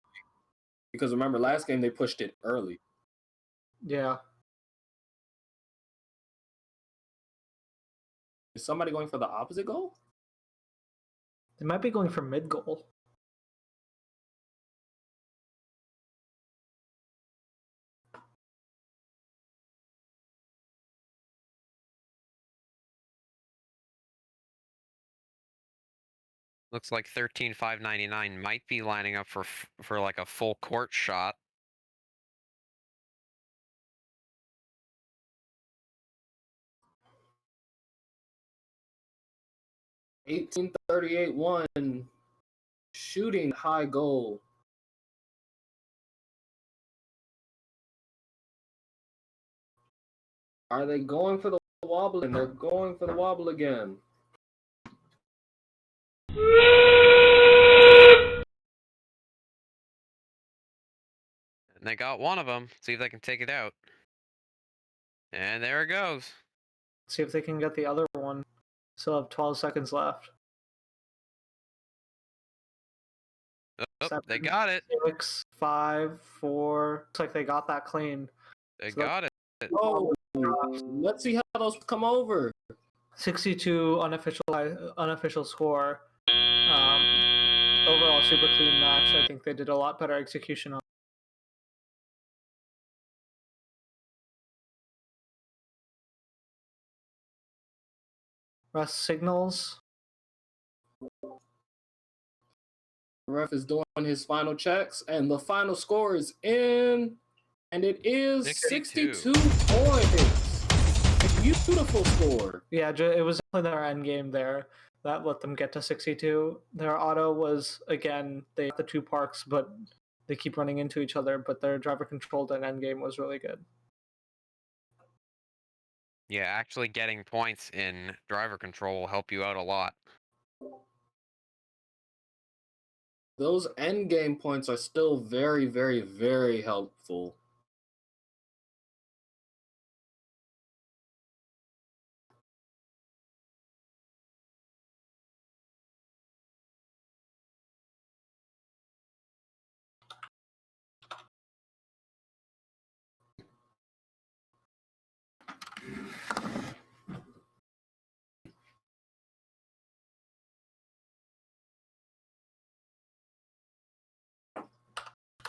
Because remember, last game they pushed it early. Yeah. Is somebody going for the opposite goal? They might be going for mid goal. Looks like 13,599 might be lining up for like a full court shot. $18.38-1 shooting high goal. Are they going for the wobble? And they're going for the wobble again. And they got one of them. See if they can take it out. And there it goes. See if they can get the other one. Still have 12 seconds left. Oh, 7, they got it. 6, 5, 4. Looks like they got that clean. They got it. Oh, let's see how those come over. 62 unofficial score. overall super clean match. I think they did a lot better execution on. Rest signals. The ref is doing his final checks, and the final score is in, and it is 62 points. A beautiful score. Yeah, it was definitely their end game there that let them get to 62. Their auto was, again, they have the two parks, but they keep running into each other, but their driver controlled and end game was really good. Yeah, actually getting points in driver control will help you out a lot. Those end game points are still very, very, very helpful.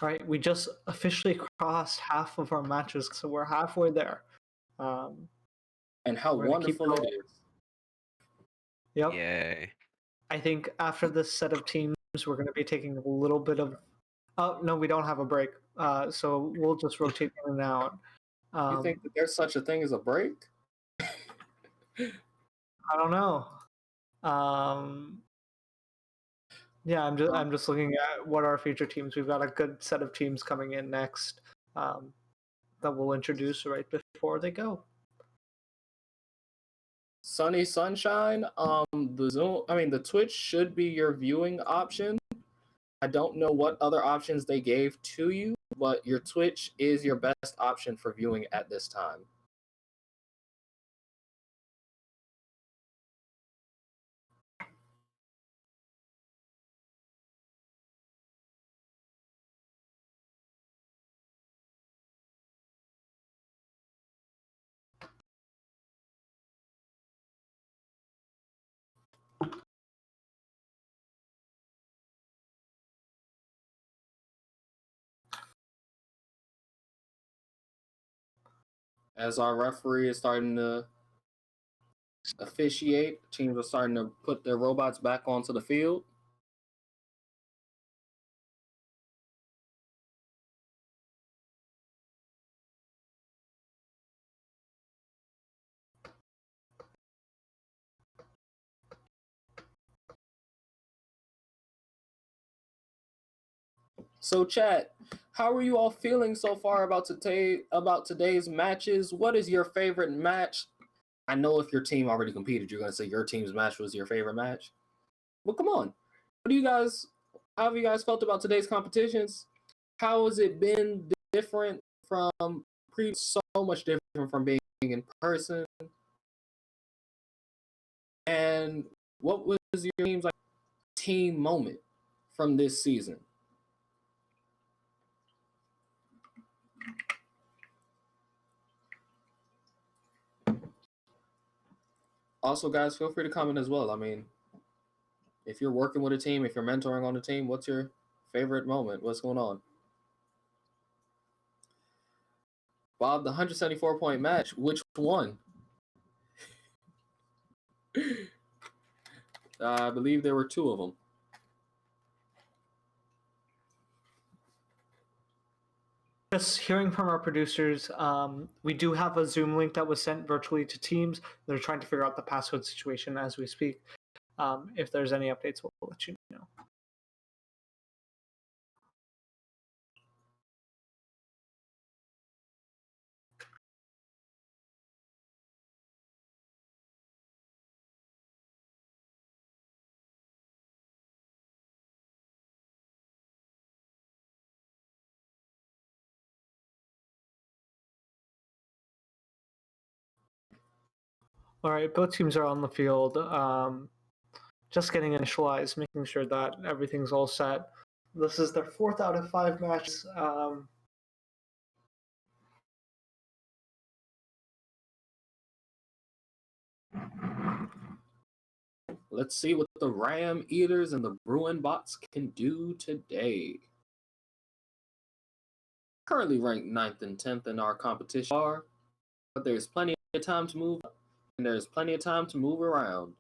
All right, we just officially crossed half of our matches, so we're halfway there. And how wonderful it is. Yep. Yay. I think after this set of teams, we're going to be taking a little bit of. Oh no, we don't have a break, so we'll just rotate in and out. You think that there's such a thing as a break? I don't know. Yeah, I'm just looking at what our future teams. We've got a good set of teams coming in next that we'll introduce right before they go. Sunny Sunshine, the Twitch should be your viewing option. I don't know what other options they gave to you, but your Twitch is your best option for viewing at this time. As our referee is starting to officiate, teams are starting to put their robots back onto the field. So chat, how are you all feeling so far about today's matches? What is your favorite match? I know if your team already competed, you're going to say your team's match was your favorite match. Well, come on. How have you guys felt about today's competitions? How has it been different from so much different from being in person? And what was your team's team moment from this season? Also, guys, feel free to comment as well. I mean, if you're working with a team, if you're mentoring on a team, what's your favorite moment? What's going on? Bob, the 174-point match, which one? I believe there were two of them. Just hearing from our producers, we do have a Zoom link that was sent virtually to teams. They're trying to figure out the passcode situation as we speak. If there's any updates, we'll let you know. All right, both teams are on the field. Just getting initialized, making sure that everything's all set. This is their 4th out of 5 matches. Let's see what the Ram Eaters and the Bruin Bots can do today. Currently ranked 9th and 10th in our competition, but there's plenty of time to move up, and there's plenty of time to move around.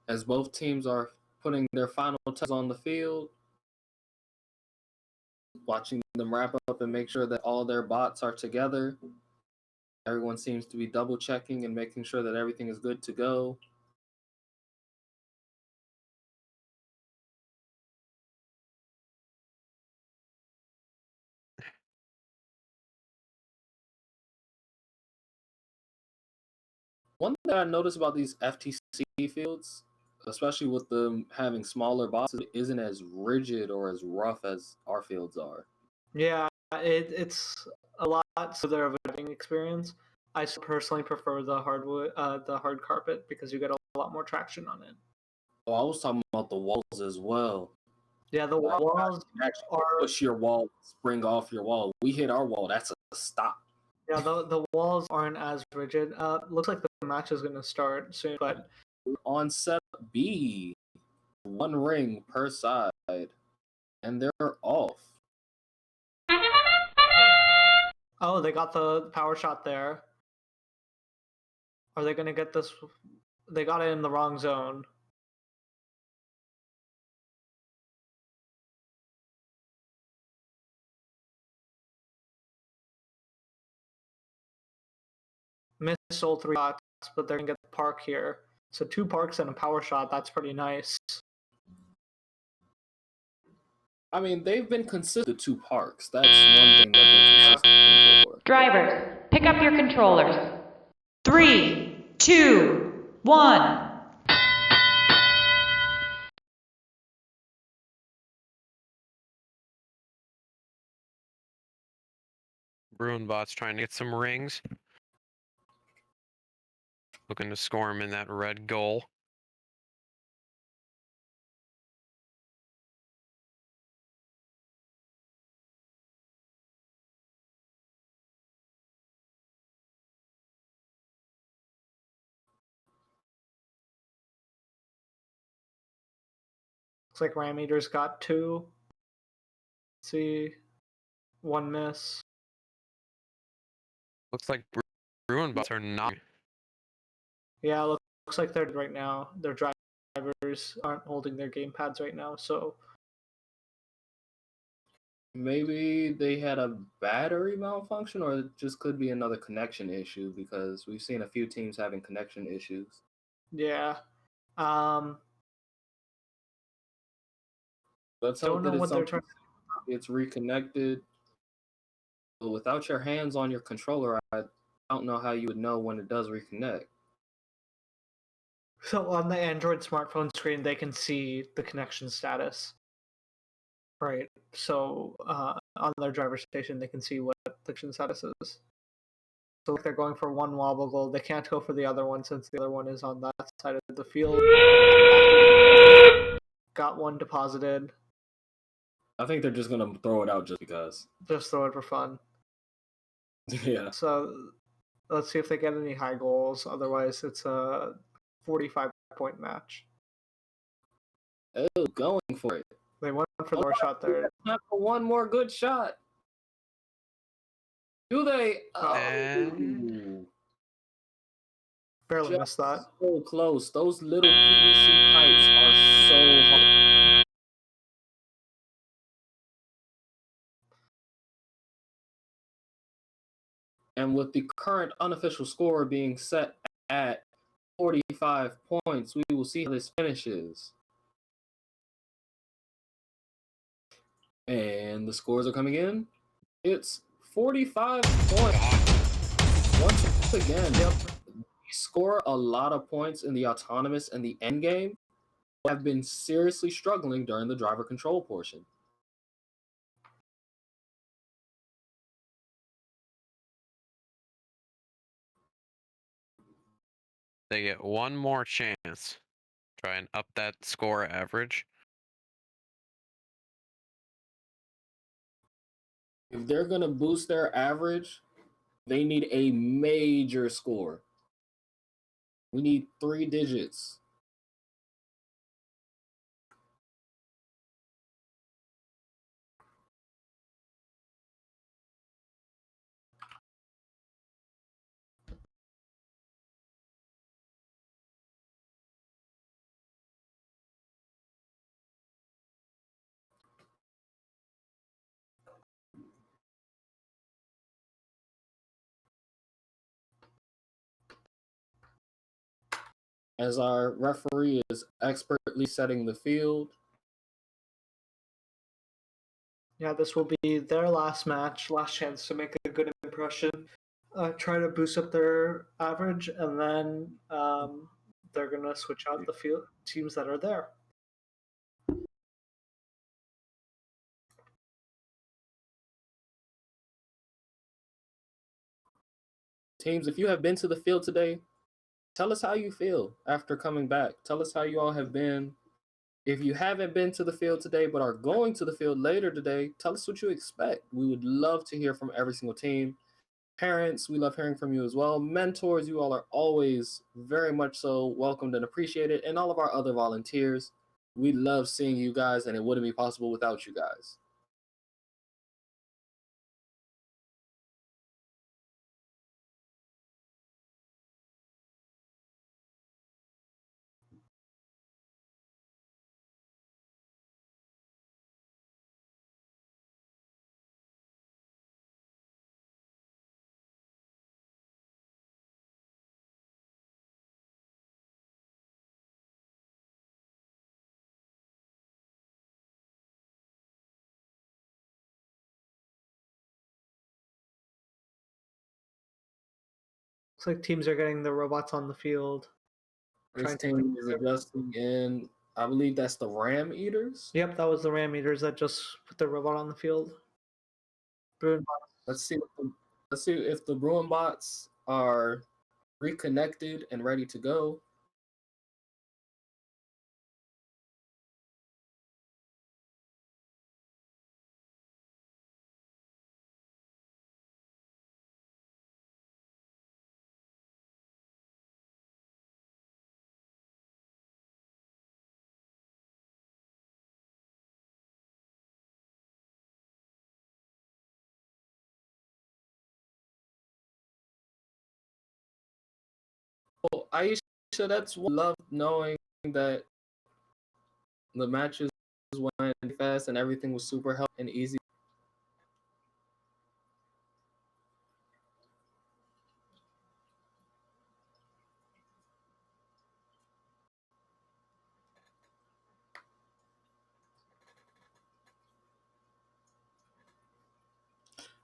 As both teams are putting their final touches on the field, watching them wrap up and make sure that all their bots are together. Everyone seems to be double checking and making sure that everything is good to go. One thing I noticed about these FTC fields, especially with them having smaller bots, it isn't as rigid or as rough as our fields are. Yeah, it's a lot smoother of a driving experience. I personally prefer the hard carpet because you get a lot more traction on it. Oh, I was talking about the walls as well. Yeah, the walls actually push your wall, spring off your wall. We hit our wall, that's a stop. Yeah, the walls aren't as rigid. Looks like the match is gonna start soon, but on set B, 1 ring per side, and they're off. Oh, they got the power shot there. Are they gonna get this? They got it in the wrong zone. Missed all 3 shots, but they're gonna get the park here. So 2 parks and a power shot. That's pretty nice. I mean, they've been consistent 2 parks. That's one thing that they're consistent for. Drivers, pick up your controllers. 3, 2, 1. Bruin Bot's trying to get some rings. Looking to score him in that red goal. Looks like Ram Eater's got 2. Let's see, 1 miss. Looks like Bruin Bots are not. Yeah, looks like they're right now. Their drivers aren't holding their gamepads right now, so maybe they had a battery malfunction, or it just could be another connection issue, because we've seen a few teams having connection issues. Yeah. Let's hope that it's reconnected. But without your hands on your controller, I don't know how you would know when it does reconnect. So on the Android smartphone screen, they can see the connection status. Right. So on their driver station, they can see what the connection status is. So if they're going for 1 wobble goal, they can't go for the other one since the other one is on that side of the field. Got 1 deposited. I think they're just going to throw it out just because. Just throw it for fun. Yeah. So let's see if they get any high goals. Otherwise, it's a 45-point match. Oh, going for it. They went for the shot there. Not for 1 more good shot. Do they? Barely missed that. So close. Those little PVC pipes are so hard. And with the current unofficial score being set at 45 points. We will see how this finishes. And the scores are coming in. It's 45 points. Once again, we score a lot of points in the autonomous and the end game, but have been seriously struggling during the driver control portion. They get one more chance. Try and up that score average. If they're going to boost their average, they need a major score. We need 3 digits. As our referee is expertly setting the field. Yeah, this will be their last match, last chance to make a good impression. Try to boost up their average, and then they're going to switch out the field teams that are there. Teams, if you have been to the field today, tell us how you feel after coming back. Tell us how you all have been. If you haven't been to the field today but are going to the field later today, tell us what you expect. We would love to hear from every single team. Parents, we love hearing from you as well. Mentors, you all are always very much so welcomed and appreciated. And all of our other volunteers, we love seeing you guys, and it wouldn't be possible without you guys. Looks like teams are getting the robots on the field. This team is adjusting in, I believe that's the Ram Eaters. Yep, that was the Ram Eaters that just put the robot on the field. Let's see if the Bruin bots are reconnected and ready to go. Well, Aisha, that's what I love knowing that the matches went fast and everything was super helpful and easy.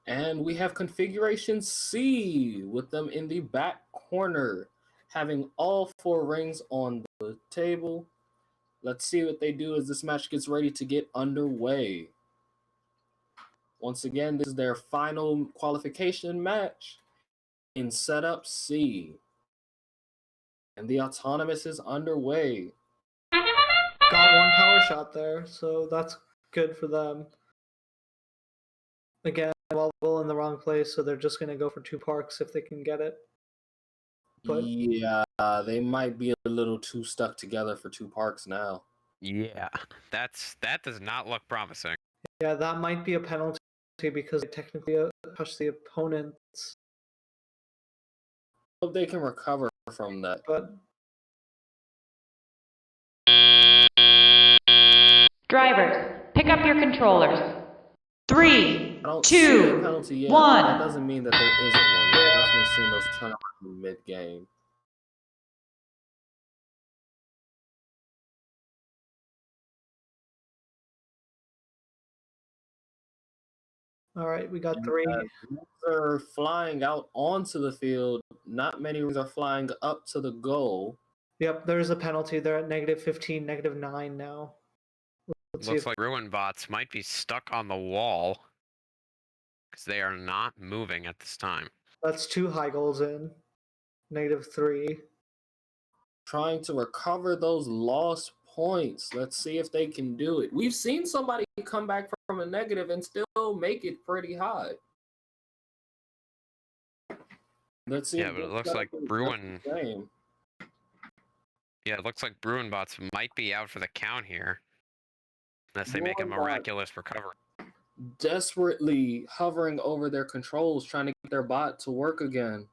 And we have configuration C with them in the back corner, having all 4 rings on the table. Let's see what they do as this match gets ready to get underway. Once again, this is their final qualification match in setup C. And the autonomous is underway. Got 1 power shot there, so that's good for them. Again, well in the wrong place, so they're just going to go for 2 parks if they can get it. But yeah, they might be a little too stuck together for 2 parks now. Yeah, that does not look promising. Yeah, that might be a penalty because they technically touch the opponents. Hope they can recover from that. But drivers, pick up your controllers. 3, 2, 1. That doesn't mean that there isn't one. We've definitely seen those turn around mid-game. All right, we got 3. Rings are flying out onto the field. Not many rings are flying up to the goal. Yep, there's a penalty. They're at -15, -9 now. Looks like Ruin bots might be stuck on the wall because they are not moving at this time. That's 2 high goals in. -3. Trying to recover those lost points. Let's see if they can do it. We've seen somebody come back from a negative and still make it pretty high. Let's see. Yeah, but it looks like Bruin. Yeah, it looks like Bruin bots might be out for the count here, unless they make a miraculous recovery. Desperately hovering over their controls, trying to get their bot to work again.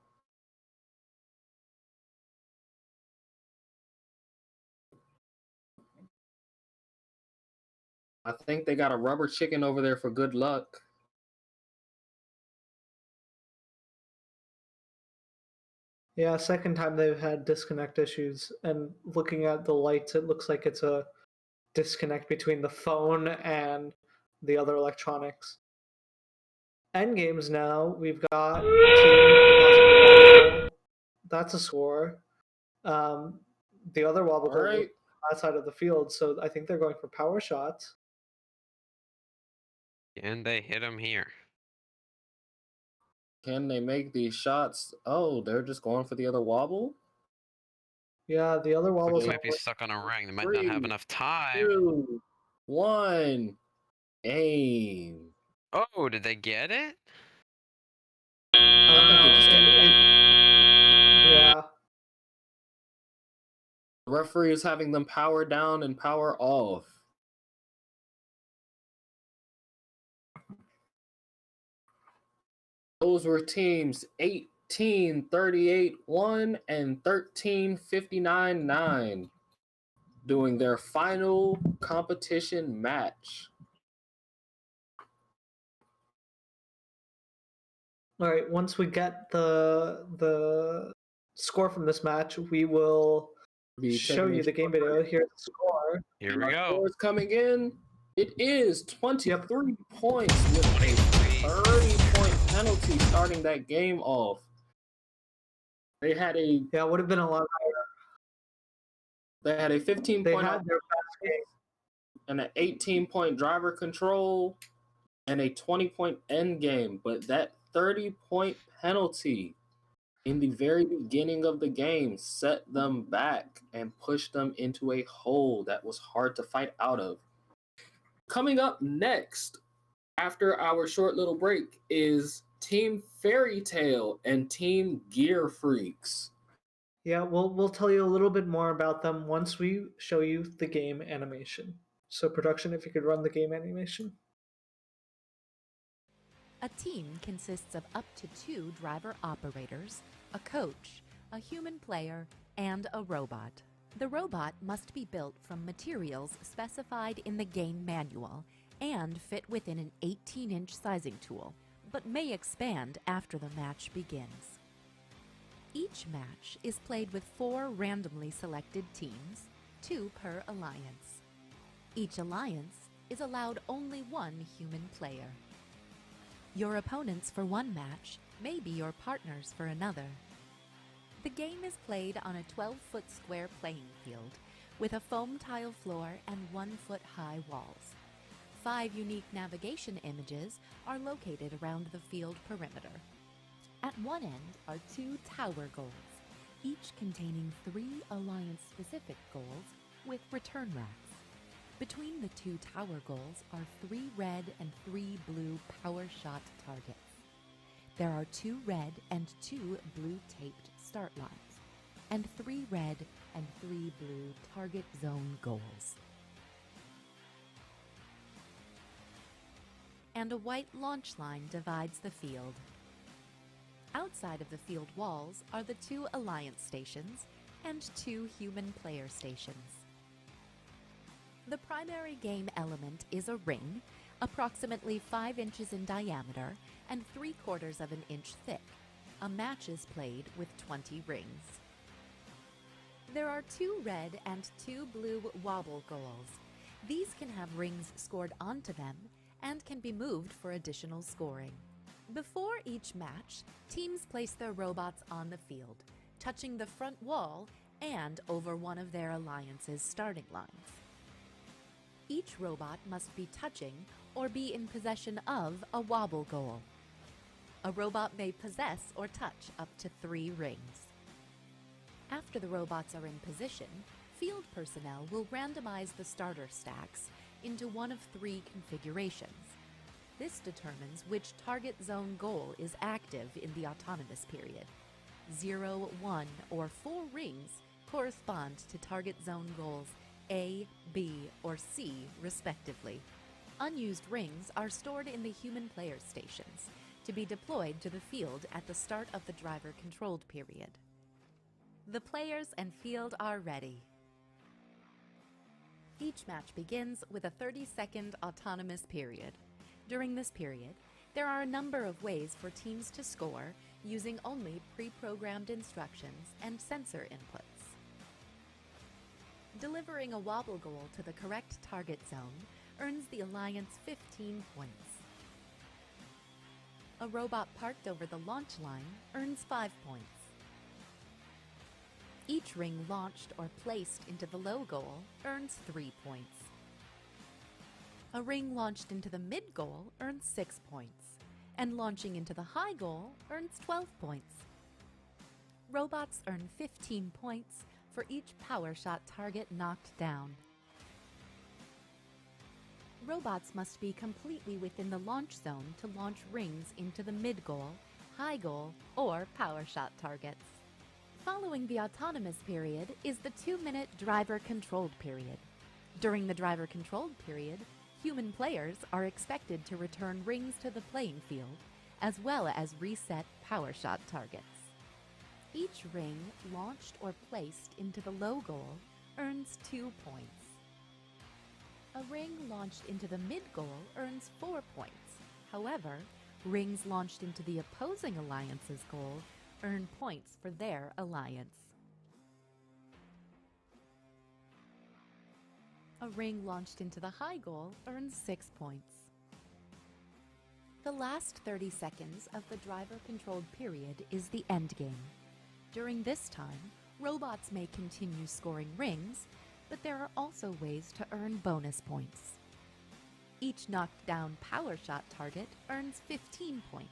I think they got a rubber chicken over there for good luck. Yeah, second time they've had disconnect issues, and looking at the lights, it looks like it's a disconnect between the phone and the other electronics. End games now, we've got team. That's a score. The other wobble goal was outside of the field, so I think they're going for power shots. And they hit him here. Can they make these shots? Oh, they're just going for the other wobble? Yeah, the other wobbles might be stuck on a ring. They might not have enough time. 2, 1, aim. Oh, did they get it? I think they just got it. Yeah. The referee is having them power down and power off. Those were teams 18-38-1 and 13-59-9 doing their final competition match. All right, once we get the score from this match, we will show you the game video. Here's the score. Here we go. Score's coming in. It is 23 points with a 30-point penalty starting that game off. They had a it would have been a lot higher. They had a 15-point They had their best game. and an 18-point driver control and a 20-point end game, but that 30-point penalty in the very beginning of the game set them back and pushed them into a hole that was hard to fight out of. Coming up next, after our short little break, is Team Fairy Tale and Team Gear Freaks. Yeah, we'll tell you a little bit more about them once we show you the game animation. So production, if you could run the game animation. A team consists of up to 2 driver operators, a coach, a human player, and a robot. The robot must be built from materials specified in the game manual and fit within an 18-inch sizing tool, but may expand after the match begins. Each match is played with 4 randomly selected teams, 2 per alliance. Each alliance is allowed only 1 human player. Your opponents for one match may be your partners for another. The game is played on a 12-foot square playing field with a foam tile floor and 1-foot-high walls. 5 unique navigation images are located around the field perimeter. At one end are 2 tower goals, each containing 3 alliance-specific goals with return racks. Between the 2 tower goals are 3 red and 3 blue power shot targets. There are 2 red and 2 blue taped start lines, and 3 red and 3 blue target zone goals. And a white launch line divides the field. Outside of the field walls are the 2 alliance stations and 2 human player stations. The primary game element is a ring, approximately 5 inches in diameter and 3/4 of an inch thick. A match is played with 20 rings. There are 2 red and 2 blue wobble goals. These can have rings scored onto them and can be moved for additional scoring. Before each match, teams place their robots on the field, touching the front wall and over one of their alliance's starting lines. Each robot must be touching or be in possession of a wobble goal. A robot may possess or touch up to 3 rings. After the robots are in position, field personnel will randomize the starter stacks into one of 3 configurations. This determines which target zone goal is active in the autonomous period. 0, 1, or 4 rings correspond to target zone goals A, B, or C, respectively. Unused rings are stored in the human player stations to be deployed to the field at the start of the driver-controlled period. The players and field are ready. Each match begins with a 30-second autonomous period. During this period, there are a number of ways for teams to score using only pre-programmed instructions and sensor inputs. Delivering a wobble goal to the correct target zone earns the Alliance 15 points. A robot parked over the launch line earns 5 points. Each ring launched or placed into the low goal earns 3 points. A ring launched into the mid goal earns 6 points, and launching into the high goal earns 12 points. Robots earn 15 points for each power shot target knocked down. Robots must be completely within the launch zone to launch rings into the mid goal, high goal, or power shot targets. Following the autonomous period is the 2-minute driver-controlled period. During the driver-controlled period, human players are expected to return rings to the playing field, as well as reset power shot targets. Each ring launched or placed into the low goal earns 2 points. A ring launched into the mid-goal earns 4 points. However, rings launched into the opposing alliance's goal earn points for their alliance. A ring launched into the high goal earns 6 points. The last 30 seconds of the driver-controlled period is the endgame. During this time, robots may continue scoring rings, but there are also ways to earn bonus points. Each knocked down power shot target earns 15 points.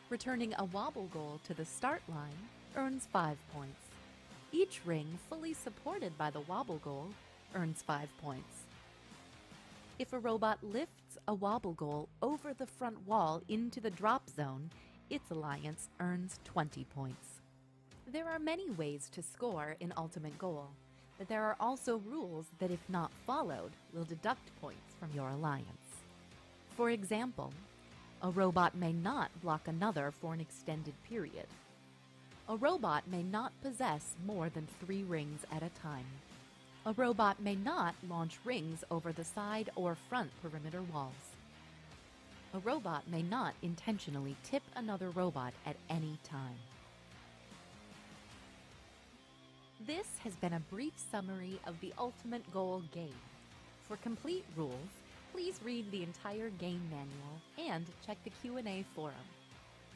Returning a wobble goal to the start line earns 5 points. Each ring fully supported by the wobble goal earns 5 points. If a robot lifts a wobble goal over the front wall into the drop zone, its alliance earns 20 points. There are many ways to score in Ultimate Goal, but there are also rules that, if not followed, will deduct points from your alliance. For example, a robot may not block another for an extended period. A robot may not possess more than 3 rings at a time. A robot may not launch rings over the side or front perimeter walls. A robot may not intentionally tip another robot at any time. This has been a brief summary of the Ultimate Goal game. For complete rules, please read the entire game manual and check the Q&A forum.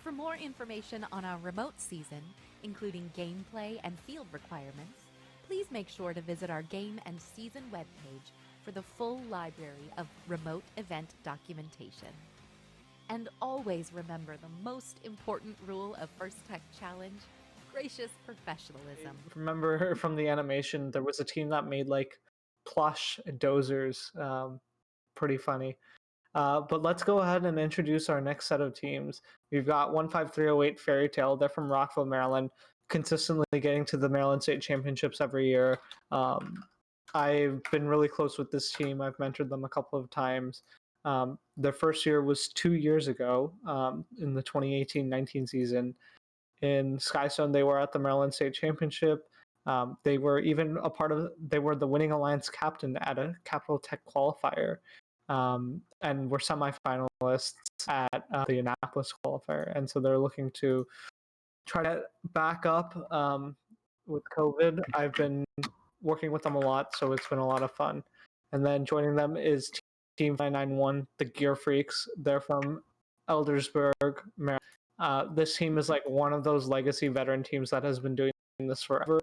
For more information on our remote season, including gameplay and field requirements, please make sure to visit our game and season webpage for the full library of remote event documentation. And always remember the most important rule of First Tech Challenge: gracious professionalism. Remember from the animation, there was a team that made like plush dozers. Pretty funny. But let's go ahead and introduce our next set of teams. We've got 15308 Fairy Tale. They're from Rockville, Maryland, consistently getting to the Maryland State Championships every year. I've been really close with this team. I've mentored them a couple of times. Their first year was 2 years ago, in the 2018-19 season. In Skystone, they were at the Maryland State Championship. They were even they were the winning alliance captain at a Capital Tech qualifier, and were semifinalists at the Annapolis qualifier. And so they're looking to try to back up with COVID. I've been working with them a lot, so it's been a lot of fun. And then joining them is Team 991, the Gear Freaks. They're from Eldersburg, Maryland. This team is like one of those legacy veteran teams that has been doing this forever.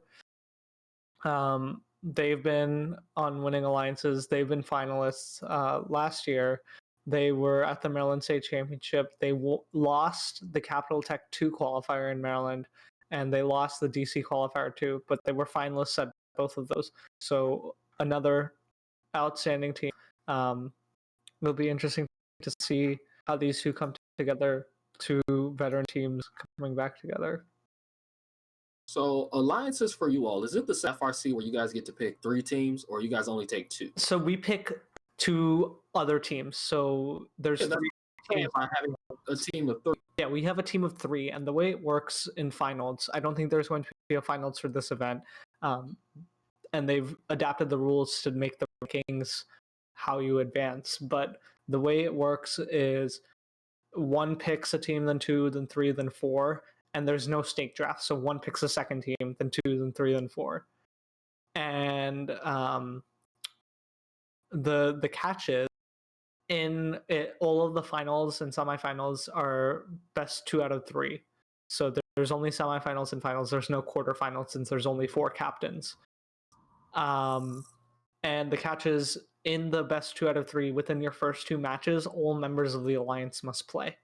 They've been on Winning Alliances. They've been finalists last year. They were at the Maryland State Championship. They lost the Capital Tech 2 qualifier in Maryland, and they lost the DC qualifier too, but they were finalists at both of those. So another outstanding team. It'll be interesting to see how these two come together, two veteran teams coming back together. So alliances for you all, is it the FRC where you guys get to pick 3 teams, or you guys only take 2? So we pick 2 other teams. So there's 3 teams. By having a team of 3. Yeah, we have a team of 3, and the way it works in finals, I don't think there's going to be a finals for this event, and they've adapted the rules to make the rankings how you advance. But the way it works is 1 picks a team, then 2, then 3, then 4, and there's no snake draft. So 1 picks a second team, then 2, then 3, then 4. And the catch is, in it, all of the finals and semifinals are best 2 out of 3. So there's only semifinals and finals. There's no quarterfinals since there's only 4 captains. And the catch is, in the best 2 out of 3, within your first 2 matches, all members of the alliance must play.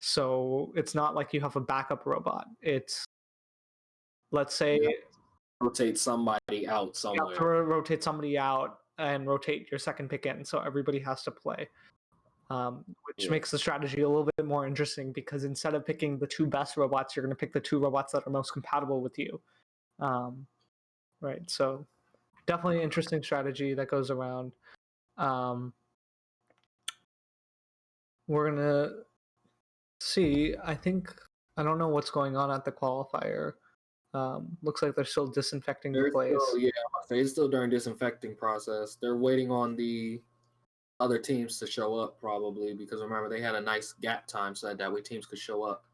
So it's not like you have a backup robot. It's, let's say, rotate somebody out somewhere. You have to rotate somebody out and rotate your second pick in, so everybody has to play, which makes the strategy a little bit more interesting, because instead of picking the 2 best robots, you're going to pick the 2 robots that are most compatible with you. Right, so definitely an interesting strategy that goes around. We're going to see, I don't know what's going on at the qualifier. Looks like they're still disinfecting the place. They're still during disinfecting process. They're waiting on the other teams to show up, probably, because remember, they had a nice gap time so that way teams could show up.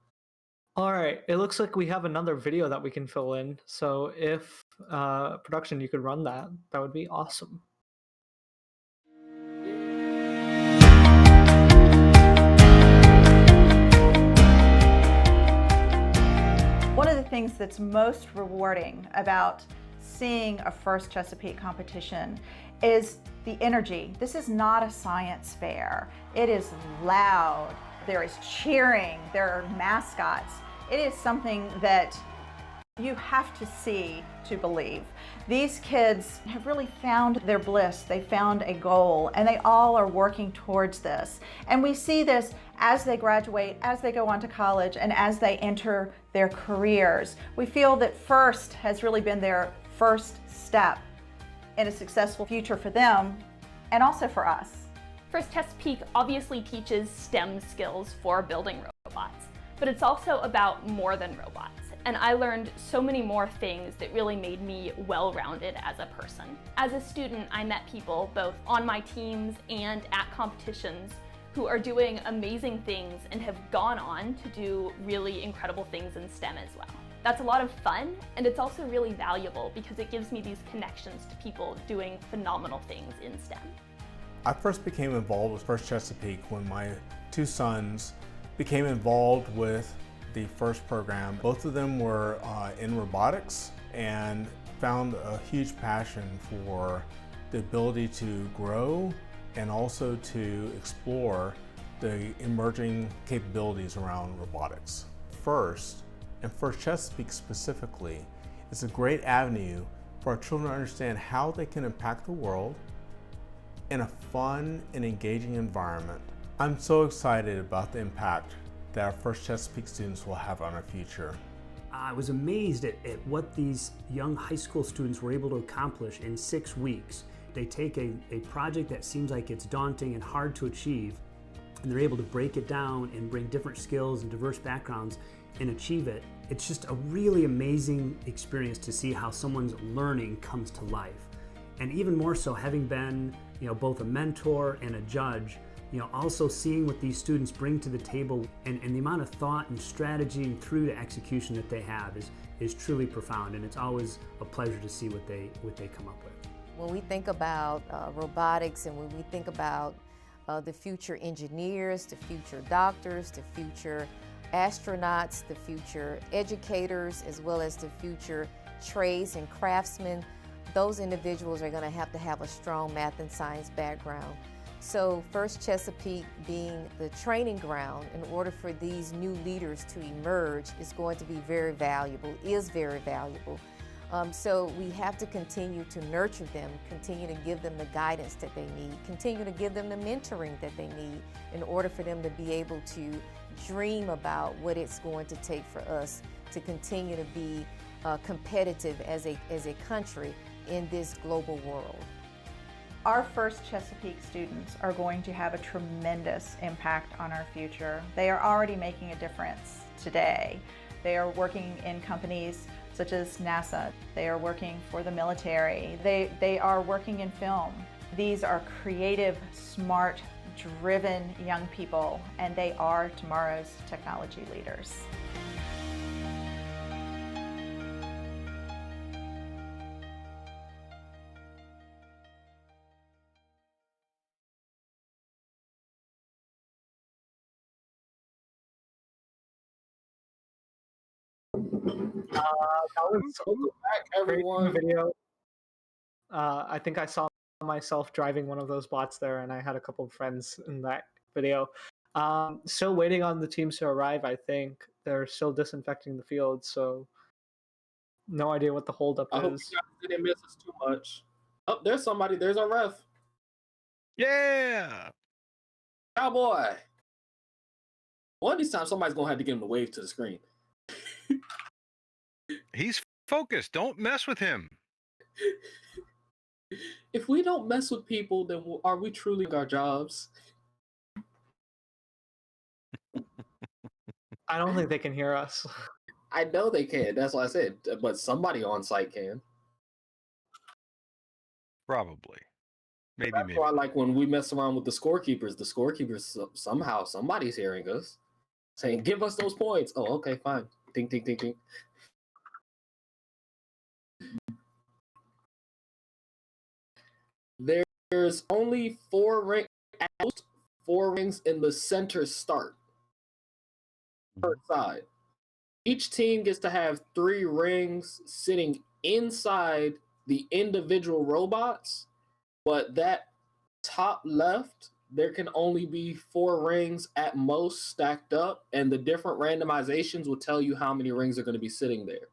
All right, it looks like we have another video that we can fill in. So if production, you could run that, that would be awesome. One of the things that's most rewarding about seeing a First Chesapeake competition is the energy. This is not a science fair. It is loud, there is cheering, there are mascots. It is something that you have to see to believe. These kids have really found their bliss, they found a goal, and they all are working towards this. And we see this as they graduate, as they go on to college, and as they enter their careers. We feel that FIRST has really been their first step in a successful future for them, and also for us. First Chesapeake obviously teaches STEM skills for building robots, but it's also about more than robots. And I learned so many more things that really made me well-rounded as a person. As a student, I met people both on my teams and at competitions who are doing amazing things and have gone on to do really incredible things in STEM as well. That's a lot of fun, and it's also really valuable because it gives me these connections to people doing phenomenal things in STEM. I first became involved with First Chesapeake when my 2 sons became involved with the FIRST program. Both of them were in robotics and found a huge passion for the ability to grow and also to explore the emerging capabilities around robotics. FIRST, and First Chesapeake specifically, is a great avenue for our children to understand how they can impact the world in a fun and engaging environment. I'm so excited about the impact that our First Chesapeake students will have on our future. I was amazed at what these young high school students were able to accomplish in 6 weeks. They take a project that seems like it's daunting and hard to achieve, and they're able to break it down and bring different skills and diverse backgrounds and achieve it. It's just a really amazing experience to see how someone's learning comes to life. And even more so, having been, both a mentor and a judge, also seeing what these students bring to the table and the amount of thought and strategy and through to execution that they have is truly profound, and it's always a pleasure to see what they come up with. When we think about robotics and when we think about the future engineers, the future doctors, the future astronauts, the future educators, as well as the future trades and craftsmen. Those individuals are going to have a strong math and science background. So First Chesapeake being the training ground in order for these new leaders to emerge is going to be very valuable, is very valuable. So we have to continue to nurture them, continue to give them the guidance that they need, continue to give them the mentoring that they need in order for them to be able to dream about what it's going to take for us to continue to be competitive as a country in this global world. Our First Chesapeake students are going to have a tremendous impact on our future. They are already making a difference today. They are working in companies such as NASA. They are working for the military. They are working in film. These are creative, smart, driven young people, and they are tomorrow's technology leaders. That was back, everyone. Video. I think I saw myself driving one of those bots there, and I had a couple of friends in that video. Still waiting on the teams to arrive. I think they're still disinfecting the field, so no idea what the holdup I hope is. you guys didn't miss us too much. Oh, there's somebody. There's our ref. Yeah. Cowboy. One of these times, somebody's going to have to get him to wave to the screen. He's focused. Don't mess with him. If we don't mess with people, then are we truly doing our jobs? I don't think they can hear us. I know they can. That's what I said. But somebody on site can. Probably. Maybe. That's why, like, when we mess around with the scorekeepers, somehow somebody's hearing us saying, "Give us those points." Oh, okay, fine. Ding, ding, ding, ding. There's only 4 rings in the center start per side. Each team gets to have 3 rings sitting inside the individual robots, but that top left, there can only be 4 rings at most stacked up, and the different randomizations will tell you how many rings are going to be sitting there.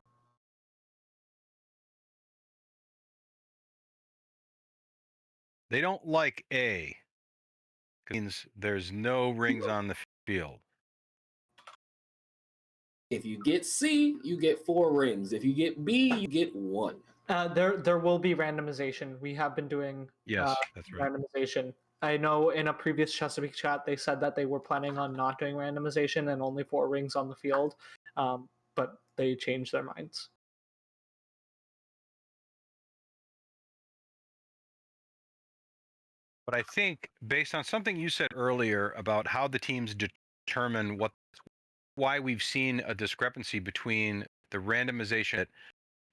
They don't like A. It means there's no rings on the field. If you get C, you get 4 rings. If you get B, you get 1. There will be randomization. We have been doing Yes, that's right. randomization. I know in a previous Chesapeake chat they said that they were planning on not doing randomization and only 4 rings on the field, but they changed their minds. But I think based on something you said earlier about how the teams determine why we've seen a discrepancy between the randomization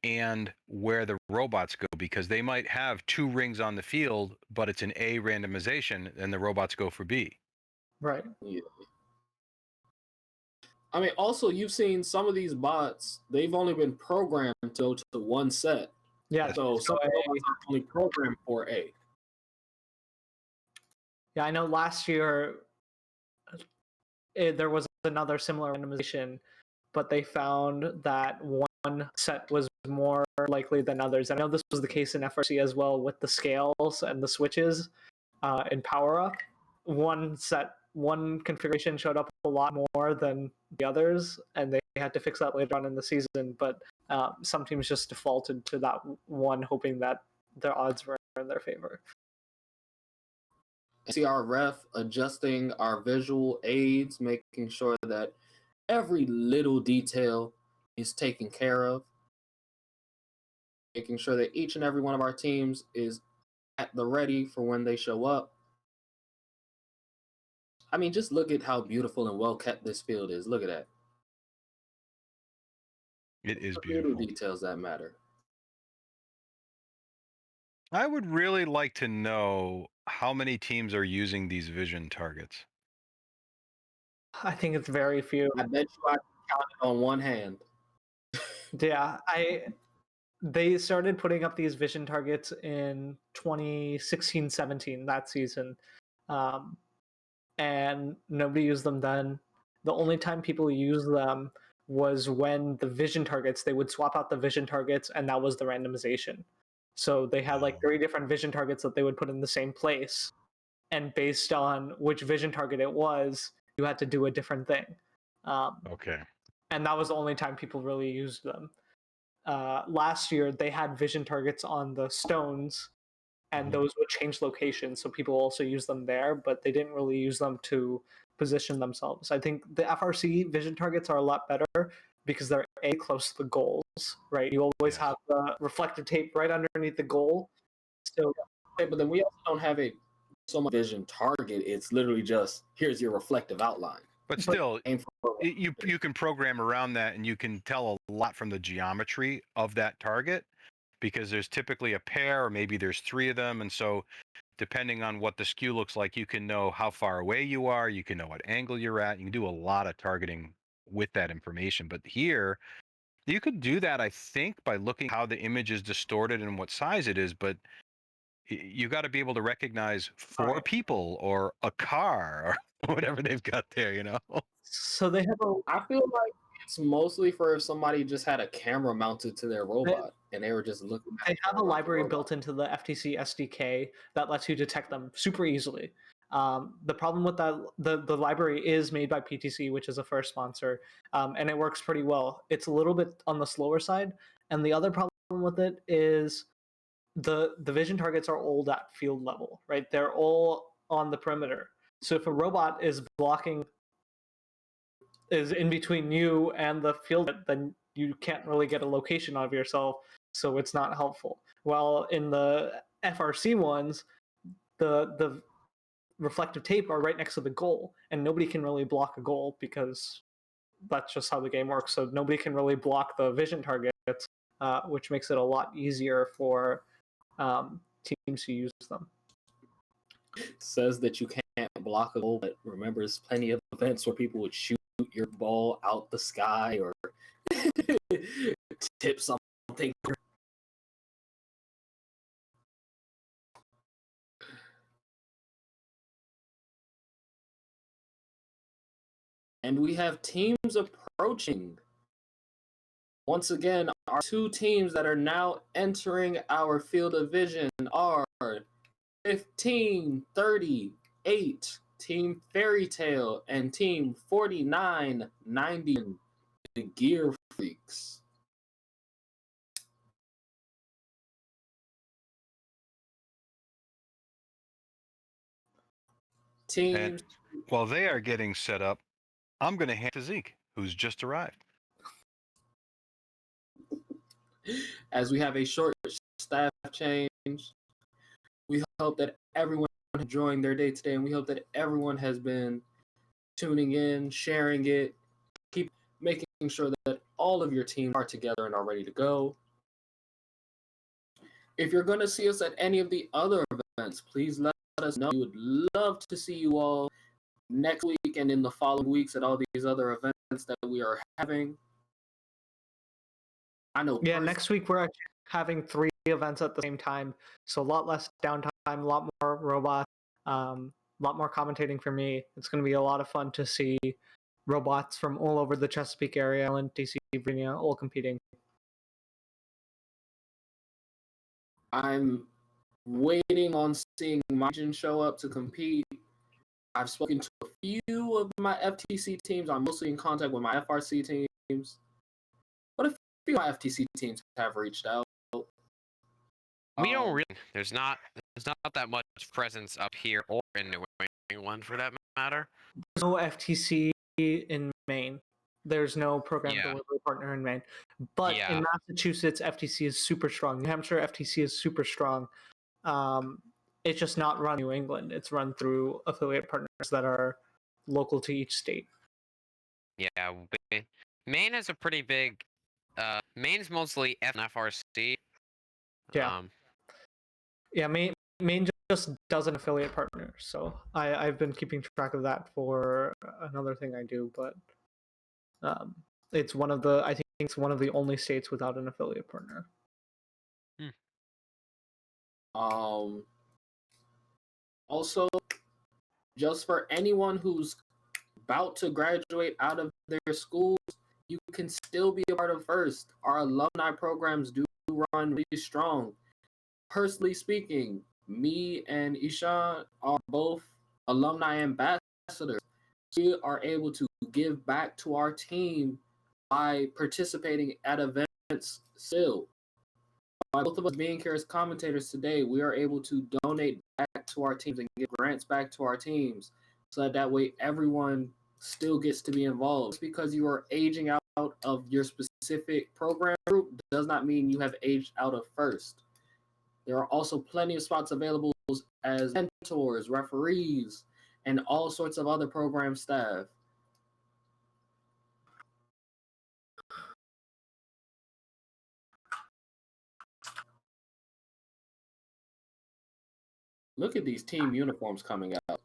and where the robots go, because they might have 2 rings on the field, but it's an A randomization and the robots go for B. Right. Yeah. I mean, also, you've seen some of these bots, they've only been programmed to go to 1 set. Yeah. So some robots are only programmed for A. Yeah, I know last year there was another similar randomization, but they found that one set was more likely than others. I know this was the case in FRC as well with the scales and the switches in Power Up. One configuration showed up a lot more than the others, and they had to fix that later on in the season, but some teams just defaulted to that one, hoping that their odds were in their favor. See our ref adjusting our visual aids, making sure that every little detail is taken care of, making sure that each and every one of our teams is at the ready for when they show up. I mean, just look at how beautiful and well kept this field is. Look at that. It is beautiful. Little details that matter. I would really like to know how many teams are using these vision targets? I think it's very few. I bet you I can count it on one hand. Yeah, they started putting up these vision targets in 2016-17, that season, and nobody used them then. The only time people used them was when the vision targets, they would swap out the vision targets, and that was the randomization. So they had like 3 different vision targets that they would put in the same place, and based on which vision target it was, you had to do a different thing. Okay. And that was the only time people really used them. Last year, they had vision targets on the stones, and those would change locations, so people also use them there, but they didn't really use them to position themselves. I think the FRC vision targets are a lot better because they're close to the goals, right? You always have the reflective tape right underneath the goal. So, but then we also don't have a so much vision target. It's literally just here's your reflective outline. But still, you can program around that, and you can tell a lot from the geometry of that target, because there's typically a pair, or maybe there's 3 of them, and so depending on what the skew looks like, you can know how far away you are, you can know what angle you're at, you can do a lot of targeting with that information. But here, you could do that, I think, by looking how the image is distorted and what size it is, but you got to be able to recognize 4 people or a car or whatever they've got there, you know? So they have I feel like it's mostly for if somebody just had a camera mounted to their robot and they were just looking at They have a library built into the FTC SDK that lets you detect them super easily. The problem with that, the library is made by PTC, which is a first sponsor, and it works pretty well. It's a little bit on the slower side, and the other problem with it is the vision targets are all at field level, right? They're all on the perimeter. So if a robot is in between you and the field, then you can't really get a location of yourself, so it's not helpful. While in the FRC ones, the reflective tape are right next to the goal, and nobody can really block a goal because that's just how the game works. So nobody can really block the vision targets, which makes it a lot easier for teams to use them. Says that you can't block a goal, but remember, there's plenty of events where people would shoot your ball out the sky or tip something. And we have teams approaching. Once again, our 2 teams that are now entering our field of vision are 1538, Team Fairy Tale, and Team 4990, the Gear Freaks. Teams. And while they are getting set up, I'm going to hand to Zeke, who's just arrived. As we have a short staff change, we hope that everyone is enjoying their day today, and we hope that everyone has been tuning in, sharing it, keep making sure that all of your teams are together and are ready to go. If you're going to see us at any of the other events, please let us know. We would love to see you all next week and in the following weeks at all these other events that we are having. I know. Yeah, next week we're actually having 3 events at the same time, so a lot less downtime, a lot more robots, a lot more commentating for me. It's going to be a lot of fun to see robots from all over the Chesapeake area, Maryland, DC, Virginia, all competing. I'm waiting on seeing my region show up to compete. I've spoken to a few of my FTC teams. I'm mostly in contact with my FRC teams. But a few of my FTC teams have reached out. We don't really. There's not that much presence up here or in New England for that matter. There's no FTC in Maine. There's no program delivery partner in Maine. But in Massachusetts, FTC is super strong. New Hampshire, FTC is super strong. It's just not run in New England. It's run through affiliate partners that are local to each state. Yeah, Maine has a pretty big. Maine's mostly FRC. Yeah. Yeah, Maine just doesn't affiliate partners. So I've been keeping track of that for another thing I do, but it's one of the, I think it's one of the only states without an affiliate partner. Also, just for anyone who's about to graduate out of their schools, you can still be a part of FIRST. Our alumni programs do run really strong. Personally speaking, me and Ishan are both alumni ambassadors. We are able to give back to our team by participating at events still. By both of us being here as commentators today, we are able to donate back to our teams and give grants back to our teams so that way everyone still gets to be involved. Just because you are aging out of your specific program group does not mean you have aged out of FIRST. There are also plenty of spots available as mentors, referees, and all sorts of other program staff. Look at these team uniforms coming out.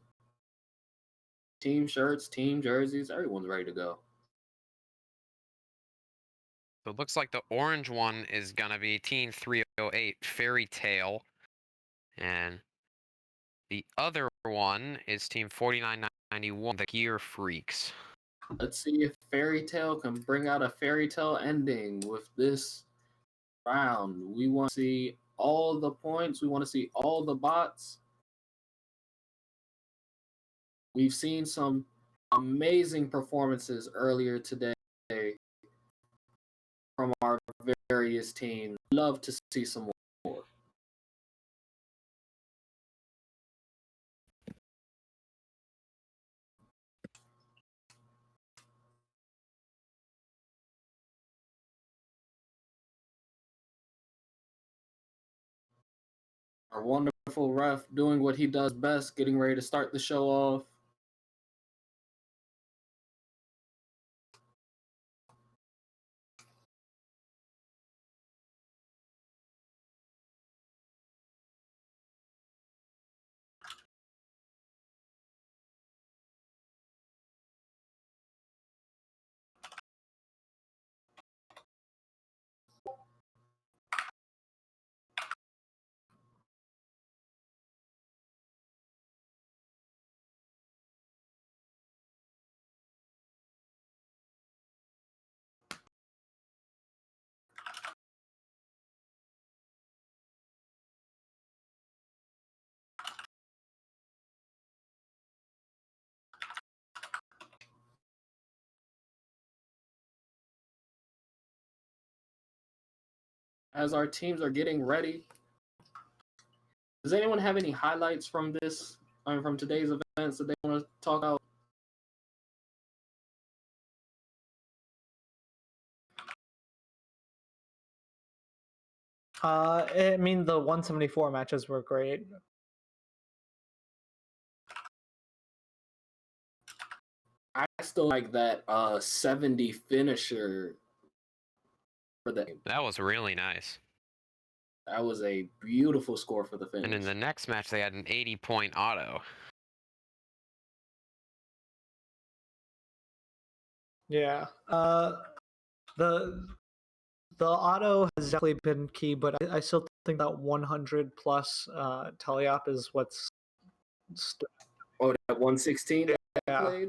Team shirts, team jerseys, everyone's ready to go. So it looks like the orange one is going to be Team 308 Fairy Tale. And the other one is Team 4991, the Gear Freaks. Let's see if Fairy Tale can bring out a fairy tale ending with this round. We want to see all the points. We want to see all the bots. We've seen some amazing performances earlier today from our various teams. Love to see some more. Our wonderful ref doing what he does best, getting ready to start the show off. As our teams are getting ready, does anyone have any highlights from from today's events that they want to talk about? I mean, the 174 matches were great. I still like that 70 finisher for the game. That was really nice. That was a beautiful score for the finish. And in the next match, they had an 80-point auto. Yeah. The auto has definitely been key, but I still think that 100 plus teleop is what's. Oh, that 116 that played?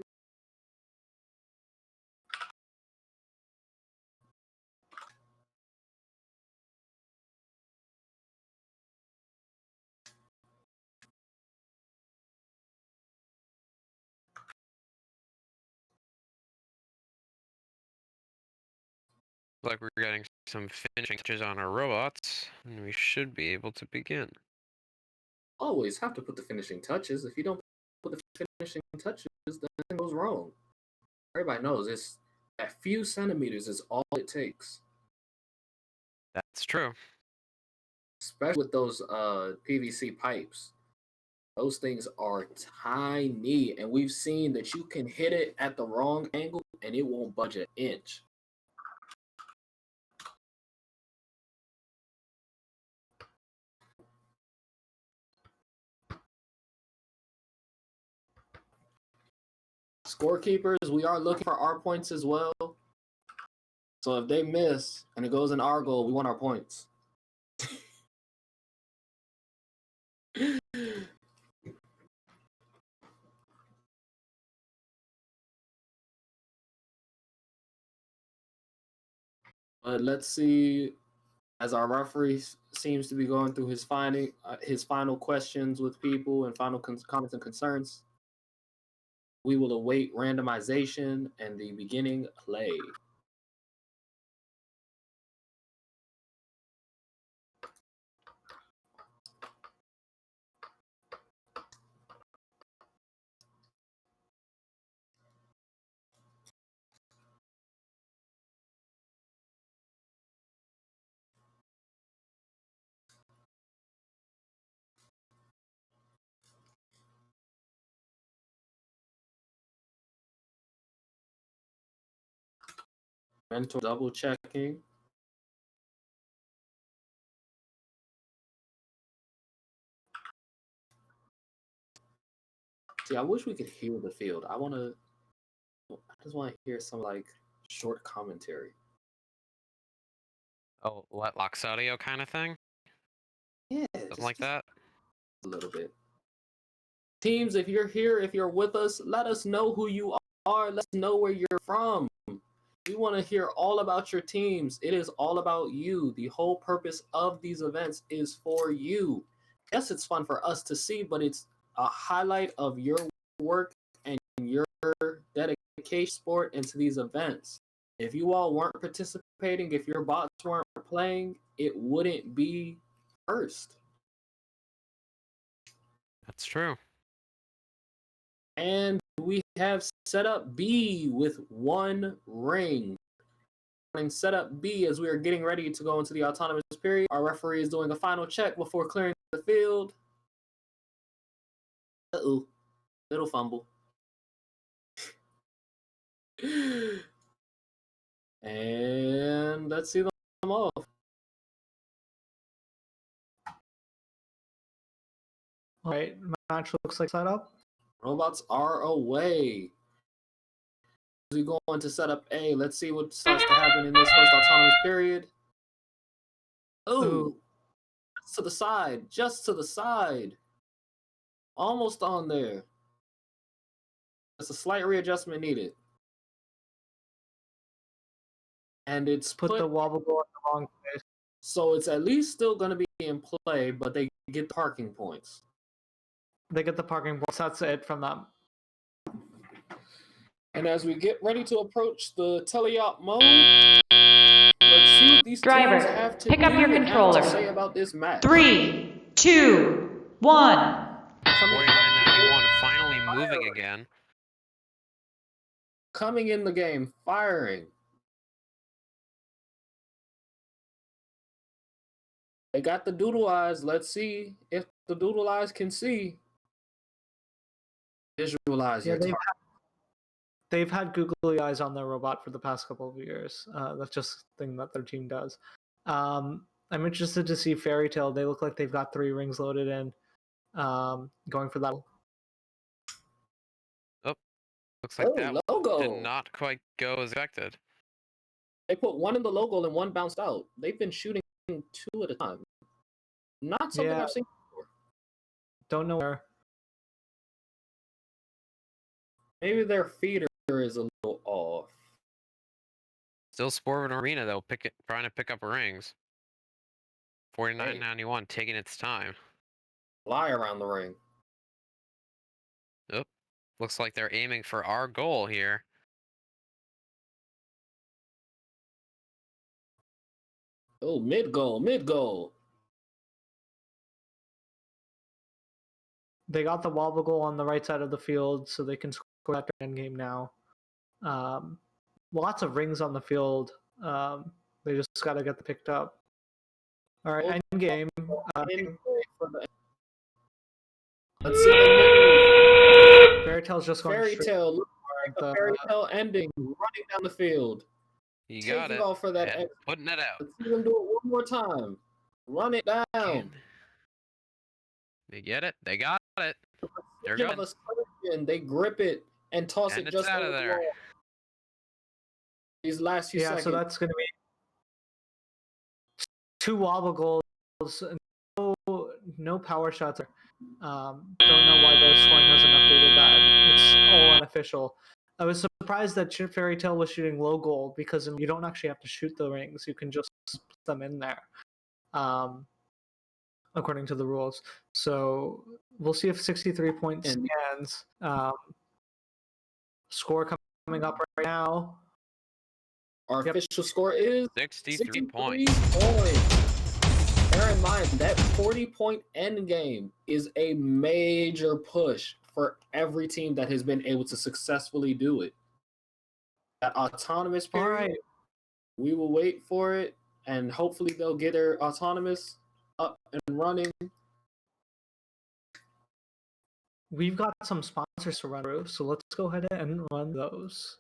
Like we're getting some finishing touches on our robots, and we should be able to begin. Always have to put the finishing touches. If you don't put the finishing touches, then it goes wrong. Everybody knows it's that few centimeters is all it takes. That's true. Especially with those PVC pipes. Those things are tiny, and we've seen that you can hit it at the wrong angle and it won't budge an inch. Scorekeepers, we are looking for our points as well. So if they miss and it goes in our goal, we want our points. But let's see, as our referee seems to be going through his final questions with people and final comments and concerns, we will await randomization and the beginning play. Mentor double checking. See, I wish we could hear the field. I just want to hear some like short commentary. Oh, what, Lux audio kind of thing? Yeah, something like that. A little bit. Teams, if you're here, if you're with us, let us know who you are. Let us know where you're from. We want to hear all about your teams. It is all about you. The whole purpose of these events is for you. Yes, it's fun for us to see, but it's a highlight of your work and your dedication sport into these events. If you all weren't participating, if your bots weren't playing, it wouldn't be first. That's true. And we have setup B with 1 ring. Setup B, as we are getting ready to go into the autonomous period, our referee is doing a final check before clearing the field. Uh-oh, little fumble. And let's see them off. All right, match looks like setup. Robots are away. As we go into setup A, let's see what starts to happen in this first autonomous period. Ooh, just to the side, just to the side. Almost on there. Just a slight readjustment needed. And it's put the wobble ball in the wrong place. So it's at least still going to be in play, but they get parking points. They get the parking points. That's it from them. And as we get ready to approach the teleop mode, let's see what these Driver, teams have to pick up your controller. say about this match. 3, 2, 1. 4991 finally moving again. Coming in the game, firing. They got the doodle eyes. Let's see if the doodle eyes can see. Visualize your target. They've had googly eyes on their robot for the past couple of years. That's just a thing that their team does. I'm interested to see Fairy Tale. They look like they've got 3 rings loaded in. Going for that. Oh, looks like that logo did not quite go as expected. They put 1 in the logo and 1 bounced out. They've been shooting 2 at a time. Not something I've seen before. Don't know where. Maybe their feeder is a little off. Still Sporting Arena though, trying to pick up rings. 4991 taking its time. Fly around the ring. Oh, looks like they're aiming for our goal here. Oh, mid goal. They got the wobble goal on the right side of the field, so they can score that end game now. Lots of rings on the field. They just got to get the picked up. All right, end game. Let's see. Fairy Tale's just going Fairy Tale. Look like a Fairy Tale ending, running down the field. You got taking it. Off for that and putting it out. Let's see them do it one more time. Run it down. They get it. They got it. They're good. They grip it and toss And it it's just out over of the there. wall. These last few Yeah, seconds. so that's going to be 2 wobble goals, no power shots. Don't know why the scoring hasn't updated that. It's all unofficial. I was surprised that Fairy Tale was shooting low goal because you don't actually have to shoot the rings. You can just put them in there, according to the rules. So we'll see if 63 points stands. Score coming up right now. Our official score is 63 points. Bear in mind, that 40-point end game is a major push for every team that has been able to successfully do it. That autonomous period, we will wait for it, and hopefully they'll get their autonomous up and running. We've got some sponsors to run through, so let's go ahead and run those.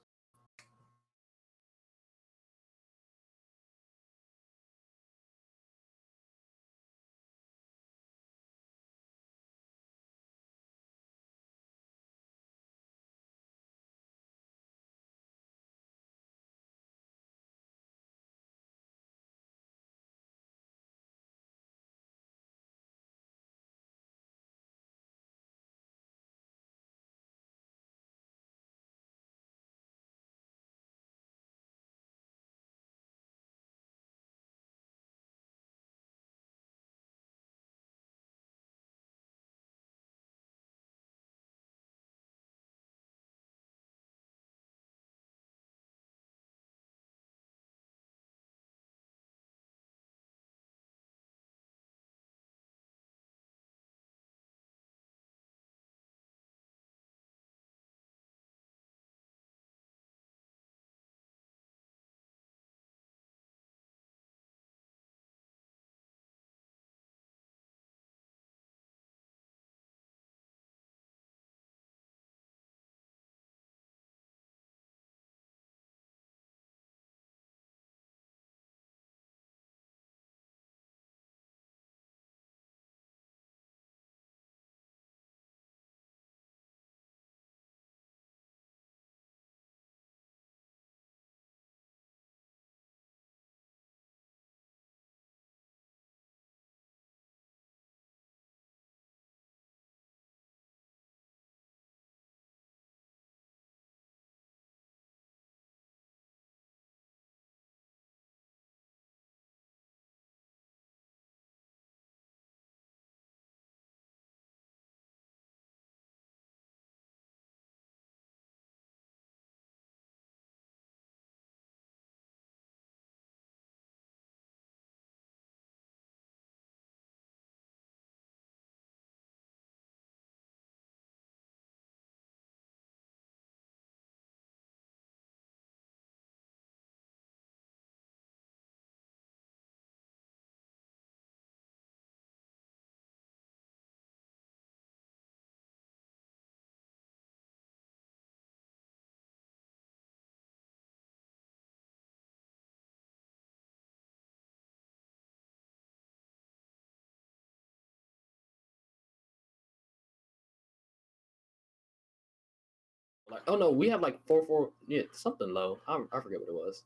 Like, oh no, we have like 4-4, yeah, something low. I forget what it was.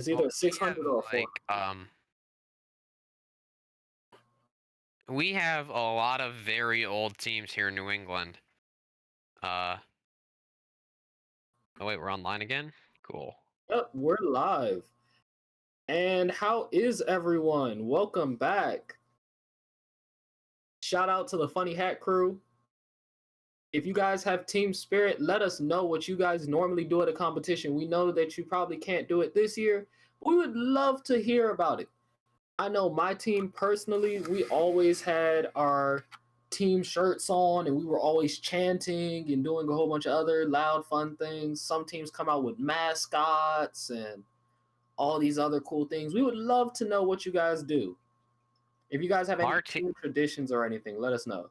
It's either 600 or 400. We have a lot of very old teams here in New England. Oh wait, we're online again? Cool. Yep, we're live. And how is everyone? Welcome back. Shout out to the Funny Hat crew. If you guys have team spirit, let us know what you guys normally do at a competition. We know that you probably can't do it this year. We would love to hear about it. I know my team personally, we always had our team shirts on and we were always chanting and doing a whole bunch of other loud, fun things. Some teams come out with mascots and all these other cool things. We would love to know what you guys do. If you guys have any team traditions or anything, let us know.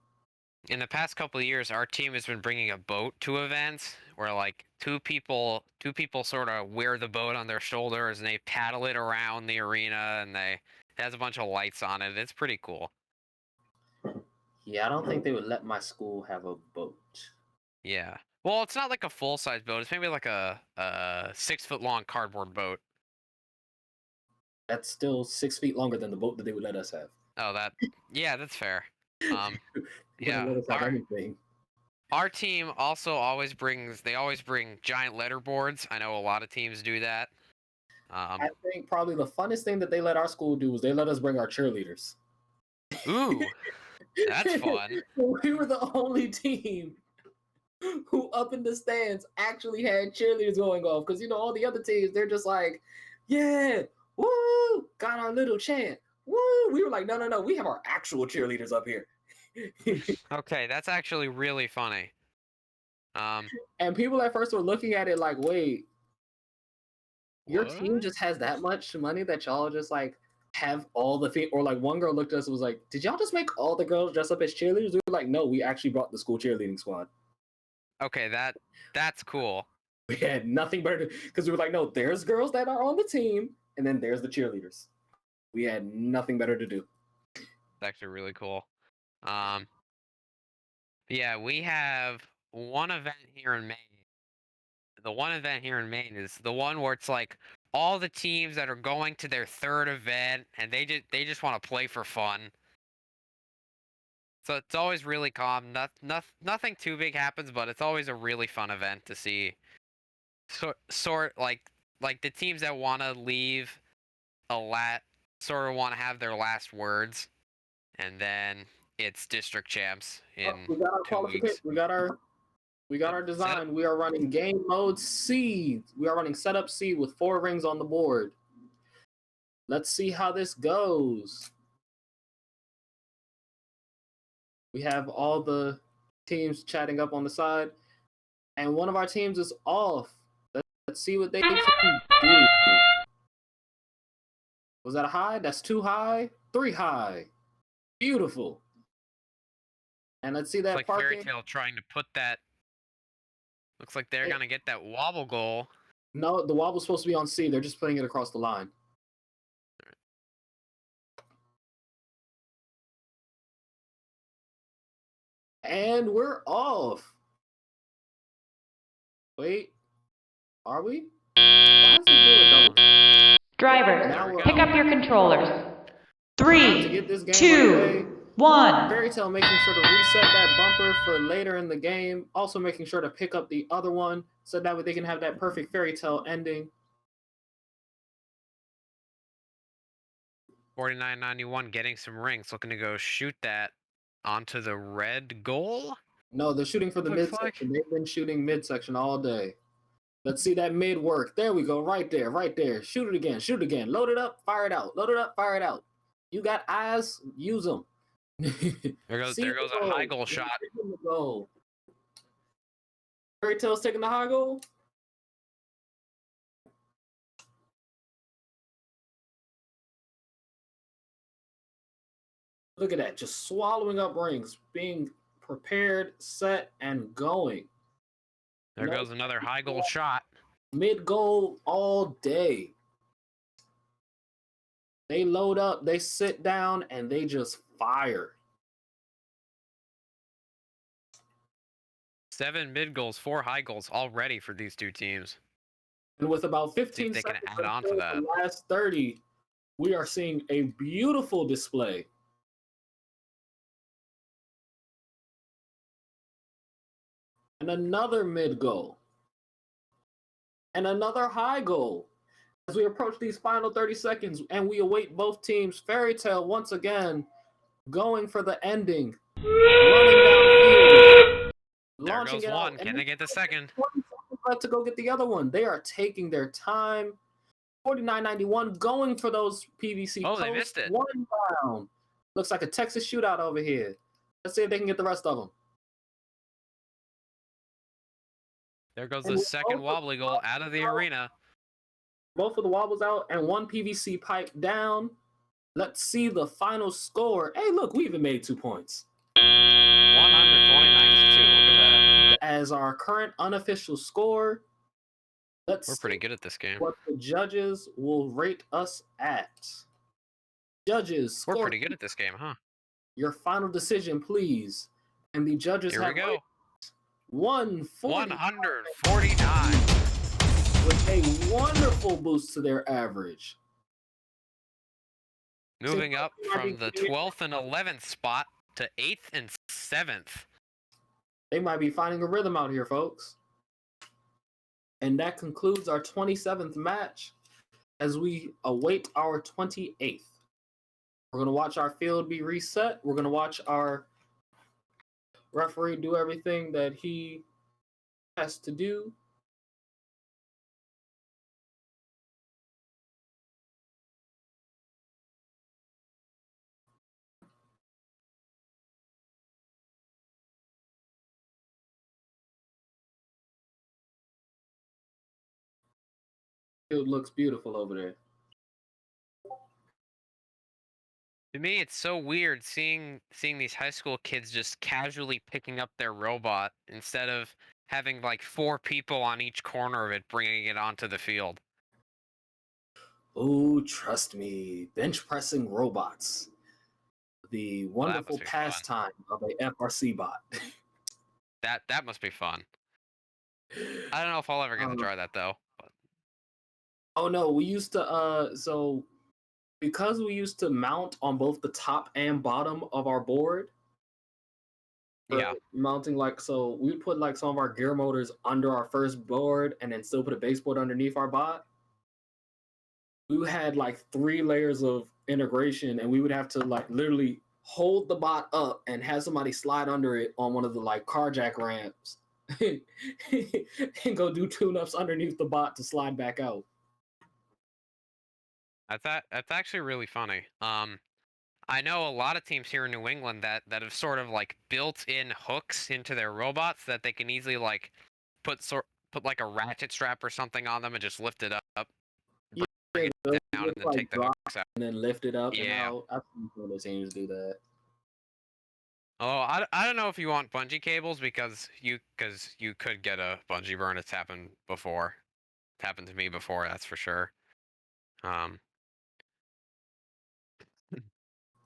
In the past couple of years, our team has been bringing a boat to events where like two people sort of wear the boat on their shoulders and they paddle it around the arena and it has a bunch of lights on it. It's pretty cool. Yeah, I don't think they would let my school have a boat. Yeah. Well, it's not like a full-size boat. It's maybe like a 6-foot-long cardboard boat. That's still 6 feet longer than the boat that they would let us have. Oh, yeah, that's fair. Yeah, Let us have anything. our team also always brings giant letter boards. I know a lot of teams do that. I think probably the funnest thing that they let our school do was they let us bring our cheerleaders. Ooh, that's fun. We were the only team who up in the stands actually had cheerleaders going off, because all the other teams, they're just like, yeah, woo, got our little chant, woo. We were like, no, we have our actual cheerleaders up here. Okay, that's actually really funny. And people at first were looking at it like, wait, your team just has that much money that y'all just like have all the or like one girl looked at us and was like, did y'all just make all the girls dress up as cheerleaders? We were like, no, we actually brought the school cheerleading squad. Okay, that's cool. We had nothing better because we were like, no, there's girls that are on the team, and then there's the cheerleaders. We had nothing better to do. It's actually really cool. Yeah, we have one event here in Maine. The one event here in Maine is the one where it's like all the teams that are going to their third event, and they just want to play for fun. So it's always really calm. Nothing too big happens, but it's always a really fun event to see. Sort like the teams that want to leave sort of want to have their last words, and then it's district champs in we got our 2 weeks. We got our design. We are running game mode C. We are running setup C with 4 rings on the board. Let's see how this goes. We have all the teams chatting up on the side, and one of our teams is off. Let's see what they can do. Was that a high? That's 2 high, 3 high. Beautiful. And let's see that it's like parking. Fairy Tale trying to put that. Looks like they're gonna get that wobble goal. No, the wobble's supposed to be on C. They're just putting it across the line. And we're off. Wait, are we? Why is he doing double? Drivers, pick up your controllers. 3, 2, 1. Fairy Tale making sure to reset that bumper for later in the game. Also making sure to pick up the other one so that way they can have that perfect Fairy Tale ending. 49.91 getting some rings, looking to go shoot that onto the red goal. No, they're shooting for the midsection. They've been shooting midsection all day. Let's see that mid work. There we go. Right there. Right there. Shoot it again. Shoot it again. Load it up. Fire it out. Load it up. Fire it out. You got eyes. Use them. There goes a high goal shot. Fairy Tale's taking the high goal. Look at that. Just swallowing up rings. Being prepared, set, and going. There goes another high goal shot. Mid goal all day. They load up, they sit down, and they just fire. 7 mid goals, 4 high goals already for these two teams. And with about 15 they can seconds add on to that. the last 30, we are seeing a beautiful display. And another mid goal. And another high goal. As we approach these final 30 seconds and we await both teams, Fairy Tale once again going for the ending. Running downfield. There goes one. Can they get the second? 20 seconds left to go get the other one. They are taking their time. 49.91 going for those PVC posts. They missed it. 1 down. Looks like a Texas shootout over here. Let's see if they can get the rest of them. There goes the second wobbly goal out of the arena. Both of the wobbles out and 1 PVC pipe down. Let's see the final score. Hey, look, we even made 2 points. 129-2. Look at that. As our current unofficial score, We're pretty good at this game. What the judges will rate us at. Judges, we're pretty good at this game, huh? Your final decision, please. And the judges Here we go. 149 with a wonderful boost to their average. Moving up from the 12th and 11th spot to 8th and 7th. They might be finding a rhythm out here, folks. And that concludes our 27th match as we await our 28th. We're going to watch our field be reset. We're going to watch our referee do everything that he has to do. Field looks beautiful over there. To me, it's so weird seeing these high school kids just casually picking up their robot instead of having like 4 people on each corner of it bringing it onto the field. Oh, trust me, bench pressing robots. The wonderful pastime of a FRC bot. That must be fun. I don't know if I'll ever get to try that though. But... Oh no, we used to so because we used to mount on both the top and bottom of our board. Yeah. Mounting like so we would put like some of our gear motors under our first board and then still put a baseboard underneath our bot. We had like 3 layers of integration and we would have to like literally hold the bot up and have somebody slide under it on one of the like car jack ramps and go do tune-ups underneath the bot to slide back out. That's actually really funny. I know a lot of teams here in New England that have sort of like built-in hooks into their robots that they can easily like put like a ratchet strap or something on them and just lift it up, bring it down, and then take the hooks out. And then lift it up and out. I've seen some of the teams do that. Oh, I don't know if you want bungee cables because you could get a bungee burn. It's happened before. It's happened to me before, that's for sure.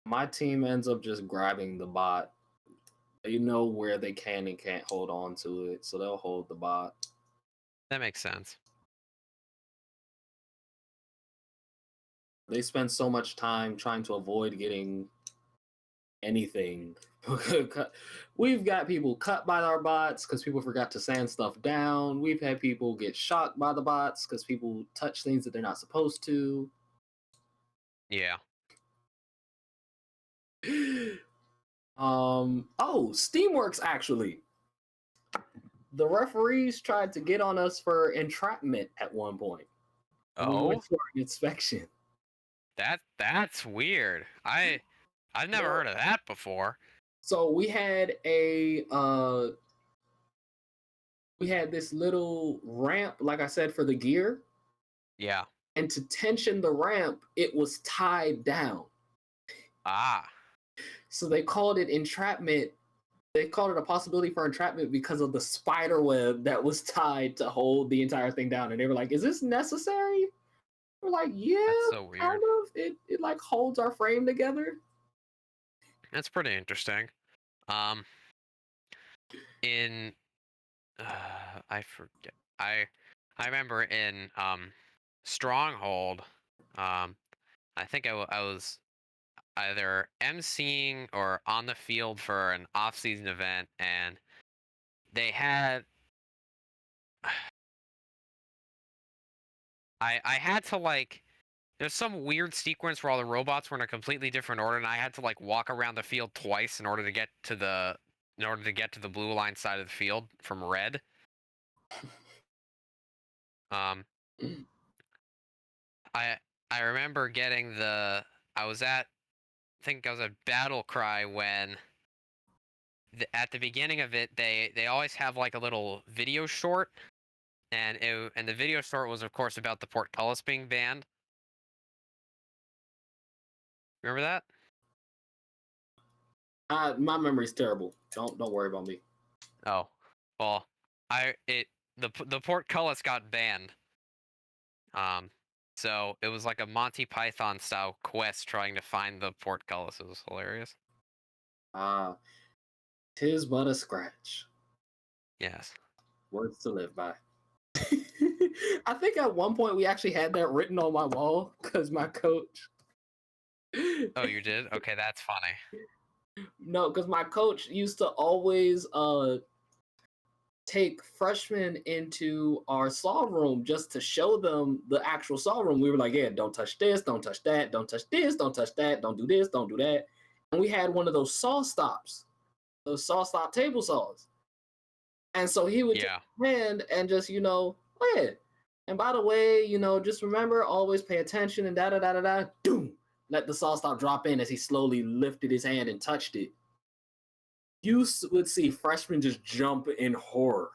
My team ends up just grabbing the bot. They know where they can and can't hold on to it, so they'll hold the bot. That makes sense. They spend so much time trying to avoid getting anything. We've got people cut by our bots because people forgot to sand stuff down. We've had people get shocked by the bots because people touch things that they're not supposed to. Yeah. Oh, Steamworks actually. The referees tried to get on us for entrapment at one point. Oh, we went for an inspection. That's weird. I've never heard of that before. So we had this little ramp, like I said, for the gear. Yeah. And to tension the ramp, it was tied down. Ah. So they called it entrapment. They called it a possibility for entrapment because of the spider web that was tied to hold the entire thing down. And they were like, is this necessary? We're like, yeah, that's so weird. Kind of. It like holds our frame together. That's pretty interesting. I forget. I remember in Stronghold, I think I was either emceeing or on the field for an off-season event, and they had I had to like there's some weird sequence where all the robots were in a completely different order, and I had to like walk around the field twice in order to get to the blue line side of the field from red. I remember getting I think I was at Battle Cry when at the beginning of it they always have like a little video short, and the video short was of course about the portcullis being banned. Remember that? My memory's terrible. Don't worry about me. Oh, well, the portcullis got banned. So it was like a Monty Python style quest trying to find the portcullis. It was hilarious. 'Tis but a scratch. Yes. Words to live by. I think at one point we actually had that written on my wall because my coach. Oh, you did? Okay, that's funny. No, because my coach used to always take freshmen into our saw room just to show them the actual saw room. We were like, yeah, don't touch this, don't touch that, don't touch this, don't touch that, don't do this, don't do that. And we had one of those saw stops, those saw stop table saws. And so he would take his hand and just, play it. And by the way, just remember, always pay attention and da-da-da-da-da, doom. Let the saw stop drop in as he slowly lifted his hand and touched it. You would see freshmen just jump in horror.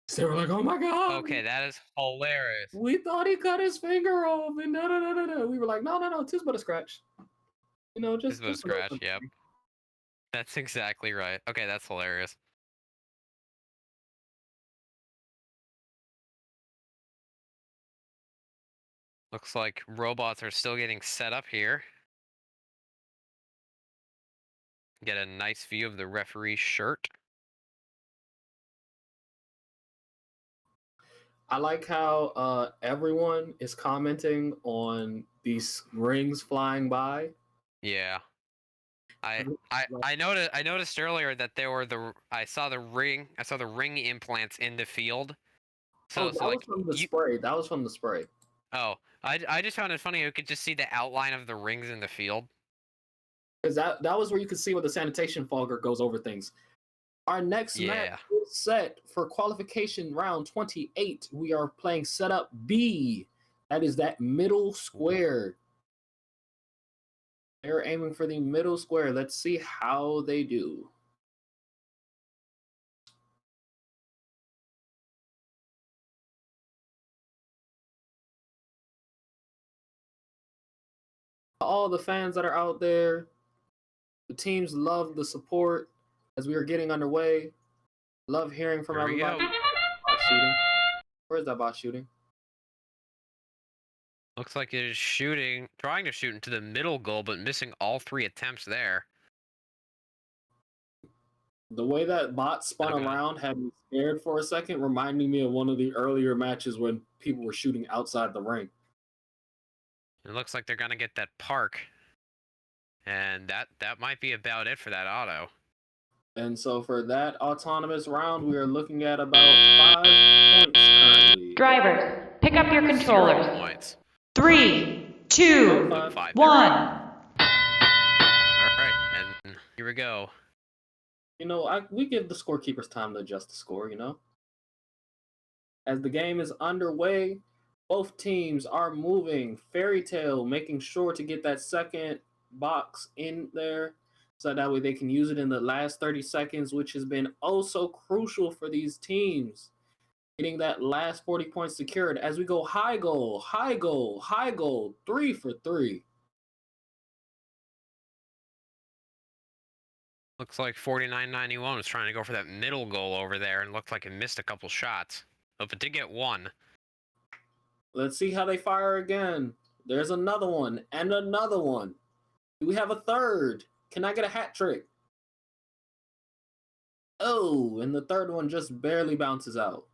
So they were like, oh my God. Okay, that is hilarious. We thought he cut his finger off and da-da-da-da-da. We were like, no, just but a scratch. Just a scratch, yep. That's exactly right. Okay, that's hilarious. Looks like robots are still getting set up here. Get a nice view of the referee's shirt. I like how everyone is commenting on these rings flying by. Yeah. I noticed earlier that there were I saw the ring implants in the field. So, that was from the spray. That was from the spray. Oh, I just found it funny. You could just see the outline of the rings in the field. Because that was where you could see where the sanitation fogger goes over things. Our next match is set for qualification round 28. We are playing setup B. That is that middle square. They're aiming for the middle square. Let's see how they do. All the fans that are out there, the teams love the support as we are getting underway. Love hearing from everybody. Bot shooting. Where is that bot shooting? Looks like it is trying to shoot into the middle goal, but missing all 3 attempts there. The way that bot spun around had me scared for a second, reminding me of one of the earlier matches when people were shooting outside the ring. It looks like they're gonna get that park, and that might be about it for that auto. And so for that autonomous round, we are looking at about 5 points currently. Drivers, pick up your controllers. 0 points. 3, 2, 1. All right, and here we go. We give the scorekeepers time to adjust the score, As the game is underway, both teams are moving. Fairy Tale making sure to get that second box in there so that way they can use it in the last 30 seconds, which has been oh so crucial for these teams. Getting that last 40 points secured as we go high goal, high goal, high goal, 3 for 3. Looks like 4991 was trying to go for that middle goal over there and looked like it missed a couple shots. But it did get 1. Let's see how they fire again. There's another one and another one. Do we have a third? Can I get a hat trick? Oh, and the third one just barely bounces out.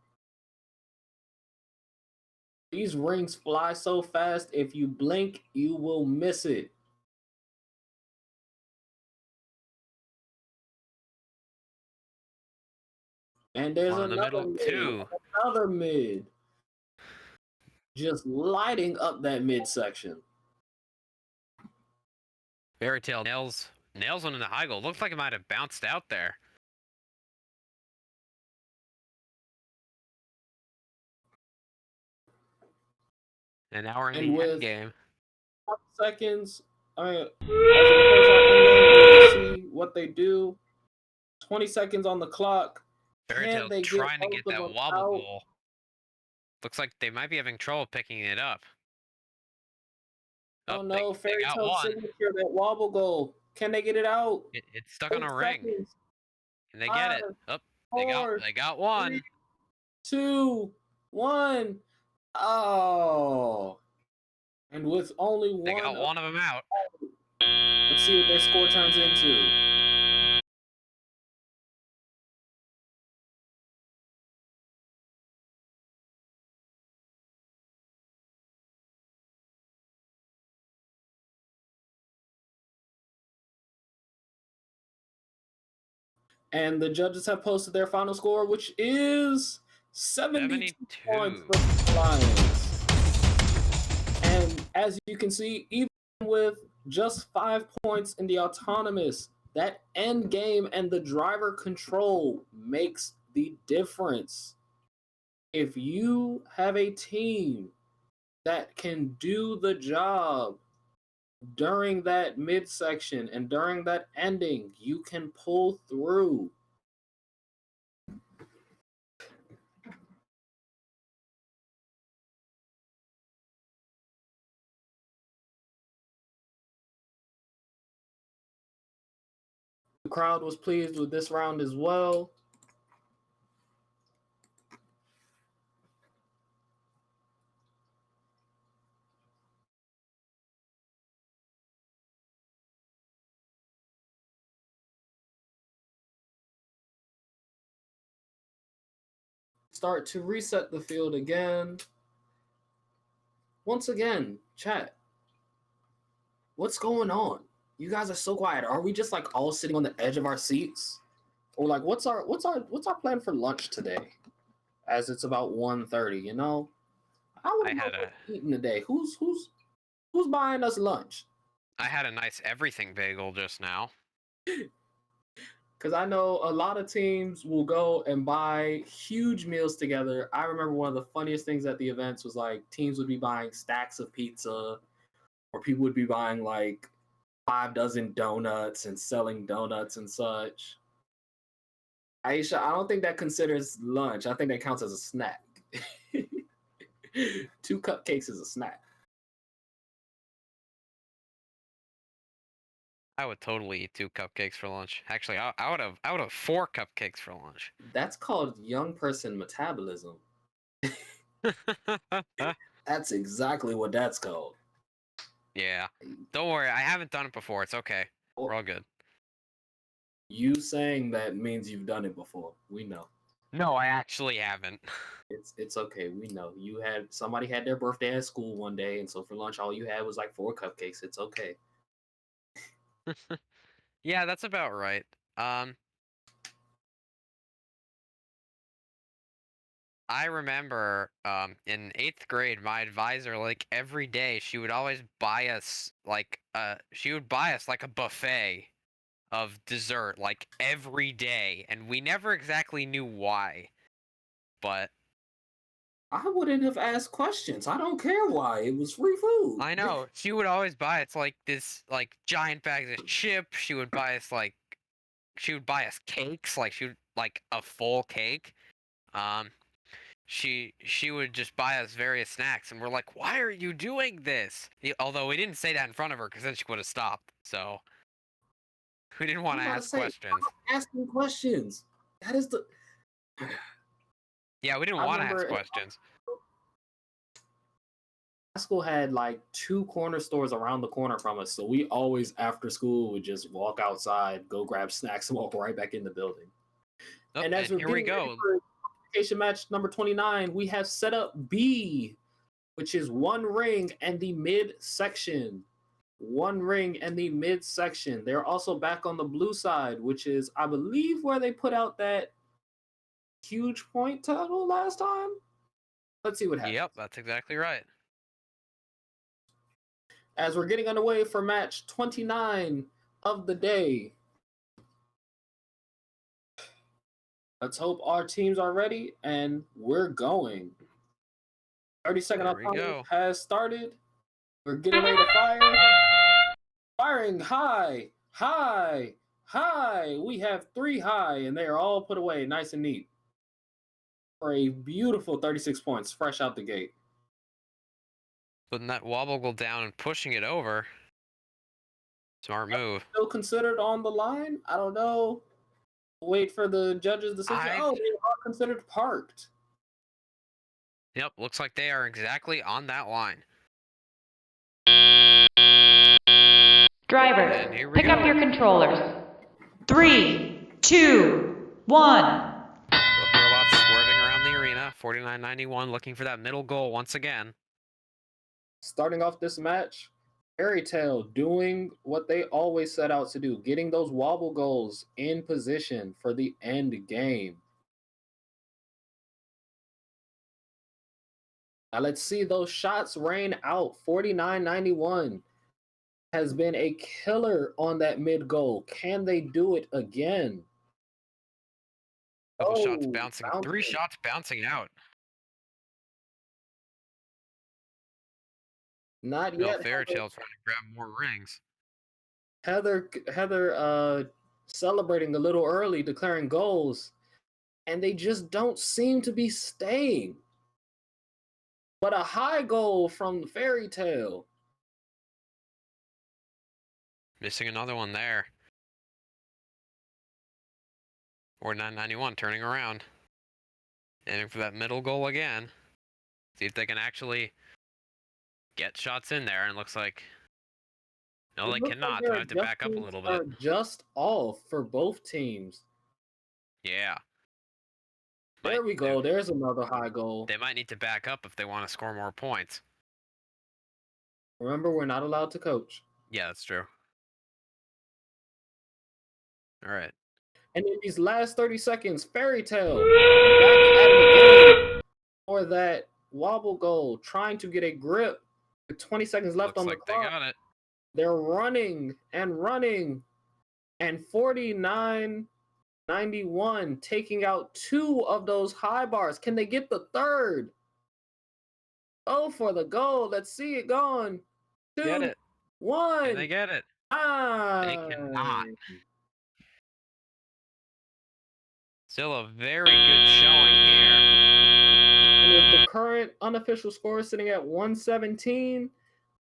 These rings fly so fast, if you blink, you will miss it. And there's another mid. Just lighting up that midsection. Fairy Tale nails one in the high goal. Looks like it might have bounced out there. And now we're in the end game. Seconds. I mean, as we approach our end game, we'll see what they do. 20 seconds on the clock. Fairy Tale trying to get that wobble goal. Looks like they might be having trouble picking it up. Oh no, Fairy Tale signature, that wobble goal. Can they get it out? It's stuck on a ring. Can they get it? Up. They got 1. 3, 2, 1. Oh. And with only 1. They got 1 of them out. Let's see what their score turns into. And the judges have posted their final score, which is 72 points for the Lions. And as you can see, even with just 5 points in the autonomous, that end game and the driver control makes the difference. If you have a team that can do the job during that midsection and during that ending, you can pull through. The crowd was pleased with this round as well. Start to reset the field again. Once again, chat. What's going on? You guys are so quiet. Are we just like all sitting on the edge of our seats? Or like what's our plan for lunch today? As it's about 1:30, you know? I had eating today. Who's buying us lunch? I had a nice everything bagel just now. Because I know a lot of teams will go and buy huge meals together. I remember one of the funniest things at the events was like teams would be buying stacks of pizza, or people would be buying like 5 dozen donuts and selling donuts and such. Aisha, I don't think that considers lunch. I think that counts as a snack. 2 cupcakes is a snack. I would totally eat 2 cupcakes for lunch. Actually, I would have 4 cupcakes for lunch. That's called young person metabolism. That's exactly what that's called. Yeah. Don't worry, I haven't done it before. It's okay. We're all good. You saying that means you've done it before. We know. No, I actually haven't. It's okay. We know. Somebody had their birthday at school one day, and so for lunch all you had was like 4 cupcakes. It's okay. Yeah, that's about right. I remember in 8th grade, my advisor, like every day, she would always buy us like a buffet of dessert, like every day, and we never exactly knew why. But I wouldn't have asked questions. I don't care why. It was free food. I know. She would always buy us like this like giant bags of chips. She would buy us cakes, like a full cake. She would just buy us various snacks, and we're like, "Why are you doing this?" Although we didn't say that in front of her, because then she would have stopped. So we didn't want to ask questions. Asking questions. That is the. Yeah, we didn't want to ask questions. My school had like 2 corner stores around the corner from us, so we always after school would just walk outside, go grab snacks, and walk right back in the building. Oh, and as here we go. Match number 29, we have setup B, which is 1 ring and the midsection. 1 ring and the midsection. They're also back on the blue side, which is, I believe, where they put out that huge point total last time. Let's see what happens. Yep, that's exactly right. As we're getting underway for match 29 of the day. Let's hope our teams are ready, and we're going. 30-second autonomous has started. We're getting ready to fire. Firing high, high, high. We have 3 high, and they are all put away nice and neat. For a beautiful 36 points, fresh out the gate. Putting that wobble down and pushing it over. Smart move. Still considered on the line? I don't know. Wait for the judge's decision. Oh, they are considered parked. Yep, looks like they are exactly on that line. Driver, pick up your controllers. 3, 2, 1. Both robots swerving around the arena. 49.91 looking for that middle goal once again. Starting off this match, Fairy Tale doing what they always set out to do, getting those wobble goals in position for the end game. Now let's see those shots rain out. 49-91 has been a killer on that mid goal. Can they do it again? Couple shots bouncing, 3 shots bouncing out. Not Bill yet. Fairytale trying to grab more rings. Heather celebrating a little early, declaring goals, and they just don't seem to be staying. But a high goal from Fairy Tale. Missing another one there. 49-91 turning around. Aiming for that middle goal again. See if they can actually get shots in there, and it looks like no, they cannot. They have to back up a little bit. Are just off for both teams. Yeah. There we go. There's another high goal. They might need to back up if they want to score more points. Remember, we're not allowed to coach. Yeah, that's true. All right. And in these last 30 seconds, Fairy Tale back at it again for that wobble goal, trying to get a grip with 20 seconds left on the clock. They got it. They're running and running, and 49-91 taking out 2 of those high bars. Can they get the third? Oh, for the goal. Let's see it going. 2, get it. 1. Can they get it? They cannot. Still a very good showing here. And with the current unofficial score sitting at 117,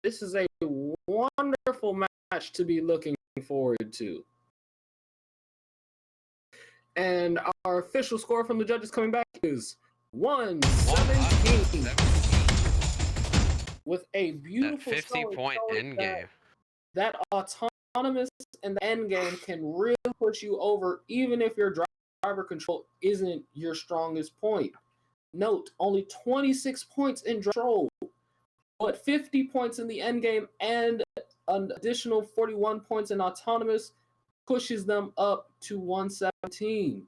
this is a wonderful match to be looking forward to. And our official score from the judges coming back is 117. With a beautiful 50-point end game. That autonomous in the end game can really push you over, even if your driver control isn't your strongest point. Note, only 26 points in control, but 50 points in the end game and an additional 41 points in autonomous pushes them up to 117.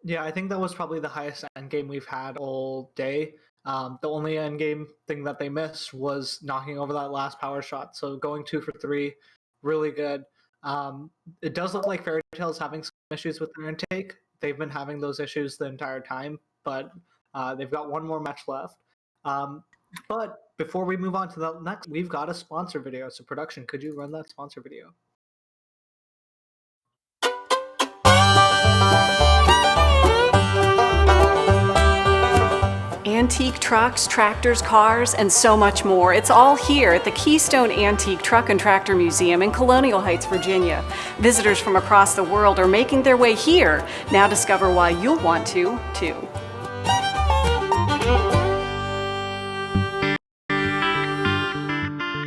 Yeah, I think that was probably the highest end game we've had all day. The only end game thing that they missed was knocking over that last power shot. So going 2 for 3, really good. It does look like Fairy Tale's having some issues with their intake. They've been having those issues the entire time, but they've got one more match left. But before we move on to the next, we've got a sponsor video. So production, could you run that sponsor video? Antique trucks, tractors, cars, and so much more. It's all here at the Keystone Antique Truck and Tractor Museum in Colonial Heights, Virginia. Visitors from across the world are making their way here. Now discover why you'll want to, too.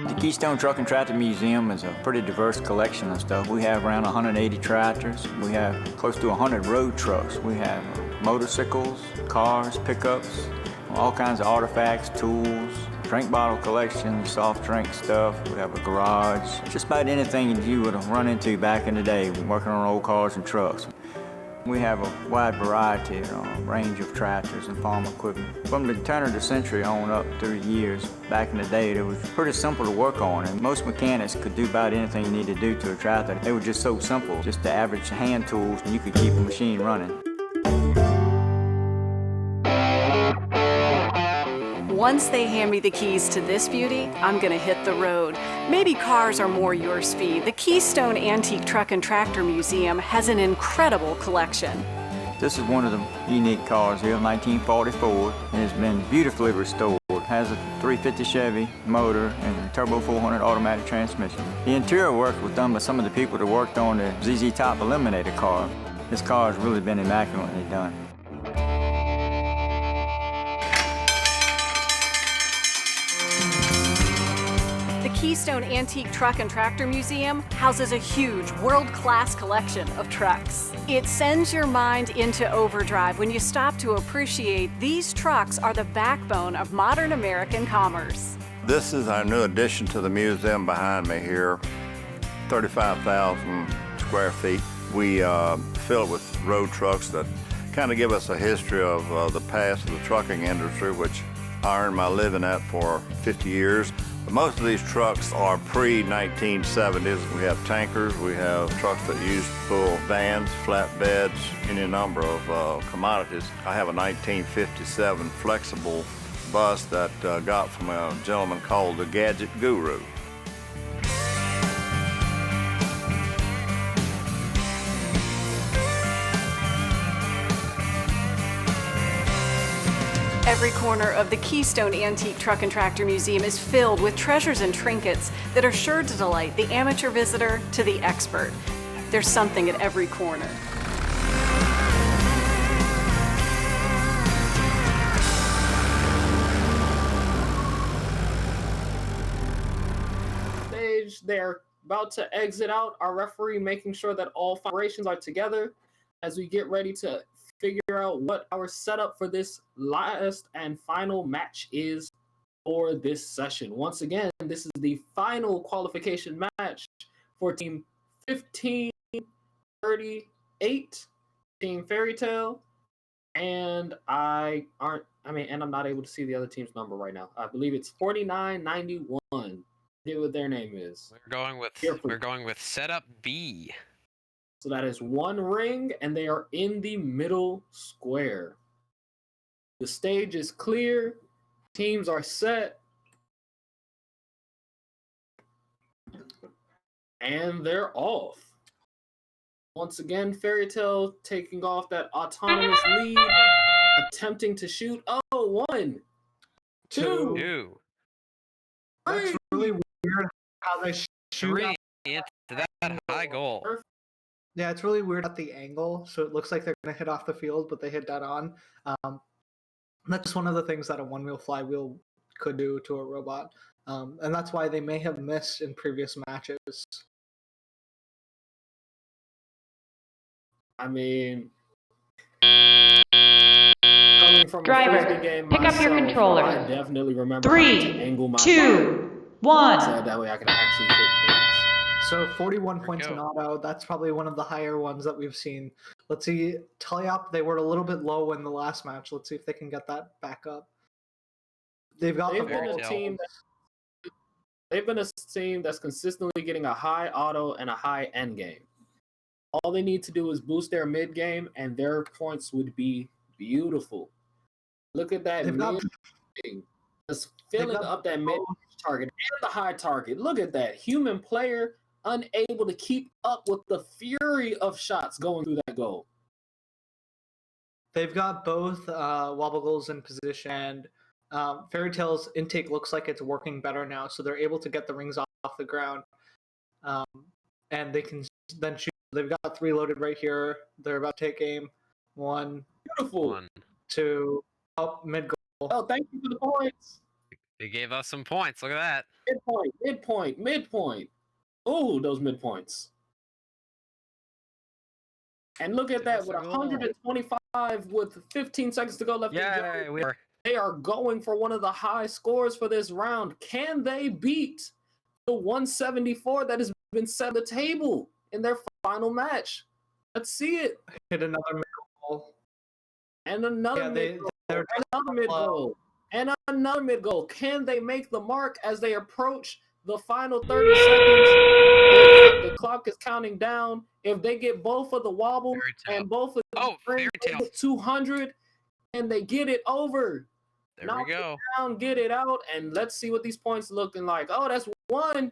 The Keystone Truck and Tractor Museum is a pretty diverse collection of stuff. We have around 180 tractors. We have close to 100 road trucks. We have motorcycles, cars, pickups, all kinds of artifacts, tools, drink bottle collections, soft drink stuff. We have a garage. Just about anything you would have run into back in the day working on old cars and trucks. We have a wide variety, range of tractors and farm equipment. From the turn of the century on up through the years, back in the day, it was pretty simple to work on, and most mechanics could do about anything you need to do to a tractor. They were just so simple, just the average hand tools, and you could keep a machine running. Once they hand me the keys to this beauty, I'm gonna hit the road. Maybe cars are more your speed. The Keystone Antique Truck and Tractor Museum has an incredible collection. This is one of the unique cars here, 1944, and it's been beautifully restored. It has a 350 Chevy motor and a turbo 400 automatic transmission. The interior work was done by some of the people that worked on the ZZ Top Eliminator car. This car has really been immaculately done. The Keystone Antique Truck and Tractor Museum houses a huge, world-class collection of trucks. It sends your mind into overdrive when you stop to appreciate these trucks are the backbone of modern American commerce. This is our new addition to the museum behind me here, 35,000 square feet. We fill it with road trucks that kind of give us a history of the past of the trucking industry, which I earned my living at for 50 years. But most of these trucks are pre-1970s. We have tankers, we have trucks that use full vans, flatbeds, any number of commodities. I have a 1957 flexible bus that got from a gentleman called the Gadget Guru. Every corner of the Keystone Antique Truck and Tractor Museum is filled with treasures and trinkets that are sure to delight the amateur visitor to the expert. There's something at every corner. They're about to exit out. Our referee making sure that all operations are together as we get ready to figure out what our setup for this last and final match is for this session. Once again, this is the final qualification match for Team 1538, Team Fairy Tale, and I'm not able to see the other team's number right now. I believe it's 4991. Get what their name is. We're going with setup B. So that is one ring, and they are in the middle square. The stage is clear. Teams are set. And they're off. Once again, Fairy Tale taking off that autonomous lead, attempting to shoot. Oh, 1, 2. That's really weird how they shoot Three into that high goal. Yeah, it's really weird at the angle, so it looks like they're going to hit off the field, but they hit that on. That's just one of the things that a one-wheel flywheel could do to a robot, and that's why they may have missed in previous matches. I mean, coming from Driver, a frisbee game pick up your myself, controller. I definitely remember 3, how to angle my 2, 1. so that way I can actually hit things. So 41 points in auto, that's probably one of the higher ones that we've seen. Let's see, Taliop, they were a little bit low in the last match. Let's see if they can get that back up. They've been a team that's consistently getting a high auto and a high end game. All they need to do is boost their mid game, and their points would be beautiful. Look at that mid thing. Just filling up that mid target and the high target. Look at that. Human player unable to keep up with the fury of shots going through that goal. They've got both wobble goals in position, and Fairy Tale's intake looks like it's working better now, so they're able to get the rings off the ground, and they can then shoot. They've got 3 loaded right here. They're about to take aim. 1, beautiful. 2, up mid goal. Oh, thank you for the points. They gave us some points. Look at that. Midpoint. Oh, those midpoints. And look at that with 125 with 15 seconds to go left. They are going for one of the high scores for this round. Can they beat the 174 that has been set on the table in their final match? Let's see it. Hit another mid goal. And another mid goal. And another mid goal. Can they make the mark as they approach the final 30 seconds? The clock is counting down. If they get both of the wobble and both of the 200, and they get it over. There we go. It down, get it out, and let's see what these points looking like. Oh, that's 1.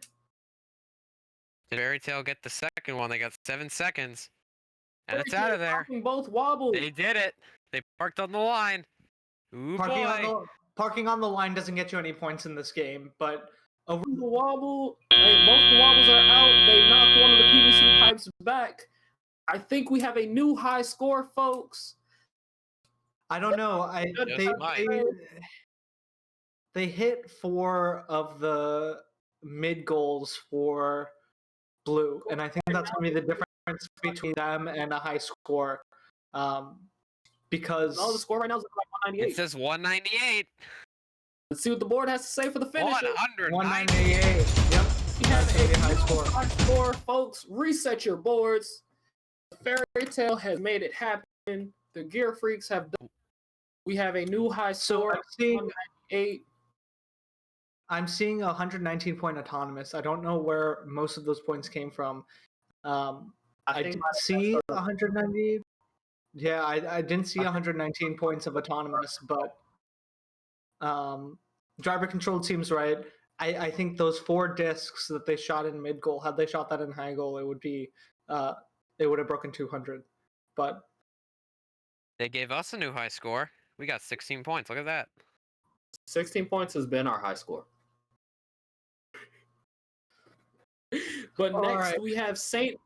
Did Fairy Tale get the second one? They got 7 seconds. And it's out of there. Both wobbles. They did it. They parked on the line. Ooh, Parking on the line doesn't get you any points in this game, but over the wobble, both the wobbles are out. They knocked one of the PVC pipes back. I think we have a new high score, folks. I don't know. They hit 4 of the mid goals for blue, and I think that's going to be the difference between them and a high score. Because the score right now is like 198. It says 198. Let's see what the board has to say for the finish. 198. Yep. We have That's a high score. high score, folks. Reset your boards. The Fairy Tale has made it happen. The Gear Freaks have done. We have a new high score. I'm seeing a 119 point autonomous. I don't know where most of those points came from. I didn't see 190. Yeah, I didn't see 119 points of autonomous, but driver controlled seems right. I think those 4 discs that they shot in mid goal, had they shot that in high goal, it would have broken 200. But they gave us a new high score. We got 16 points. Look at that. 16 points has been our high score. But next we have Saint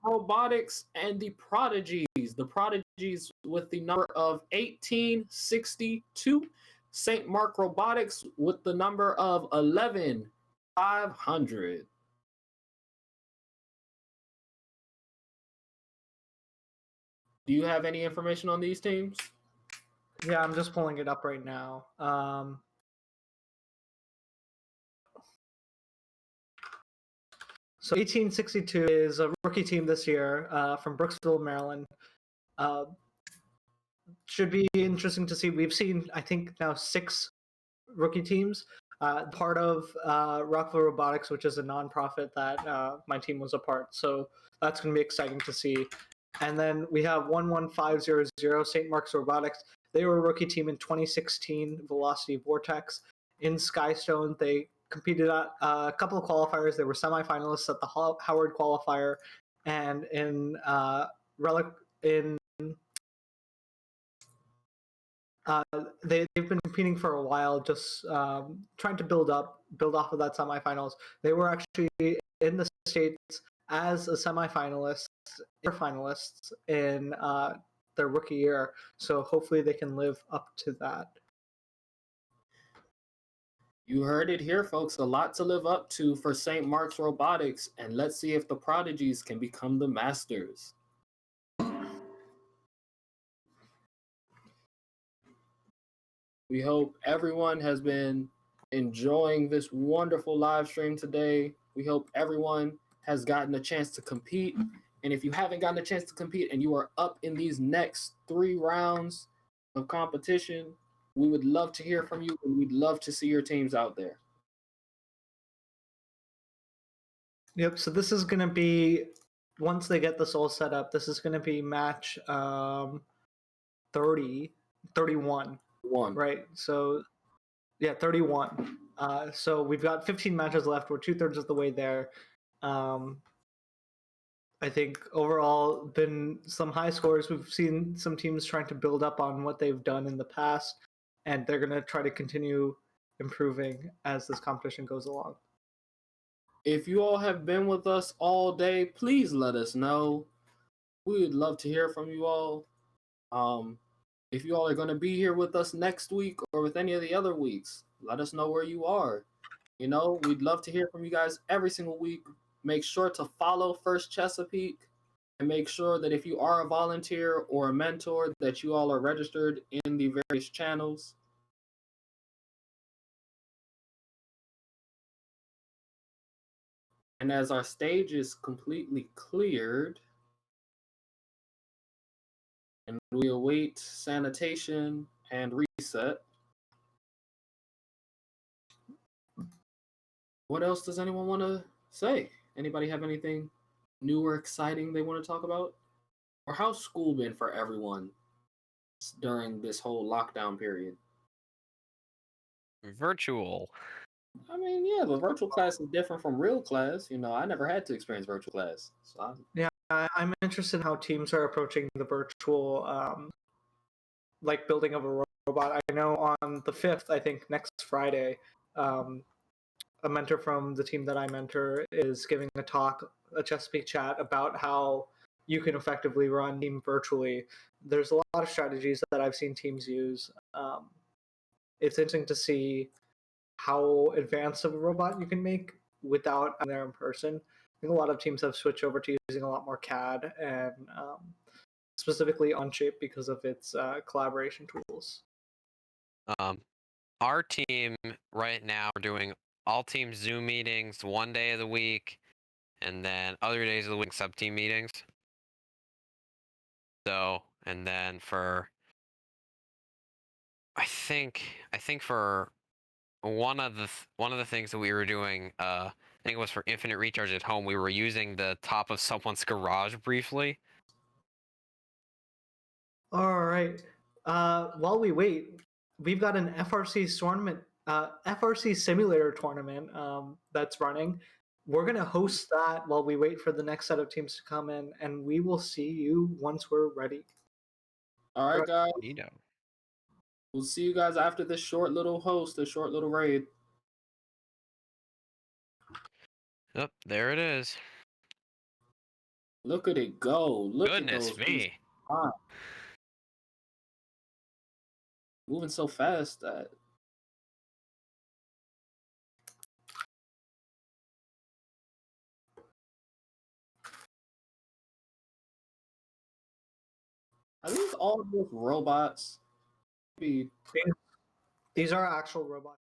Robotics and the Prodigies. The Prodigies with the number of 1862. St. Mark Robotics with the number of 11,500. Do you have any information on these teams? yeah, I'm just pulling it up right now. So 1862 is a rookie team this year from Brooksville, Maryland. Should be interesting to see. We've seen, I think, now 6 rookie teams. Part of Rockville Robotics, which is a nonprofit that my team was a part. So that's going to be exciting to see. And then we have 11500 St. Mark's Robotics. They were a rookie team in 2016, Velocity Vortex. In Skystone, they competed at a couple of qualifiers. They were semifinalists at the Howard qualifier, and in Relic in they've been competing for a while, just trying to build off of that semifinals. They were actually in the States as a finalists in their rookie year, so hopefully they can live up to that. You heard it here, folks. A lot to live up to for St. Mark's Robotics, and let's see if the Prodigies can become the masters. We hope everyone has been enjoying this wonderful live stream today. We hope everyone has gotten a chance to compete. And if you haven't gotten a chance to compete and you are up in these next 3 rounds of competition, we would love to hear from you, and we'd love to see your teams out there. Yep, so this is going to be, once they get this all set up, this is going to be match 31. Right, so yeah, 31. So we've got 15 matches left. We're 2/3 of the way there. I think overall been some high scores. We've seen some teams trying to build up on what they've done in the past, and they're going to try to continue improving as this competition goes along. If you all have been with us all day, please let us know. We would love to hear from you all. If you all are going to be here with us next week or with any of the other weeks, let us know where you are. You know, we'd love to hear from you guys every single week. Make sure to follow First Chesapeake, and make sure that if you are a volunteer or a mentor, that you all are registered in the various channels. And as our stage is completely cleared, and we await sanitation and reset, what else does anyone want to say? Anybody have anything new or exciting they want to talk about? Or how's school been for everyone during this whole lockdown period? Virtual. I mean, yeah, but virtual class is different from real class. You know, I never had to experience virtual class. So yeah, I'm interested in how teams are approaching the virtual, like building of a robot. I know on the 5th, I think next Friday, a mentor from the team that I mentor is giving a talk, a Chesapeake chat, about how you can effectively run team virtually. There's a lot of strategies that I've seen teams use. It's interesting to see how advanced of a robot you can make without being there in person. I think a lot of teams have switched over to using a lot more CAD and specifically Onshape because of its collaboration tools. our team right now, we're doing all team Zoom meetings 1 day of the week, and then other days of the week sub team meetings. So, and then for I think for one of the things that we were doing, I think it was for infinite recharge at home. We were using the top of someone's garage briefly. All right. While we wait, we've got an FRC tournament, FRC simulator tournament that's running. We're gonna host that while we wait for the next set of teams to come in, and we will see you once we're ready. All right, guys. You know. We'll see you guys after this short little short little raid. Yep, there it is. Look at it go. Look Goodness at those. me. Moving so fast that. Are these all just robots? These are actual robots.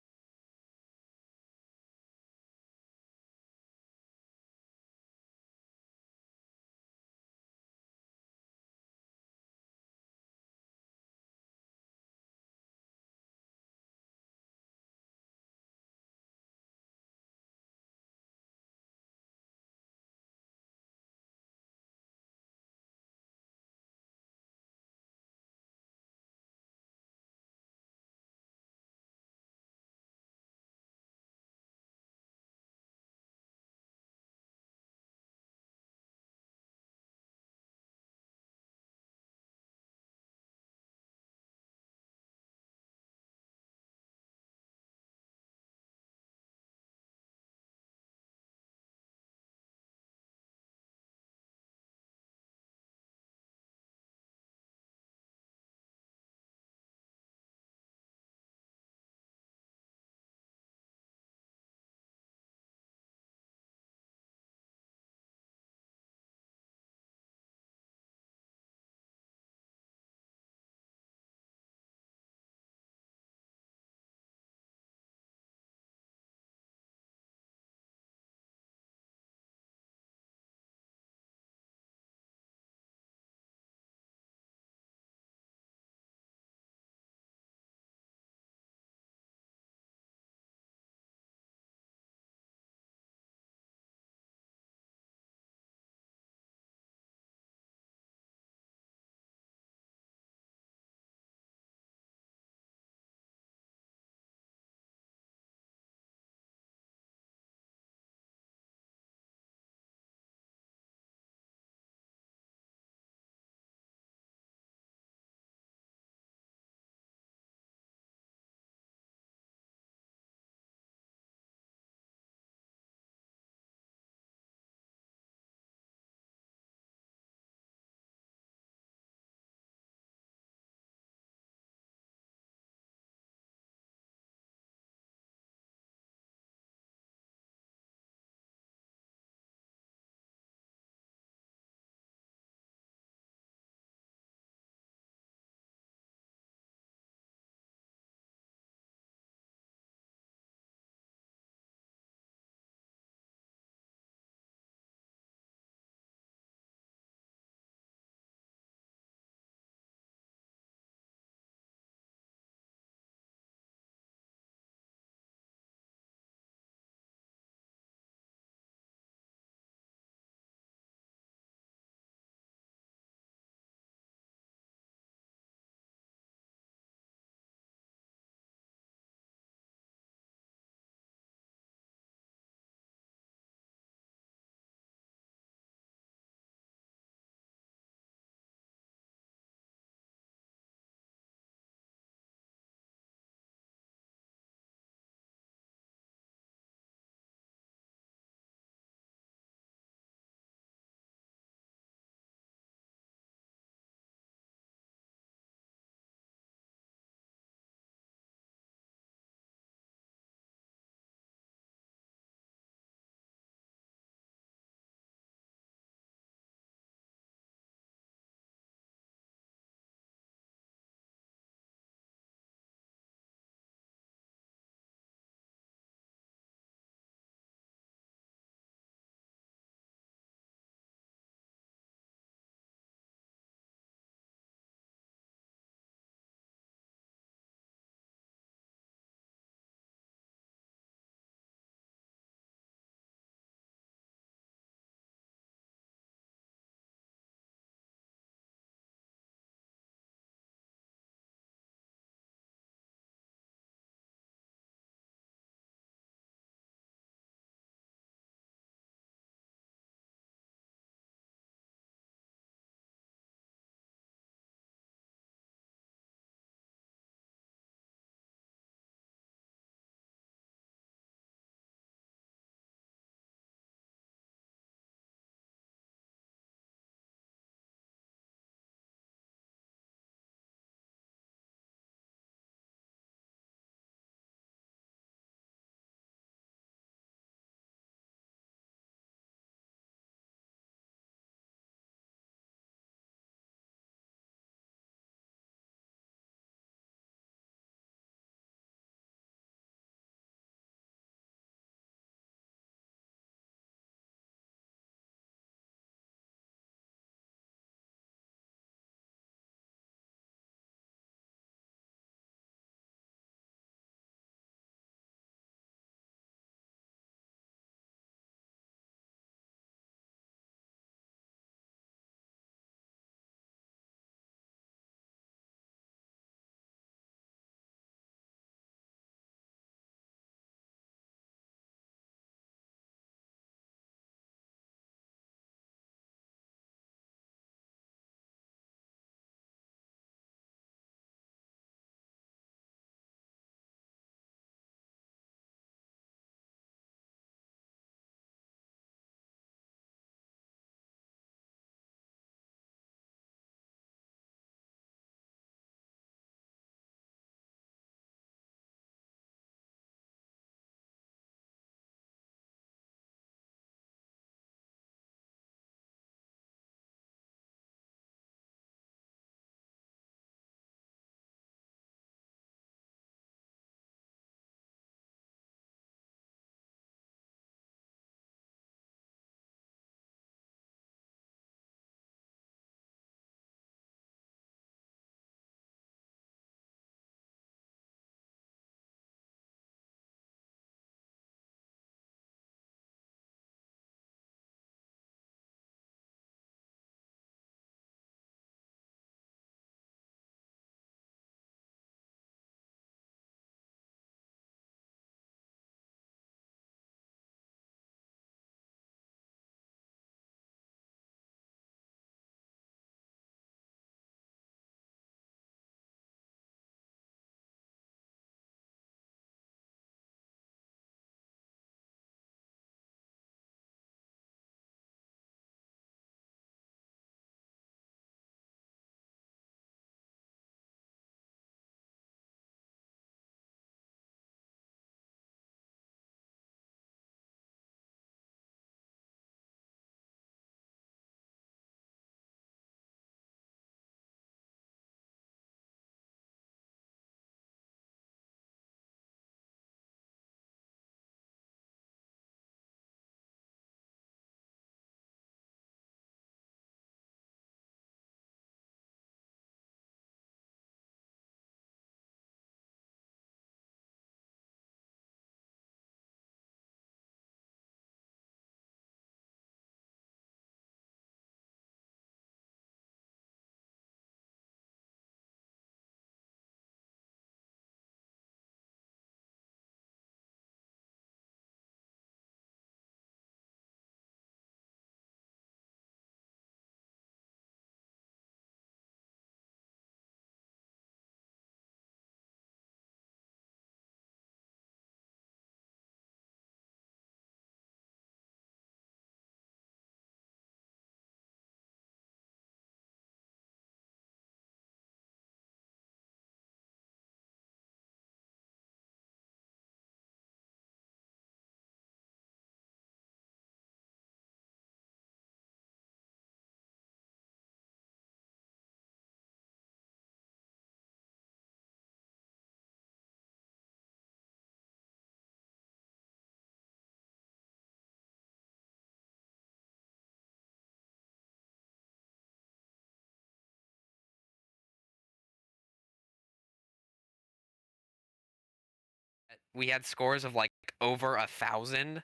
we had scores of like over 1,000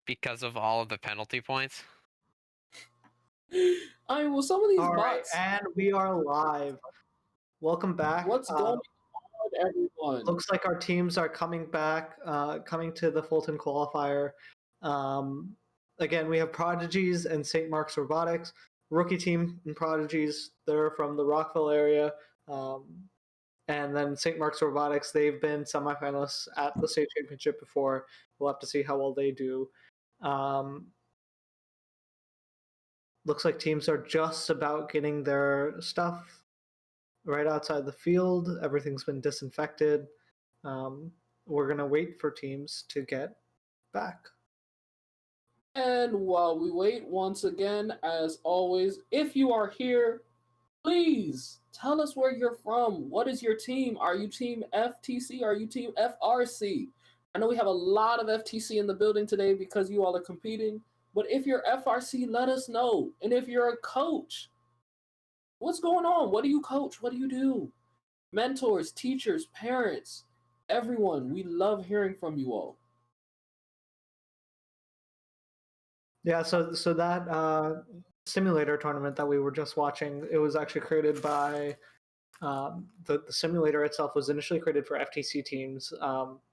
because of all of the penalty points. I mean, well, some of these All right, bots. and we are live. Welcome back. What's going on, everyone? Looks like our teams are coming back, coming to the Fulton qualifier. Again, we have Prodigies and St. Mark's Robotics. Rookie team in Prodigies, they're from the Rockville area. And then St. Mark's Robotics, they've been semifinalists at the state championship before. We'll have to see how well they do. Looks like teams are just about getting their stuff right outside the field. Everything's been disinfected. We're going to wait for teams to get back. And while we wait, once again, as always, if you are here, please tell us where you're from. What is your team? Are you team FTC? Are you team FRC? I know we have a lot of FTC in the building today because you all are competing. But if you're FRC, let us know. And if you're a coach, what's going on? What do you coach? What do you do? Mentors, teachers, parents, everyone, we love hearing from you all. Yeah, so that simulator tournament that we were just watching, it was actually created by the simulator itself was initially created for FTC teams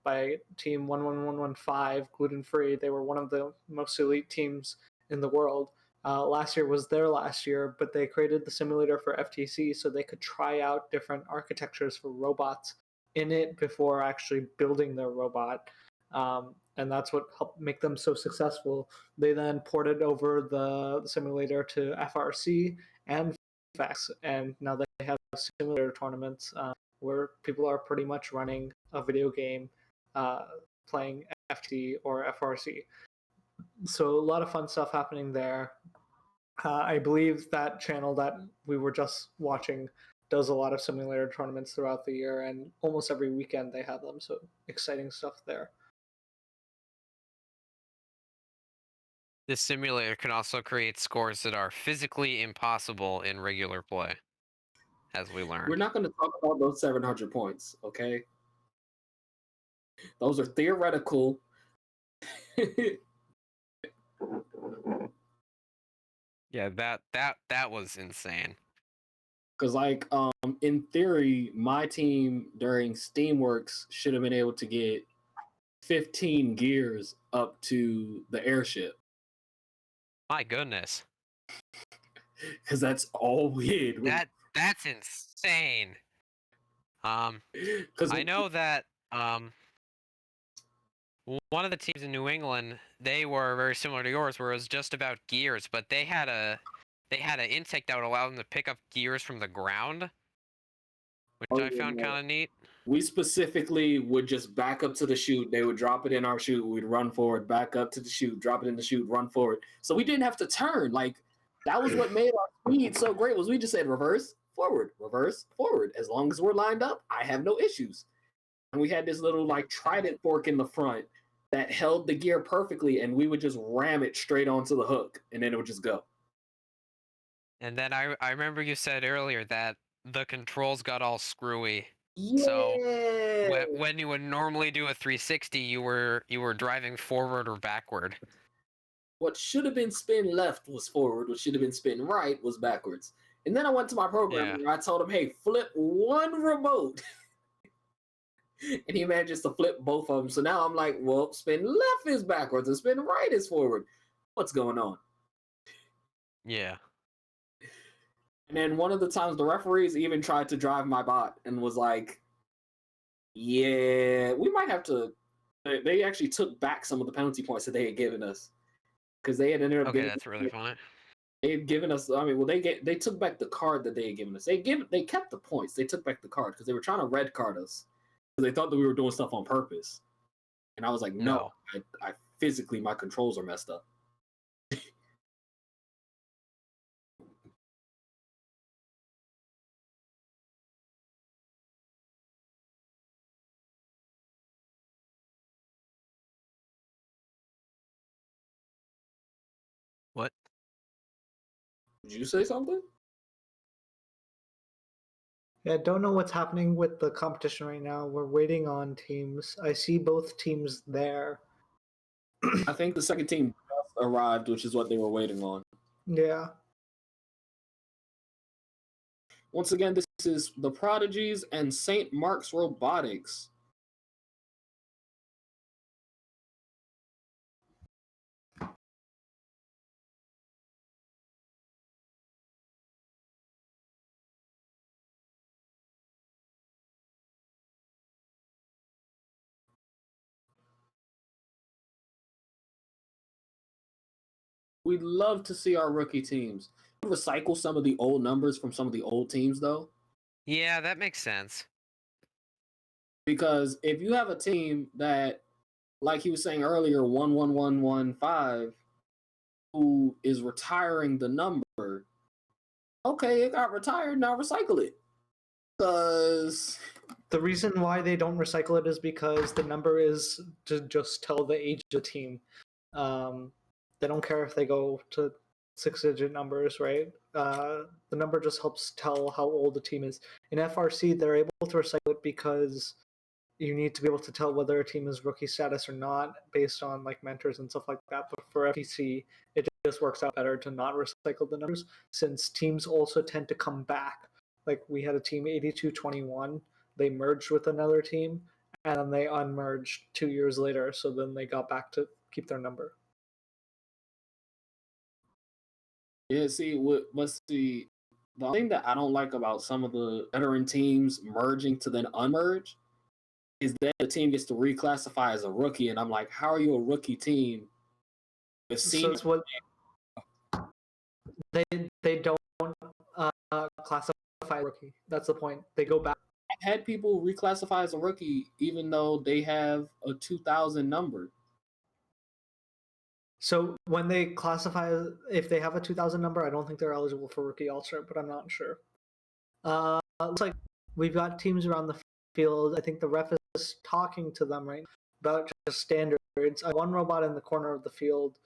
by team 11115 gluten free. They were one of the most elite teams in the world. Last year was their last year, but they created the simulator for FTC so they could try out different architectures for robots in it before actually building their robot. And that's what helped make them so successful. They then ported over the simulator to FRC and FX, and now they have simulator tournaments where people are pretty much running a video game playing FT or FRC. So a lot of fun stuff happening there. I believe that channel that we were just watching does a lot of simulator tournaments throughout the year, and almost every weekend they have them, so exciting stuff there. This simulator can also create scores that are physically impossible in regular play, as we learned. We're not going to talk about those 700 points, okay? Those are theoretical. Yeah, that was insane. Because, like, in theory, my team during Steamworks should have been able to get 15 gears up to the airship. My goodness. Because that's all we had. That's insane. I know that one of the teams in New England, they were very similar to yours, where it was just about gears, but they had an intake that would allow them to pick up gears from the ground, which I found kind of neat. We specifically would just back up to the chute. They would drop it in our chute. We'd run forward, back up to the chute, drop it in the chute, run forward. So we didn't have to turn. Like, that was what made our speed so great, was we just said reverse, forward, reverse, forward. As long as we're lined up, I have no issues. And we had this little, like, trident fork in the front that held the gear perfectly, and we would just ram it straight onto the hook, and then it would just go. And then I remember you said earlier that the controls got all screwy. Yeah. So when you would normally do a 360, you were driving forward or backward. What should have been spin left was forward. What should have been spin right was backwards. And then I went to my programmer and I told him, hey, flip one remote. And he manages to flip both of them. So now I'm like, well, spin left is backwards and spin right is forward. What's going on? Yeah. And then one of the times the referees even tried to drive my bot and was like, yeah, we might have to. They actually took back some of the penalty points that they had given us. Because they had ended up Okay, that's really funny. They had given us, I mean, well, they took back the card that they had given us. They kept the points. They took back the card because they were trying to red card us. Because they thought that we were doing stuff on purpose. And I was like, no. I physically, my controls are messed up. What? Did you say something? Yeah, I don't know what's happening with the competition right now. We're waiting on teams. I see both teams there. I think the second team just arrived, which is what they were waiting on. Yeah. Once again, this is the Prodigies and St. Mark's Robotics. We'd love to see our rookie teams recycle some of the old numbers from some of the old teams, though. Yeah, that makes sense. Because if you have a team that, like he was saying earlier, 11115, who is retiring the number, okay, it got retired, now recycle it. Because the reason why they don't recycle it is because the number is to just tell the age of the team. They don't care if they go to 6-digit numbers, right? The number just helps tell how old the team is. In FRC, they're able to recycle it because you need to be able to tell whether a team is rookie status or not based on like mentors and stuff like that. But for FEC, it just works out better to not recycle the numbers since teams also tend to come back. Like we had a team 8221, they merged with another team and then they unmerged 2 years later. So then they got back to keep their number. Yeah, see, what's the thing that I don't like about some of the veteran teams merging to then unmerge is that the team gets to reclassify as a rookie, and I'm like, how are you a rookie team? So that's what they don't classify rookie. That's the point. They go back. I've had people reclassify as a rookie even though they have a 2000 number. So when they classify, if they have a 2000 number, I don't think they're eligible for rookie alternate, but I'm not sure. Looks like we've got teams around the field. I think the ref is talking to them right now about just standards. One robot in the corner of the field.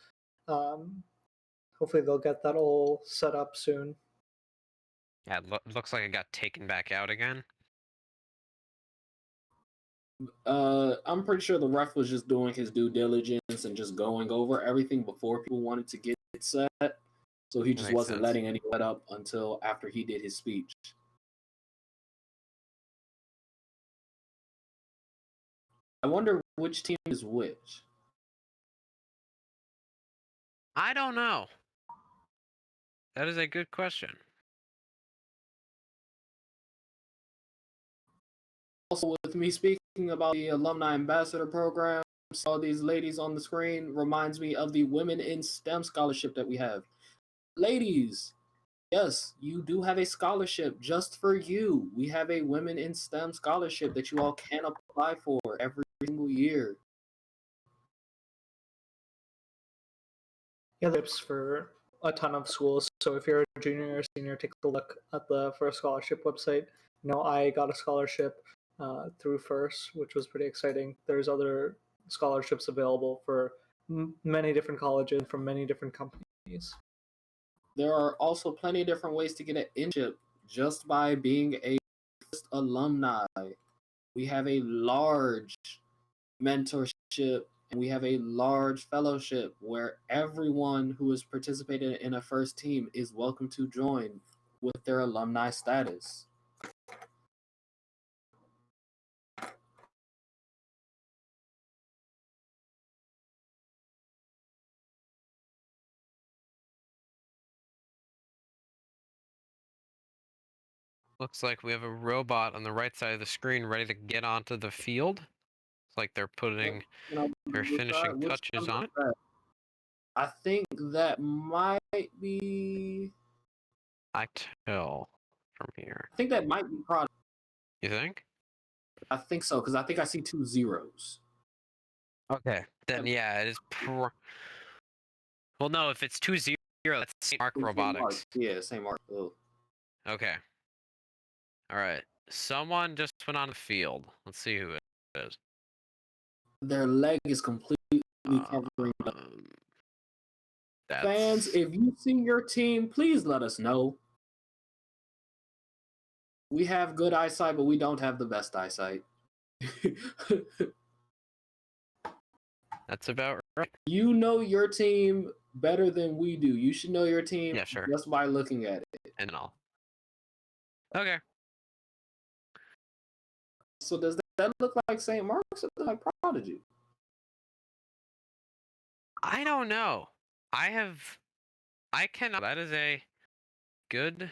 Hopefully they'll get that all set up soon. Yeah, it looks like it got taken back out again. I'm pretty sure the ref was just doing his due diligence and just going over everything before people wanted to get it set. So he just wasn't letting any let up until after he did his speech. I wonder which team is which. I don't know. That is a good question. Also, with me speaking about the Alumni Ambassador Program, all these ladies on the screen reminds me of the Women in STEM scholarship that we have. Ladies, yes, you do have a scholarship just for you. We have a Women in STEM scholarship that you all can apply for every single year. Yeah, there's for a ton of schools. So if you're a junior or senior, take a look at the First Scholarship website. You know, I got a scholarship through First, which was pretty exciting. There's other scholarships available for many different colleges from many different companies. There are also plenty of different ways to get an internship just by being a alumni. We have a large mentorship and we have a large fellowship where everyone who has participated in a first team is welcome to join with their alumni status. Looks like we have a robot on the right side of the screen ready to get onto the field. It's like they're putting their finishing touches on it. I think that might be... I tell from here. I think that might be product. You think? I think so, because I think I see 2 zeros. Okay, then yeah, it is. Well, no, if it's 2-0, that's St. Mark Robotics. Yeah, St. Mark. Oh. Okay. All right. Someone just went on the field. Let's see who it is. Their leg is completely covering up. Fans, if you see your team, please let us know. We have good eyesight, but we don't have the best eyesight. That's about right. You know your team better than we do. You should know your team just by looking at it. And all. Okay. So does that look like St. Mark's or like Prodigy? I don't know. I cannot. That is a good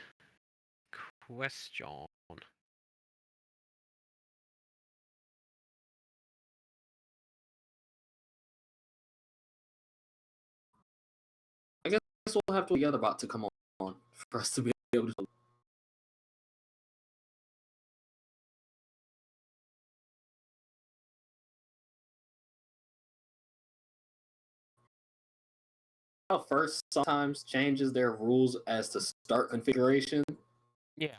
question. I guess we'll have to wait the other bot to come on for us to be able to. First sometimes changes their rules as to start configuration. Yeah.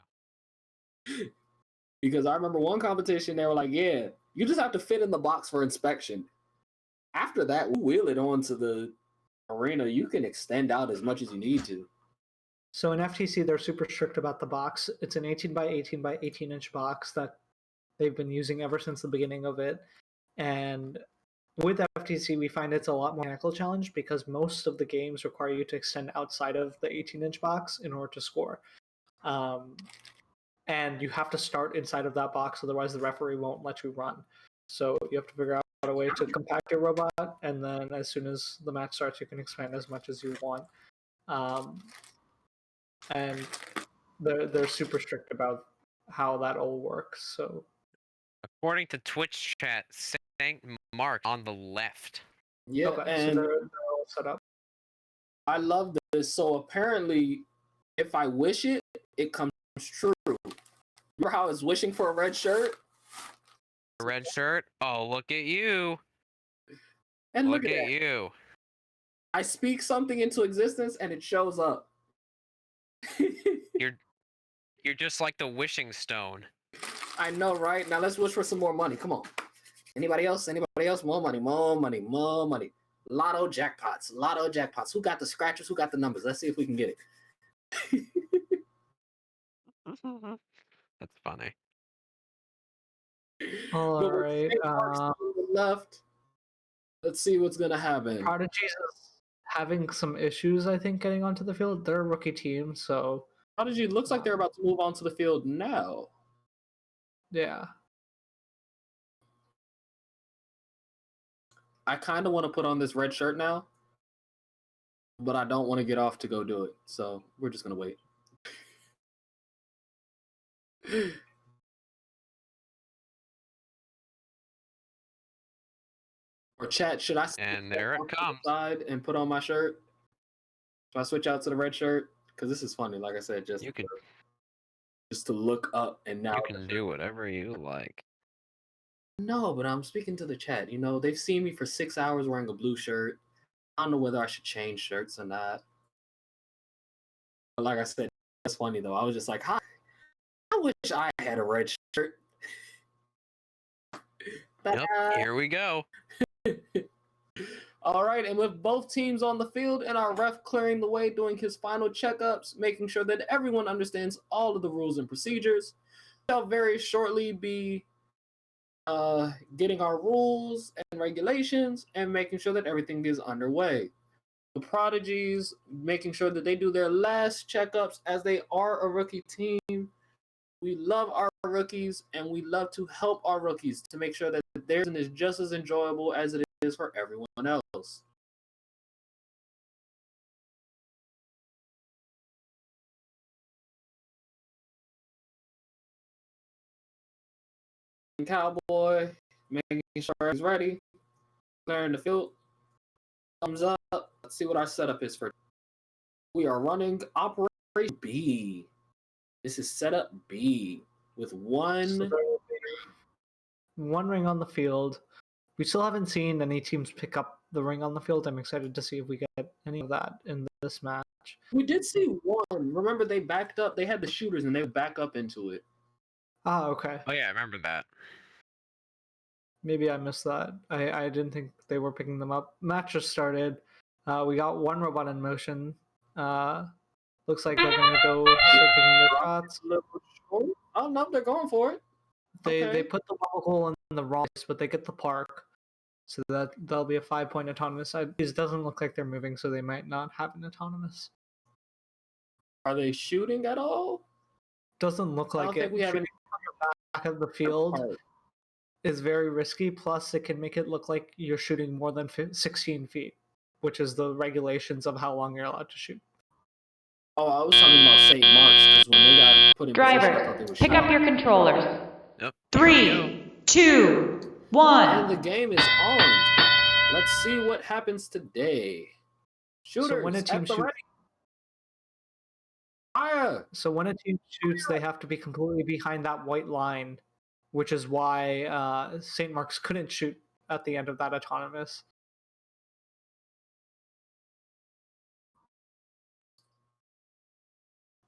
Because I remember one competition, they were like, yeah, you just have to fit in the box for inspection. After that, we wheel it onto the arena. You can extend out as much as you need to. So in FTC, they're super strict about the box. It's an 18 by 18 by 18 inch box that they've been using ever since the beginning of it. And with FTC, we find it's a lot more mechanical challenge because most of the games require you to extend outside of the 18-inch box in order to score. And you have to start inside of that box, otherwise the referee won't let you run. So you have to figure out a way to compact your robot, and then as soon as the match starts, you can expand as much as you want. And they're super strict about how that all works. So according to Twitch chat, St. Mark on the left. Yeah, okay, and so they're all set up. I love this. So apparently, if I wish it, it comes true. Remember how I was wishing for a red shirt? A red shirt? Oh, look at you. And look at you. I speak something into existence and it shows up. You're just like the wishing stone. I know, right? Now let's wish for some more money. Come on. Anybody else? Anybody else? More money, more money, more money. Lotto jackpots. Lotto jackpots. Who got the scratchers? Who got the numbers? Let's see if we can get it. That's funny. All right. Left. Let's see what's gonna happen. Prodigy is having some issues, I think, getting onto the field. They're a rookie team, so Prodigy looks like they're about to move onto the field now. Yeah. I kind of want to put on this red shirt now, but I don't want to get off to go do it. So we're just gonna wait. Or chat, should I and there it comes side and put on my shirt? Should I switch out to the red shirt? Because this is funny, like I said, just to look up and now you can do whatever you like. No, but I'm speaking to the chat. You know, they've seen me for 6 hours wearing a blue shirt. I don't know whether I should change shirts or not. But like I said, that's funny though. I was just like, hi. I wish I had a red shirt. Yep, here we go. All right, and with both teams on the field and our ref clearing the way, doing his final checkups, making sure that everyone understands all of the rules and procedures, we'll very shortly be getting our rules and regulations and making sure that everything is underway. The Prodigies, making sure that they do their last checkups as they are a rookie team. We love our rookies and we love to help our rookies to make sure that theirs is just as enjoyable as it is for everyone else. Cowboy, making sure he's ready, clearing the field. Thumbs up. Let's see what our setup is for. We are running Operation B. This is setup B with one ring on the field. We still haven't seen any teams pick up the ring on the field. I'm excited to see if we get any of that in this match. We did see one. Remember, they backed up. They had the shooters, and they would back up into it. Ah, okay. Oh, yeah, I remember that. Maybe I missed that. I didn't think they were picking them up. Match just started. We got one robot in motion. Looks like they're going to go start taking their shots. Oh, Oh no, they're going for it. They put the wobble goal in the wrong place, but they get the park, so that that'll be a 5-point autonomous. It doesn't look like they're moving, so they might not have an autonomous. Are they shooting at all? Doesn't look I like don't it. think we have Shooting from the back of the field is very risky. Plus, it can make it look like you're shooting more than 16 feet, which is the regulations of how long you're allowed to shoot. Oh, I was talking about St. Mark's because when they got put in position, I thought they Driver, were pick shooting. up your controllers. Yep. 3, 2, 1. And the game is on. Let's see what happens today. Shooters So when a team at the shoots, ready. Fire! So when a team shoots, they have to be completely behind that white line, which is why St. Mark's couldn't shoot at the end of that autonomous.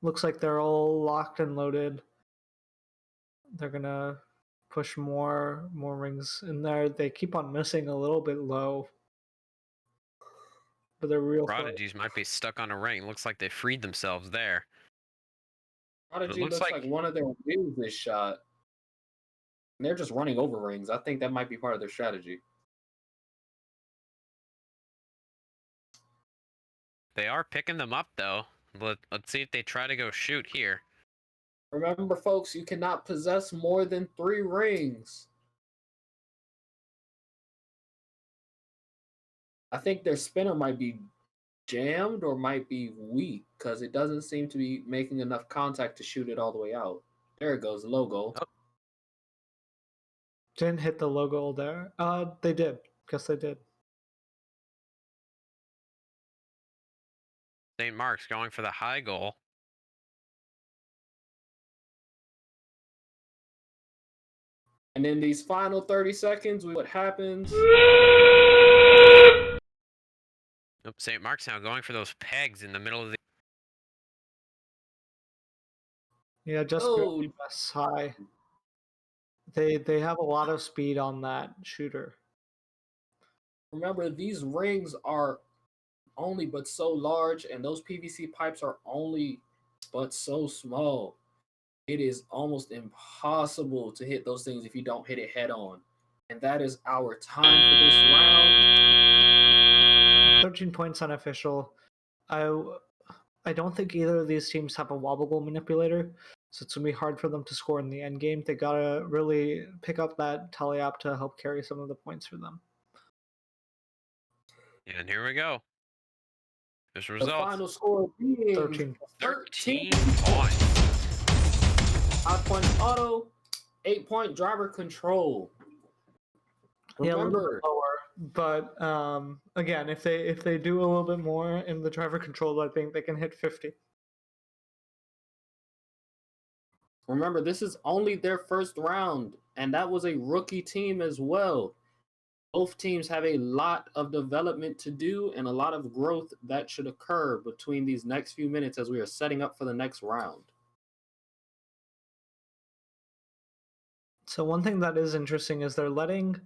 Looks like they're all locked and loaded. They're gonna push more rings in there. They keep on missing a little bit low, but they're real close. Prodigies might be stuck on a ring. Looks like they freed themselves there. Prodigy looks like one of their wheels is shot. And they're just running over rings. I think that might be part of their strategy. They are picking them up though. Let's see if they try to go shoot here. Remember, folks, you cannot possess more than 3 rings. I think their spinner might be jammed or might be weak because it doesn't seem to be making enough contact to shoot it all the way out. There it goes, the logo. Oh. Didn't hit the logo there. They did. Guess they did. St. Mark's going for the high goal. And in these final 30 seconds, what happens? St. Mark's now going for those pegs in the middle of the... Yeah, just barely press high. They have a lot of speed on that shooter. Remember, these rings are only but so large, and those PVC pipes are only but so small. It is almost impossible to hit those things if you don't hit it head on. And that is our time for this round. 13 points unofficial. I don't think either of these teams have a wobble goal manipulator, so it's going to be hard for them to score in the end game. They got to really pick up that tally app to help carry some of the points for them. And here we go. There's The results. final score being 13 points. 5 points auto, 8 point driver control. Yeah, a little Remember, bit lower, but again, if they do a little bit more in the driver control, I think they can hit 50. remember, this is only their first round, and that was a rookie team as well. Both teams have a lot of development to do and a lot of growth that should occur between these next few minutes as we are setting up for the next round. So one thing that is interesting is they're letting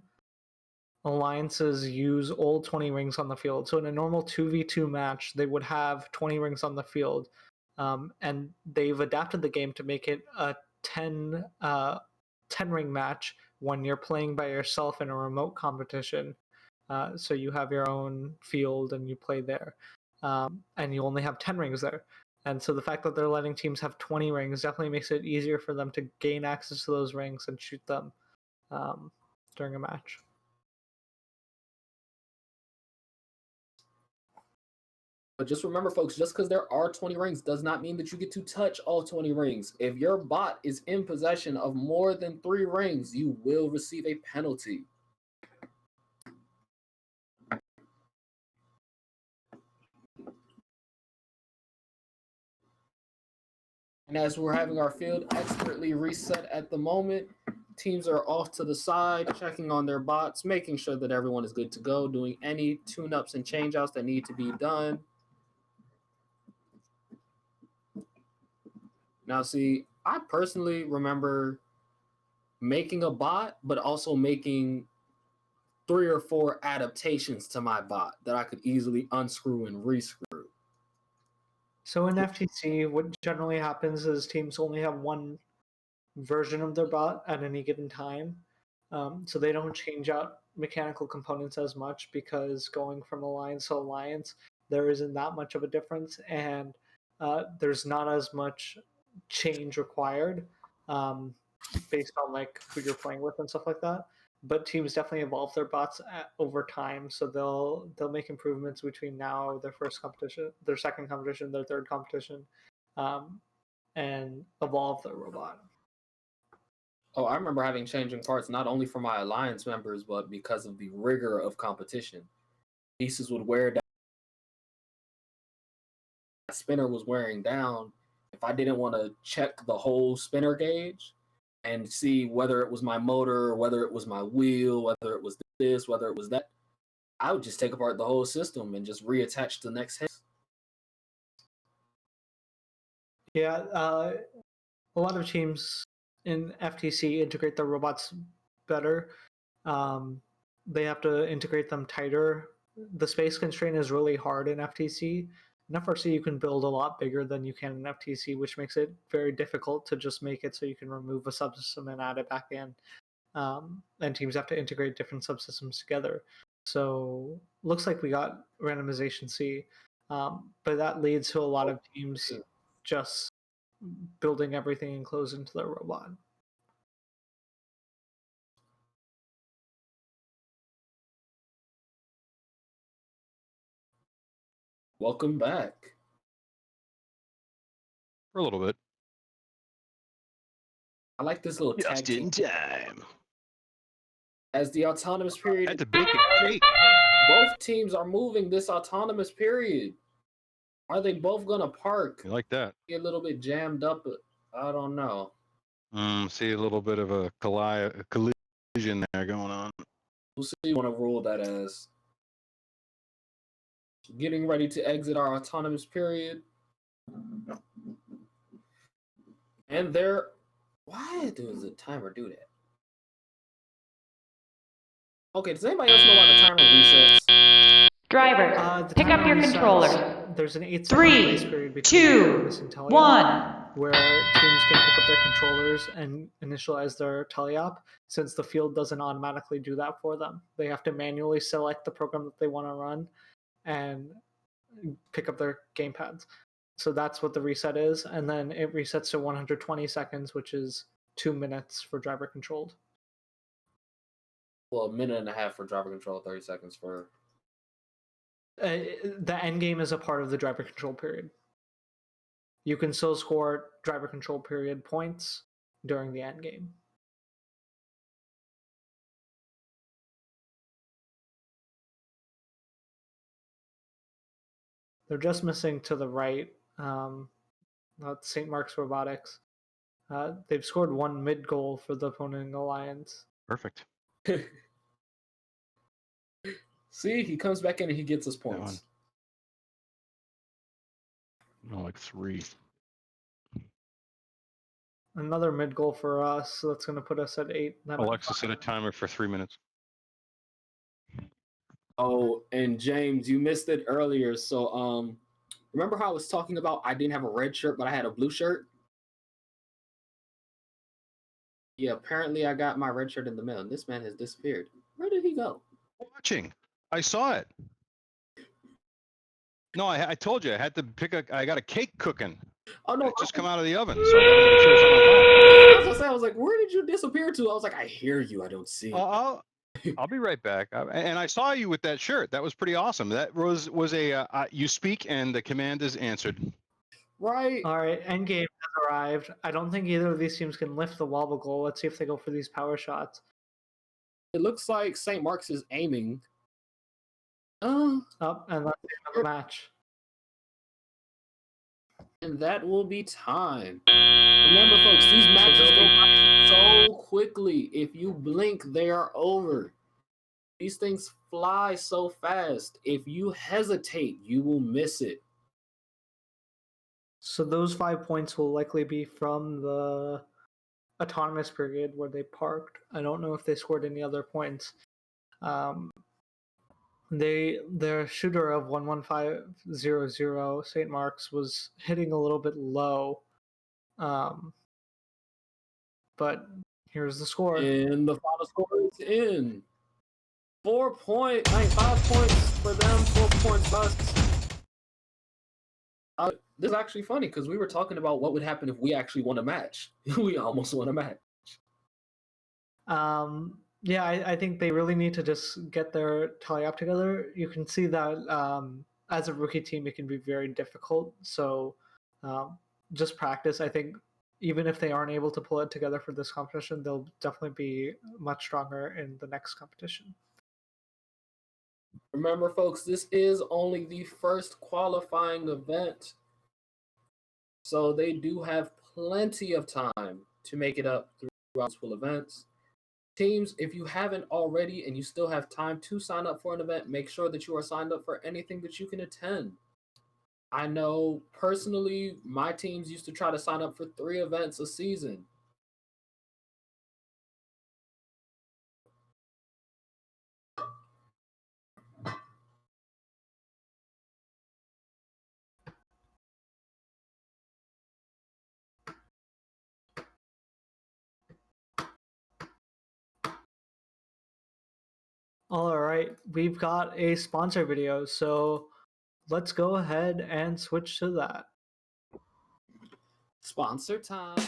alliances use all 20 rings on the field. So in a normal 2v2 match, they would have 20 rings on the field. And they've adapted the game to make it a 10 ring match when you're playing by yourself in a remote competition. So you have your own field and you play there. And you only have 10 rings there. And so the fact that they're letting teams have 20 rings definitely makes it easier for them to gain access to those rings and shoot them during a match. But just remember, folks, just because there are 20 rings does not mean that you get to touch all 20 rings. If your bot is in possession of more than 3 rings, you will receive a penalty. And as we're having our field expertly reset at the moment, teams are off to the side, checking on their bots, making sure that everyone is good to go, doing any tune-ups and change-outs that need to be done. Now, see, I personally remember making a bot, but also making 3 or 4 adaptations to my bot that I could easily unscrew and rescrew. So in FTC, what generally happens is teams only have one version of their bot at any given time. So they don't change out mechanical components as much, because going from alliance to alliance, there isn't that much of a difference, and there's not as much change required based on like who you're playing with and stuff like that. But teams definitely evolve their bots over time, so they'll make improvements between now, their first competition, their second competition, their third competition, and evolve their robot. Oh, I remember having changing parts not only for my alliance members, but because of the rigor of competition. Pieces would wear down. Spinner was wearing down. If I didn't want to check the whole spinner gauge and see whether it was my motor, or whether it was my wheel, whether it was this, whether it was that, I would just take apart the whole system and just reattach the next head. Yeah, a lot of teams in FTC integrate their robots better. They have to integrate them tighter. The space constraint is really hard in FTC. In FRC, you can build a lot bigger than you can in FTC, which makes it very difficult to just make it so you can remove a subsystem and add it back in. And teams have to integrate different subsystems together. So looks like we got randomization C, but that leads to a lot of teams just building everything enclosed into their robot. Welcome back. For a little bit. I like this little just in time. As the autonomous period, had to bake it great. Both teams are moving this autonomous period. Are they both gonna park? You like that? Get a little bit jammed up. I don't know. See a little bit of a collision there going on. We'll see. You want to rule that as getting ready to exit our autonomous period. And there, why does the timer do that? Okay, does anybody else know why the timer resets? Drivers, pick up your controllers. There's an 8-second grace period between missing teleop, where teams can pick up their controllers and initialize their teleop, since the field doesn't automatically do that for them. They have to manually select the program that they want to run and pick up their gamepads. So that's what the reset is, and then it resets to 120 seconds, which is 2 minutes for driver controlled. Well, a minute and a half for driver control, 30 seconds for... the end game is a part of the driver control period. You can still score driver control period points during the end game. They're just missing to the right. St. Mark's Robotics. They've scored 1 mid goal for the opponent alliance. Perfect. See, he comes back in and he gets his points. No, like 3. Another mid goal for us, so that's going to put us at 8. Alexa set a timer for 3 minutes. Oh, and James, you missed it earlier. So, remember how I was talking about I didn't have a red shirt, but I had a blue shirt? Yeah, apparently I got my red shirt in the mail, and this man has disappeared. Where did he go? Watching. I saw it. No, I told you I had to I got a cake cooking. Oh no! It just come out of the oven, so I gotta make sure it's on my phone. I was like, where did you disappear to? I was like, I hear you, I don't see you. I'll be right back. And I saw you with that shirt. That was pretty awesome. That was a you speak and the command is answered. Right. All right, end game has arrived. I don't think either of these teams can lift the wobble goal. Let's see if they go for these power shots. It looks like St. Mark's is aiming. And that's the end of the match. And that will be time. Remember, folks, these matches go by so quickly. If you blink, they are over. These things fly so fast. If you hesitate, you will miss it. So those 5 points will likely be from the autonomous period where they parked. I don't know if they scored any other points. Their shooter of 11500 St. Mark's was hitting a little bit low. But here's the score. And the final score is in. 5 points for them, 4 points for us. This is actually funny because we were talking about what would happen if we actually won a match. We almost won a match. Yeah, I think they really need to just get their tally up together. You can see that as a rookie team, it can be very difficult. So just practice. I think even if they aren't able to pull it together for this competition, they'll definitely be much stronger in the next competition. Remember, folks, this is only the first qualifying event. So they do have plenty of time to make it up throughout school events. Teams, if you haven't already and you still have time to sign up for an event, make sure that you are signed up for anything that you can attend. I know personally, my teams used to try to sign up for 3 events a season. All right, we've got a sponsor video, so let's go ahead and switch to that. Sponsor time.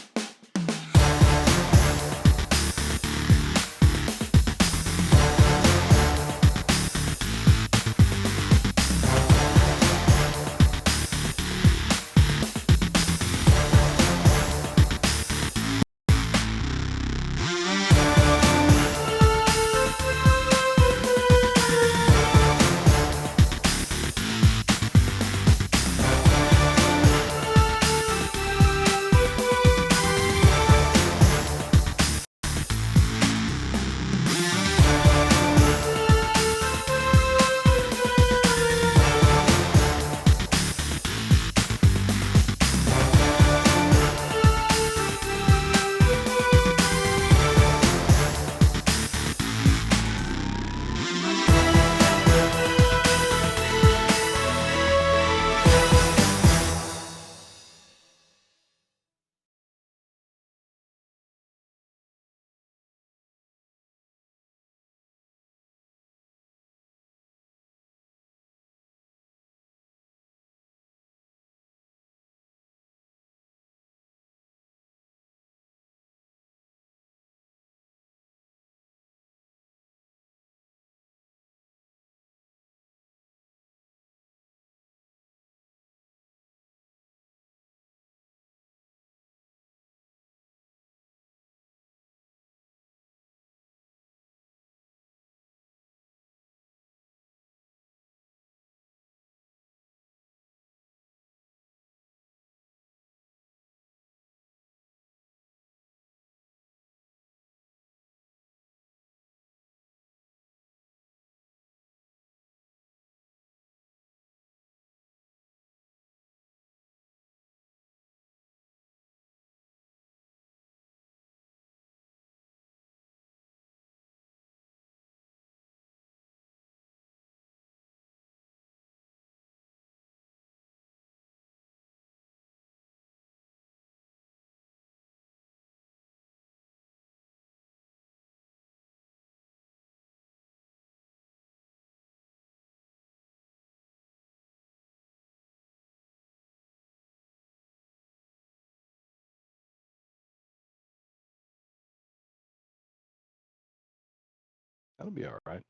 That'll be all right.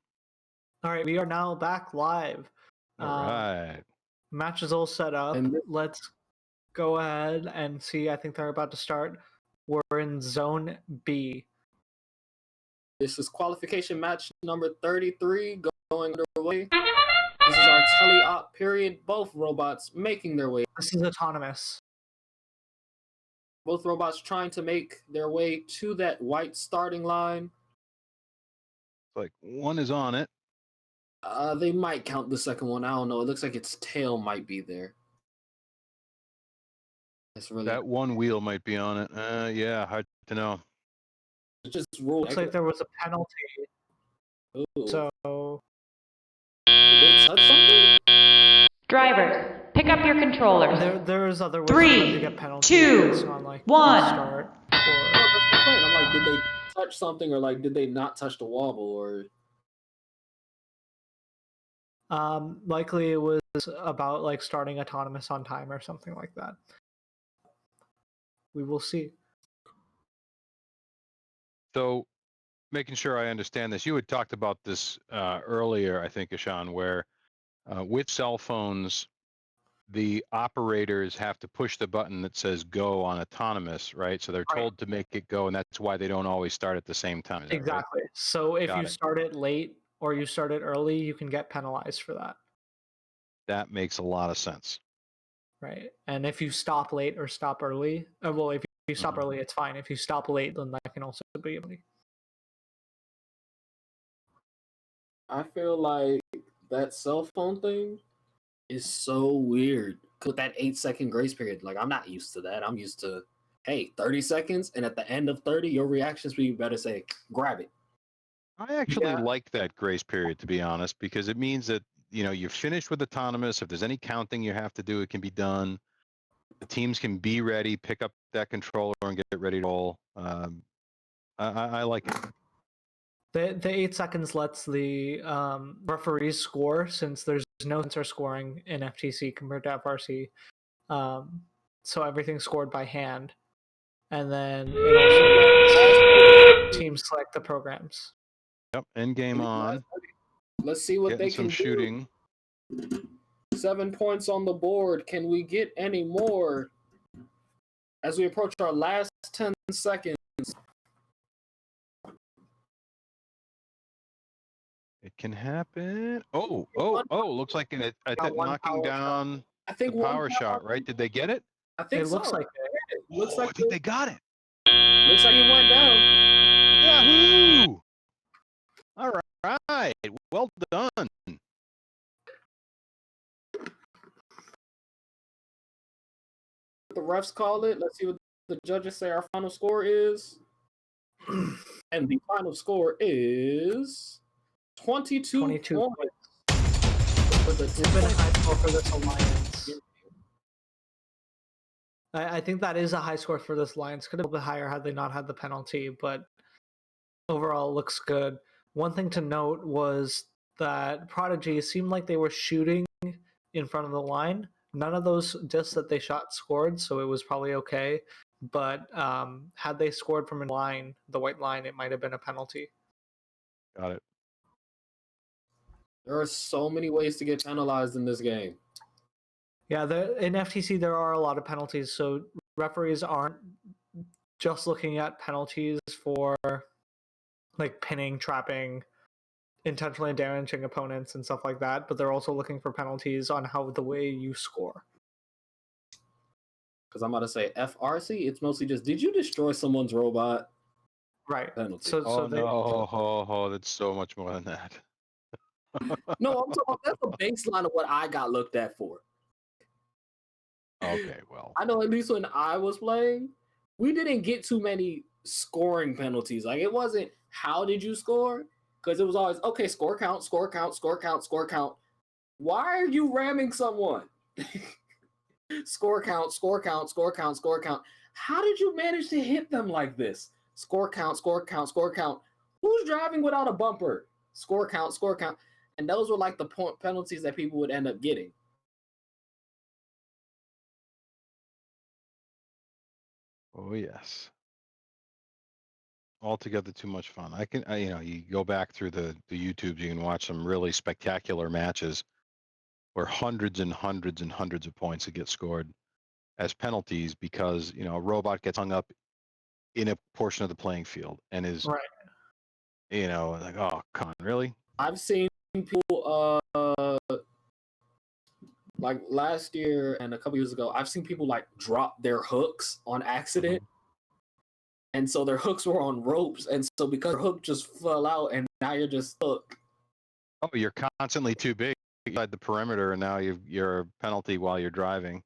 All right, we are now back live. All right. Match is all set up. Let's go ahead and see. I think they're about to start. We're in Zone B. This is qualification match number 33 going underway. This is our tele-op period. Both robots making their way. This is autonomous. Both robots trying to make their way to that white starting line. Like one is on it. They might count the second one. I don't know. It looks like its tail might be there. That's really that one wheel might be on it. Yeah, hard to know. It just rolled. Looks like there was a penalty. Ooh. So did they touch something? Drivers, pick up your controllers. There's other ways 3, to get penalties 2, based on like 1. start or... Oh, that's what I'm saying. I'm like, did they touch something, or like, did they not touch the wobble, or? Likely it was about like starting autonomous on time or something like that. We will see. So, making sure I understand this, you had talked about this earlier, I think, Ishan, where with cell phones, the operators have to push the button that says go on autonomous, right? So they're told to make it go, and that's why they don't always start at the same time. Is that Exactly. right? So if Got you it. start it late or you start it early, you can get penalized for that. That makes a lot of sense. Right. And if you stop late or stop early, well, if you stop early, it's fine. If you stop late, then that can also be a penalty. I feel like that cell phone thing is so weird with that 8-second grace period. Like, I'm not used to that. I'm used to, hey, 30 seconds, and at the end of 30, your reaction speed better say, grab it. I actually like that grace period, to be honest, because it means that, you know, you're finished with autonomous. If there's any counting you have to do, it can be done. The teams can be ready, pick up that controller and get it ready to roll. I like it. The 8 seconds lets the referees score, since there's no sensor scoring in FTC compared to FRC. So everything's scored by hand. And then it also lets teams select the programs. Yep, end game on. Let's see what Getting they can some shooting. do. 7 points on the board. Can we get any more as we approach our last 10 seconds? It can happen. Oh, looks like I think knocking down I think the power shot, right? Did they get it? I think it looks so. like it. Looks like I think they got it. Looks like it went down. Yahoo! All right. Well done. The refs call it. Let's see what the judges say our final score is. And the final score is 22 points. It's been a high score for this alliance. I think that is a high score for this alliance. Could have been higher had they not had the penalty, but overall looks good. One thing to note was that Prodigy seemed like they were shooting in front of the line. None of those discs that they shot scored, so it was probably okay. But had they scored from a line, the white line, it might have been a penalty. Got it. There are so many ways to get penalized in this game. Yeah, in FTC there are a lot of penalties, so referees aren't just looking at penalties for like pinning, trapping, intentionally damaging opponents and stuff like that, but they're also looking for penalties on how the way you score. Because I'm about to say FRC, it's mostly just, did you destroy someone's robot? Right. Penalty. No, that's so much more than that. No, I'm talking. That's the baseline of what I got looked at for. Okay, well. I know at least when I was playing, we didn't get too many scoring penalties. Like, it wasn't how did you score? Because it was always, okay, score count, score count, score count, score count. Why are you ramming someone? Score count, score count, score count, score count. How did you manage to hit them like this? Score count, score count, score count. Who's driving without a bumper? Score count, score count. And those were like the point penalties that people would end up getting. Oh yes. Altogether too much fun. You go back through the YouTubes, you can watch some really spectacular matches where hundreds and hundreds and hundreds of points that get scored as penalties because, a robot gets hung up in a portion of the playing field and is, right. Like, oh, come on, really? I've seen people, like last year and a couple years ago, I've seen people like drop their hooks on accident. And so their hooks were on ropes. And so because their hook just fell out and now you're just stuck. Oh, you're constantly too big inside the perimeter and now you're a penalty while you're driving.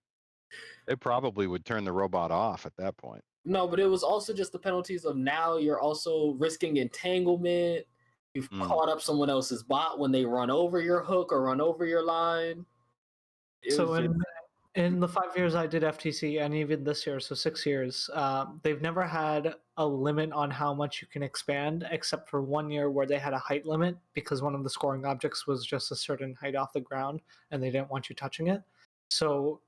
It probably would turn the robot off at that point. No, but it was also just the penalties of now you're also risking entanglement. You've caught up someone else's bot when they run over your hook or run over your line. So In the 5 years I did FTC, and even this year, so 6 years, they've never had a limit on how much you can expand, except for 1 year where they had a height limit because one of the scoring objects was just a certain height off the ground, and they didn't want you touching it. So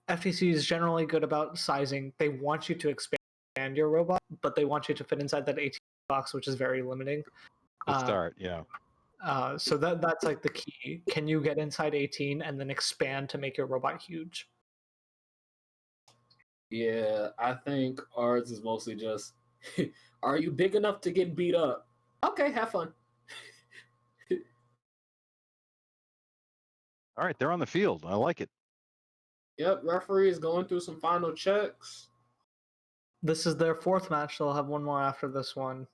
FTC is generally good about sizing. They want you to expand your robot, but they want you to fit inside that 18 box, which is very limiting. To start, yeah. So that's like the key. Can you get inside 18 and then expand to make your robot huge? Yeah, I think ours is mostly just, are you big enough to get beat up? Okay, have fun. All right, they're on the field. I like it. Yep, referee is going through some final checks. This is their 4th match. They'll have one more after this one.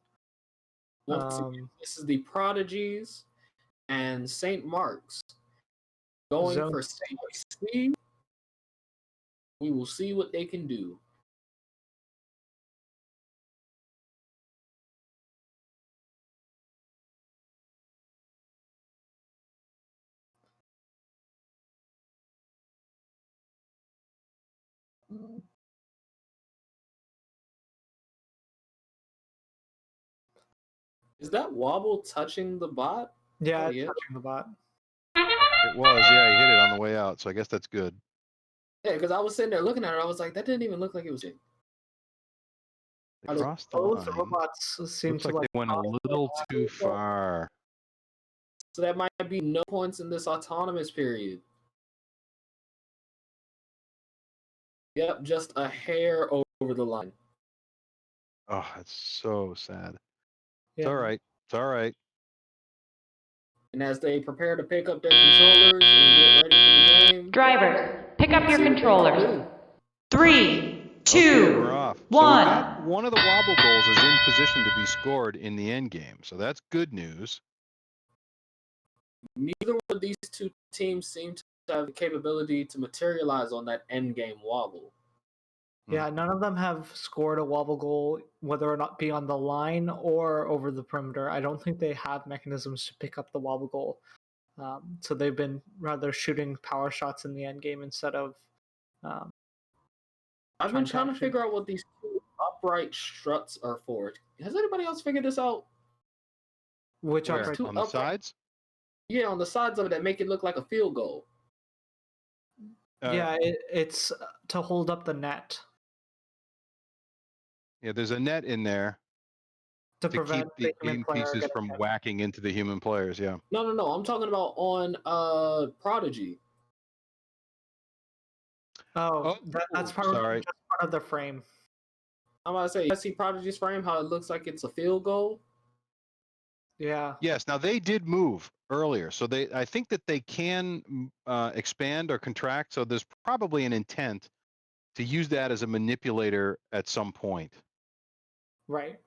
Once again, this is the Prodigies and St. Mark's going Zone for C. We will see what they can do. Is that wobble touching the bot? Yeah, it's touching the bot. It was, yeah. He hit it on the way out, so I guess that's good. Yeah, because I was sitting there looking at it, I was like, that didn't even look like it was hitting. They crossed the Both line. robots seem Looks to like they went a little too far. So that might be no points in this autonomous period. Yep, just a hair over the line. Oh, that's so sad. Yeah. It's all right. It's all right. And as they prepare to pick up their controllers and get ready for the game, Drivers, pick up your controllers. 3, 2, Okay, we're off. 1. So we've got one of the wobble goals is in position to be scored in the end game. So that's good news. Neither one of these two teams seem to have the capability to materialize on that end game wobble. Yeah, none of them have scored a wobble goal, whether or not be on the line or over the perimeter. I don't think they have mechanisms to pick up the wobble goal. So they've been rather shooting power shots in the end game instead of. I've been trying to figure out what these two upright struts are for. Has anybody else figured this out? Which Where? upright? On the sides? Yeah, on the sides of it that make it look like a field goal. Yeah, it's to hold up the net. Yeah, there's a net in there to keep prevent the the human game player pieces getting from hit. whacking into the human players. Yeah. No. I'm talking about on Prodigy. Oh, that's just part of the frame. I'm about to say, you see Prodigy's frame, how it looks like it's a field goal? Yeah. Yes. Now they did move earlier, so I think that they can expand or contract. So there's probably an intent to use that as a manipulator at some point. Right.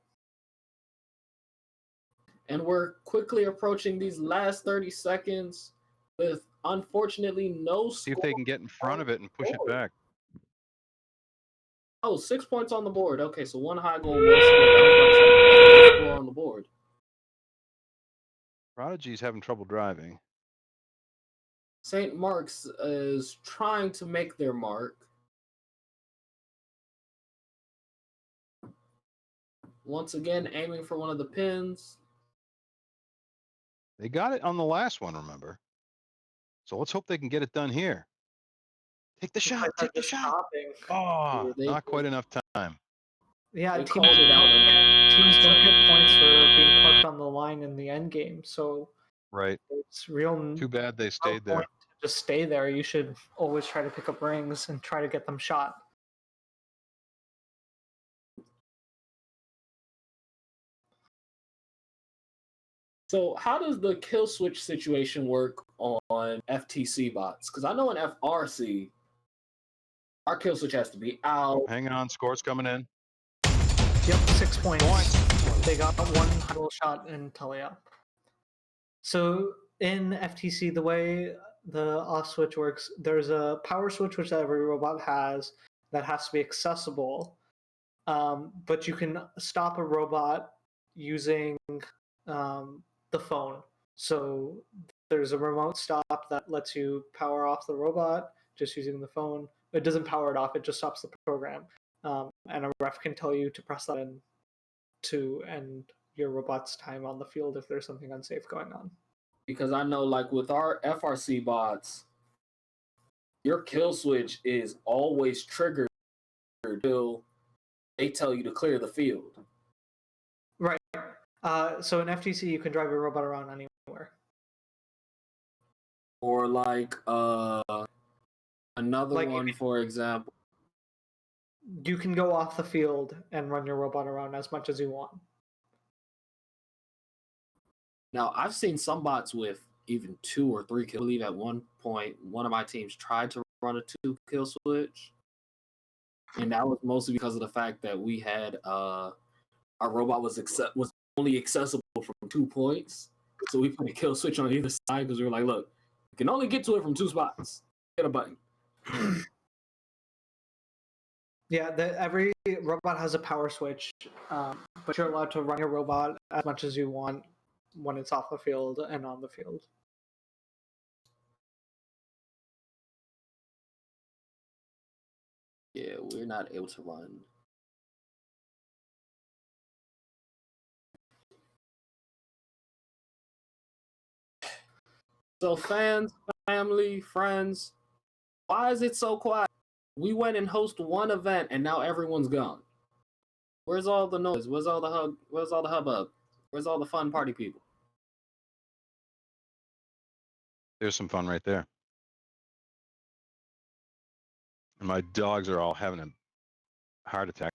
And we're quickly approaching these last 30 seconds with, unfortunately, no score. See if they can get in front of it and push it back. Oh, 6 points on the board. Okay, so one high goal, one score. That was my score on the board. Prodigy's having trouble driving. St. Mark's is trying to make their mark. Once again, aiming for one of the pins. They got it on the last one, remember? So let's hope they can get it done here. Take the shot. Take the shot. Oh, not quite enough time. Yeah, they teams called it out. Teams don't get points for being parked on the line in the end game. So right, it's real. Too bad they stayed there. Just stay there. You should always try to pick up rings and try to get them shot. So how does the kill switch situation work on FTC bots? Because I know in FRC, our kill switch has to be out. Hang on, scores coming in. Yep, 6 points. They got one goal shot in Talia. So in FTC, the way the off switch works, there's a power switch which every robot has that has to be accessible. But you can stop a robot using the phone. So there's a remote stop that lets you power off the robot, just using the phone. It doesn't power it off, it just stops the program. And a ref can tell you to press that in to end your robot's time on the field if there's something unsafe going on. Because I know, like with our FRC bots, your kill switch is always triggered until they tell you to clear the field. Right. So in FTC, you can drive your robot around anywhere. Or like another one, for example. You can go off the field and run your robot around as much as you want. Now, I've seen some bots with even 2 or 3 kills. I believe at one point, one of my teams tried to run a 2-kill switch. And that was mostly because of the fact that we had our robot was only accessible from 2 points. So we put a kill switch on either side because we were like, look, you can only get to it from 2 spots. Hit a button. Yeah, every robot has a power switch, but you're allowed to run your robot as much as you want when it's off the field and on the field. Yeah, we're not able to run. So fans, family, friends, why is it so quiet? We went and hosted one event and now everyone's gone. Where's all the noise? Where's all the hubbub? Where's all the fun party people? There's some fun right there. And my dogs are all having a heart attack.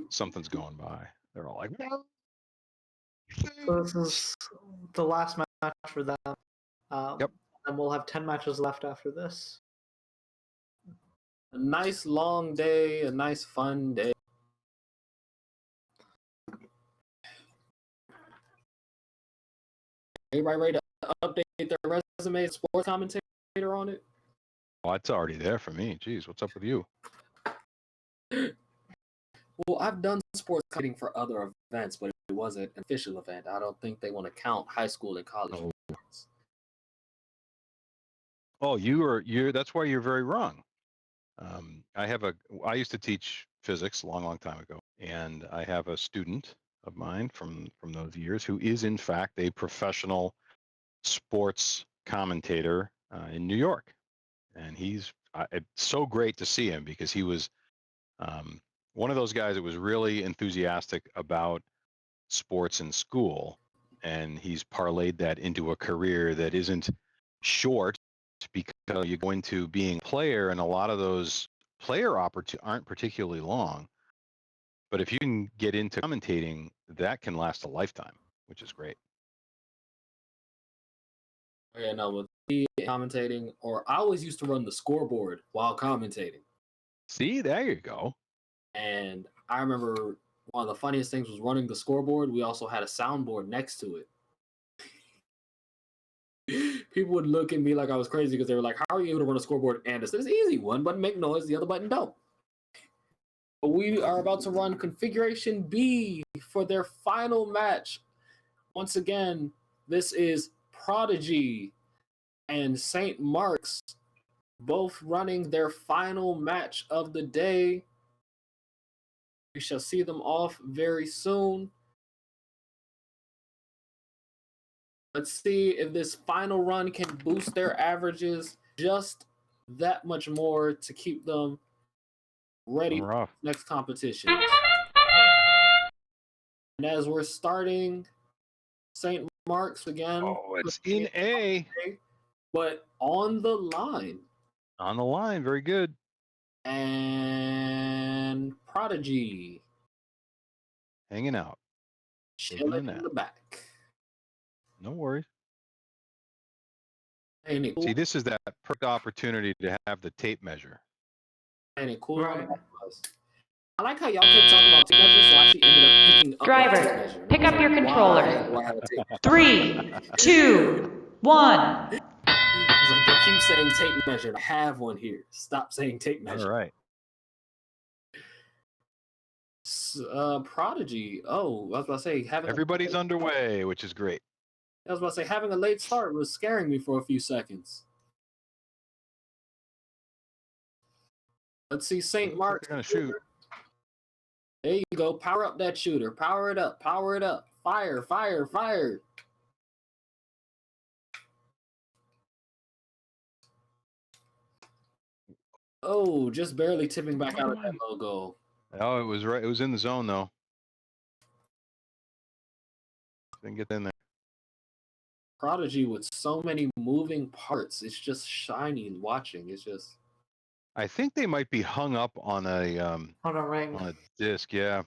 Something's going by. They're all like, no. So this is the last match for them. Yep. And we'll have 10 matches left after this. A nice long day, a nice fun day. Everybody ready to update their resume, sports commentator on it? Oh, it's already there for me. Jeez, what's up with you? Well, I've done sports commentating for other events, but it wasn't an official event. I don't think they want to count high school and college events. Oh, you're. That's why you're very wrong. I used to teach physics a long time ago, and I have a student of mine from those years who is in fact a professional sports commentator in New York, and he's it's so great to see him because he was one of those guys that was really enthusiastic about sports in school, and he's parlayed that into a career that isn't short because you go into being a player, and a lot of those player opportunities aren't particularly long. But if you can get into commentating, that can last a lifetime, which is great. Yeah, no, with me commentating, or I always used to run the scoreboard while commentating. See, there you go. And I remember one of the funniest things was running the scoreboard. We also had a soundboard next to it. People would look at me like I was crazy because they were like, how are you able to run a scoreboard? And it's easy. One button make noise, the other button don't. But we are about to run Configuration B for their final match. Once again, this is Prodigy and St. Mark's both running their final match of the day. We shall see them off very soon. Let's see if this final run can boost their averages just that much more to keep them ready for the next competition. And as we're starting, St. Mark's again. Oh, it's in A. But on the line. On the line, very good. And Prodigy. Hanging out. Chilling in the back. No worries. Ain't it cool? See, this is that perfect opportunity to have the tape measure. Ain't it cool? Right. I like how y'all kept talking about tape measures, so I actually ended up picking up Driver, pick up your controller. 3, 2, 1. They keep saying tape measure. I have one here. Stop saying tape measure. All right. Prodigy. Oh, I was about to say everybody's underway, which is great. I was about to say having a late start was scaring me for a few seconds. Let's see St. Mark's. They're gonna shoot. There you go. Power up that shooter. Power it up. Power it up. Fire, fire, fire. Oh, just barely tipping back out of that logo. Oh, it was right. It was in the zone though. Didn't get in there. Prodigy with so many moving parts. It's just shiny watching. It's just. I think they might be hung up on a ring. On a disc, yeah.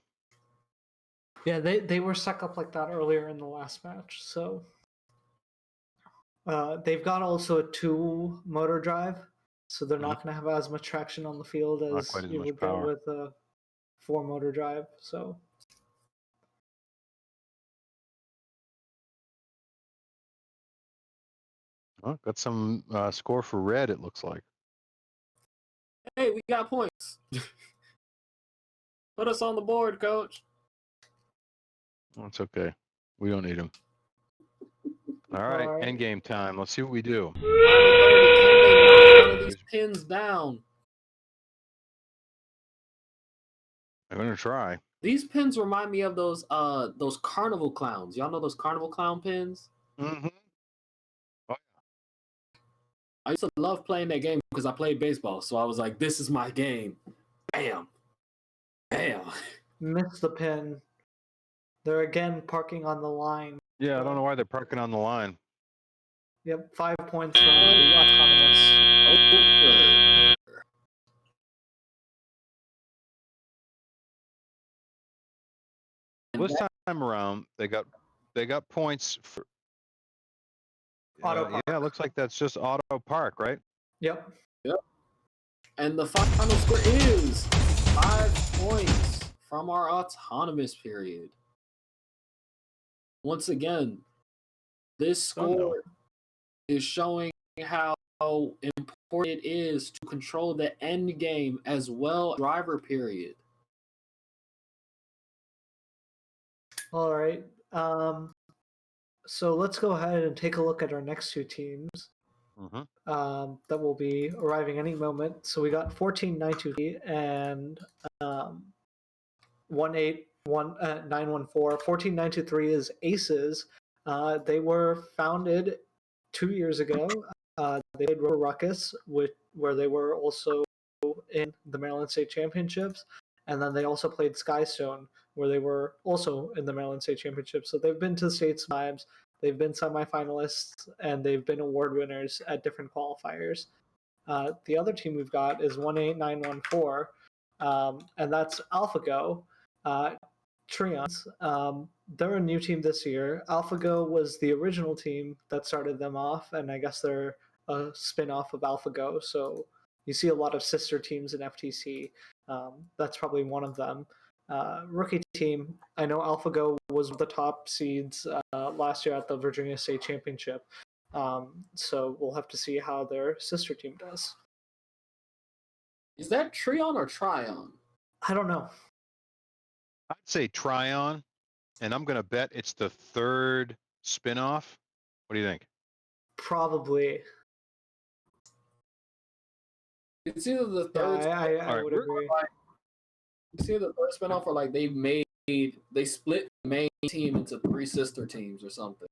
Yeah, they were stuck up like that earlier in the last match. So they've got also a 2 motor drive, so they're not going to have as much traction on the field as you would get with a 4 motor drive. So. Oh, got some score for red, it looks like. Hey, we got points. Put us on the board, coach. That's okay. We don't need them. All right, end game time. Let's see what we do. Can they knock one of these pins down? I'm gonna try. These pins remind me of those carnival clowns. Y'all know those carnival clown pins? Mm-hmm. Oh, I used to love playing that game because I played baseball. So I was like, this is my game. Bam. Bam. Missed the pin. They're again parking on the line. Yeah, I don't know why they're parking on the line. Yep, 5 points from the autonomous. This time around, they got points for. Auto park. Yeah, it looks like that's just auto park, right? Yep. Yep. And the final score is 5 points from our autonomous period. Once again, this score is showing how important it is to control the end game as well as driver period. All right. So let's go ahead and take a look at our next 2 teams that will be arriving any moment. So we got 14923 and 181 914. 14923 is Aces. They were founded 2 years ago. They played Rover Ruckus, where they were also in the Maryland State Championships, and then they also played Skystone, where they were also in the Maryland State Championship. So they've been to state times, they've been semifinalists, and they've been award winners at different qualifiers. The other team we've got is 18914, and that's AlphaGo. Trions. They're a new team this year. AlphaGo was the original team that started them off, and I guess they're a spin-off of AlphaGo. So you see a lot of sister teams in FTC. That's probably one of them. Rookie team, I know AlphaGo was the top seeds last year at the Virginia State Championship. So we'll have to see how their sister team does. Is that Trion or Tryon? I don't know. I'd say Tryon, and I'm gonna bet it's the 3rd spin-off. What do you think? Probably. It's either the 3rd. Yeah, I would agree. It's either the 3rd spinoff or like they split the main team into 3 sister teams or something.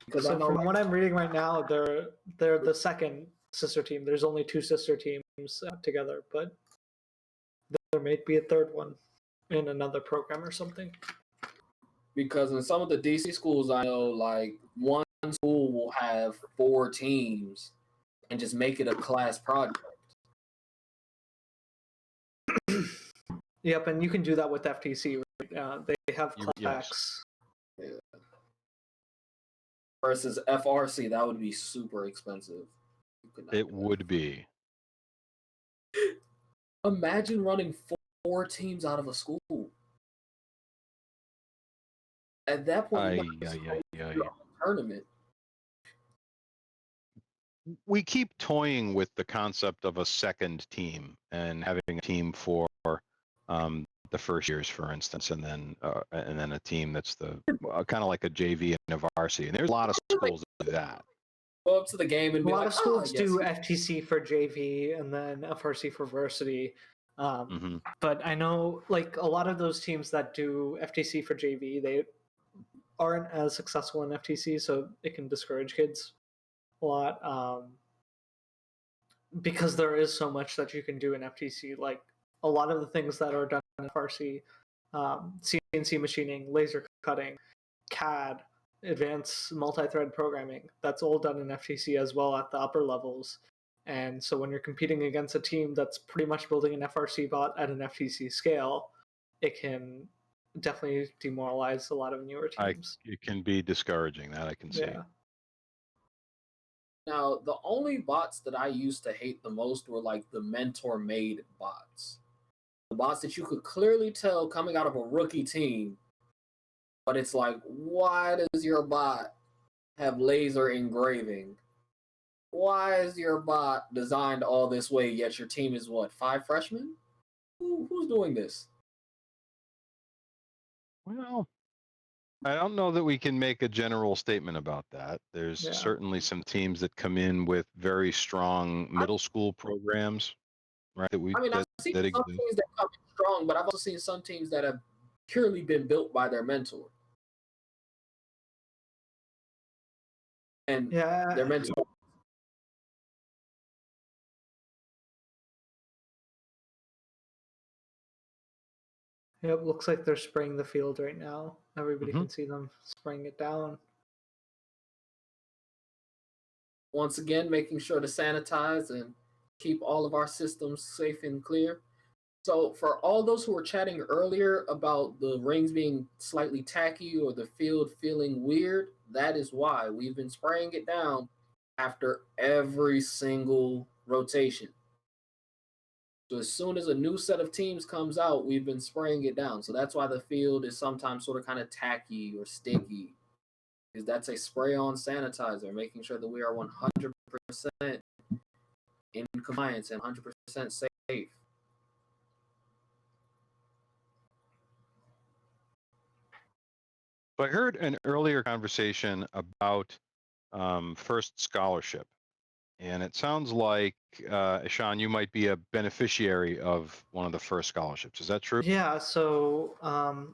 Because so from what I'm reading right now, they're the 2nd sister team. There's only 2 sister teams together, but there may be a 3rd one in another program or something. Because in some of the DC schools, I know like one school will have 4 teams and just make it a class project. Yep, and you can do that with FTC. Right? They have class. Yeah. Versus FRC, that would be super expensive. It would be. Imagine running 4 teams out of a school. At that point, tournament. We keep toying with the concept of a 2nd team and having a team for the first years, for instance, and then a team that's the kind of like a JV and a varsity. And there's a lot of schools that do that. go up to the game and A be lot like, of schools yes. do FTC for JV and then FRC for varsity. But I know like a lot of those teams that do FTC for JV, they aren't as successful in FTC, so it can discourage kids a lot. Because there is so much that you can do in FTC. Like a lot of the things that are done in FRC, CNC machining, laser cutting, CAD, advanced multi-thread programming, that's all done in FTC as well at the upper levels. And so when you're competing against a team that's pretty much building an FRC bot at an FTC scale, it can definitely demoralize a lot of newer teams. It can be discouraging, that I can see. Yeah. Now, the only bots that I used to hate the most were like the mentor-made bots. The bots that you could clearly tell coming out of a rookie team, but it's like, why does your bot have laser engraving? Why is your bot designed all this way, yet your team is what, 5 freshmen? Who's doing this? Well, I don't know that we can make a general statement about that. There's certainly some teams that come in with very strong middle school programs, right? I've seen some teams that come in strong, but I've also seen some teams that have purely been built by their mentor. And their mentor. Yep, looks like they're spraying the field right now. Everybody can see them spraying it down. Once again, making sure to sanitize and keep all of our systems safe and clear. So for all those who were chatting earlier about the rings being slightly tacky or the field feeling weird, that is why we've been spraying it down after every single rotation. So as soon as a new set of teams comes out, we've been spraying it down. So that's why the field is sometimes sort of kind of tacky or sticky, because that's a spray-on sanitizer, making sure that we are 100% in compliance and 100% safe. So I heard an earlier conversation about first scholarship, and it sounds like, Sean, you might be a beneficiary of one of the first scholarships. Is that true? Yeah, so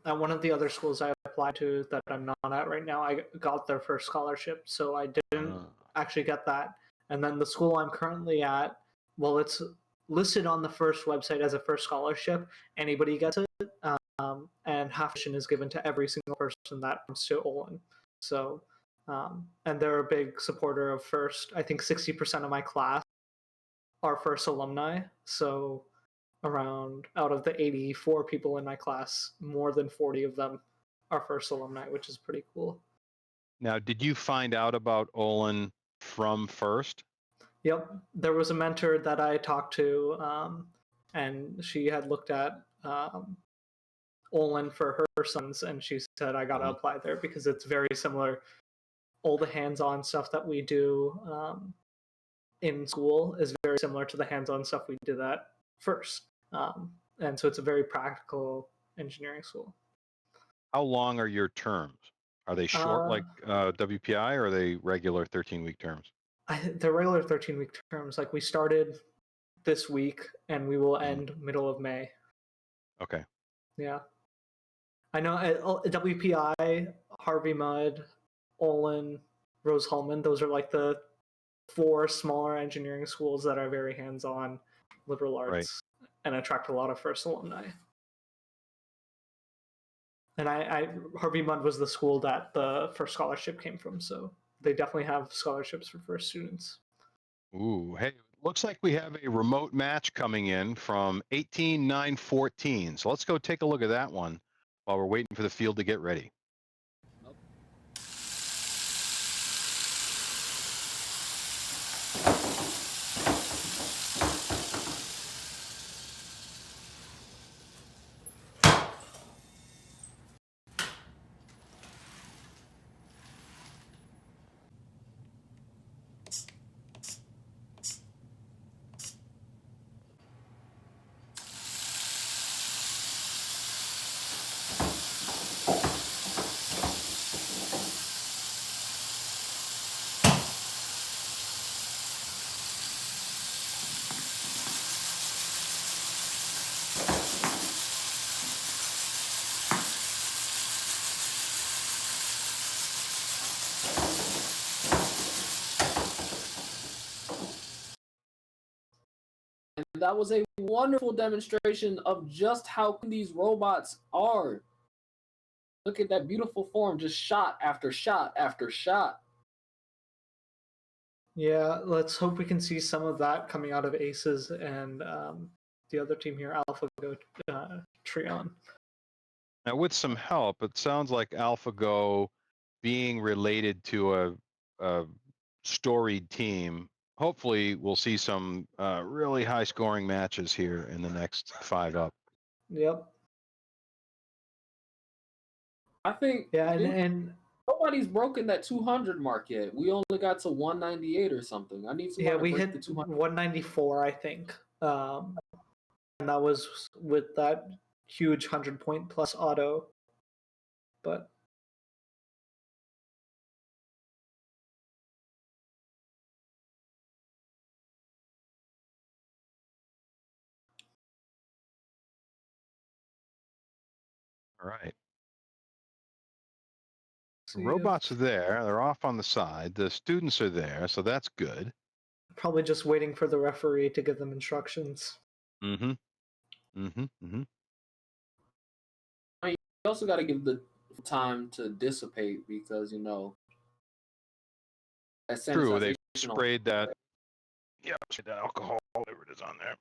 at one of the other schools I applied to that I'm not at right now, I got their first scholarship, so I didn't actually get that. And then the school I'm currently at, well, it's listed on the first website as a first scholarship. Anybody gets it, and half tuition is given to every single person that comes to Olin. So, and they're a big supporter of FIRST. I think 60% of my class are FIRST alumni. So around, out of the 84 people in my class, more than 40 of them are FIRST alumni, which is pretty cool. Now, did you find out about Olin from FIRST? Yep, there was a mentor that I talked to, and she had looked at Olin for her sons, and she said, I gotta apply there because it's very similar. All the hands-on stuff that we do in school is very similar to the hands-on stuff we did at FIRST. And so it's a very practical engineering school. How long are your terms? Are they short like WPI, or are they regular 13-week terms? They're regular 13-week terms. Like we started this week and we will end middle of May. Okay. Yeah. I know WPI, Harvey Mudd, Olin, Rose Hulman, those are like the 4 smaller engineering schools that are very hands-on liberal arts and attract a lot of FIRST alumni. And Harvey Mudd was the school that the first scholarship came from, so they definitely have scholarships for FIRST students. Ooh, hey, looks like we have a remote match coming in from 18914. So let's go take a look at that one while we're waiting for the field to get ready. that was a wonderful demonstration of just how these robots are. Look at that beautiful form, just shot after shot after shot. Yeah, let's hope we can see some of that coming out of Aces and the other team here, AlphaGo Trion. Now, with some help, it sounds like AlphaGo being related to a storied team. Hopefully, we'll see some really high-scoring matches here in the next 5 up. Yep. I think and nobody's broken that 200 mark yet. We only got to 198 or something. I need somebody we to break hit the 200. 194, I think, and that was with that huge 100-point plus auto. But all right. The robots are there. They're off on the side. The students are there, so that's good. Probably just waiting for the referee to give them instructions. I mean, you also got to give the time to dissipate because, you know, True, they sprayed that. Yeah, that alcohol, whatever it is on there.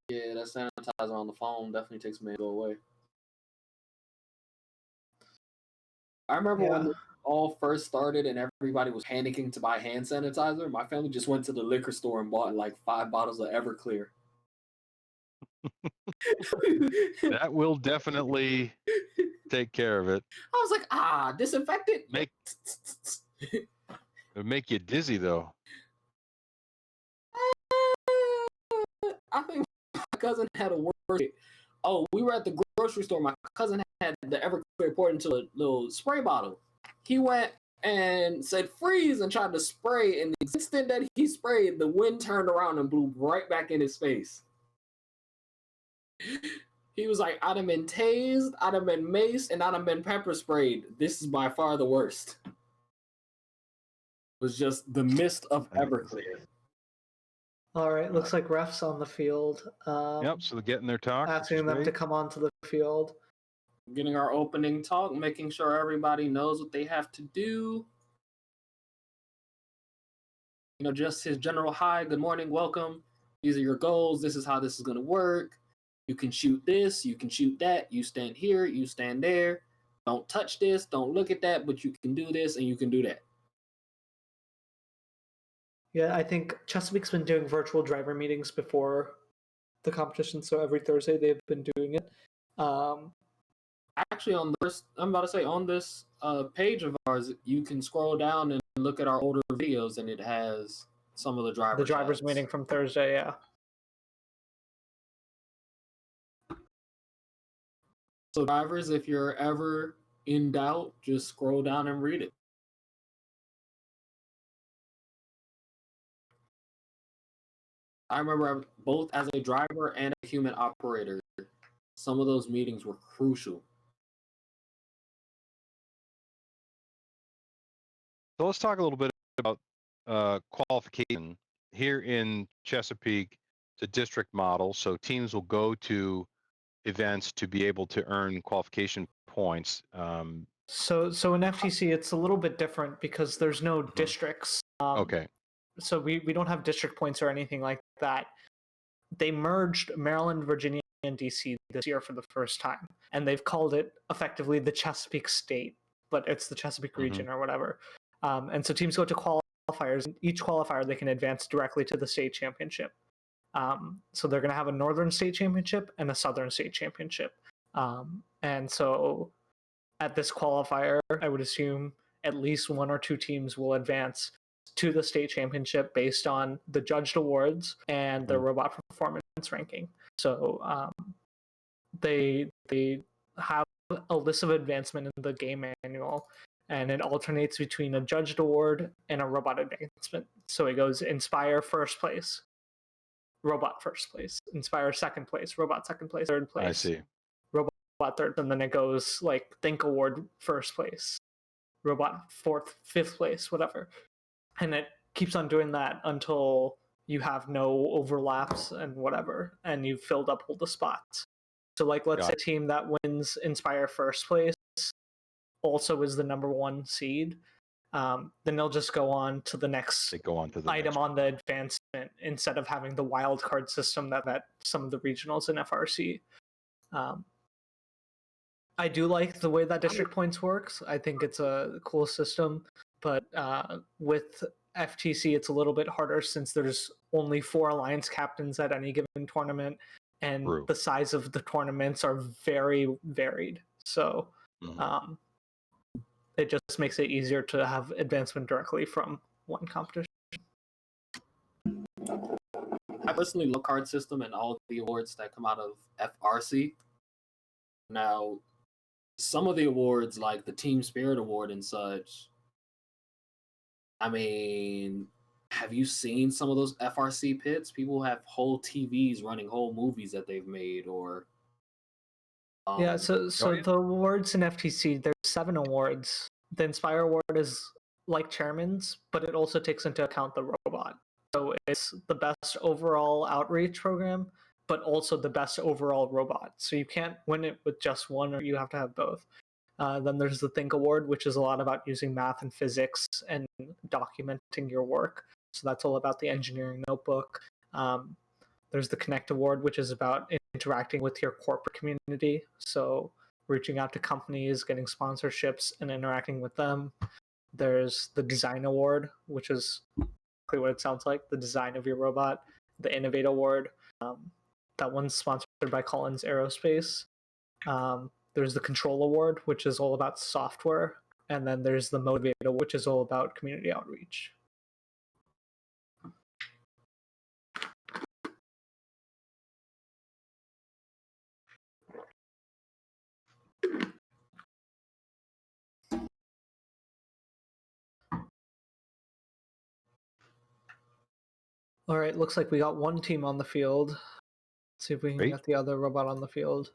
Yeah, that sanitizer on the phone definitely takes me to go away. I remember when it all first started and everybody was panicking to buy hand sanitizer. My family just went to the liquor store and bought like 5 bottles of Everclear. That will definitely take care of it. I was like, disinfectant. It'll make you dizzy though. I think my cousin had a worse. Oh, we were at the grocery store. My cousin had the Everclear poured into a little spray bottle. He went and said freeze and tried to spray. And the instant that he sprayed, the wind turned around and blew right back in his face. He was like, I'd have been tased, I'd have been maced, and I'd have been pepper sprayed. This is by far the worst. It was just the mist of Everclear. All right, looks like refs on the field. Yep, so they're getting their talk. Asking them to come onto the field. Getting our opening talk, making sure everybody knows what they have to do. You know, just his general hi, good morning, welcome. These are your goals. This is how this is going to work. You can shoot this, you can shoot that. You stand here, you stand there. Don't touch this, don't look at that, but you can do this and you can do that. Yeah, I think Chesapeake's been doing virtual driver meetings before the competition, so every Thursday they've been doing it. Actually, on this page of ours, you can scroll down and look at our older videos, and it has some of the drivers meeting from Thursday. Yeah. So drivers, if you're ever in doubt, just scroll down and read it. I remember both as a driver and a human operator, some of those meetings were crucial. So let's talk a little bit about qualification. Here in Chesapeake, it's a district model, so teams will go to events to be able to earn qualification points. So in FTC, it's a little bit different because there's no districts. Okay. So we don't have district points or anything like that. They merged Maryland, Virginia, and DC this year for the first time, and they've called it effectively the Chesapeake State, but it's the Chesapeake region or whatever. And so teams go to qualifiers. Each qualifier, they can advance directly to the state championship. So they're going to have a Northern State Championship and a Southern State Championship. And so at this qualifier, I would assume at least 1 or 2 teams will advance to the state championship based on the judged awards and the robot performance ranking. So they have a list of advancement in the game manual, and it alternates between a judged award and a robot advancement. So it goes Inspire first place, robot first place, Inspire second place, robot second place, third place. I see. Robot third, and then it goes like Think Award first place, robot fourth, fifth place, whatever. And it keeps on doing that until you have no overlaps and whatever, and you've filled up all the spots. So like, let's say a team that wins Inspire first place also is the number 1 seed. Then they'll just go on to the next item on the advancement instead of having the wild card system that some of the regionals in FRC. I do like the way that district points works. I think it's a cool system, but with FTC, it's a little bit harder since there's only 4 alliance captains at any given tournament, and the size of the tournaments are very varied. So it just makes it easier to have advancement directly from one competition. I personally love card system and all the awards that come out of FRC. Now, some of the awards, like the Team Spirit Award and such, I mean, have you seen some of those FRC pits? People have whole TVs running whole movies that they've made, or yeah. So the awards in FTC, there's 7 awards. The Inspire Award is like Chairman's, but it also takes into account the robot. So it's the best overall outreach program, but also the best overall robot. So you can't win it with just one, or you have to have both. Then there's the Think Award, which is a lot about using math and physics and documenting your work. So that's all about the engineering notebook. There's the Connect Award, which is about interacting with your corporate community. So reaching out to companies, getting sponsorships, and interacting with them. There's the Design Award, which is exactly what it sounds like, the design of your robot. The Innovate Award, that one's sponsored by Collins Aerospace. There's the Control Award, which is all about software. And then there's the Motivate Award, which is all about community outreach. All right, looks like we got one team on the field. Let's see if we can get the other robot on the field.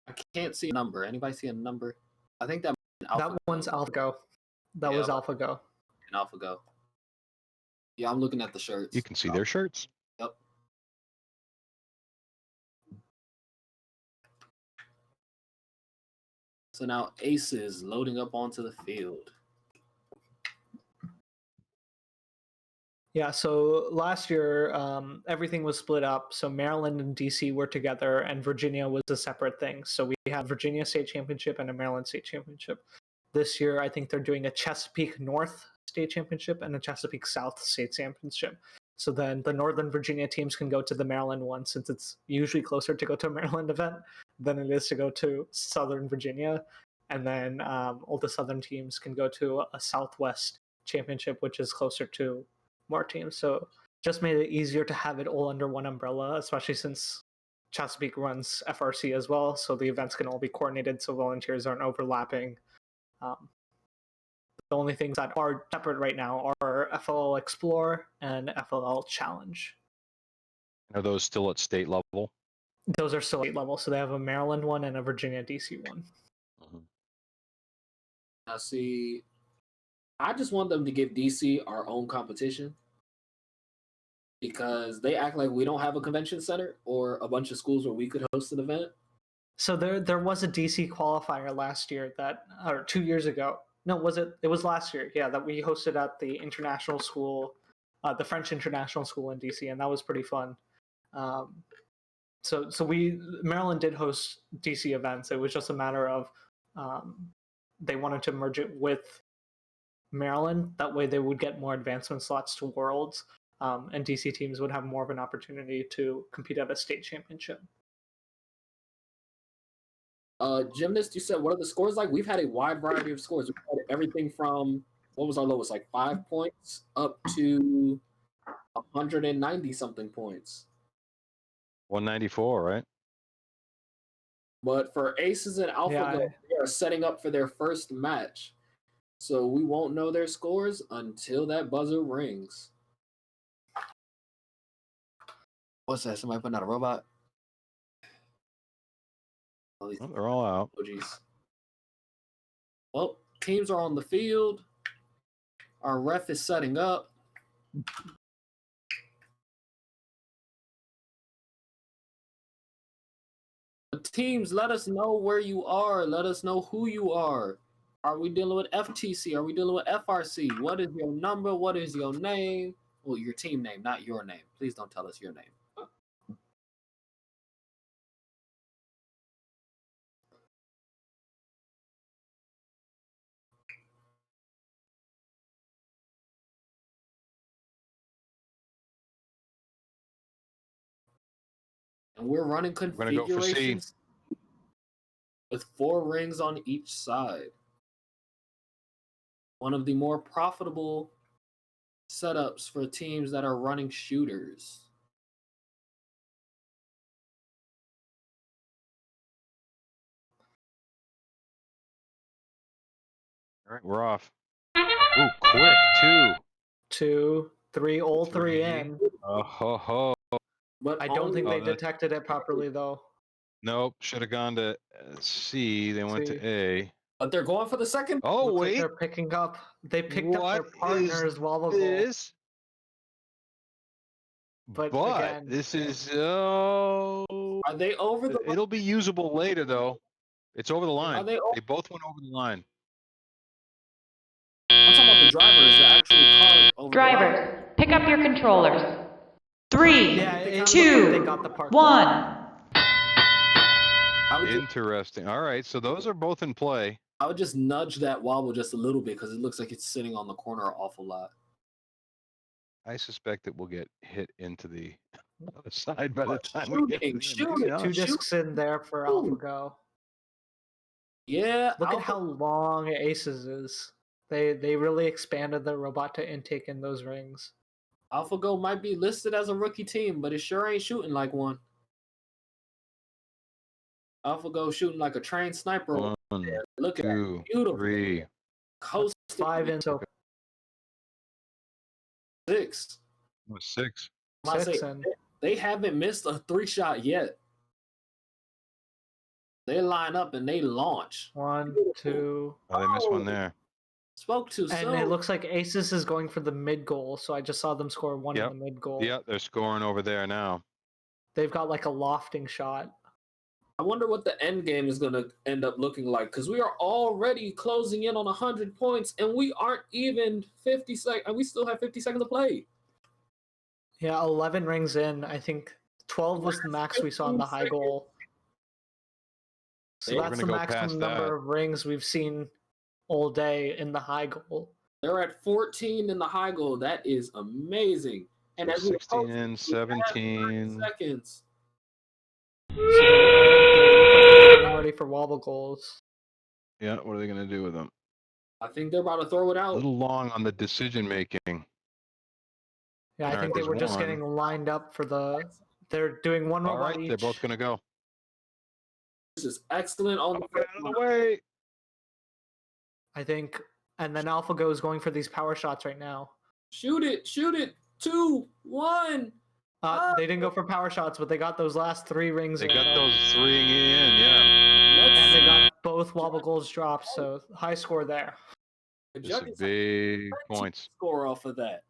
I can't see a number. Anybody see a number? I think that one's AlphaGo. That was AlphaGo. And AlphaGo. Yeah, I'm looking at the shirts. You can see their shirts. Yep. So now Ace is loading up onto the field. Yeah, so last year, everything was split up. So Maryland and DC were together, and Virginia was a separate thing. So we have Virginia State Championship and a Maryland State Championship. This year, I think they're doing a Chesapeake North State Championship and a Chesapeake South State Championship. So then the Northern Virginia teams can go to the Maryland one, since it's usually closer to go to a Maryland event than it is to go to Southern Virginia. And then all the Southern teams can go to a Southwest Championship, which is closer to more teams. So just made it easier to have it all under one umbrella, especially since Chesapeake runs FRC as well, so the events can all be coordinated so volunteers aren't overlapping. The only things that are separate right now are FLL Explore and FLL Challenge. Are those still at state level? Those are still state level, so they have a Maryland one and a Virginia DC one. Now see, I just want them to give DC our own competition, because they act like we don't have a convention center or a bunch of schools where we could host an event. So there was a DC qualifier last year or 2 years ago. No, was it? It was last year. Yeah, that we hosted at the international school, the French International School in DC, and that was pretty fun. So Maryland did host DC events. It was just a matter of they wanted to merge it with Maryland. That way they would get more advancement slots to Worlds, and DC teams would have more of an opportunity to compete at a state championship. Gymnast, you said, what are the scores like? We've had a wide variety of scores. We've had everything from, what was our lowest, like 5 points up to 190 something points. 194, right? But for Aces and AlphaGo, they are setting up for their first match. So we won't know their scores until that buzzer rings. What's that? Somebody putting out a robot? Oh, they're all out. Oh, geez. Well, teams are on the field. Our ref is setting up. Teams, let us know where you are. Let us know who you are. Are we dealing with FTC? Are we dealing with FRC? What is your number? What is your name? Well, your team name, not your name. Please don't tell us your name. And we're running configurations with 4 rings on each side. One of the more profitable setups for teams that are running shooters. All right, we're off. Ooh, quick, 2. 2, 3, all 3 in. Oh, ho, ho. But I don't think they detected it properly, though. Nope, should have gone to C. They went to A. But they're going for the second. Oh, Looks wait. like they're picking up. They picked up their What partner's is wobble goal. this? But again, this is oh. Are they over the? It'll be usable later, though. It's over the line. Are they both went over the line. I'm talking about the drivers, the actual car over Drivers, the line. pick up your controllers. 3, yeah, 2, 1. Interesting. All right, so those are both in play. I would just nudge that wobble just a little bit because it looks like it's sitting on the corner an awful lot. I suspect it will get hit into the other side by the time we get to the end. Shooting. 2 discs in there for AlphaGo. Yeah. Look at how long Aces is. They really expanded the robot to intake in those rings. AlphaGo might be listed as a rookie team, but it sure ain't shooting like one. AlphaGo shooting like a trained sniper. 1, Look at 2, that. Beautiful. 3. Coast 5 in so 6. 6. They haven't missed a 3-shot yet. They line up and they launch. 1, 2. Oh, they missed one there. Spoke too soon. And it looks like Aces is going for the mid goal, so I just saw them score 1 in the mid goal. Yep, they're scoring over there now. They've got like a lofting shot. I wonder what the end game is going to end up looking like, because we are already closing in on 100 points, and we aren't even 50 seconds, and we still have 50 seconds to play. Yeah, 11 rings in. I think 12 was the max we saw in the high goal. So that's the maximum number of rings we've seen all day in the high goal. They're at 14 in the high goal. That is amazing. And as 16 in, 17 seconds. Getting ready for wobble goals. Yeah, what are they going to do with them? I think they're about to throw it out. A little long on the decision making. Yeah, I think they were just getting lined up for the. They're doing one robot All right, each. they're both going to go. This is excellent on the out of the way. I think, and then AlphaGo is going for these power shots right now. Shoot it! 2, 1. They didn't go for power shots, but they got those last 3 rings. They got those 3 in, yeah. And they got both wobble goals dropped, so high score there. Just big points. Score off of that.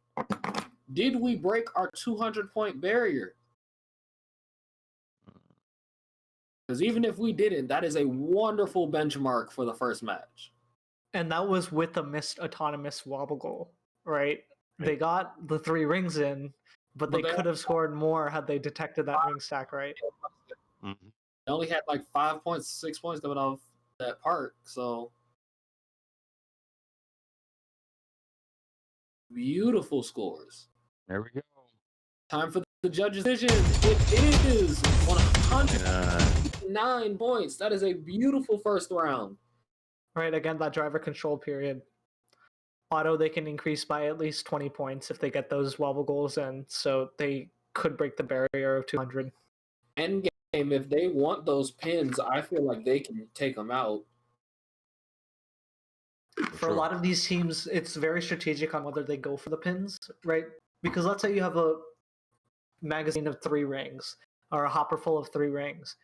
Did we break our 200-point barrier? Because even if we didn't, that is a wonderful benchmark for the first match. And that was with a missed autonomous wobble goal, right? They got the 3 rings in, but they could have scored more had they detected that ring stack right. Mm-hmm. They only had like 5 points, 6 points coming off that part, so beautiful scores. There we go. Time for the judges' decision. It is 109 points. That is a beautiful first round. Right, again, that driver control period. Auto, they can increase by at least 20 points if they get those wobble goals in, so they could break the barrier of 200. Endgame, if they want those pins, I feel like they can take them out. For a lot of these teams, it's very strategic on whether they go for the pins, right? Because let's say you have a magazine of 3 rings, or a hopper full of 3 rings.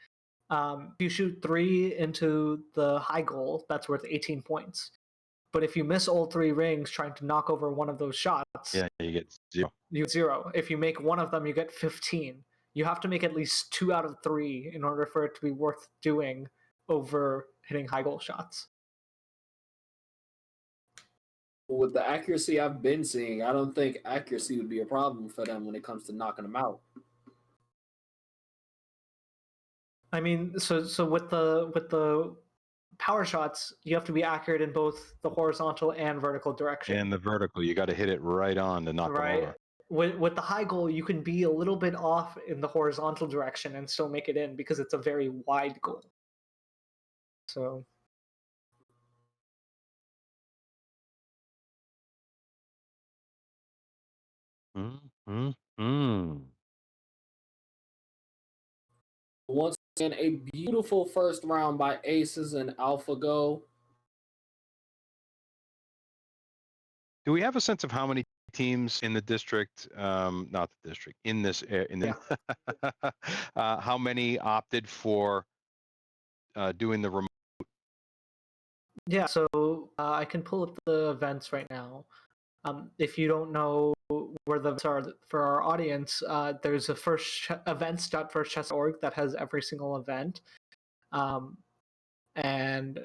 If you shoot 3 into the high goal, that's worth 18 points. But if you miss all 3 rings trying to knock over one of those shots, yeah, you get 0. You get 0. If you make one of them, you get 15. you have to make at least 2 out of 3 in order for it to be worth doing over hitting high goal shots. With the accuracy I've been seeing, I don't think accuracy would be a problem for them when it comes to knocking them out. I mean, so with the power shots, you have to be accurate in both the horizontal and vertical direction. And the vertical, you got to hit it right on to knock them over. With the high goal, you can be a little bit off in the horizontal direction and still make it in because it's a very wide goal. So. Once again, a beautiful first round by Aces and AlphaGo. Do we have a sense of how many teams in the district, not the district, in this, how many opted for doing the remote? Yeah, so I can pull up the events right now. If you don't know where the events are for our audience, there's a events.firstchess.org that has every single event. And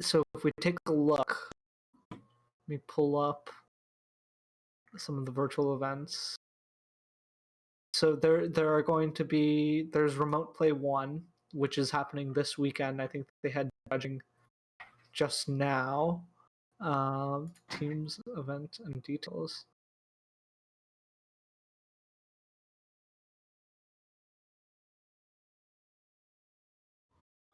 so if we take a look, let me pull up some of the virtual events. So there are going to be, there's Remote Play 1, which is happening this weekend. I think they had judging just now. Teams, event, and details.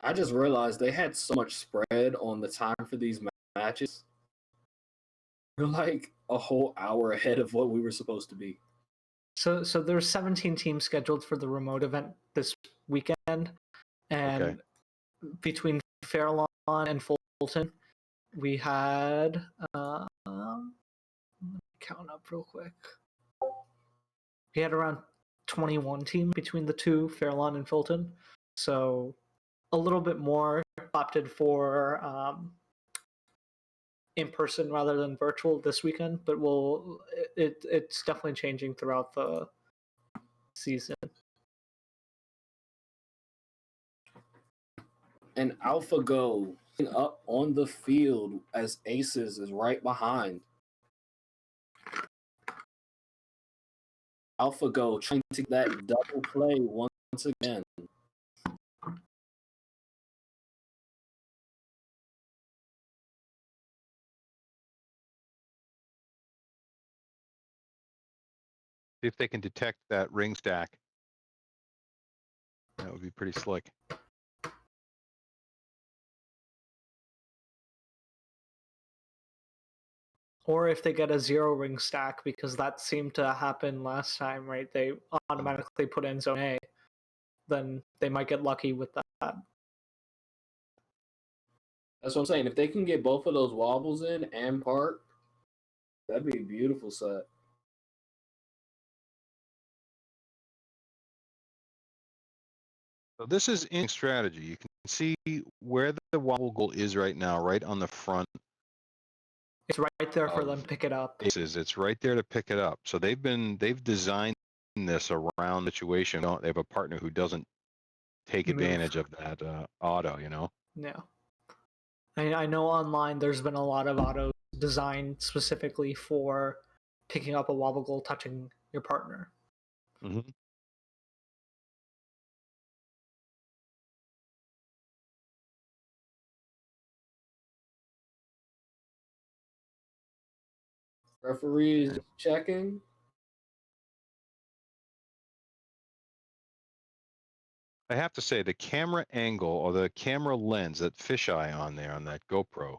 I just realized they had so much spread on the time for these matches. We're like a whole hour ahead of what we were supposed to be. So there's 17 teams scheduled for the remote event this weekend, and between Fairlawn and Fulton, we had let me count up real quick. We had around 21 teams between the two, Fairlawn and Fulton. So a little bit more opted for in person rather than virtual this weekend, but it's definitely changing throughout the season. And AlphaGo up on the field as Aces is right behind. AlphaGo trying to get that double play once again. See if they can detect that ring stack. That would be pretty slick. Or if they get a 0 ring stack, because that seemed to happen last time, right? They automatically put in zone A. Then they might get lucky with that. That's what I'm saying. If they can get both of those wobbles in and park, that'd be a beautiful set. So this is in strategy. You can see where the wobble goal is right now, right on the front. It's right there for them to pick it up. It's right there to pick it up. So they've designed this around the situation. They have a partner who doesn't take advantage of that auto, you know? Yeah. I know online there's been a lot of autos designed specifically for picking up a wobble goal touching your partner. Mm-hmm. Referee is checking. I have to say the camera angle or the camera lens, that fisheye on there on that GoPro,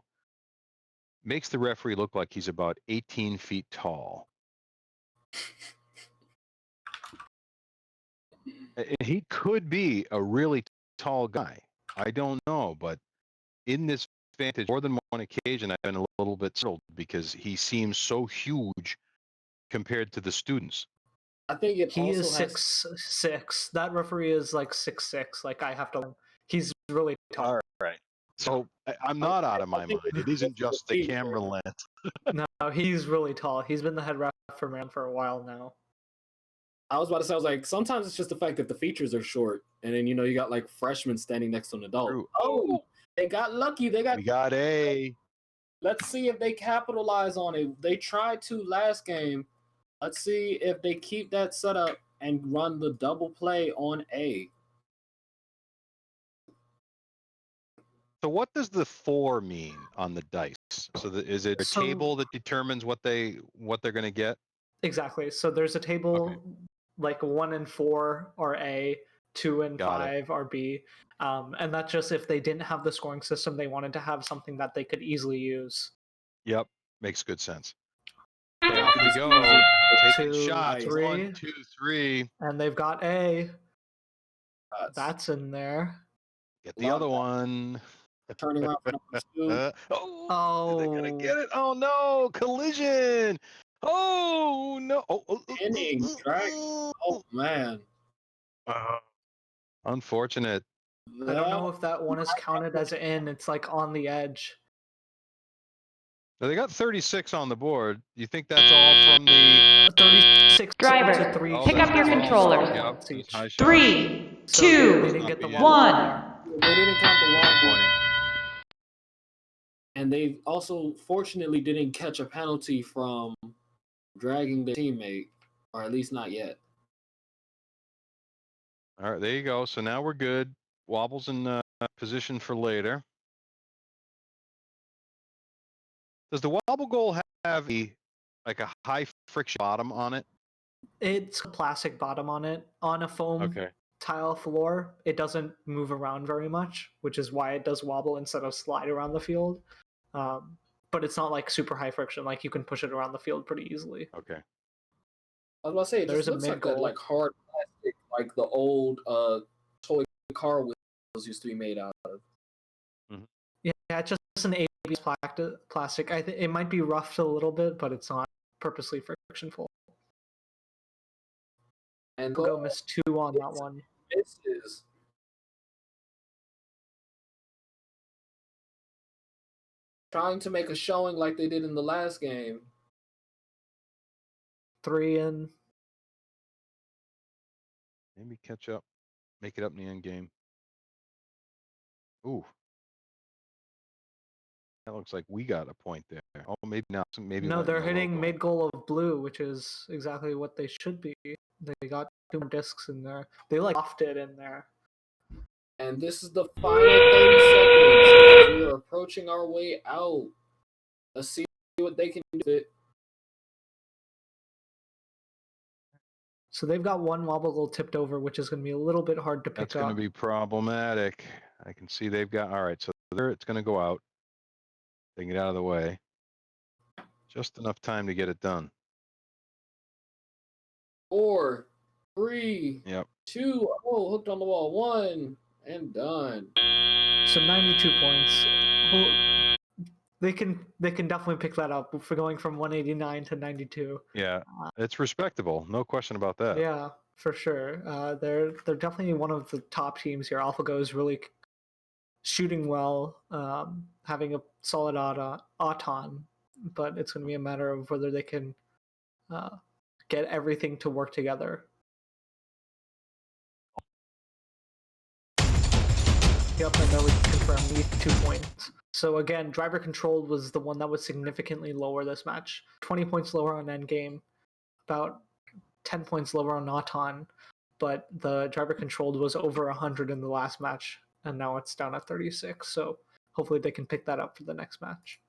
makes the referee look like he's about 18 feet tall. And he could be a really tall guy. I don't know, but in this vantage, more than one occasion, I've been a little bit startled because he seems so huge compared to the students. I think he is 6'6". That referee is like 6'6". Like I have to. He's really tall. All right. So I'm not out of my mind. It isn't just the camera lens. No, he's really tall. He's been the head ref for Man for a while now. I was about to say, I was like, sometimes it's just the fact that the features are short, and then you got like freshmen standing next to an adult. True. Oh, they got lucky. We got A. Let's see if they capitalize on it. They tried to last game. Let's see if they keep that setup and run the double play on A. So what does the 4 mean on the dice? So is it a table that determines what they're going to get? Exactly. So there's a table like 1 and 4 are A, 2 and 5 are B. And that's just if they didn't have the scoring system, they wanted to have something that they could easily use. Yep, makes good sense. So off we go. Taking 2, shots. 3. 1, 2, 3. And they've got A. That's in there. Get the other one. Turning around for number 2. Oh, they're gonna get it. Oh no, collision. Oh no. Inning drag. Oh man. Unfortunate. I don't know if that one is counted as in. It's like on the edge. So they got 36 on the board. You think that's all from the 36 Drivers, to 3? pick up your controllers. Yep, high shots. 3, So 2, they didn't get the 1. They didn't count the wobble. Disappointing. And they also fortunately didn't catch a penalty from dragging their teammate, or at least not yet. All right, there you go. So now we're good. Wobbles in position for later. Does the wobble goal have like a high friction bottom on it? It's a plastic bottom on it. On a foam tile floor, it doesn't move around very much, which is why it does wobble instead of slide around the field. But it's not like super high friction. Like you can push it around the field pretty easily. Okay. I was about to say, it There's just a looks like mid-goal. that like hard plastic, like the old toy car wheels used to be made out of. Yeah, it's just an ABS plastic. I think it might be roughed a little bit, but it's not purposely frictionful. And go miss 2 on that one. Misses. Trying to make a showing like they did in the last game. 3 in. Maybe catch up, make it up in the end game. Ooh. That looks like we got a point there. Oh, maybe not. Maybe No, went they're in the hitting logo. mid goal of blue, which is exactly what they should be. They got 2 more discs in there. They like lofted in there. And this is the final 30 seconds as we are approaching our way out. Let's see what they can do with it. So they've got 1 wobble goal tipped over, which is going to be a little bit hard to pick That's up. going to be problematic. I can see they've got, all right, so there it's going to go out. They get out of the way. Just enough time to get it done. 4, 3, Yep. 2, oh, hooked on the wall, 1, and done. So 92 points. They can definitely pick that up for going from 189 to 92. Yeah, it's respectable. No question about that. Yeah, for sure. They're definitely one of the top teams here. AlphaGo is really shooting well, having a solid auton, but it's going to be a matter of whether they can get everything to work together. Yep, and then we confirm these 2 points. So again, driver controlled was the one that was significantly lower this match. 20 points lower on endgame, about 10 points lower on Auton, but the driver controlled was over 100 in the last match, and now it's down at 36. So hopefully they can pick that up for the next match.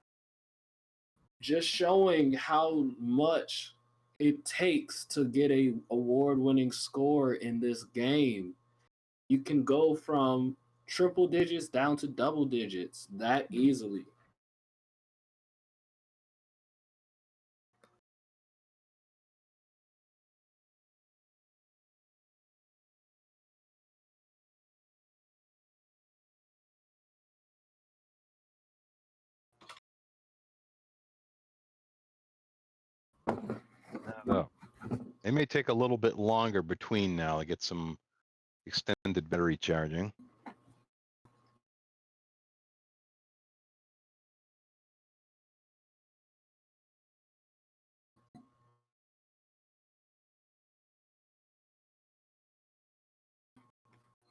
Just showing how much it takes to get a award-winning score in this game. You can go from triple digits down to double digits that easily. It may take a little bit longer between now to get some extended battery charging.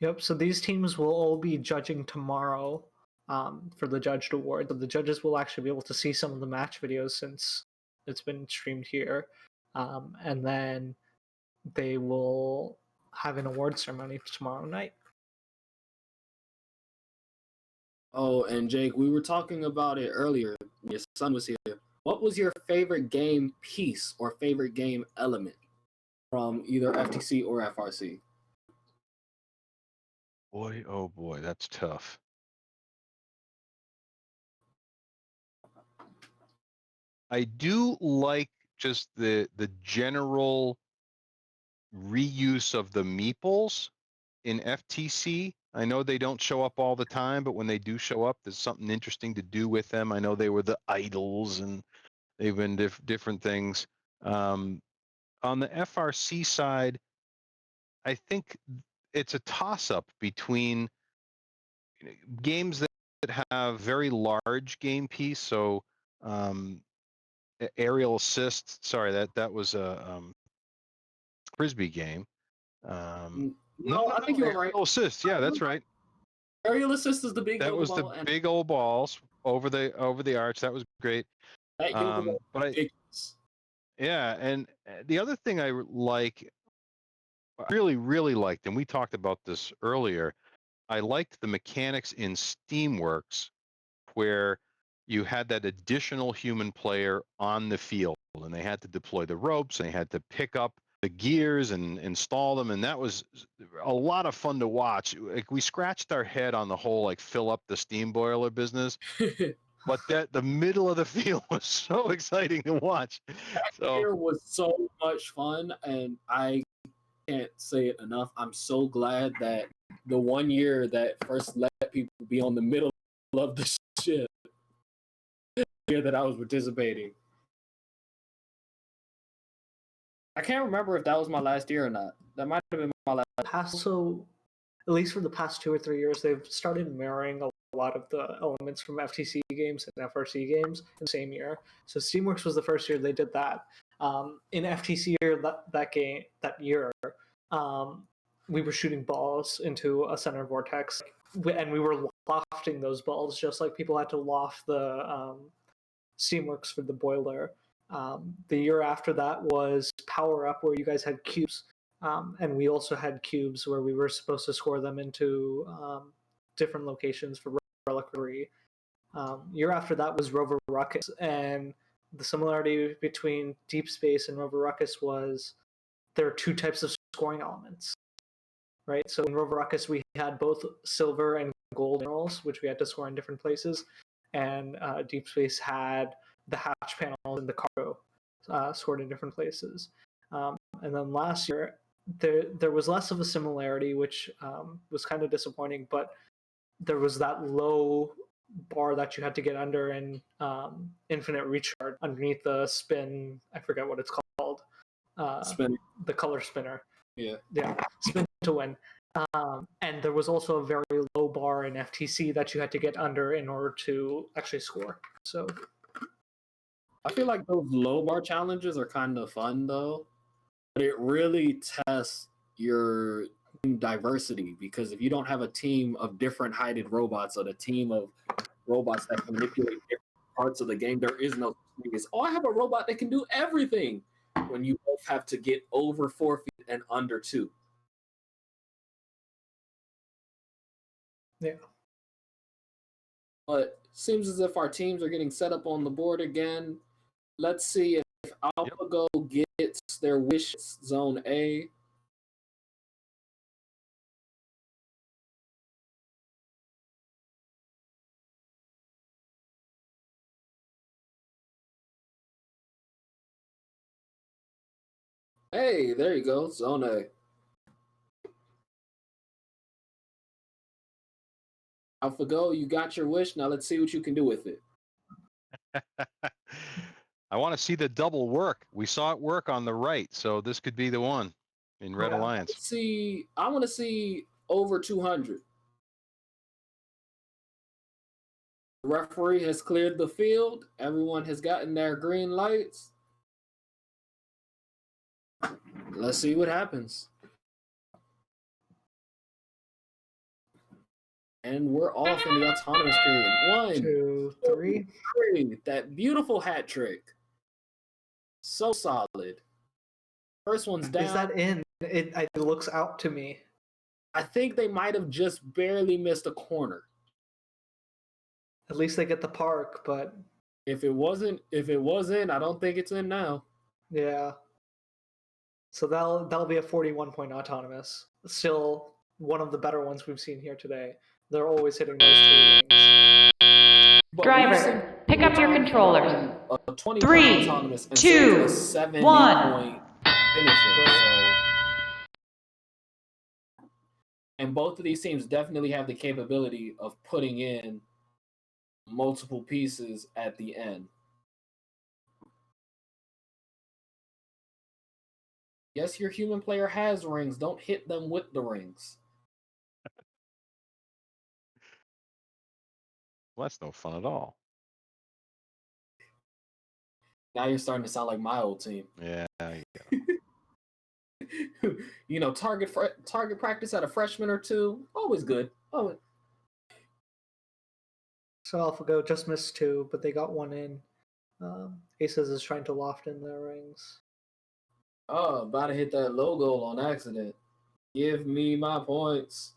Yep. So these teams will all be judging tomorrow for the judged award. The judges will actually be able to see some of the match videos since it's been streamed here, and then they will have an award ceremony tomorrow night. Oh, and Jake, we were talking about it earlier. Your son was here. What was your favorite game piece or favorite game element from either FTC or FRC? Boy, oh boy, that's tough. I do like just the general reuse of the meeples in FTC. I know they don't show up all the time, but when they do show up, there's something interesting to do with them. I know they were the idols and they've been different things. On the FRC side, I think it's a toss-up between games that have very large game piece. So aerial assist. Sorry, that was a frisbee game. No, I think you were right. Aerial assist. Yeah, that's right. Aerial assist is the big. That was the big old balls over the arch. That was great. Yeah, and the other thing I really liked, and we talked about this earlier, I liked the mechanics in Steamworks where you had that additional human player on the field and they had to deploy the ropes and they had to pick up the gears and install them, and that was a lot of fun to watch. Like, we scratched our head on the whole like fill up the steam boiler business. But the middle of the field was so exciting to watch. That year was so much fun, and I can't say it enough. I'm so glad that the 1 year that first let people be on the middle of the ship, the year that I was participating. I can't remember if that was my last year or not. That might have been my last. So, at least for the past 2 or 3 years, they've started mirroring a lot of the elements from FTC games and FRC games in the same year. So Steamworks was the first year they did that. In FTC year that year, we were shooting balls into a center vortex, and we were lofting those balls just like people had to loft the Steamworks for the boiler. The year after that was Power Up, where you guys had cubes, and we also had cubes where we were supposed to score them into different locations for reliquary. Year after that was Rover Ruckus, and the similarity between Deep Space and Rover Ruckus was there are two types of scoring elements, right? So in Rover Ruckus, we had both silver and gold minerals, which we had to score in different places, and Deep Space had the hatch panels and the cargo scored in different places. And then last year, there was less of a similarity, which was kind of disappointing, but there was that low bar that you had to get under in Infinite Recharge underneath the spin. I forget what it's called. Spin. The color spinner. Yeah. Spin to win. And there was also a very low bar in FTC that you had to get under in order to actually score. So I feel like those low bar challenges are kind of fun though, but it really tests your diversity, because if you don't have a team of different heighted robots or a team of robots that can manipulate different parts of the game, there is no thing as, oh, I have a robot that can do everything, when you both have to get over 4 feet and under 2. Yeah. But seems as if our teams are getting set up on the board again. Let's see if AlphaGo gets their wish zone A. Hey, there you go, zone A. AlphaGo, you got your wish. Now let's see what you can do with it. I want to see the double work. We saw it work on the right, so this could be the one in Red Alliance. I want to see over 200. The referee has cleared the field. Everyone has gotten their green lights. Let's see what happens. And we're off in the autonomous period. 1, 2, 3. 3. That beautiful hat trick. So solid. First one's down. Is that in? It looks out to me. I think they might have just barely missed a corner. At least they get the park, but if it wasn't, I don't think it's in now. Yeah. So that'll be a 41-point autonomous. Still one of the better ones we've seen here today. They're always hitting those 2 rings. Driver, pick up your controllers. A 20 3, autonomous and 2, a 70 1. point finisher. So, and both of these teams definitely have the capability of putting in multiple pieces at the end. Yes, your human player has rings. Don't hit them with the rings. Well, that's no fun at all. Now you're starting to sound like my old team. Yeah. You know, target practice at a freshman or two, always good. Oh. So AlphaGo just missed 2, but they got 1 in. Aces is trying to loft in their rings. Oh, about to hit that low goal on accident. Give me my points.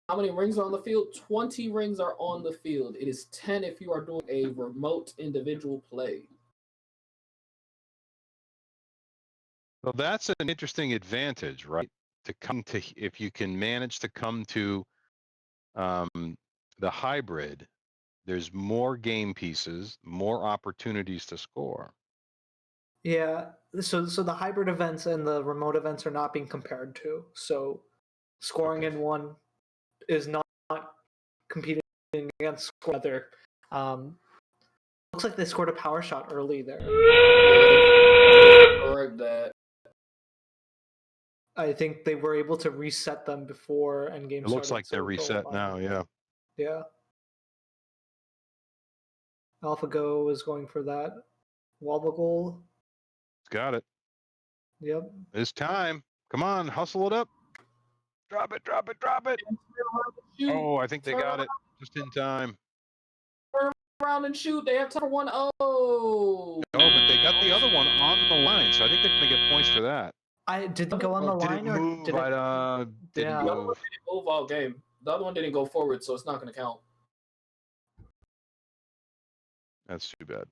How many rings are on the field? 20 rings are on the field. It is 10 if you are doing a remote individual play. Well, that's an interesting advantage, right? To come to, if you can manage to come to the hybrid, there's more game pieces, more opportunities to score. Yeah, so the hybrid events and the remote events are not being compared to. So scoring in one is not competing against the other. Looks like they scored a power shot early there. Correct that. I think they were able to reset them before endgame started. It looks like they're reset now, yeah. Yeah. AlphaGo is going for that wobble goal. Got it. Yep. It's time. Come on, hustle it up. Drop it, drop it, drop it. Oh, I think they got it just in time. Turn around and shoot. They have time for 1-0. Oh, but they got the other one on the line, so I think they're going to get points for that. I didn't go on the line, didn't move. Didn't move. The other one didn't move all game. The other one didn't go forward, so it's not going to count. That's too bad.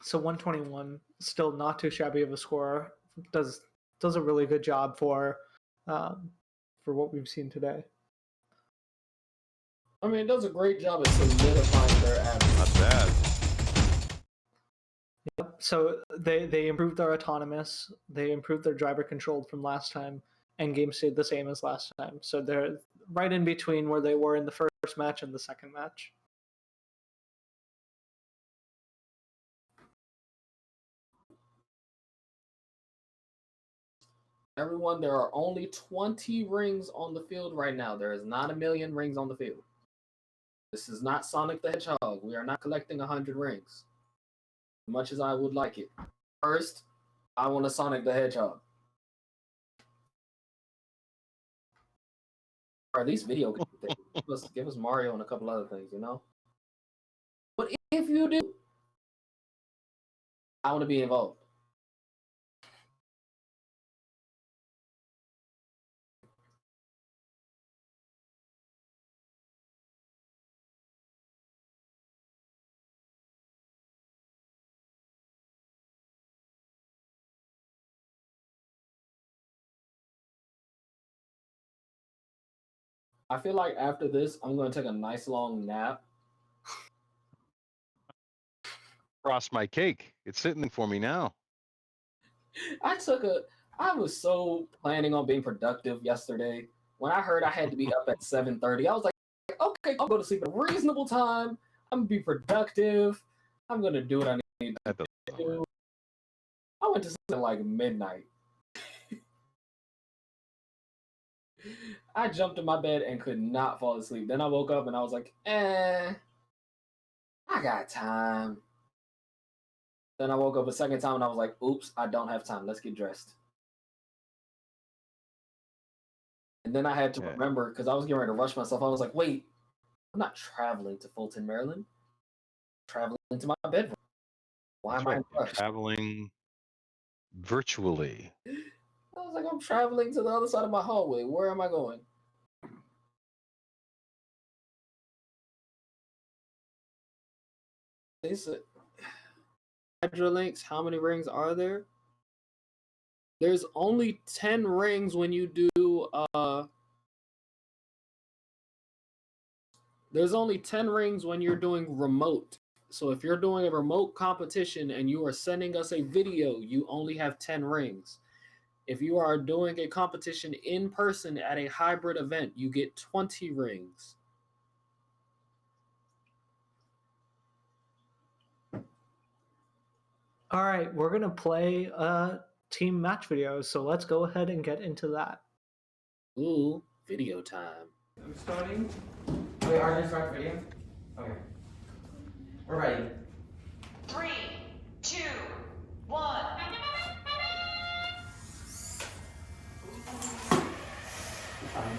So 121, still not too shabby of a score. Does a really good job for what we've seen today. I mean, it does a great job at solidifying their average. Not bad. Yep. So they improved their autonomous. They improved their driver controlled from last time, and game stayed the same as last time. So they're right in between where they were in the first match and the second match. Everyone, there are only 20 rings on the field right now. There is not 1 million rings on the field. This is not Sonic the Hedgehog. We are not collecting 100 rings. As much as I would like it. First, I want a Sonic the Hedgehog. Or at least video game things. Give us Mario and a couple other things, you know? But if you do, I want to be involved. I feel like after this, I'm going to take a nice long nap. Cross my cake. It's sitting for me now. I was so planning on being productive yesterday. When I heard I had to be up at 7:30, I was like, okay, I'll go to sleep at a reasonable time. I'm going to be productive. I'm going to do what I need to do. I went to sleep at like midnight. I jumped in my bed and could not fall asleep. Then I woke up and I was like, I got time. Then I woke up a second time and I was like, oops, I don't have time. Let's get dressed. And then I had to remember, because I was getting ready to rush myself. I was like, wait, I'm not traveling to Fulton, Maryland. I'm traveling to my bedroom. Why am I in a rush? Traveling virtually. I was like, I'm traveling to the other side of my hallway. Where am I going? They said, Hydrolinks, how many rings are there? There's only 10 rings when you do, there's only 10 rings when you're doing remote. So if you're doing a remote competition and you are sending us a video, you only have 10 rings. If you are doing a competition in person at a hybrid event, you get 20 rings. All right, we're gonna play team match videos, so let's go ahead and get into that. Ooh, video time. I'm starting. Wait, are you gonna start the video? Okay. We're ready. 3, 2, 1. It's fine.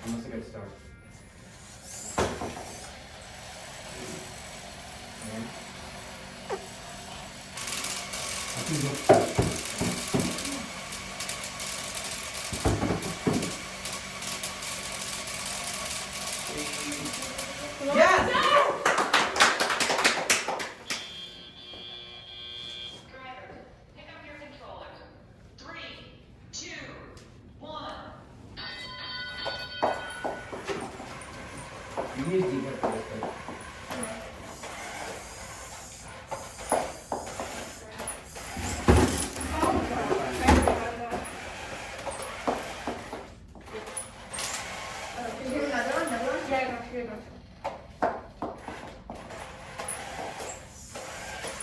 Almost a good start. Yes! Pick up your controllers. 3, 2, 1. You need to deeper for this, but...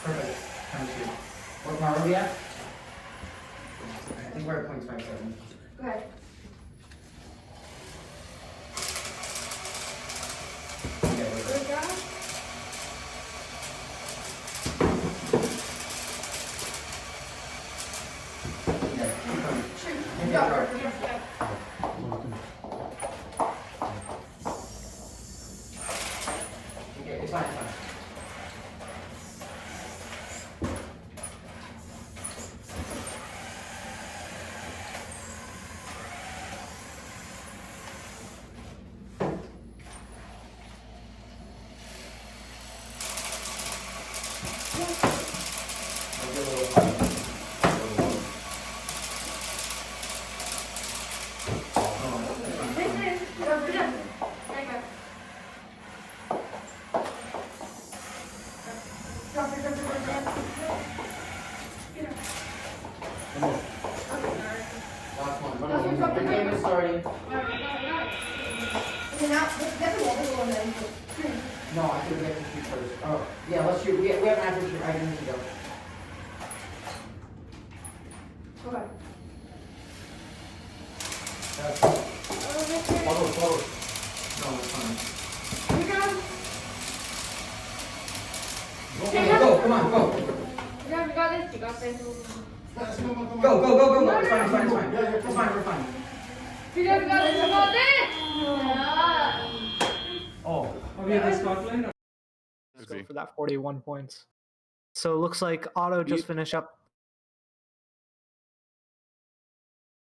Perfect. Time to. What power are we at? I think we're at 0.57. Okay. Yeah, we're good. Yeah, keep going. Okay, it's fine. Last one. The game is starting. No, I think we have to shoot first. Oh, yeah, let's shoot. We have an average shoot. I need to go. Okay. Follow. No, it's fine. You got Okay, go. Come on, go. You got this. You got this. Go. It's fine. It's fine. We're fine. You got this. You got this. Oh, we have a Scotland. Let's go for that 41 points. So it looks like Otto just finished up.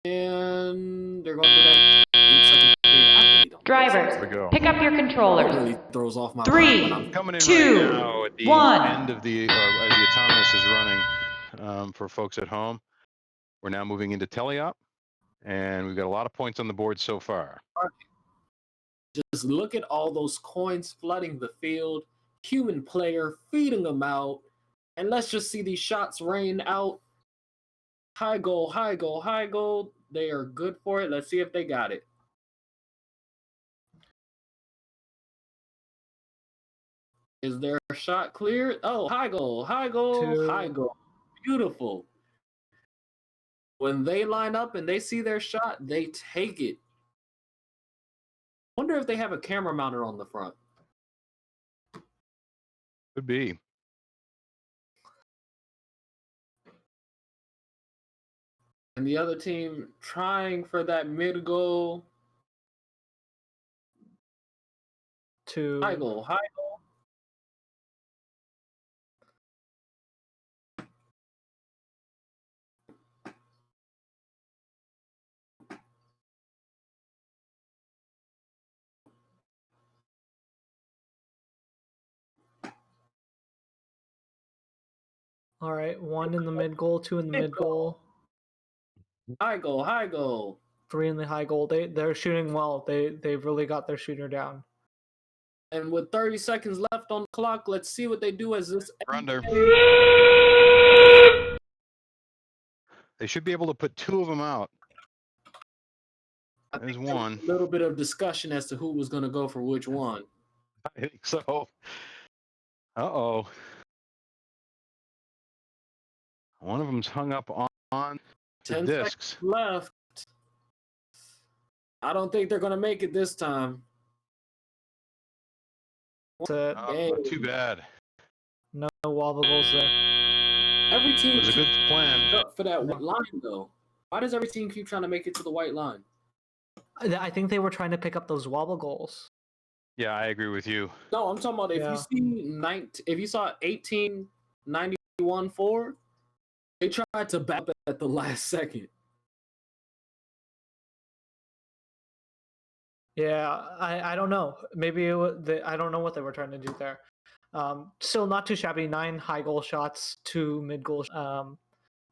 And they're going through that 8-second period. I really don't. Driver, pick up your controllers. It really throws off my 3, mind when I'm Coming in 2, right now at the 1. end of the, or as the autonomous is running, for folks at home. We're now moving into teleop, and we've got a lot of points on the board so far. just look at all those coins flooding the field, human player feeding them out, and let's just see these shots rain out. High goal, high goal, high goal. They are good for it. Let's see if they got it. Is their shot cleared? Oh, high goal, high goal, high goal. Beautiful. When they line up and they see their shot, they take it. Wonder if they have a camera mounted on the front. Could be. And the other team trying for that mid goal. High goal. All right, 1 in the mid goal, 2 in the mid goal. High goal. 3 in the high goal. They're shooting well. They've really got their shooter down. And with 30 seconds left on the clock, let's see what they do as this. Under. They should be able to put 2 of them out. There's one. A little bit of discussion as to who was going to go for which one. I think so. Uh-oh. One of them's hung up on the 10 discs. seconds left. I don't think they're going to make it this time. Too bad. No wobble goals there. Every team It was a good plan. up for that white line, though. Why does every team keep trying to make it to the white line? I think they were trying to pick up those wobble goals. Yeah, I agree with you. No, I'm talking about if you saw 1891-4, they tried to back up at the last second. Yeah, I don't know. Maybe I don't know what they were trying to do there. Still not too shabby. 9 high goal shots, 2 mid goal.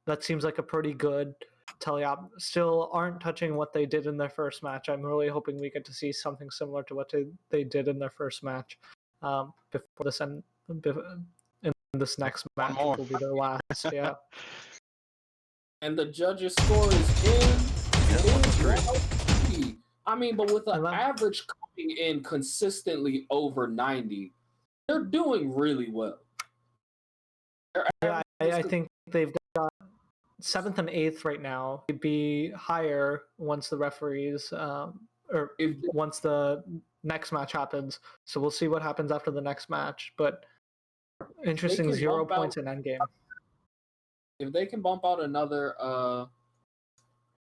That seems like a pretty good tally-up. Still aren't touching what they did in their first match. I'm really hoping we get to see something similar to what they did in their first match before this in this next match, which will be their last. Yeah. And the judges' score is in. I mean, but with an average coming in consistently over 90, they're doing really well. Yeah, I think they've got 7th and 8th right now. They'd be higher once the referees, once the next match happens. So we'll see what happens after the next match. But interesting, 0 points in endgame. If they can bump out another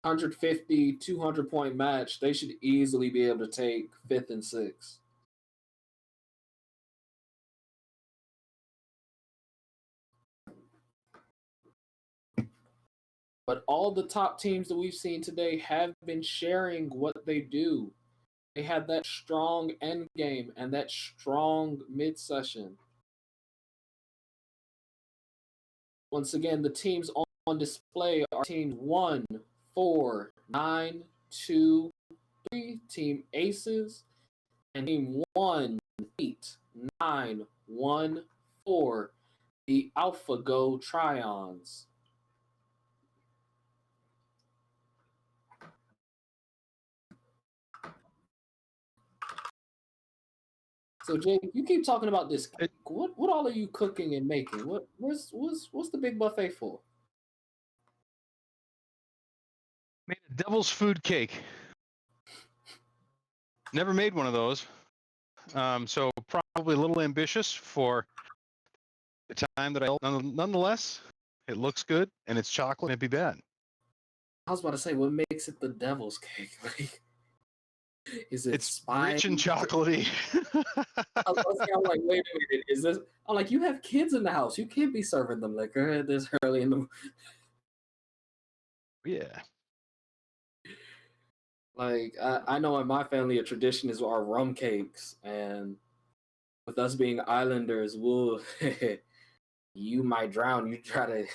150, 200 point match, they should easily be able to take 5th and 6th. But all the top teams that we've seen today have been sharing what they do. They have that strong end game and that strong mid-session. Once again, the teams on display are teams 1, 4, 9, 2, 3, Team Aces, and Team 1, 8, 9, 1, 4, the AlphaGo Trions. So Jake, you keep talking about this cake. What all are you cooking and making? What's the big buffet for? Made a devil's food cake. Never made one of those. So probably a little ambitious for the time that I nonetheless, it looks good and it's chocolate. It'd be bad. I was about to say, what makes it the devil's cake? Like, is it it's rich and chocolatey? I'm like, wait a minute, is this? I'm like, you have kids in the house. You can't be serving them liquor this early in the. Yeah. Like, I know in my family a tradition is our rum cakes, and with us being islanders, we'll you might drown. You try to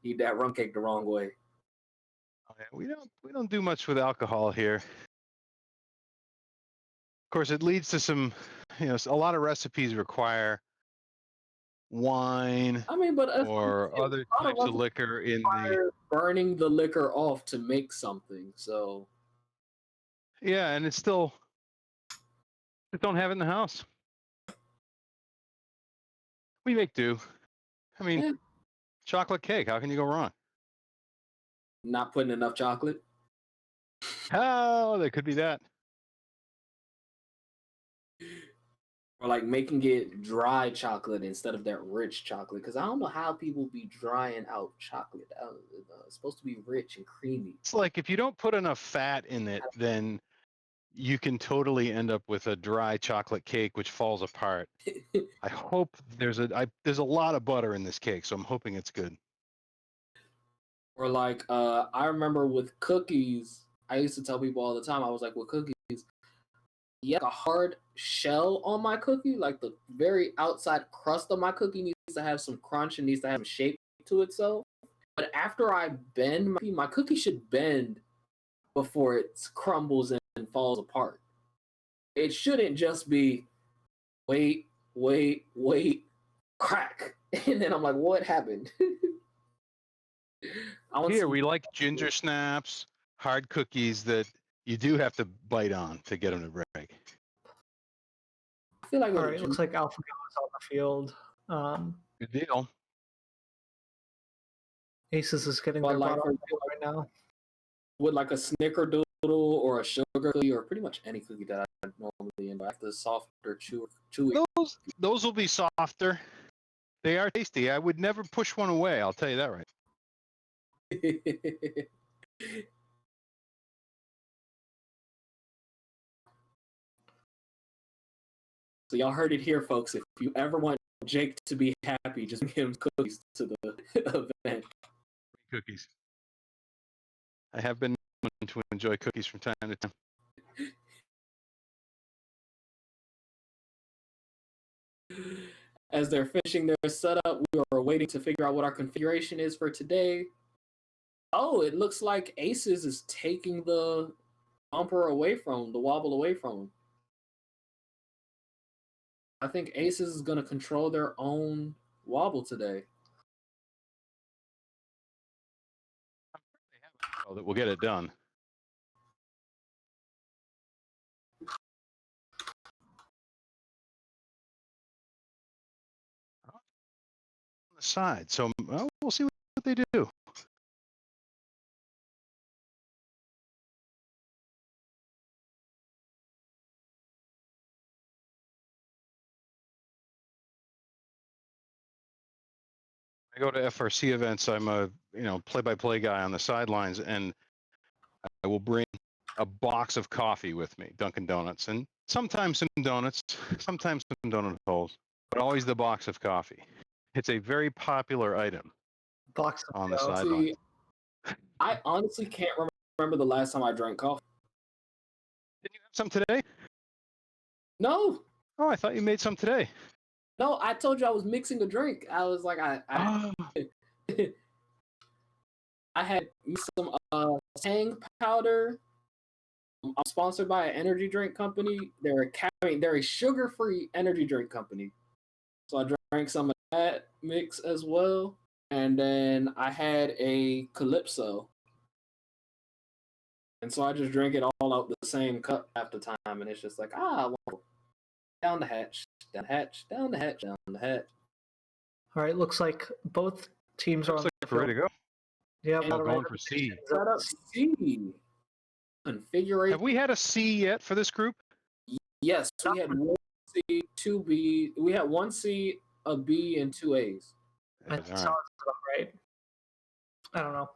eat that rum cake the wrong way. Oh, yeah, we don't do much with alcohol here. Of course, it leads to some, a lot of recipes require wine or other types of liquor in the burning the liquor off to make something. So yeah, and it's still just don't have it in the house. We make do. I mean, chocolate cake. How can you go wrong? Not putting enough chocolate. Oh, there could be that. Or like making it dry chocolate instead of that rich chocolate. Because I don't know how people be drying out chocolate. It's supposed to be rich and creamy. It's like if you don't put enough fat in it, then you can totally end up with a dry chocolate cake which falls apart. I hope there's a lot of butter in this cake, so I'm hoping it's good. Or like I remember with cookies, I used to tell people all the time, I was like, with cookies, yeah, a hard shell on my cookie, like the very outside crust of my cookie needs to have some crunch and needs to have some shape to itself. But after I bend my cookie should bend before it crumbles and falls apart. It shouldn't just be wait, crack. And then I'm like, what happened? Here, we like ginger snaps, hard cookies that you do have to bite on to get them to break. I feel like all right, looks like AlphaGo is on the field. Good deal. Aces is getting their butt on the field right now. With like a snickerdoodle or a sugar cookie or pretty much any cookie that I normally end, I have the softer, chewy. Those will be softer. They are tasty. I would never push one away. I'll tell you that right. So y'all heard it here, folks. If you ever want Jake to be happy, just bring him cookies to the event. Cookies. I have been known to enjoy cookies from time to time. As they're finishing their setup, we are waiting to figure out what our configuration is for today. Oh, it looks like Aces is taking the bumper away from, the wobble away from him. I think Aces is going to control their own wobble today. So that we'll get it done. On the side, so well, we'll see what they do. I go to FRC events. I'm a play-by-play guy on the sidelines, and I will bring a box of coffee with me, Dunkin' Donuts, and sometimes some donuts, sometimes some donut holes, but always the box of coffee. It's a very popular item. Box of on the sideline. I honestly can't remember the last time I drank coffee. Did you have some today? No. Oh, I thought you made some today. No, I told you I was mixing a drink. I was like, I had some Tang powder. I'm sponsored by an energy drink company. They're a sugar-free energy drink company. So I drank some of that mix as well. And then I had a Calypso. And so I just drank it all out the same cup half the time. And it's just like, down the hatch, down the hatch, down the hatch, down the hatch. All right, looks like both teams are on the field. Ready to go. Yeah, we're going for C. Set up C. Configuration. Have we had a C yet for this group? Yes, we had 1 C, 2 B. We had 1 C, a B, and 2 A's. That sounds about right. I don't know.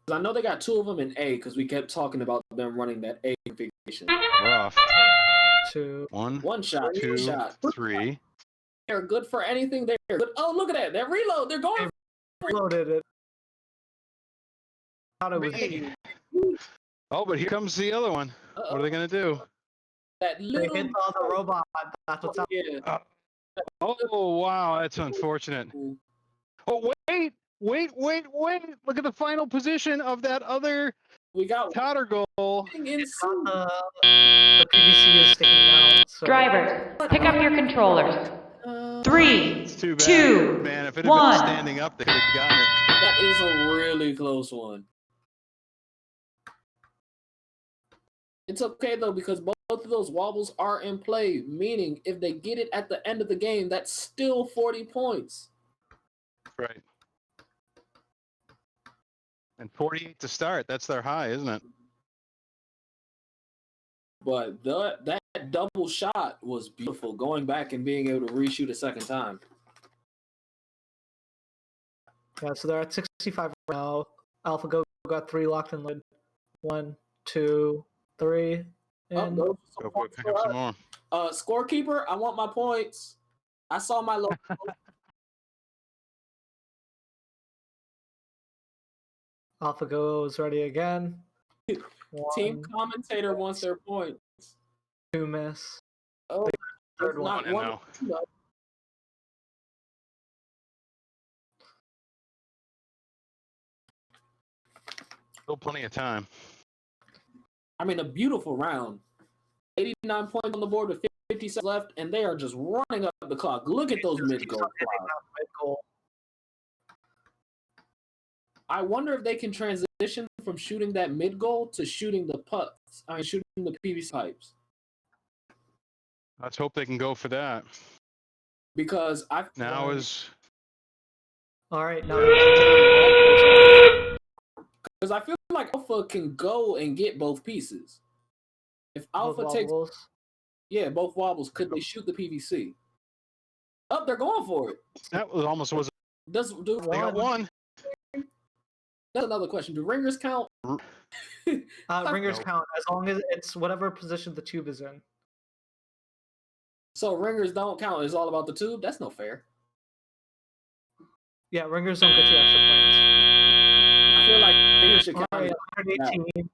I know they got 2 of them in A because we kept talking about them running that A configuration. Rough. 2. One shot. 2 shot. 3. They're good for anything. They're good. Oh, look at that. They're reload. They're going. Reloaded it. Thought it was Oh, but here comes the other one. What are they going to do? That little... They hit on the robot. That's what's up. Yeah. Oh, wow. That's unfortunate. Oh, wait. Look at the final position of that other powder goal. The PVC is sticking out. So. Drivers, pick up your controllers. 3, it's too bad. 2, Man, if it had 1. been standing up, they could have gotten it. That is a really close one. It's okay, though, because both of those wobbles are in play, meaning if they get it at the end of the game, that's still 40 points. Right. And 48 to start. That's their high, isn't it? But that double shot was beautiful. Going back and being able to reshoot a second time. Yeah, so they're at 65 right now. AlphaGo got 3 locked and loaded. 1, 2, 3. And Go quick, pick up some more. Scorekeeper, I want my points. I saw my logo. AlphaGo is ready again. Team commentator wants their points. 2 miss. Oh, third not one. one. No. Still plenty of time. I mean, a beautiful round. 89 points on the board with 50 seconds left, and they are just running up the clock. Look at those mid-goal. I wonder if they can transition from shooting that mid-goal to shooting the putts. I mean, shooting the PVC pipes. Let's hope they can go for that. Because now is. All right, now. Because I feel like Alpha can go and get both pieces. If Alpha takes, both wobbles, could they shoot the PVC? Oh, they're going for it. That was almost was. They got one. That's another question. Do ringers count? Ringers count as long as it's whatever position the tube is in. So ringers don't count. It's all about the tube. That's no fair. Yeah, ringers don't get you extra points. I feel like ringers should count. 118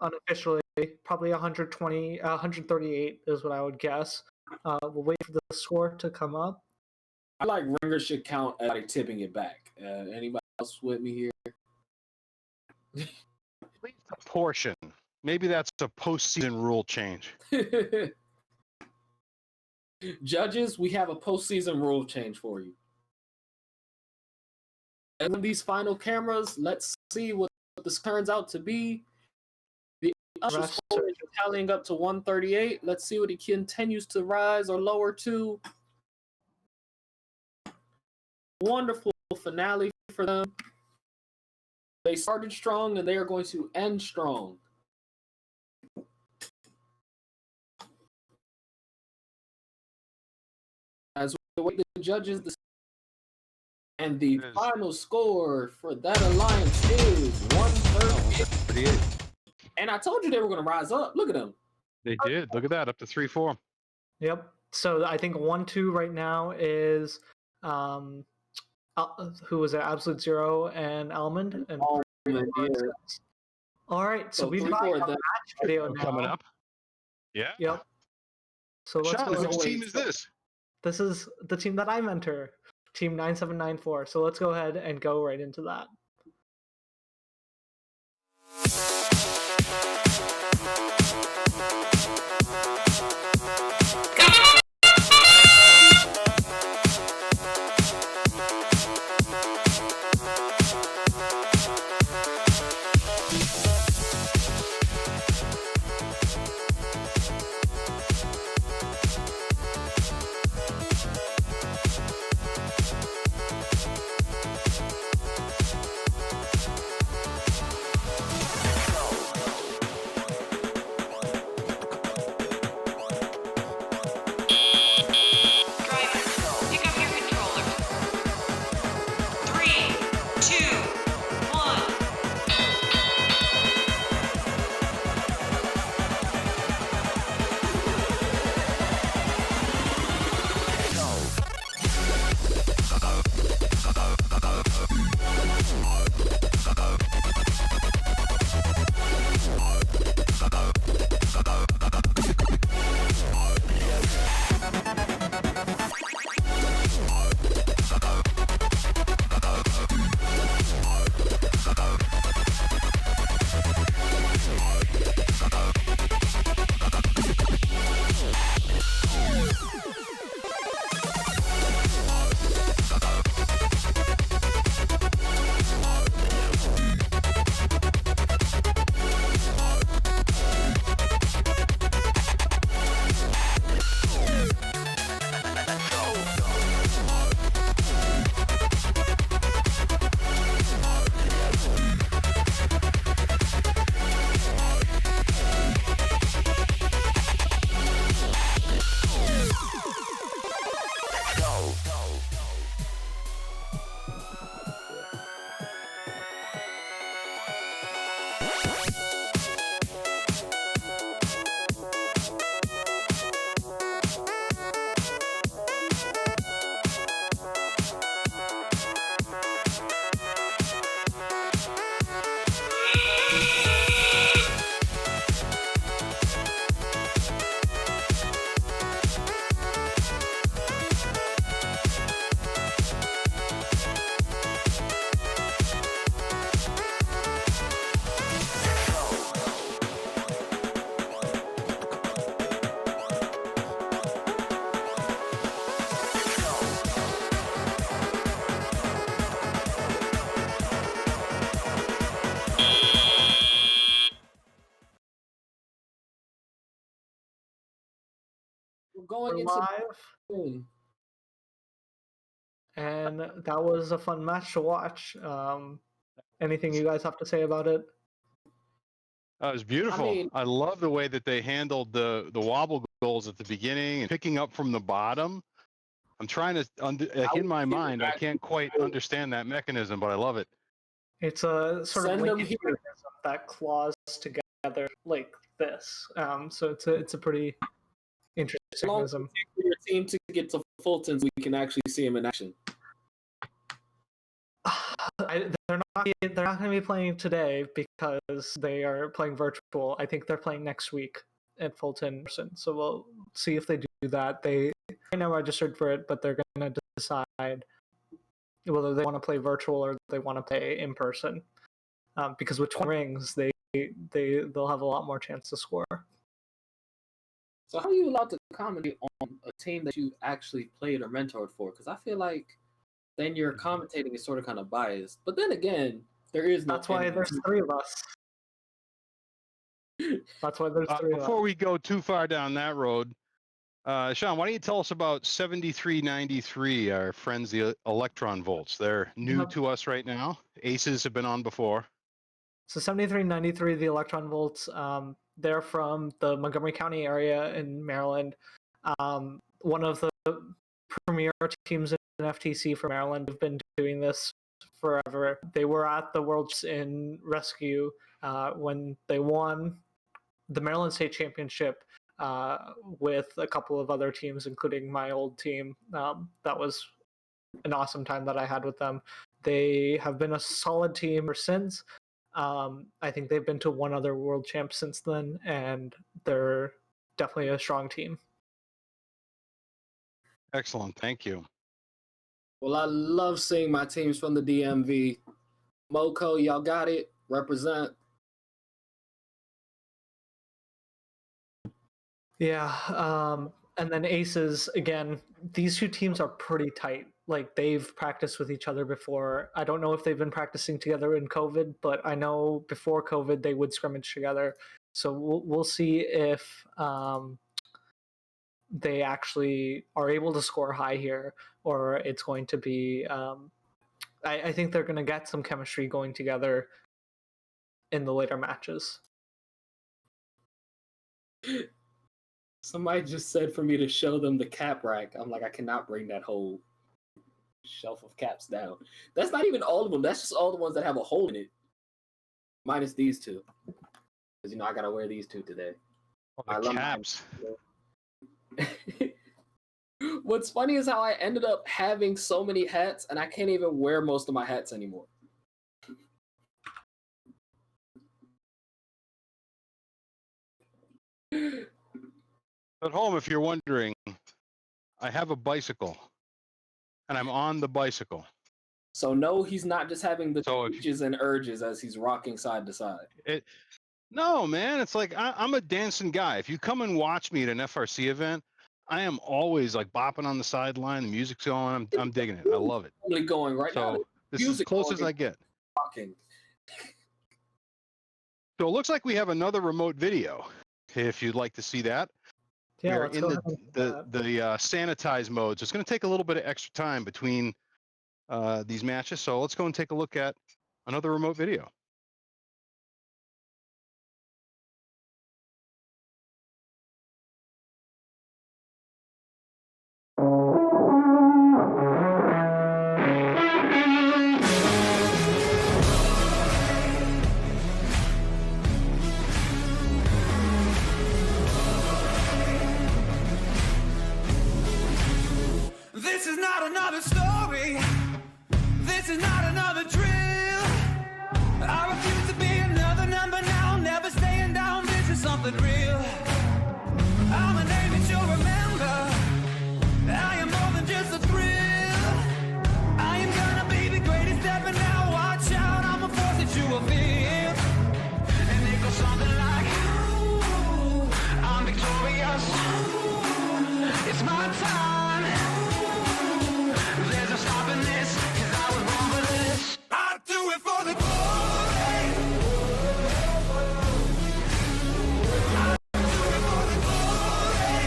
unofficially, probably 120, 138 is what I would guess. We'll wait for the score to come up. I like ringers should count as like tipping it back. Anybody else with me here? Please proportion. Maybe that's a postseason rule change. Judges, we have a postseason rule change for you. And these final cameras, let's see what this turns out to be. The usher score is tallying up to 138. Let's see what he continues to rise or lower to. Wonderful finale for them. They started strong and they are going to end strong. As we wait the judges, and the final score for that alliance is 138. And I told you they were going to rise up. Look at them. They did. Look at that, up to 3-4. Yep. So I think 1-2 right now is who was it? Absolute Zero and Almond. And all right, so we've got a match video now coming up. Yeah. Yep. So let's Sean, go. whose team is this? This is the team that I mentor, Team 9794. So let's go ahead and go right into that. going We're into live, and that was a fun match to watch. Anything you guys have to say about it? It was beautiful. I love the way that they handled the wobble goals at the beginning and picking up from the bottom. I'm trying to, like in my mind, I can't quite understand that mechanism, but I love it. It's a sort of linkage mechanism that claws together like this. So it's a pretty interesting mechanism. For your team to get to Fulton, so we can actually see him in action. They're not going to be playing today because they are playing virtual. I think they're playing next week at Fulton. So we'll see if they do that. They right now registered for it, but they're going to decide whether they want to play virtual or they want to play in person. Because with 20 rings, they'll have a lot more chance to score. So how are you allowed to commentate on a team that you actually played or mentored for? Because I feel like then your commentating is sort of kind of biased. But then again, there is no. That's why there's three of us. That's why there's three of us. Before we go too far down that road, Sean, why don't you tell us about 7393, our friends, the Electron Volts? They're new to us right now. Aces have been on before. So 7393, the Electron Volts, they're from the Montgomery County area in Maryland. One of the premier teams in FTC for Maryland have been doing this forever. They were at the Worlds in Rescue when they won the Maryland State Championship with a couple of other teams, including my old team. That was an awesome time that I had with them. They have been a solid team ever since. I think they've been to one other world champ since then, and they're definitely a strong team. Excellent. Thank you. Well, I love seeing my teams from the DMV. Moco, y'all got it. Represent. Yeah. And then Aces, again, these two teams are pretty tight. Like, they've practiced with each other before. I don't know if they've been practicing together in COVID, but I know before COVID they would scrimmage together. So we'll see if they actually are able to score high here, or it's going to be I think they're going to get some chemistry going together in the later matches. Somebody just said for me to show them the cap rack. I'm like, I cannot bring that whole shelf of caps down. That's not even all of them. That's just all the ones that have a hole in it. Minus these two. Because, you know, I got to wear these two today. I love caps. What's funny is how I ended up having so many hats, and I can't even wear most of my hats anymore. At home, if you're wondering, I have a bicycle, and I'm on the bicycle. So no, he's not just having the twitches and urges as he's rocking side to side. No, man, it's like I'm a dancing guy. If you come and watch me at an FRC event, I am always like bopping on the sideline. The music's going. I'm digging it. I love it. Totally going right now. So this is as close as I get. Rocking. So it looks like we have another remote video. If you'd like to see that. Yeah, we're in the sanitize mode. So it's going to take a little bit of extra time between these matches. So let's go and take a look at another remote video. This is not another story. This is not another drill. I refuse to be another number now. Never staying down. This is something real. I'm a name that you'll remember. I am more than just a thrill. I am gonna be the greatest ever now. Watch out, I'm a force that you will feel. And it goes something like, ooh, I'm victorious. It's my time. There's no stopping this, 'cause I was born for this. I do it for the glory. I do it for the glory.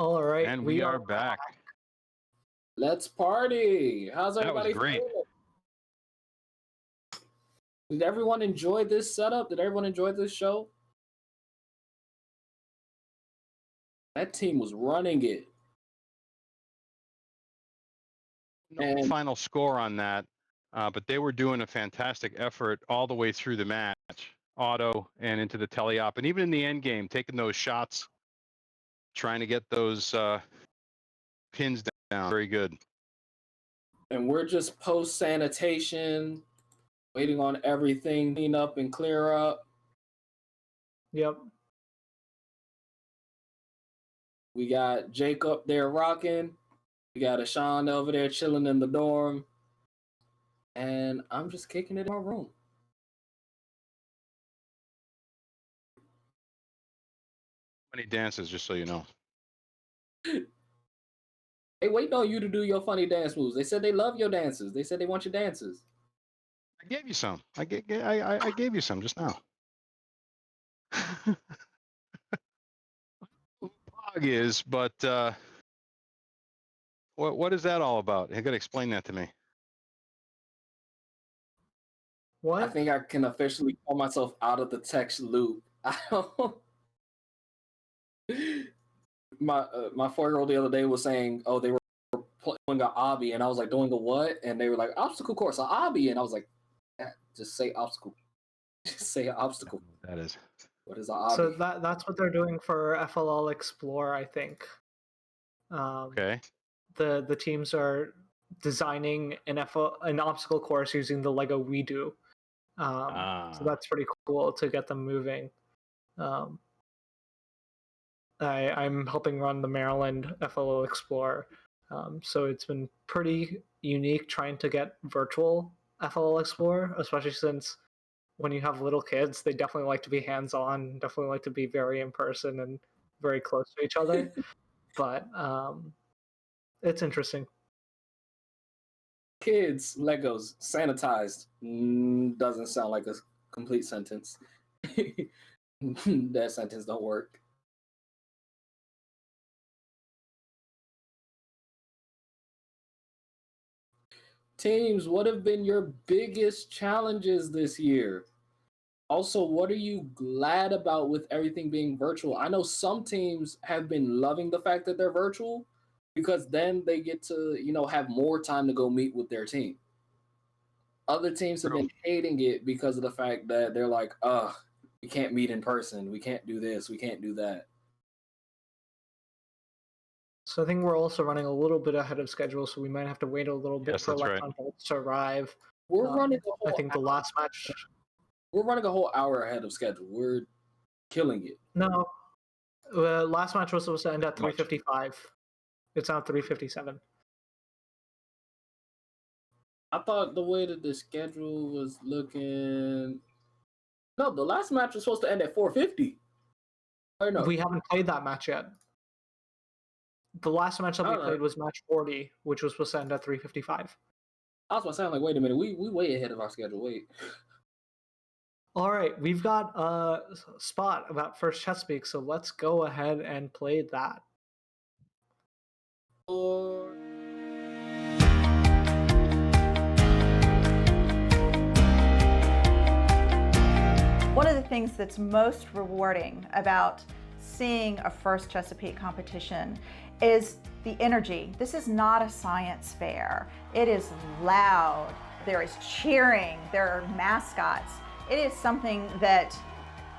All right, And we are back. Let's party. How's everybody That was great. feeling? Did everyone enjoy this setup? Did everyone enjoy this show? That team was running it. No final score on that, but they were doing a fantastic effort all the way through the match, auto and into the teleop, and even in the end game, taking those shots, trying to get those pins down. Very good. And we're just post sanitation, waiting on everything clean up and clear up. Yep. We got Jake up there rocking. We got Ashawn over there chilling in the dorm. And I'm just kicking it in my room. Many dances, just so you know. They waiting on you to do your funny dance moves. They said they love your dances. They said they want your dances. I gave you some. I gave you some just now. Blog is, but what is that all about? You got to explain that to me. What? I think I can officially call myself out of the text loop. I don't. My 4-year-old the other day was saying, "Oh, they were doing an obby," and I was like, "Doing a what?" And they were like, "Obstacle course, an obby," and I was like, "Just say obstacle. Just say obstacle." That is. What is an obby? So that's what they're doing for FLL Explore, I think. Okay. The teams are designing an obstacle course using the Lego WeDo. So that's pretty cool to get them moving. I'm helping run the Maryland FLL Explore, so it's been pretty unique trying to get virtual FLL Explore, especially since when you have little kids, they definitely like to be hands-on, definitely like to be very in person and very close to each other. But it's interesting. Kids, Legos, sanitized. Doesn't sound like a complete sentence. That sentence don't work. Teams, what have been your biggest challenges this year? Also, what are you glad about with everything being virtual? I know some teams have been loving the fact that they're virtual because then they get to, have more time to go meet with their team. Other teams have been hating it because of the fact that they're like, we can't meet in person. We can't do this. We can't do that. So I think we're also running a little bit ahead of schedule, so we might have to wait a little bit for Electron Bolts to arrive. We're running I think the last match. We're running a whole hour ahead of schedule. We're killing it. No, last match was supposed to end at 3:55. It's now 3:57. I thought the way that the schedule was looking. No, the last match was supposed to end at 4:50. Or no? We haven't played that match yet. The last match that we played was match 40, which was supposed to end at 3:55. I was saying, like, wait a minute, we way ahead of our schedule. Wait. All right, we've got a spot about First Chesapeake, so let's go ahead and play that. One of the things that's most rewarding about seeing a First Chesapeake competition is the energy. This is not a science fair. It is loud. There is cheering. There are mascots. It is something that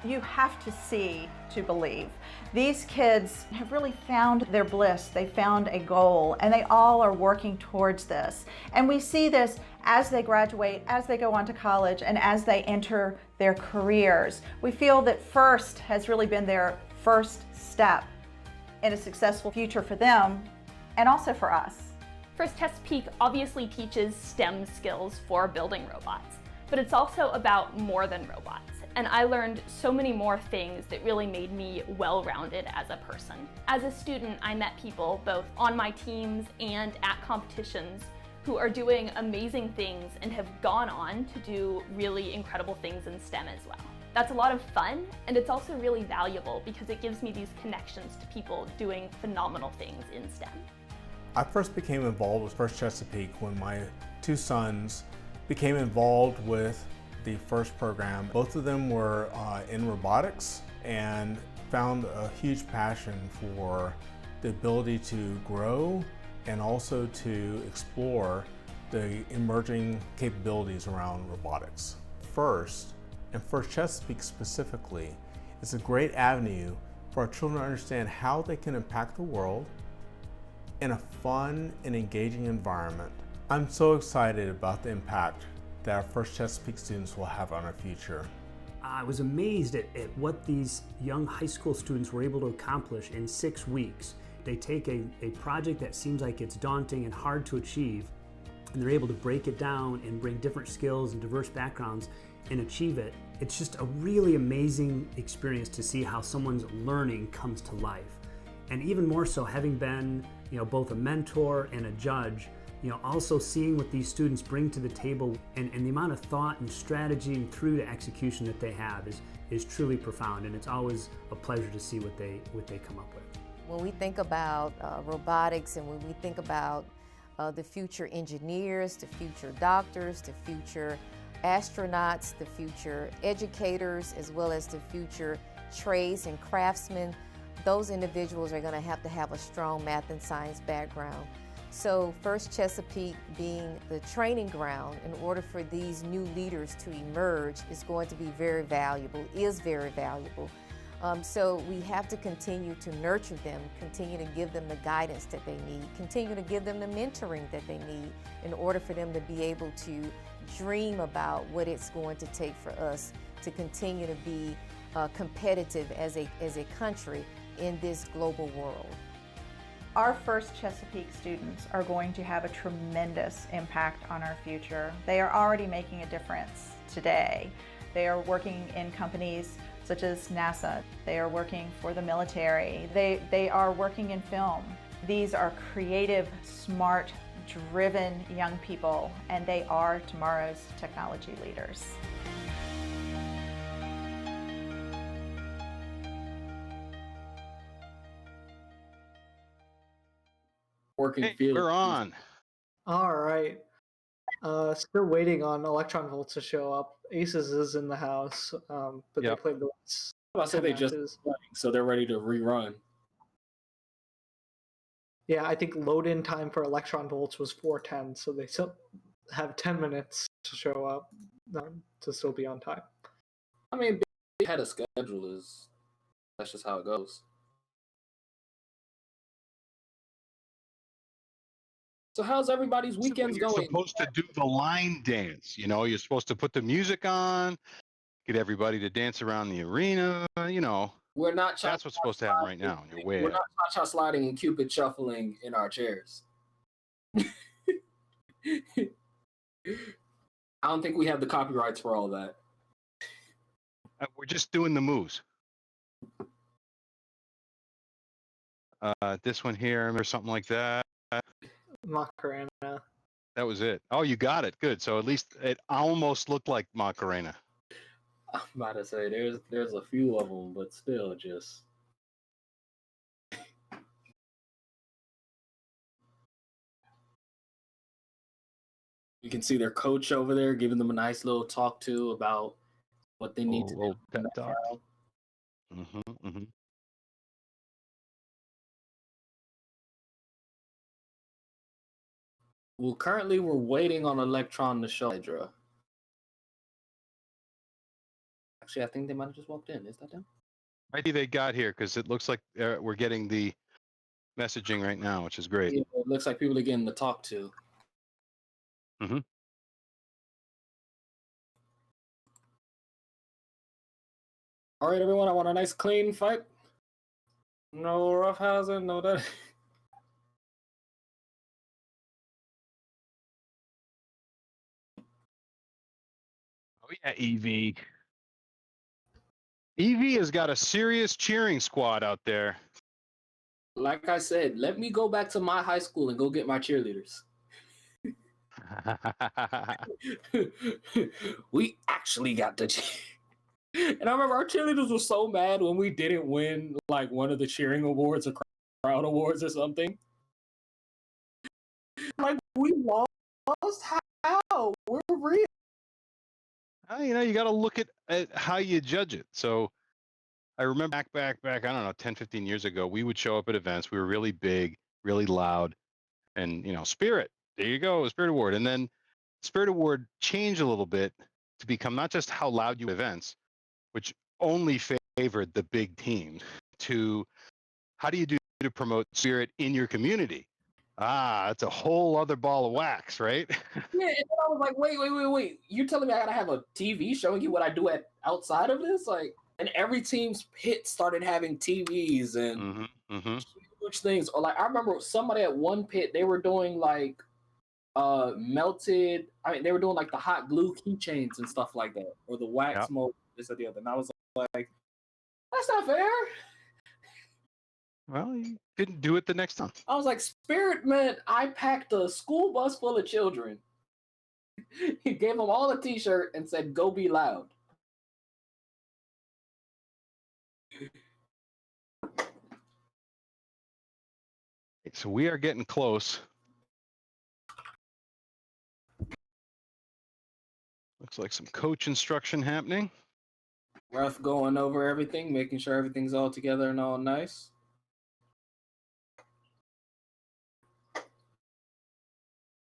you have to see to believe. These kids have really found their bliss. They found a goal, and they all are working towards this. And we see this as they graduate, as they go on to college, and as they enter their careers. We feel that FIRST has really been their first step in a successful future for them and also for us. First Chesapeake obviously teaches STEM skills for building robots, but it's also about more than robots. And I learned so many more things that really made me well-rounded as a person. As a student, I met people both on my teams and at competitions who are doing amazing things and have gone on to do really incredible things in STEM as well. That's a lot of fun, and it's also really valuable because it gives me these connections to people doing phenomenal things in STEM. I first became involved with First Chesapeake when my two sons became involved with the first program. Both of them were in robotics and found a huge passion for the ability to grow and also to explore the emerging capabilities around robotics. First, and First Chesapeake specifically, is a great avenue for our children to understand how they can impact the world in a fun and engaging environment. I'm so excited about the impact that our First Chesapeake students will have on our future. I was amazed at what these young high school students were able to accomplish in 6 weeks. They take a project that seems like it's daunting and hard to achieve, and they're able to break it down and bring different skills and diverse backgrounds and achieve it. It's just a really amazing experience to see how someone's learning comes to life. And even more so, having been, both a mentor and a judge, also seeing what these students bring to the table and the amount of thought and strategy and through to execution that they have is truly profound, and it's always a pleasure to see what they come up with. When we think about robotics and when we think about the future engineers, the future doctors, the future astronauts, the future educators, as well as the future trades and craftsmen, those individuals are going to have a strong math and science background. So First Chesapeake being the training ground in order for these new leaders to emerge is going to be very valuable, is very valuable. So we have to continue to nurture them, continue to give them the guidance that they need, continue to give them the mentoring that they need in order for them to be able to dream about what it's going to take for us to continue to be competitive as a country in this global world. Our First Chesapeake students are going to have a tremendous impact on our future. They are already making a difference today. They are working in companies such as NASA. They are working for the military. They are working in film. These are creative, smart, driven young people, and they are tomorrow's technology leaders. Working field. We're on. All right. Still waiting on Electron Volts to show up. Aces is in the house, but they played the last I said they matches. just playing, so they're ready to rerun. Yeah, I think load-in time for Electron Volts was 4:10, so they still have 10 minutes to show up to still be on time. I mean, they had a schedule. That's just how it goes. So how's everybody's weekends You're going? supposed to do the line dance. You're supposed to put the music on, get everybody to dance around the arena. We're not. That's what's supposed to happen right now. You're way We're ahead. not cha-cha sliding and Cupid shuffling in our chairs. I don't think we have the copyrights for all that. We're just doing the moves. This one here or something like that. Macarena. That was it. Oh, you got it. Good. So at least it almost looked like Macarena. I'm about to say there's a few of them, but still just. You can see their coach over there giving them a nice little talk to about what they need to do. Pep talk. Mm-hmm. Well, currently we're waiting on Electron to show Hydra. Actually, I think they might have just walked in. Is that them? I think they got here because it looks like we're getting the messaging right now, which is great. Yeah, it looks like people are getting to talk to. Mm-hmm. All right, everyone. I want a nice clean fight. No roughhousing, no that. Oh yeah, EV. EV has got a serious cheering squad out there. Like I said, let me go back to my high school and go get my cheerleaders. We actually got the And I remember our cheerleaders were so mad when we didn't win like one of the cheering awards or crowd awards or something. Like we lost. How? We're real. You got to look at how you judge it. So I remember back, I don't know, 10, 15 years ago, we would show up at events. We were really big, really loud, and, Spirit, there you go, Spirit Award. And then Spirit Award changed a little bit to become not just how loud you events, which only favored the big teams, to how do you do to promote spirit in your community? It's a whole other ball of wax, right? Yeah, and then I was like, wait. You're telling me I gotta have a TV showing you what I do outside of this? Like, and every team's pit started having TVs and huge things. Or like, I remember somebody at one pit, they were doing like melted. They were doing like the hot glue keychains and stuff like that, or the wax mold, this or the other. And I was like, that's not fair. Well, you didn't do it the next time. I was like, Spirit meant I packed a school bus full of children. He gave them all a t-shirt and said, go be loud. So we are getting close. Looks like some coach instruction happening. Ref going over everything, making sure everything's all together and all nice.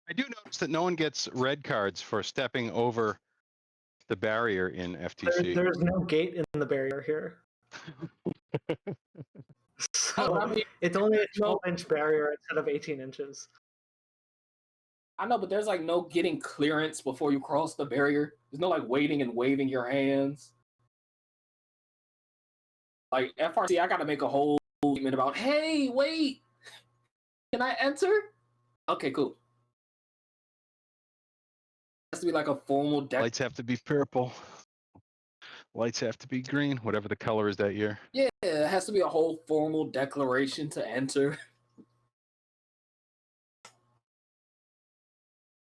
I do notice that no one gets red cards for stepping over the barrier in FTC. There's no gate in the barrier here. So it's only a 12-inch barrier instead of 18 inches. I know, but there's like no getting clearance before you cross the barrier. There's no like waiting and waving your hands. Like FRC, I gotta make a whole statement about, hey, wait, can I enter? Okay, cool. Has to be like a formal Lights have to be purple. Lights have to be green, whatever the color is that year. Yeah, it has to be a whole formal declaration to enter.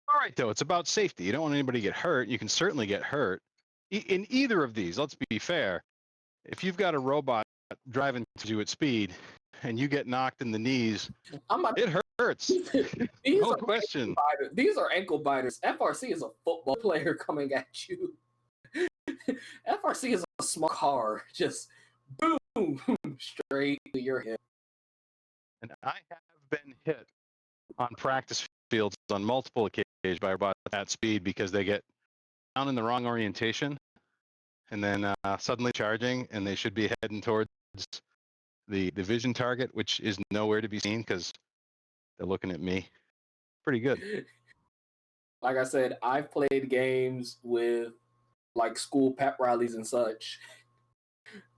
All right, though, it's about safety. You don't want anybody to get hurt. You can certainly get hurt. In either of these, let's be fair. If you've got a robot driving to you at speed and you get knocked in the knees, it hurts. No question. These are ankle biters. FRC is a football player coming at you. FRC is a small car, just boom, straight to your hip. And I have been hit on practice fields on multiple occasions by robots at speed because they get down in the wrong orientation and then suddenly charging, and they should be heading towards the vision target, which is nowhere to be seen because they're looking at me. Pretty good. Like I said, I've played games with like school pep rallies and such,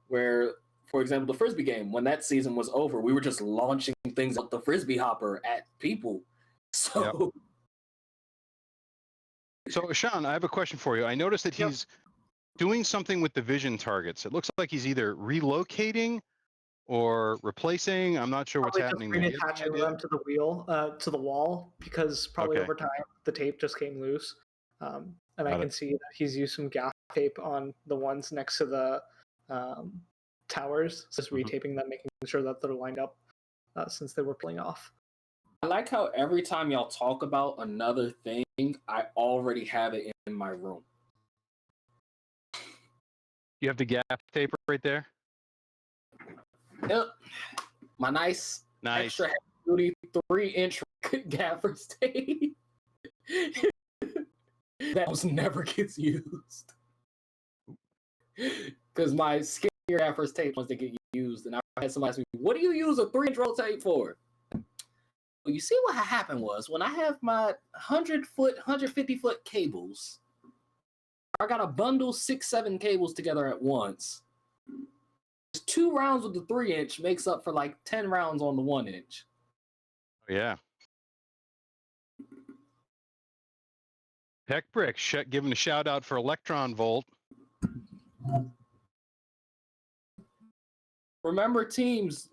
where, for example, the Frisbee game, when that season was over, we were just launching things like the Frisbee hopper at people. So, So, Sean, I have a question for you. I noticed that he's doing something with the vision targets. It looks like he's either relocating or replacing. I'm not sure what's happening there. Attaching them to the wheel, to the wall, because probably over time the tape just came loose. And I can see that he's used some gaff tape on the ones next to the towers, just retaping them, making sure that they're lined up since they were pulling off. I like how every time y'all talk about another thing, I already have it in my room. You have the gaff tape right there? Yep. My nice. Extra heavy-duty 3-inch gaffer's tape. That almost never gets used. Because my skinnier gaffer's tape wants to get used, and I had somebody ask me, what do you use a 3-inch roll tape for? Well, you see what happened was, when I have my 100-foot, 150-foot cables, I got to bundle 6-7 cables together at once. 2 rounds with the 3-inch makes up for like 10 rounds on the 1-inch. Yeah. Heck Brick, giving a shout out for Electron Volt. Remember, teams,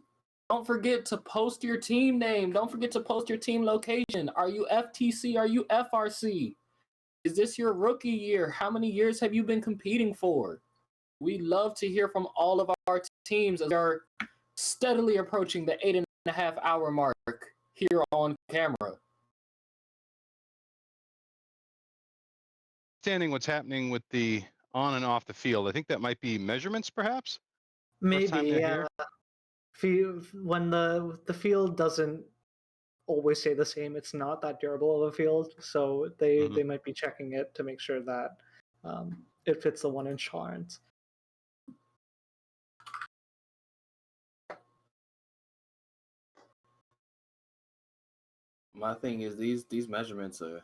don't forget to post your team name. Don't forget to post your team location. Are you FTC? Are you FRC? Is this your rookie year? How many years have you been competing for? We love to hear from all of our teams as they're steadily approaching the 8.5 hour mark here on camera. Understanding what's happening with the on and off the field. I think that might be measurements, perhaps. Maybe, yeah. When the field doesn't always stay the same, it's not that durable of a field, so they might be checking it to make sure that it fits the 1-inch tolerance. My thing is these measurements are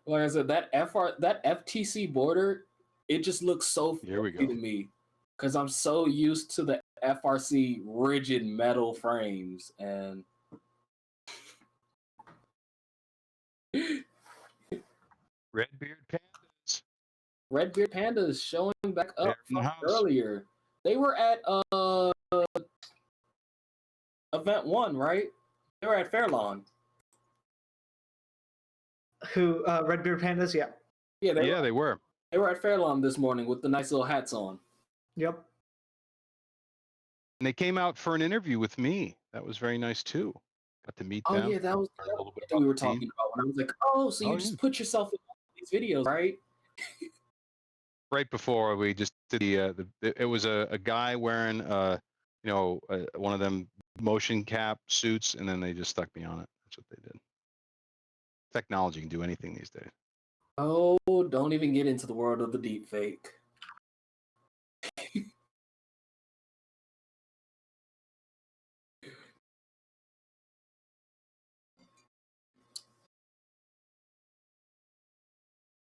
like I said, that FTC border, it just looks so funky to me because I'm so used to the FRC rigid metal frames and Redbeard Pandas. Redbeard Pandas showing back up from earlier. They were at event 1, right? They were at Fairlawn. Who Redbeard Pandas? Yeah. Yeah, they were. They were at Fairlawn this morning with the nice little hats on. Yep. And they came out for an interview with me. That was very nice too. Got to meet them. Oh yeah, that was what we were talking about when I was like, oh, so you just put yourself in these videos, right? Right before we just did it was a guy wearing one of them motion cap suits, and then they just stuck me on it. That's what they did. Technology can do anything these days. Oh, don't even get into the world of the deep fake.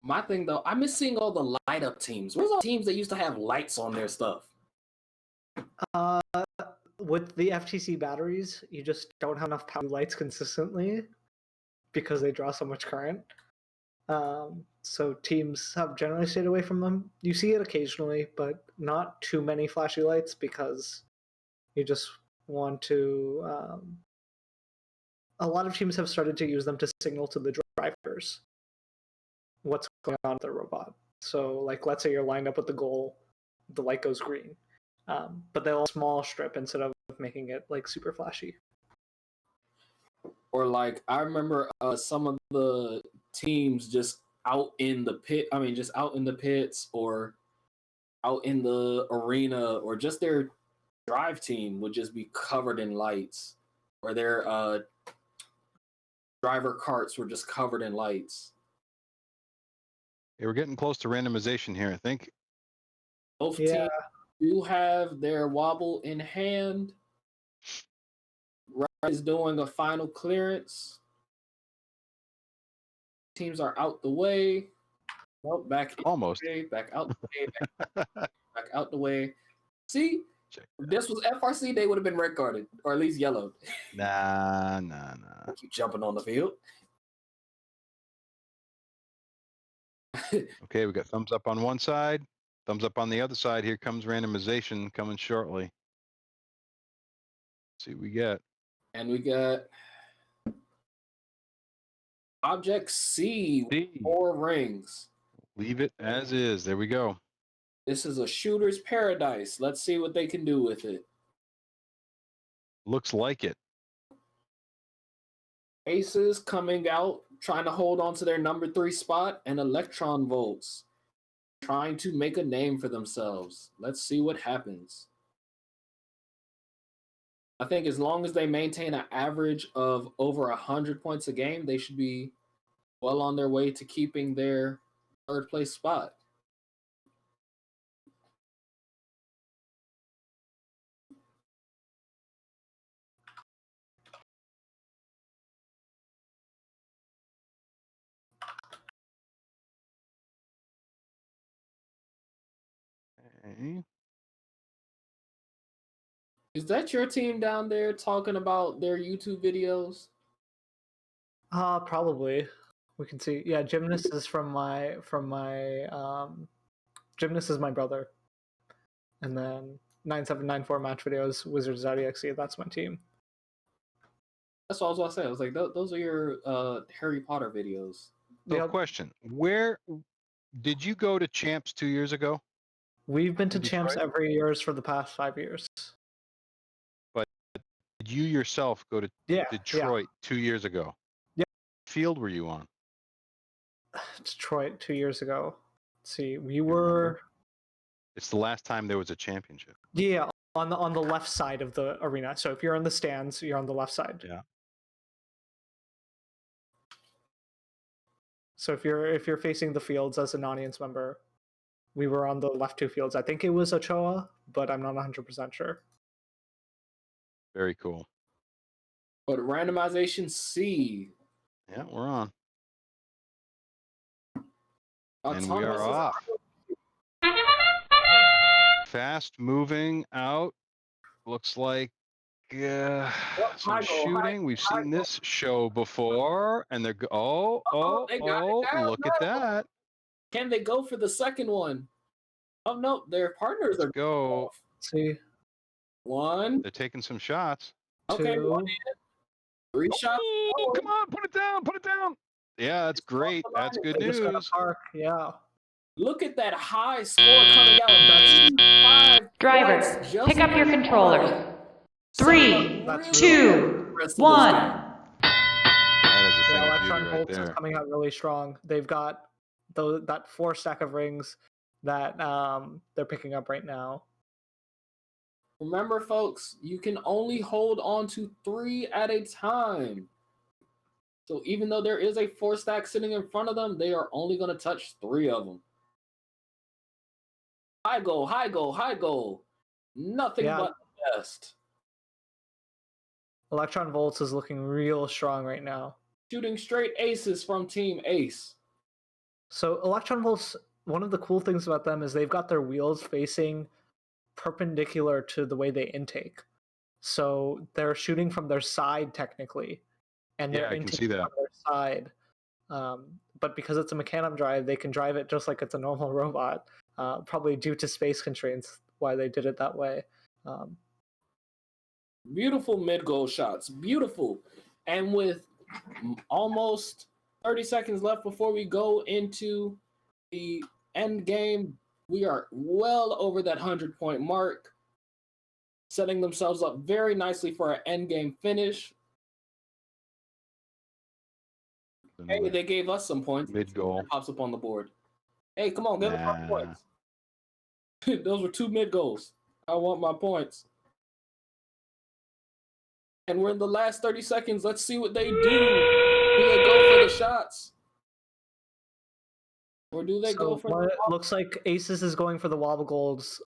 My thing though, I miss seeing all the light up teams. Where's all the teams that used to have lights on their stuff? With the FTC batteries, you just don't have enough power lights consistently because they draw so much current. So teams have generally stayed away from them. You see it occasionally, but not too many flashy lights because you just want to. A lot of teams have started to use them to signal to the drivers what's going on with the robot. So, like, let's say you're lined up with the goal, the light goes green, but they'll small strip instead of making it like super flashy. Or like I remember some of the teams just out in the pit. I mean, just out in the pits or out in the arena, or just their drive team would just be covered in lights, or their driver carts were just covered in lights. Hey, we're getting close to randomization here, I think. Both teams do have their wobble in hand. Ryan is doing a final clearance. Teams are out the way. Well, back almost. Back out the way. Back out the way. See, if this was FRC, they would have been red carded, or at least yellowed. Nah. Keep jumping on the field. Okay, we got thumbs up on one side, thumbs up on the other side. Here comes randomization coming shortly. Let's see what we get. And we got Object C, 4 rings. Leave it as is. There we go. This is a shooter's paradise. Let's see what they can do with it. Looks like it. Aces coming out, trying to hold on to their number 3 spot, and Electron Volts trying to make a name for themselves. Let's see what happens. I think as long as they maintain an average of over 100 points a game, they should be well on their way to keeping their 3rd place spot. Okay. Is that your team down there talking about their YouTube videos? Probably. We can see. Yeah, Gymnast is from my Gymnast is my brother. And then 9794 match videos, Wizards .exe, that's my team. That's what I was about to say. I was like, those are your Harry Potter videos. So question, where did you go to Champs 2 years ago? We've been to In Champs Detroit? every year for the past 5 years. But did you yourself go to Yeah, Detroit 2 years ago? Yeah. What field were you on? Detroit 2 years ago. Let's see, we remember? were It's the last time there was a championship. yeah on the left side of the arena. So if you're in the stands, you're on the left side. Yeah. So if you're facing the fields as an audience member, we were on the left two fields. I think it was Ochoa, but I'm not 100% sure. Very cool. But randomization C. Yeah, we're on. And we Autonomous are off. Fast moving out. Looks like some shooting. We've seen this show before, and they're look at that. Can they go for the second one? Oh no, their partners Let's are go. See, one. They're taking some shots. Okay, two. 1 in. 3 shots. Oh, come on, put it down, put it down. Yeah, that's great. That's good They just got a news. park. Yeah. Look at that high score coming out. 85 Drivers, points just pick up your for controllers. Florida. 3, That's 2, 1. That is a thing of Electron beauty right Volts is there. coming out really strong. They've got that 4 stack of rings that they're picking up right now. Remember, folks, you can only hold on to 3 at a time. So even though there is a 4 stack sitting in front of them, they are only going to touch 3 of them. High goal, high goal, high goal. Nothing but the best. Electron Volts is looking real strong right now. Shooting straight aces from Team Ace. So Electron Volts, one of the cool things about them is they've got their wheels facing perpendicular to the way they intake. So they're shooting from their side technically, and they're Yeah, I can see intaking that. on their side. But because it's a Mecanum drive, they can drive it just like it's a normal robot. Probably due to space constraints, why they did it that way. Beautiful mid-goal shots. Beautiful. And with almost 30 seconds left before we go into the end game, we are well over that 100-point mark, setting themselves up very nicely for an end game finish. Hey, they gave us some points. Mid-goal. Pops up on the board. Hey, come on, give us our points. Those were 2 mid-goals. I want my points. And we're in the last 30 seconds. Let's see what they do. Do they go for the shots? Or do they go for the... Looks like Aces is going for the wobble golds.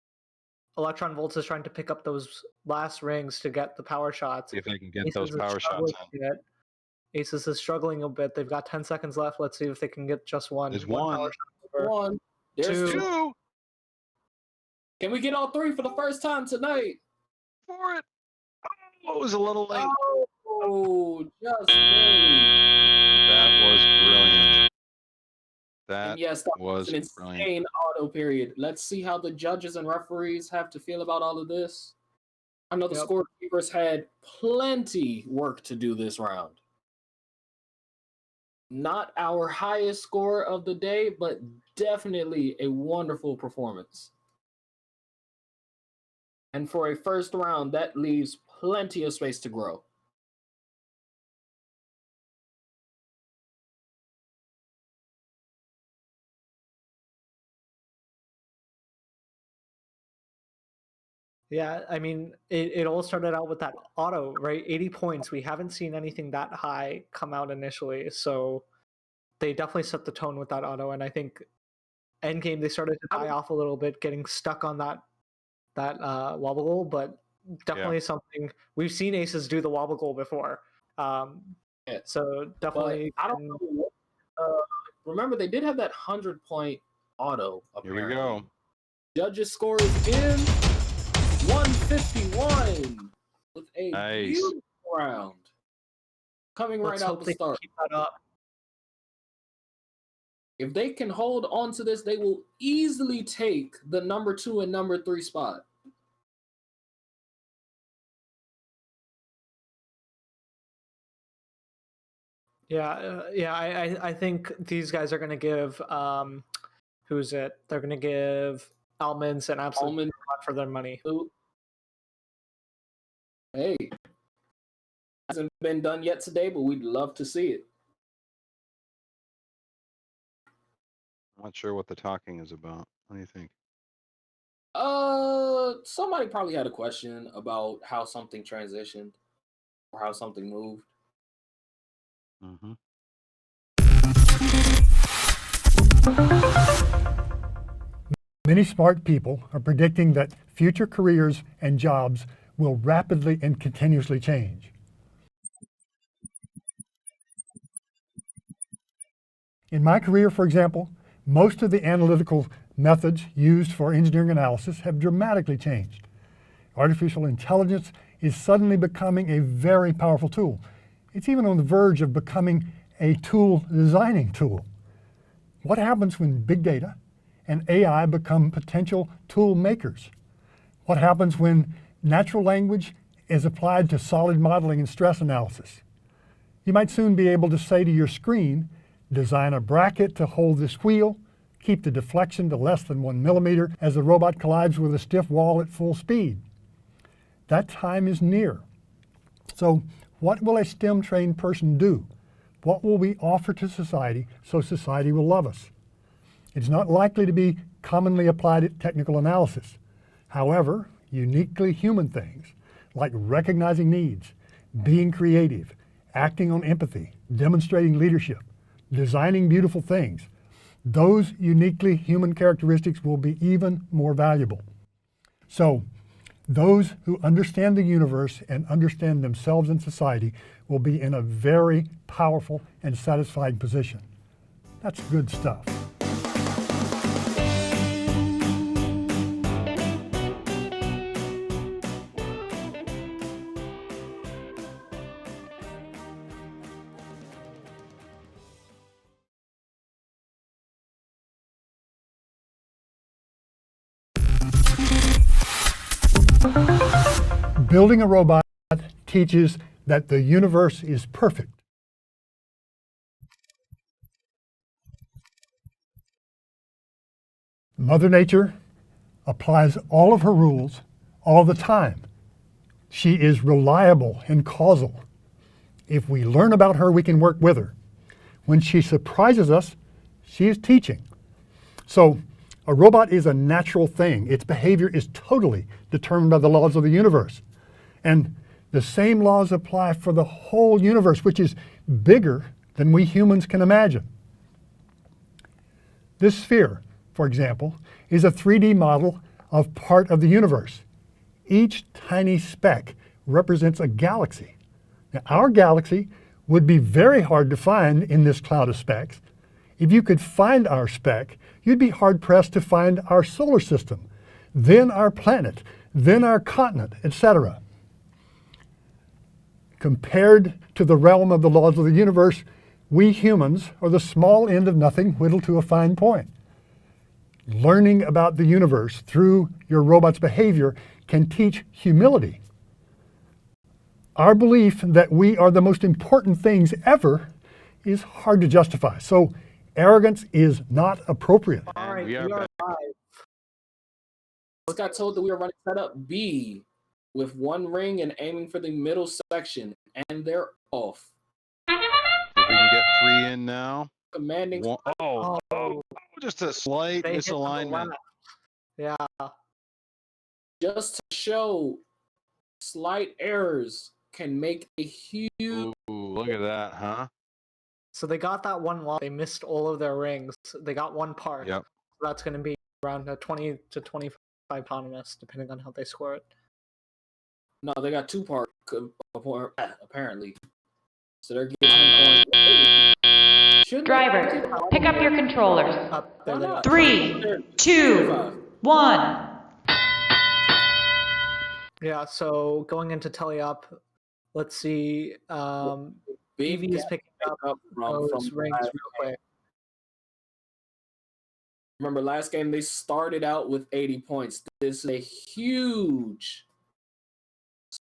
Electron Volts is trying to pick up those last rings to get the power shots. See if they can get Aces those power shots in. Aces is struggling a bit. They've got 10 seconds left. Let's see if they can get just one. There's one. Power shot over. One. There's 2. Can we get all 3 for the first time tonight? For it. Oh, it was a little late. Oh, just barely. That was brilliant. That And yes, that was an brilliant. insane auto period. Let's see how the judges and referees have to feel about all of this. I know the scorekeepers had plenty work to do this round. Not our highest score of the day, but definitely a wonderful performance. And for a first round, that leaves plenty of space to grow. Yeah, I mean, it all started out with that auto, right? 80 points. We haven't seen anything that high come out initially, so they definitely set the tone with that auto. And I think endgame they started to die off a little bit, getting stuck on that wobble goal, but definitely something we've seen Aces do the wobble goal before. So definitely, but I don't know. Remember, they did have that 100-point auto. Apparently. Here we go. Judges' score is in 151 with a beautiful round coming right out the start. Keep that up. If they can hold on to this, they will easily take the number 2 and number 3 spot. I think these guys are going to give who's it? They're going to give Almonds an absolute lot for their money. Hey, hasn't been done yet today, but we'd love to see it. I'm not sure what the talking is about. What do you think? Somebody probably had a question about how something transitioned or how something moved. Mm-hmm. Many smart people are predicting that future careers and jobs will rapidly and continuously change. In my career, for example, most of the analytical methods used for engineering analysis have dramatically changed. Artificial intelligence is suddenly becoming a very powerful tool. It's even on the verge of becoming a tool designing tool. What happens when big data and AI become potential tool makers? What happens when natural language is applied to solid modeling and stress analysis? You might soon be able to say to your screen, design a bracket to hold this wheel, keep the deflection to less than 1 millimeter as the robot collides with a stiff wall at full speed. That time is near. So what will a STEM-trained person do? What will we offer to society so society will love us? It's not likely to be commonly applied technical analysis. However, uniquely human things like recognizing needs, being creative, acting on empathy, demonstrating leadership, designing beautiful things, those uniquely human characteristics will be even more valuable. So, those who understand the universe and understand themselves and society will be in a very powerful and satisfied position. That's good stuff. Building a robot teaches that the universe is perfect. Mother Nature applies all of her rules all the time. She is reliable and causal. If we learn about her, we can work with her. When she surprises us, she is teaching. So a robot is a natural thing. Its behavior is totally determined by the laws of the universe. And the same laws apply for the whole universe, which is bigger than we humans can imagine. This sphere, for example, is a 3D model of part of the universe. Each tiny speck represents a galaxy. Now, our galaxy would be very hard to find in this cloud of specks. If you could find our speck, you'd be hard-pressed to find our solar system, then our planet, then our continent, etc. Compared to the realm of the laws of the universe, we humans are the small end of nothing whittled to a fine point. Learning about the universe through your robot's behavior can teach humility. Our belief that we are the most important things ever is hard to justify. So arrogance is not appropriate. All right, we are live. Just got told that we are running setup B with one ring and aiming for the middle section, and they're off. If we can get 3 in now. Commanding. Just a slight misalignment. Yeah. Just to show slight errors can make a huge. Ooh, look at that, huh? So they got that one wall. They missed all of their rings. They got one part. Yep. So that's going to be around a 20 to 25 autonomous, depending on how they score it. No, they got 2 parts, apparently. So they're getting 10 points. Driver, pick up your controllers. 3, 2, 1. Yeah, so going into telly up, let's see. BV is picking up those rings real quick. Remember, last game they started out with 80 points. This is a huge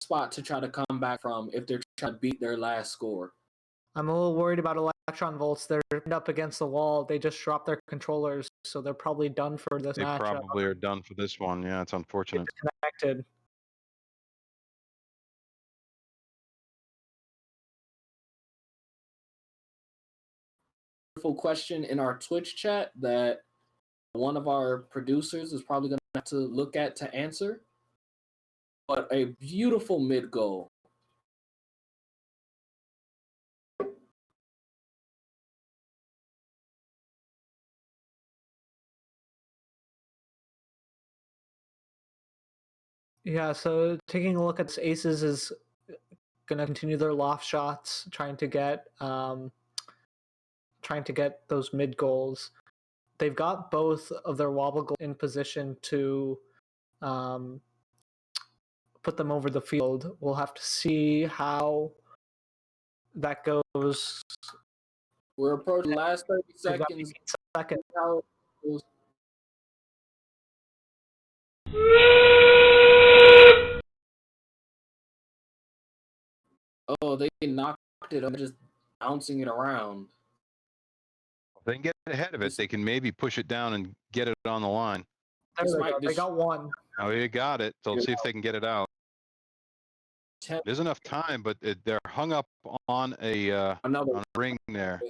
spot to try to come back from if they're trying to beat their last score. I'm a little worried about electron volts. They're up against the wall. They just dropped their controllers, so they're probably done for this They match. probably are done for this one. Yeah, it's unfortunate. Connected. Question in our Twitch chat that one of our producers is probably going to have to look at to answer. But a beautiful mid goal. Yeah, so taking a look at this, Aces is going to continue their loft shots, trying to get those mid goals. They've got both of their wobble goals in position to put them over the field. We'll have to see how that goes. We're approaching the last 30 seconds. Oh, they knocked it up, just bouncing it around. If they can get ahead of it, they can maybe push it down and get it on the line. They got one. Oh, you got it. So let's see if they can get it out. There's enough time, but they're hung up on a ring there.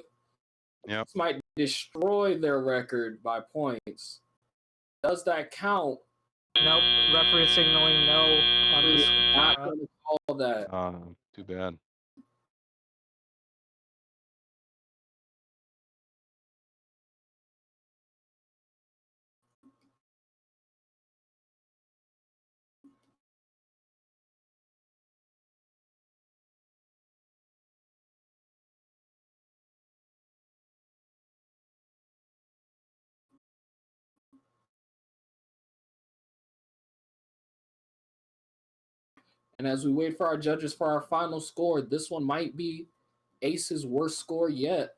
Yep. This might destroy their record by points. Does that count? Nope. Referee signaling no on this. Not going to call that. Too bad. And as we wait for our judges for our final score, this one might be Ace's worst score yet.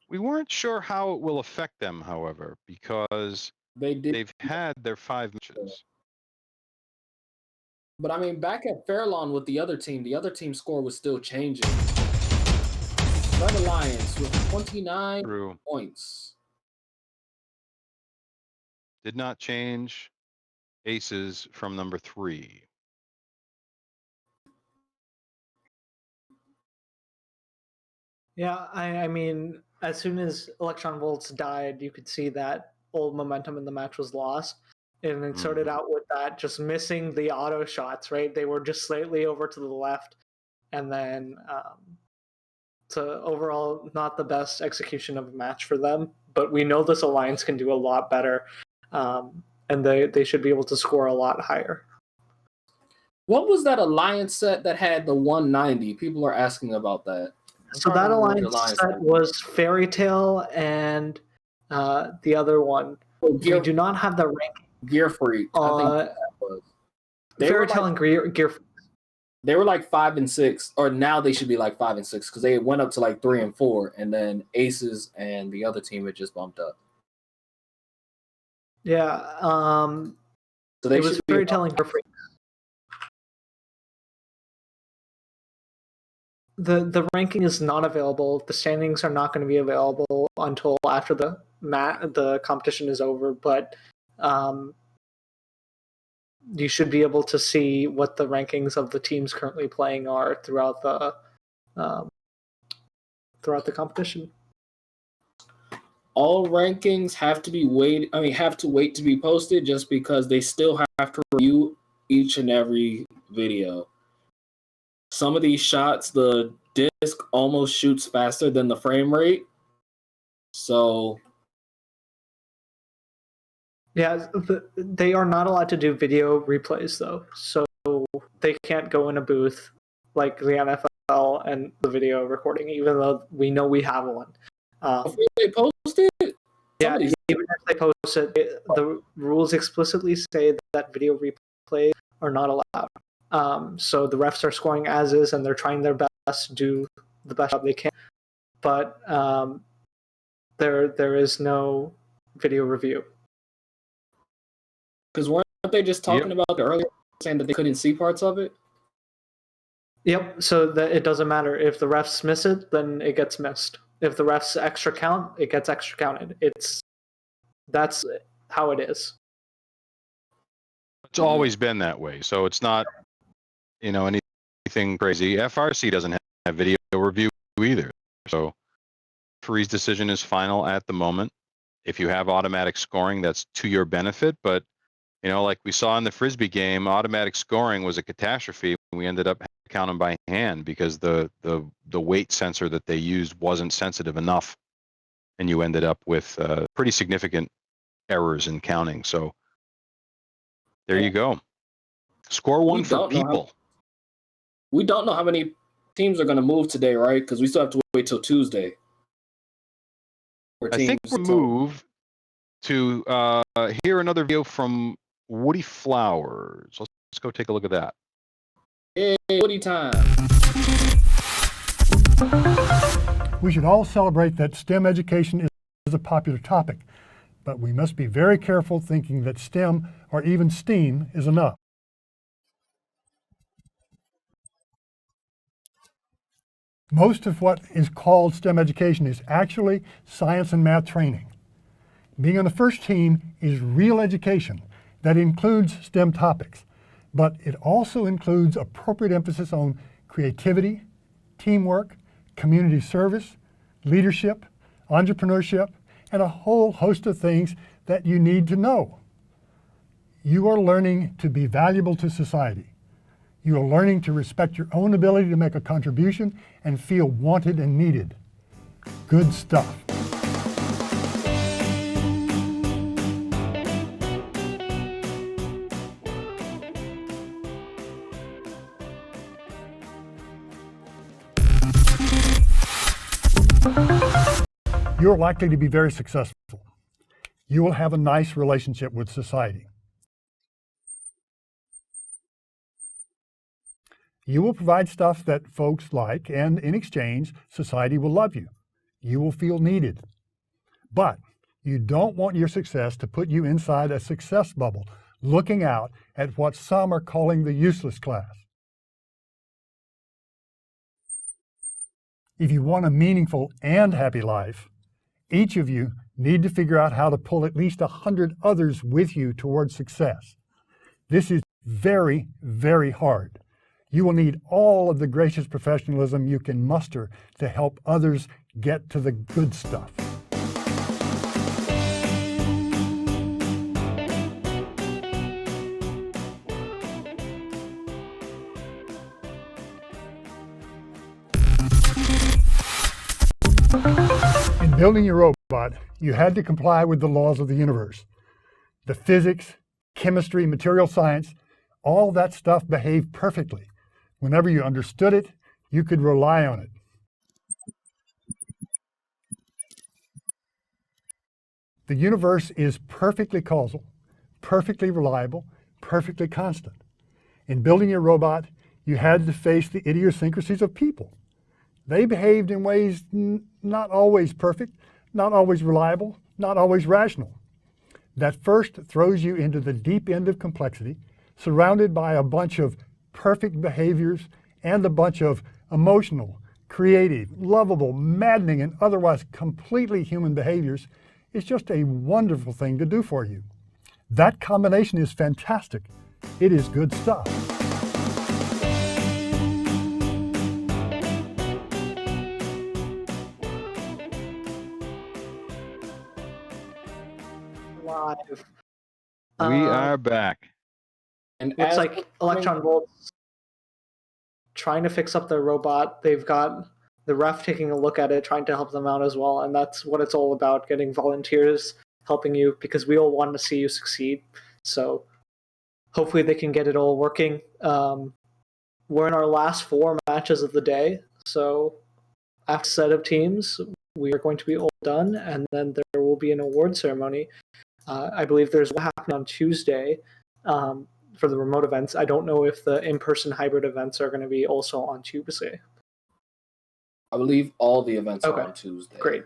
We weren't sure how it will affect them, however, because they've had their 5 matches. But I mean, back at Fairlawn with the other team score was still changing. Red Alliance with 29 points. Did not change Aces from number 3. Yeah, I mean, as soon as Electron Volts died, you could see that old momentum in the match was lost. And it started out with that, just missing the auto shots, right? They were just slightly over to the left. And then, so overall, not the best execution of a match for them. But we know this alliance can do a lot better. And they should be able to score a lot higher. What was that alliance set that had the 190? People are asking about that. So that alliance set was Fairy Tale and the other one. We do not have the rank. Gear Freak. I think that was. Fairy Tale and Gear Freak. They were like 5 and 6, or now they should be like 5 and 6 because they went up to like 3 and 4, and then Aces and the other team had just bumped up. Yeah. So they it was Fairy Tale and Gear Freak. The ranking is not available. The standings are not going to be available until after the competition is over. But you should be able to see what the rankings of the teams currently playing are throughout the competition. All rankings have to wait to be posted just because they still have to review each and every video. Some of these shots, the disc almost shoots faster than the frame rate. So yeah, they are not allowed to do video replays though. So they can't go in a booth like the NFL and the video recording, even though we know we have one. Before they post it? Yeah, even if they post it, the rules explicitly say that video replays are not allowed. So the refs are scoring as is, and they're trying their best to do the best job they can. But there is no video review. Because weren't they just talking about the earlier, saying that they couldn't see parts of it? Yep. So that it doesn't matter if the refs miss it, then it gets missed. If the refs extra count, it gets extra counted. That's how it is. It's always been that way. So it's not, anything crazy. FRC doesn't have video review either. So referee's decision is final at the moment. If you have automatic scoring, that's to your benefit. But, like we saw in the Frisbee game, automatic scoring was a catastrophe. We ended up counting by hand because the weight sensor that they used wasn't sensitive enough. And you ended up with pretty significant errors in counting. So there you go. Score one for people. We don't know how many teams are going to move today, right? Because we still have to wait till Tuesday. I think we'll move to hear another video from Woody Flowers. Let's go take a look at that. Hey, Woody time. We should all celebrate that STEM education is a popular topic, but we must be very careful thinking that STEM or even STEAM is enough. Most of what is called STEM education is actually science and math training. Being on the first team is real education that includes STEM topics, but it also includes appropriate emphasis on creativity, teamwork, community service, leadership, entrepreneurship, and a whole host of things that you need to know. You are learning to be valuable to society. You are learning to respect your own ability to make a contribution and feel wanted and needed. Good stuff. You're likely to be very successful. You will have a nice relationship with society. You will provide stuff that folks like, and in exchange, society will love you. You will feel needed. But you don't want your success to put you inside a success bubble, looking out at what some are calling the useless class. If you want a meaningful and happy life, each of you need to figure out how to pull at least 100 others with you towards success. This is very, very hard. You will need all of the gracious professionalism you can muster to help others get to the good stuff. In building your robot, you had to comply with the laws of the universe. The physics, chemistry, material science, all that stuff behaved perfectly. Whenever you understood it, you could rely on it. The universe is perfectly causal, perfectly reliable, perfectly constant. In building your robot, you had to face the idiosyncrasies of people. They behaved in ways not always perfect, not always reliable, not always rational. That first throws you into the deep end of complexity, surrounded by a bunch of perfect behaviors and a bunch of emotional, creative, lovable, maddening, and otherwise completely human behaviors. Is just a wonderful thing to do for you. That combination is fantastic. It is good stuff. Live. We are back. And looks like Electron Volt's trying to fix up their robot. They've got the ref taking a look at it, trying to help them out as well. And that's what it's all about, getting volunteers helping you, because we all want to see you succeed. So hopefully they can get it all working. We're in our last 4 matches of the day. So after set of teams, we are going to be all done. And then there will be an award ceremony. I believe there's one happening on Tuesday for the remote events. I don't know if the in-person hybrid events are going to be also on Tuesday. I believe all the events are on Tuesday. Great.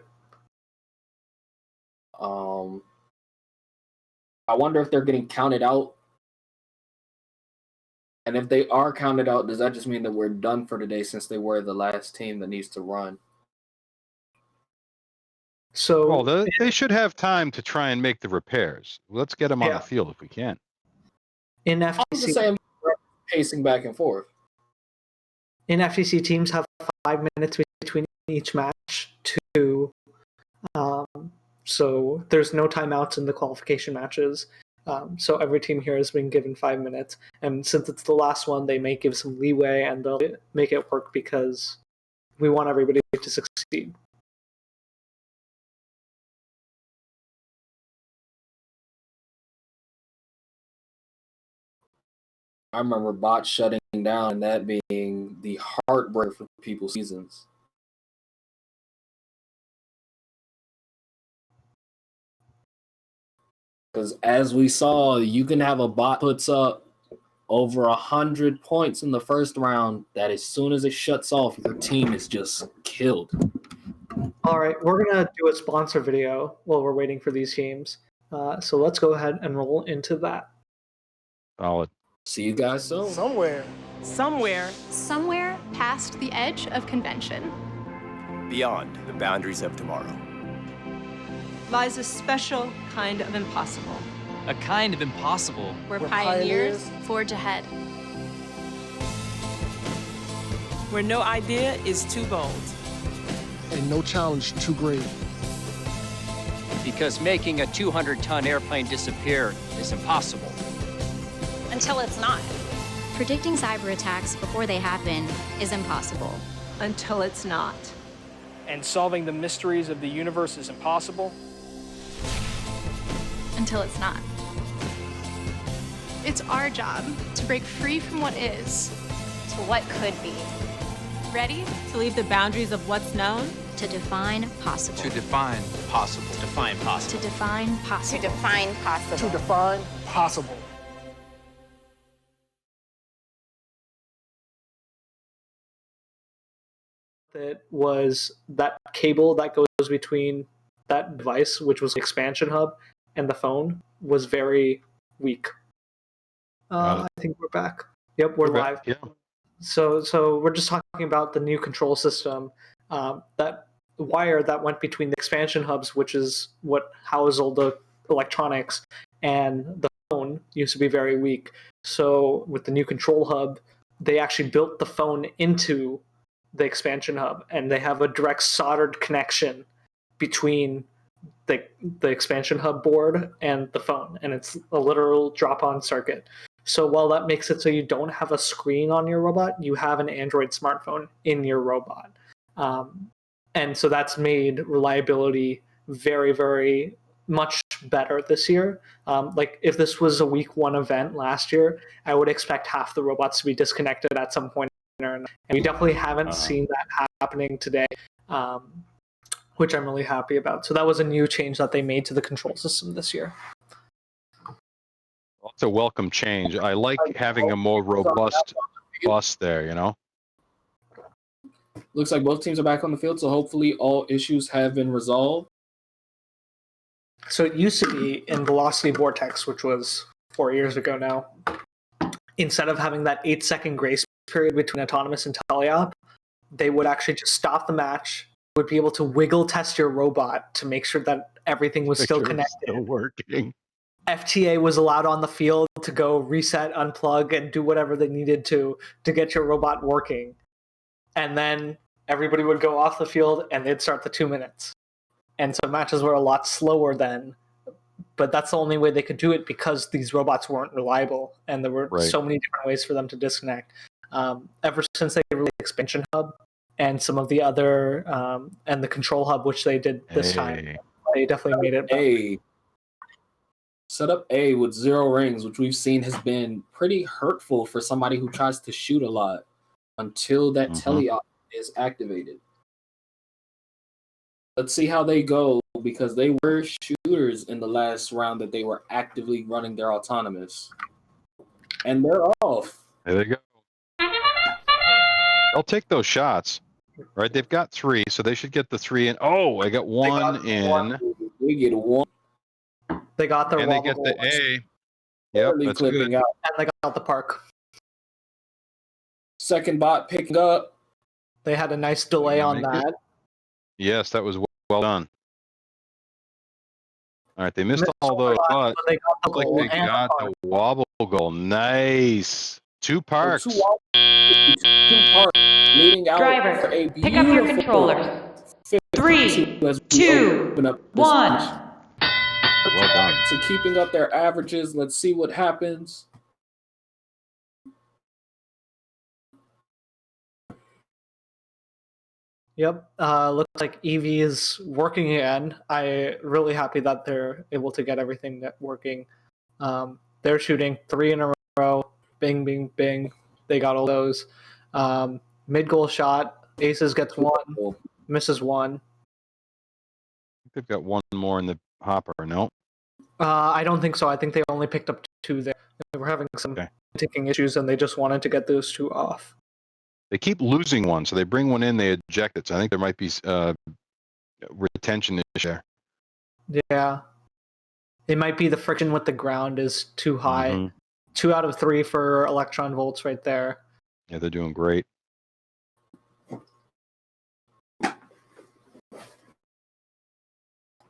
I wonder if they're getting counted out And if they are counted out, does that just mean that we're done for today since they were the last team that needs to run? So well, they should have time to try and make the repairs. Let's get them on the field if we can. In I'm just saying, pacing back and forth. In FTC, teams have 5 minutes between each match so there's no timeouts in the qualification matches. So every team here has been given 5 minutes, and since it's the last one, they may give some leeway and they'll make it work because we want everybody to succeed. I remember bots shutting down and that being the heartbreak for people's seasons. Because as we saw, you can have a bot puts up over 100 points in the first round that as soon as it shuts off, your team is just killed. All right, we're going to do a sponsor video while we're waiting for these teams. So let's go ahead and roll into that. Solid. See you guys soon. Somewhere Past the edge of convention. beyond the boundaries of tomorrow lies a special kind of impossible. A kind of impossible. Where pioneers forge ahead. Where no idea is too bold. and no challenge too great. Because making a 200-ton airplane disappear is impossible. Until it's not. Predicting cyber attacks before they happen is impossible. Until it's not. And solving the mysteries of the universe is impossible. Until it's not. It's our job to break free from what is to what could be. Ready to leave the boundaries of what's known? To define possible. To define possible. To define possible. To define possible. To define possible. To define possible. That was that cable that goes between that device, which was the expansion hub, and the phone was very weak. I think we're back. Yep, we're live. Yeah. So we're just talking about the new control system. That wire that went between the expansion hubs, which is what housed all the electronics, and the phone used to be very weak. So with the new control hub, they actually built the phone into the expansion hub, and they have a direct soldered connection between the expansion hub board and the phone, and it's a literal drop-on circuit. So while that makes it so you don't have a screen on your robot, you have an Android smartphone in your robot. And so that's made reliability very, very much better this year. Like if this was a week one event last year, I would expect half the robots to be disconnected at some point. And we definitely haven't seen that happening today, which I'm really happy about. So that was a new change that they made to the control system this year. It's a welcome change. I like having a more robust bus there, you know? Looks like both teams are back on the field, so hopefully all issues have been resolved. So it used to be in Velocity Vortex, which was 4 years ago now. Instead of having that 8-second grace period between autonomous and teleop, they would actually just stop the match, would be able to wiggle test your robot to make sure that everything was still connected. Still working. FTA was allowed on the field to go reset, unplug, and do whatever they needed to get your robot working. And then everybody would go off the field and they'd start the 2 minutes. And so matches were a lot slower then, but that's the only way they could do it because these robots weren't reliable and there were so many different ways for them to disconnect. Ever since they released the expansion hub and some of the other, and the control hub, which they did this time, they definitely made it better. Setup A with 0 rings, which we've seen has been pretty hurtful for somebody who tries to shoot a lot until that teleop is activated. Let's see how they go, because they were shooters in the last round that they were actively running their autonomous. And they're off. There they go. They'll take those shots, right? They've got 3, so they should get the 3 in. Oh, I got 1 in. They get 1. They got the and they get the A. Yep, that's good. And they got the park. Second bot picking up. They had a nice delay on that. Yes, that was well done. All right, they missed all those, but they got the goal. Like they got the wobble goal. Nice. Two parks. Two parks leading out Drivers, for a pick up your controllers. 3, 2, 1. Well done. So keeping up their averages. Let's see what happens. Yep. Looks like Evie is working again. I'm really happy that they're able to get everything working. They're shooting 3 in a row. Bing, bing, bing. They got all those. Mid goal shot. Aces gets 1, misses 1. They've got one more in the hopper. No. I don't think so. I think they only picked up 2 there. They were having some ticking issues, and they just wanted to get those 2 off. They keep losing one, so they bring one in, they eject it. So I think there might be retention issue there. Yeah. It might be the friction with the ground is too high. Mm-hmm. 2 out of 3 for electron volts right there. Yeah, they're doing great.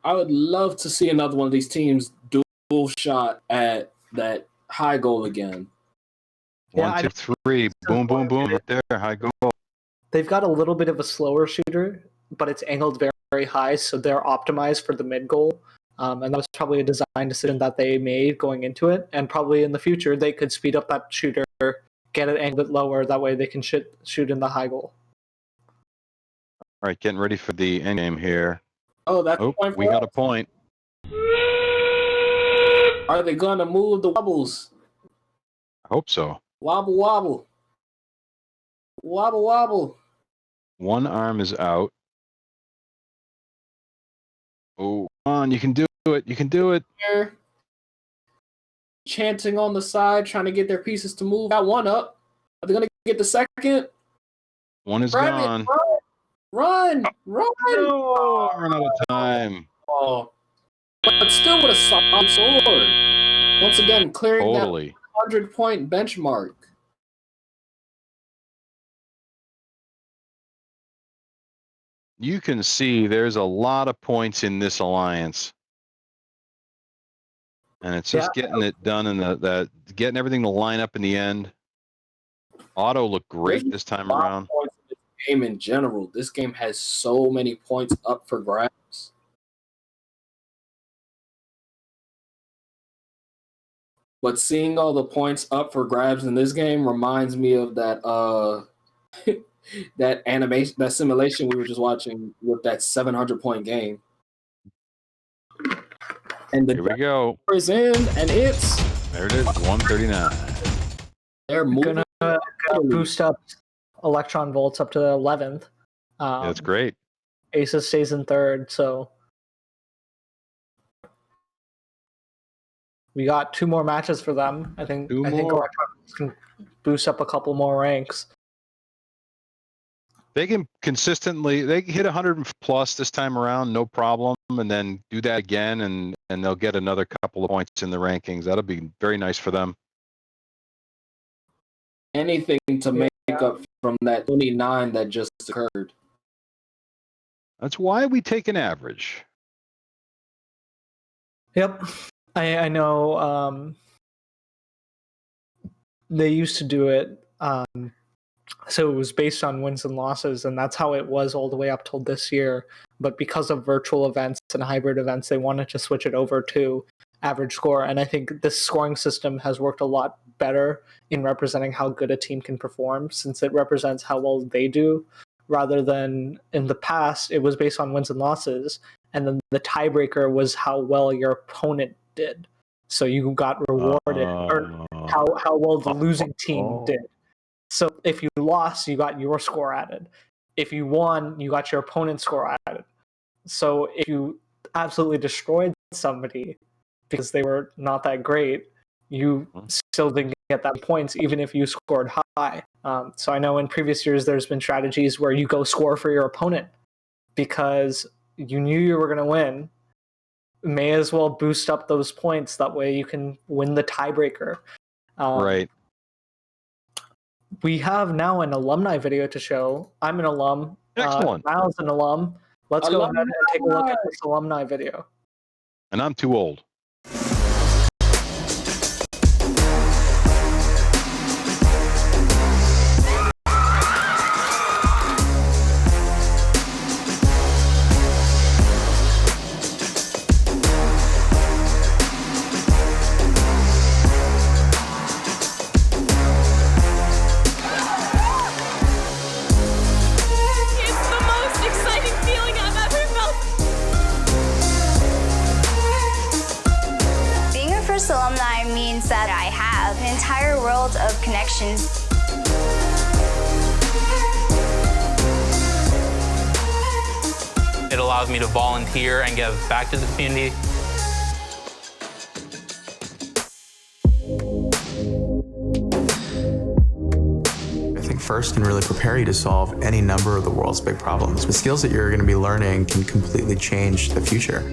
I would love to see another one of these teams dual shot at that high goal again. Yeah, 1, 2, 3. Boom, boom, boom. Right there. High goal. They've got a little bit of a slower shooter, but it's angled very, very high, so they're optimized for the mid goal. And that was probably a design decision that they made going into it. And probably in the future, they could speed up that shooter, get it angled a bit lower. That way they can shoot in the high goal. All right, getting ready for the end game here. Oh, that's a point for we got us. a point. Are they going to move the wobbles? I hope so. Wobble, wobble. Wobble, wobble. One arm is out. Oh, come on, you can do it. You can do it. Here. Chanting on the side, trying to get their pieces to move. Got one up. Are they going to get the second? One is Grab gone. it, run! Run! Oh, run out of time. Oh. But still with a solid sword. Once again, clearing that 100-point benchmark. You can see there's a lot of points in this alliance. And it's just getting it done and getting everything to line up in the end. Auto looked great this time around. Points in this game in general. This game has so many points up for grabs. But seeing all the points up for grabs in this game reminds me of that that animation, that simulation we were just watching with that 700-point game. And Here we go. Is in, and it's there. It is 139. They're moving. Gonna boost up electron volts up to 11th. That's great. Aces stays in 3rd, so we got 2 more matches for them. I think electron can boost up a couple more ranks. They can they hit 100 plus this time around, no problem, and then do that again, and they'll get another couple of points in the rankings. That'll be very nice for them. Anything to make up from that 29 that just occurred. That's why we take an average. Yep. I know they used to do it. So it was based on wins and losses, and that's how it was all the way up till this year. But because of virtual events and hybrid events, they wanted to switch it over to average score. And I think this scoring system has worked a lot better in representing how good a team can perform, since it represents how well they do, rather than in the past, it was based on wins and losses. And then the tiebreaker was how well your opponent did. So you got rewarded, or how well the losing team did. So if you lost, you got your score added. If you won, you got your opponent's score added. So if you absolutely destroyed somebody because they were not that great, you still didn't get that points, even if you scored high. So I know in previous years there's been strategies where you go score for your opponent because you knew you were going to win. May as well boost up those points. That way you can win the tiebreaker. Right. we have now an alumni video to show. I'm an alum. Excellent. Miles an alum. Let's go ahead and take a look at this alumni video. And I'm too old. Alumni means that I have an entire world of connections. It allows me to volunteer and give back to the community. I think FIRST can really prepare you to solve any number of the world's big problems. The skills that you're going to be learning can completely change the future.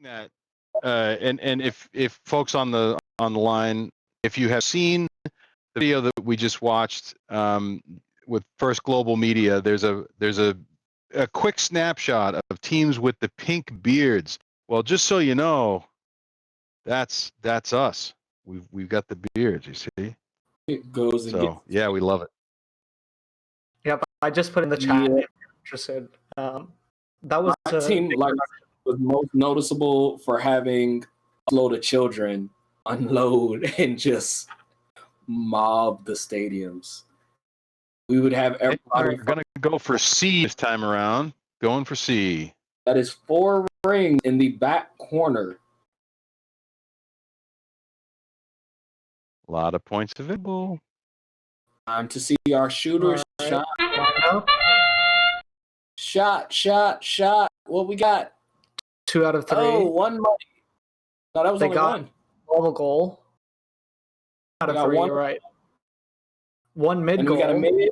That and if folks on the line, if you have seen the video that we just watched with First Global Media, there's a quick snapshot of teams with the pink beards. Well, just so you know, that's us. We've got the beards. You see? It goes and so yeah, we love it. Yep, I just put in the chat. If you're interested. That was my team was most noticeable for having a load of children unload and just mob the stadiums. We would have everybody. We're gonna go for C this time around. Going for C. That is 4 rings in the back corner. A lot of points available. Time to see our shooters. Right. Shot. What we got? 2 out of 3. Oh, 1 money. No, that was only got 1. A goal. Out of 3, 1. you're right. 1 mid and goal. We got a mid.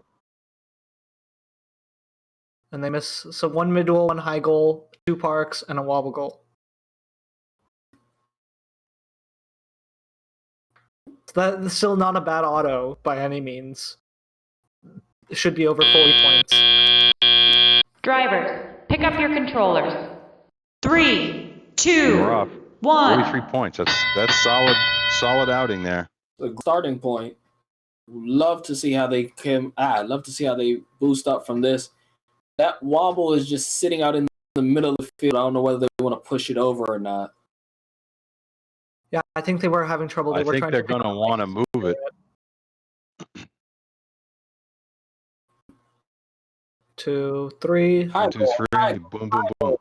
And they miss. So 1 mid goal, 1 high goal, 2 parks, and a wobble goal. That's still not a bad auto by any means. It should be over 40 points. Drivers, pick up your controllers. 3, 2, We're off. 1. 43 points. That's solid outing there. The starting point. Love to see how they can. Love to see how they boost up from this. That wobble is just sitting out in the middle of the field. I don't know whether they want to push it over or not. Yeah, I think they were having trouble. I think they're going to want to move it. 2, 3. 1, 2, 3. Boom, boom, boom.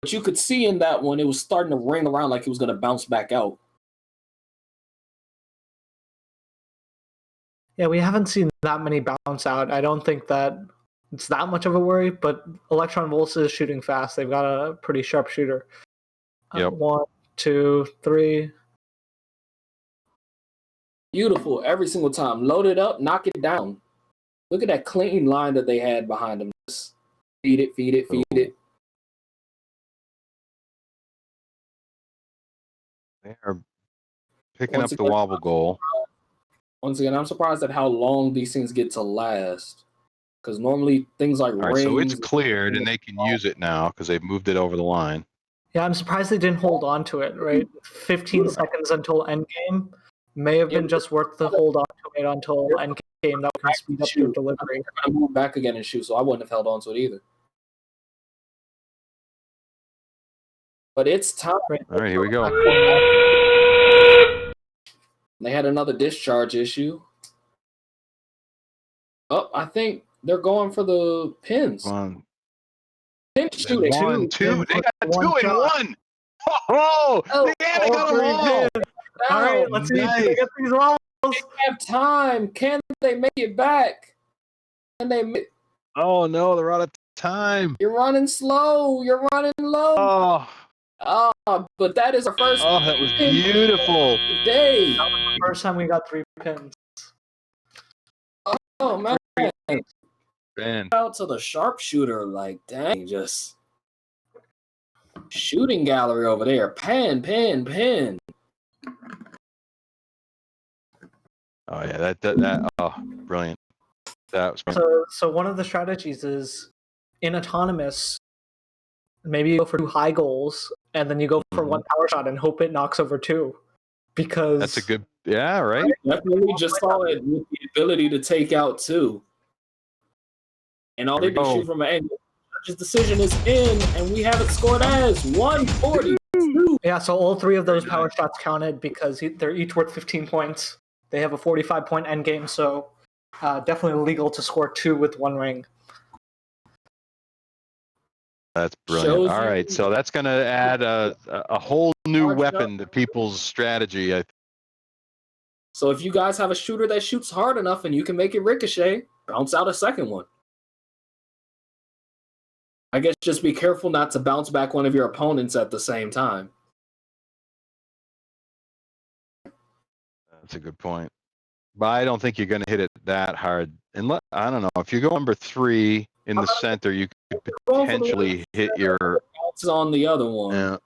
But you could see in that one, it was starting to ring around like it was going to bounce back out. Yeah, we haven't seen that many bounce out. I don't think that it's that much of a worry, but Electron Volts is shooting fast. They've got a pretty sharp shooter. Yep. 1, 2, 3. Beautiful every single time. Load it up, knock it down. Look at that clean line that they had behind them. Just feed it. They are picking up the wobble goal. Once again, I'm surprised at how long these things get to last. Because normally things like All right, so it's cleared and they can use it now because they've moved it over the line. Yeah, I'm surprised they didn't hold on to it, right? 15 seconds until endgame may have been just worth the hold on to it until endgame. That can speed up your delivery. I'm going to move back again and shoot, so I wouldn't have held on to it either. But it's time. All right, here we go. They had another discharge issue. Oh, I think they're going for the pins. shoot it. One, two. They got One 2 in shot. 1. Oh, Oh, they got them three all. pins. All right, let's see. Can they Nice. get these rolls? They have time. Can they make it back? Can they? Oh no, they're out of time. You're running slow. You're running low. Oh, But that is our first. oh, that was beautiful. Day. That was the first time we got 3 pins. Oh man. Man. Out to the sharpshooter, like dang, just shooting gallery over there. Pin. Oh yeah, that oh, brilliant. That was brilliant. So one of the strategies is in autonomous, maybe you go for 2 high goals and then you go for 1 power shot and hope it knocks over 2. Because That's a good, yeah, right. Definitely just saw it with the ability to take out 2. And all they do is shoot from an angle. Judge's decision is in, and we have it scored as 142. Yeah, so all 3 of those power shots counted because they're each worth 15 points. They have a 45-point end game, so definitely legal to score 2 with 1 ring. That's brilliant. All right, so that's going to add a whole new weapon to people's strategy. So if you guys have a shooter that shoots hard enough and you can make it ricochet, bounce out a second one. I guess just be careful not to bounce back one of your opponents at the same time. That's a good point. But I don't think you're going to hit it that hard. And I don't know. If you go number 3 in the center, you could potentially hit your bounce on the other one. Yeah.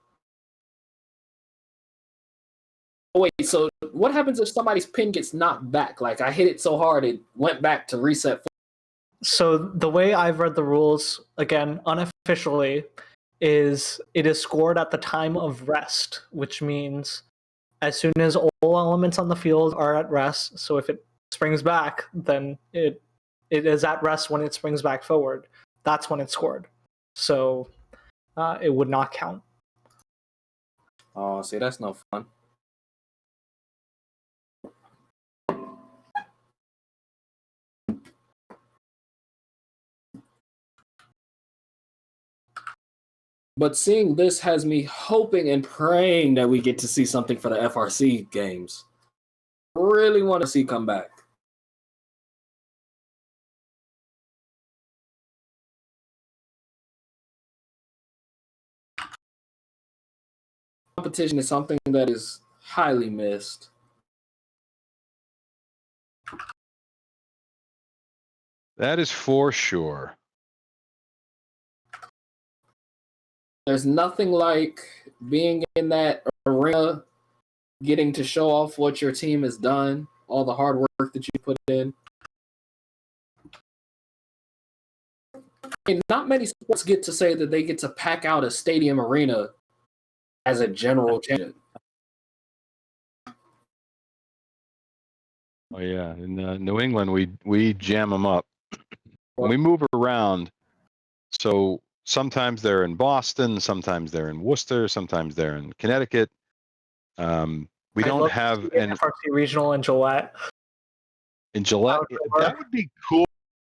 Oh, wait, so what happens if somebody's pin gets knocked back? Like I hit it so hard it went back to reset. So the way I've read the rules, again, unofficially, is it is scored at the time of rest, which means as soon as all elements on the field are at rest, so if it springs back, then it is at rest when it springs back forward. That's when it's scored. So it would not count. Oh, see, that's no fun. But seeing this has me hoping and praying that we get to see something for the FRC games. Really want to see come back. Competition is something that is highly missed. That is for sure. There's nothing like being in that arena, getting to show off what your team has done, all the hard work that you put in. And not many sports get to say that they get to pack out a stadium arena as a general champion. Oh yeah, in New England, we jam them up. We move around, so sometimes they're in Boston, sometimes they're in Worcester, sometimes they're in Connecticut. We don't have an FRC regional in Gillette. In Gillette, that would be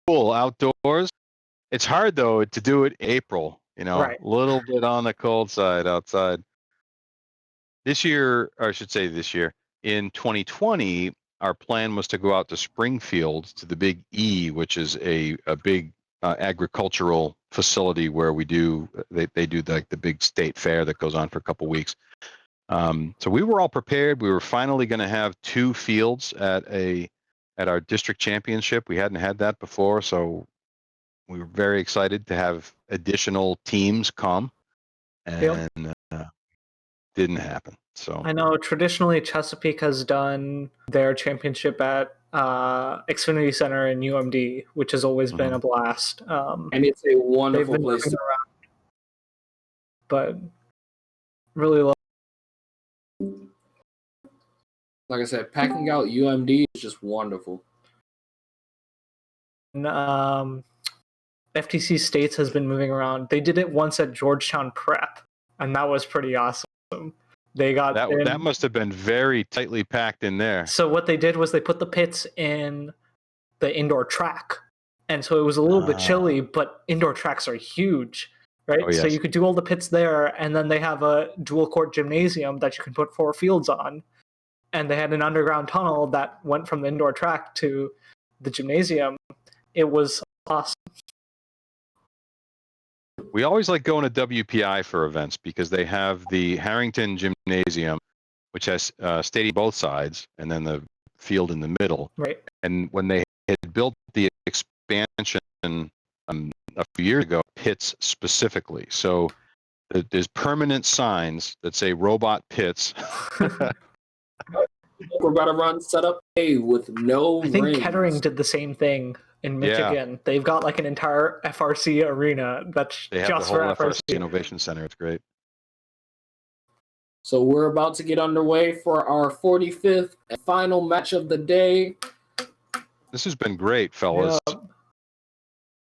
cool outdoors. It's hard though to do it in April. You know, Right. a little bit on the cold side outside. This year, or I should say this year, in 2020, our plan was to go out to Springfield to the Big E, which is a big agricultural facility where they do like the big state fair that goes on for a couple weeks. So we were all prepared. We were finally going to have 2 fields at our district championship. We hadn't had that before, so we were very excited to have additional teams come, and didn't happen. So I know traditionally Chesapeake has done their championship at Xfinity Center in UMD, which has always been a blast. And it's a wonderful place to around, but really love. Like I said, packing out UMD is just wonderful. FTC States has been moving around. They did it once at Georgetown Prep, and that was pretty awesome. They got that must have been very tightly packed in there. So what they did was they put the pits in the indoor track, and so it was a little bit chilly. But indoor tracks are huge, right? Oh, So yes. you could do all the pits there, and then they have a dual court gymnasium that you can put 4 fields on. And they had an underground tunnel that went from the indoor track to the gymnasium. It was awesome. We always like going to WPI for events because they have the Harrington Gymnasium, which has stadium both sides, and then the field in the middle. Right. And when they had built the expansion a few years ago, pits specifically. So there's permanent signs that say robot pits. We're about to run setup A with no I think rings. Kettering did the same thing in Michigan. Yeah. They've got like an entire FRC arena that's They have just the whole for FRC Innovation Center. It's great. So we're about to get underway for our 45th and final match of the day. This has been great, fellas. Yeah.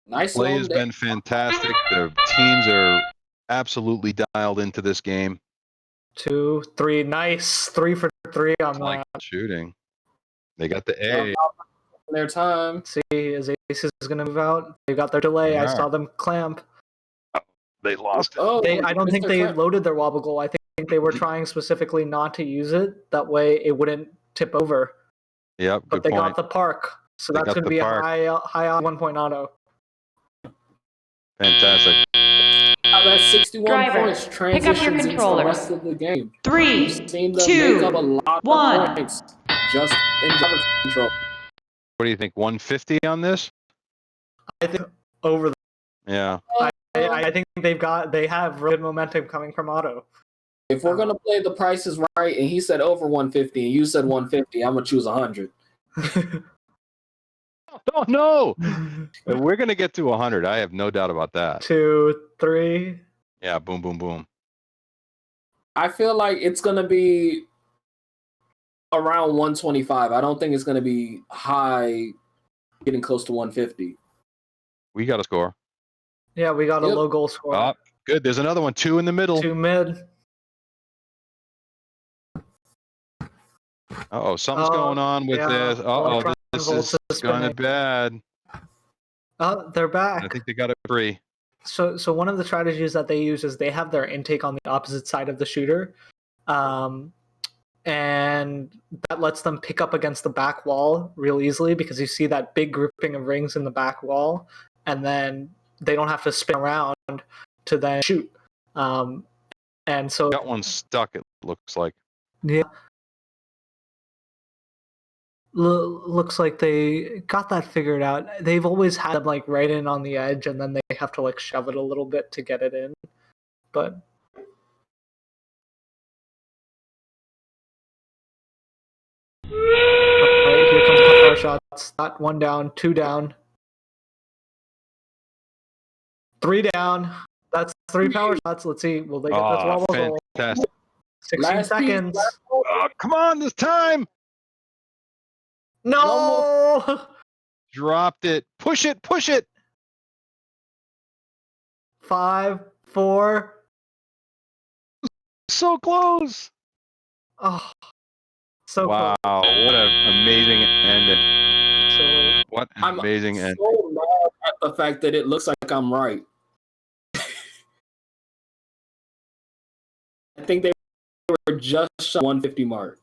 Nice Play long has day. been fantastic. The teams are absolutely dialed into this game. 2, 3, nice. 3 for 3 on Like that. shooting. They got the A. Their time. See, is Aces going to move out? They got their delay. They I are. saw them clamp. They lost it. Oh, I don't think they loaded their wobble goal. I think they were trying specifically not to use it. That way it wouldn't tip over. Yep, But good they point. got the park. So They that's got going to the be park. a high 1-point auto. Fantastic. That 61 Driver, points pick up your transitions into the controller. rest of the game. 3, We've seen them 2, make up a lot 1. of points just in driver control. What do you think? 150 on this? I think over the Yeah. I think they have good momentum coming from auto. If we're gonna play the prices right, and he said over 150, and you said 150, I'm gonna choose 100. Oh no! We're gonna get to 100. I have no doubt about that. 2, 3. Yeah, boom, boom, boom. I feel like it's gonna be around 125. I don't think it's gonna be high, getting close to 150. We got a score. Yeah, we got a low goal score. Oh, good. There's another one. 2 in the middle. 2 mid. Uh-oh, something's going on with this. Uh-oh, this is kind of bad. Oh, they're back. I think they got it free. So one of the strategies that they use is they have their intake on the opposite side of the shooter. And that lets them pick up against the back wall real easily because you see that big grouping of rings in the back wall, and then they don't have to spin around to then shoot. And so Got one stuck, it looks like. yeah. Looks like they got that figured out. They've always had them like right in on the edge, and then they have to like shove it a little bit to get it in. But alright, here comes the power shots. Not 1 down, 2 down, 3 down. That's 3 power shots. Let's see. Will they get this wobble goal? Fantastic. 16 seconds. Oh, come on, this time. No! Dropped it. Push it, push it. 5, 4. So close. Oh, so wow, close. what an amazing ending. What an amazing ending. I'm so mad at the fact that it looks like I'm right. I think they were just shot 150 mark.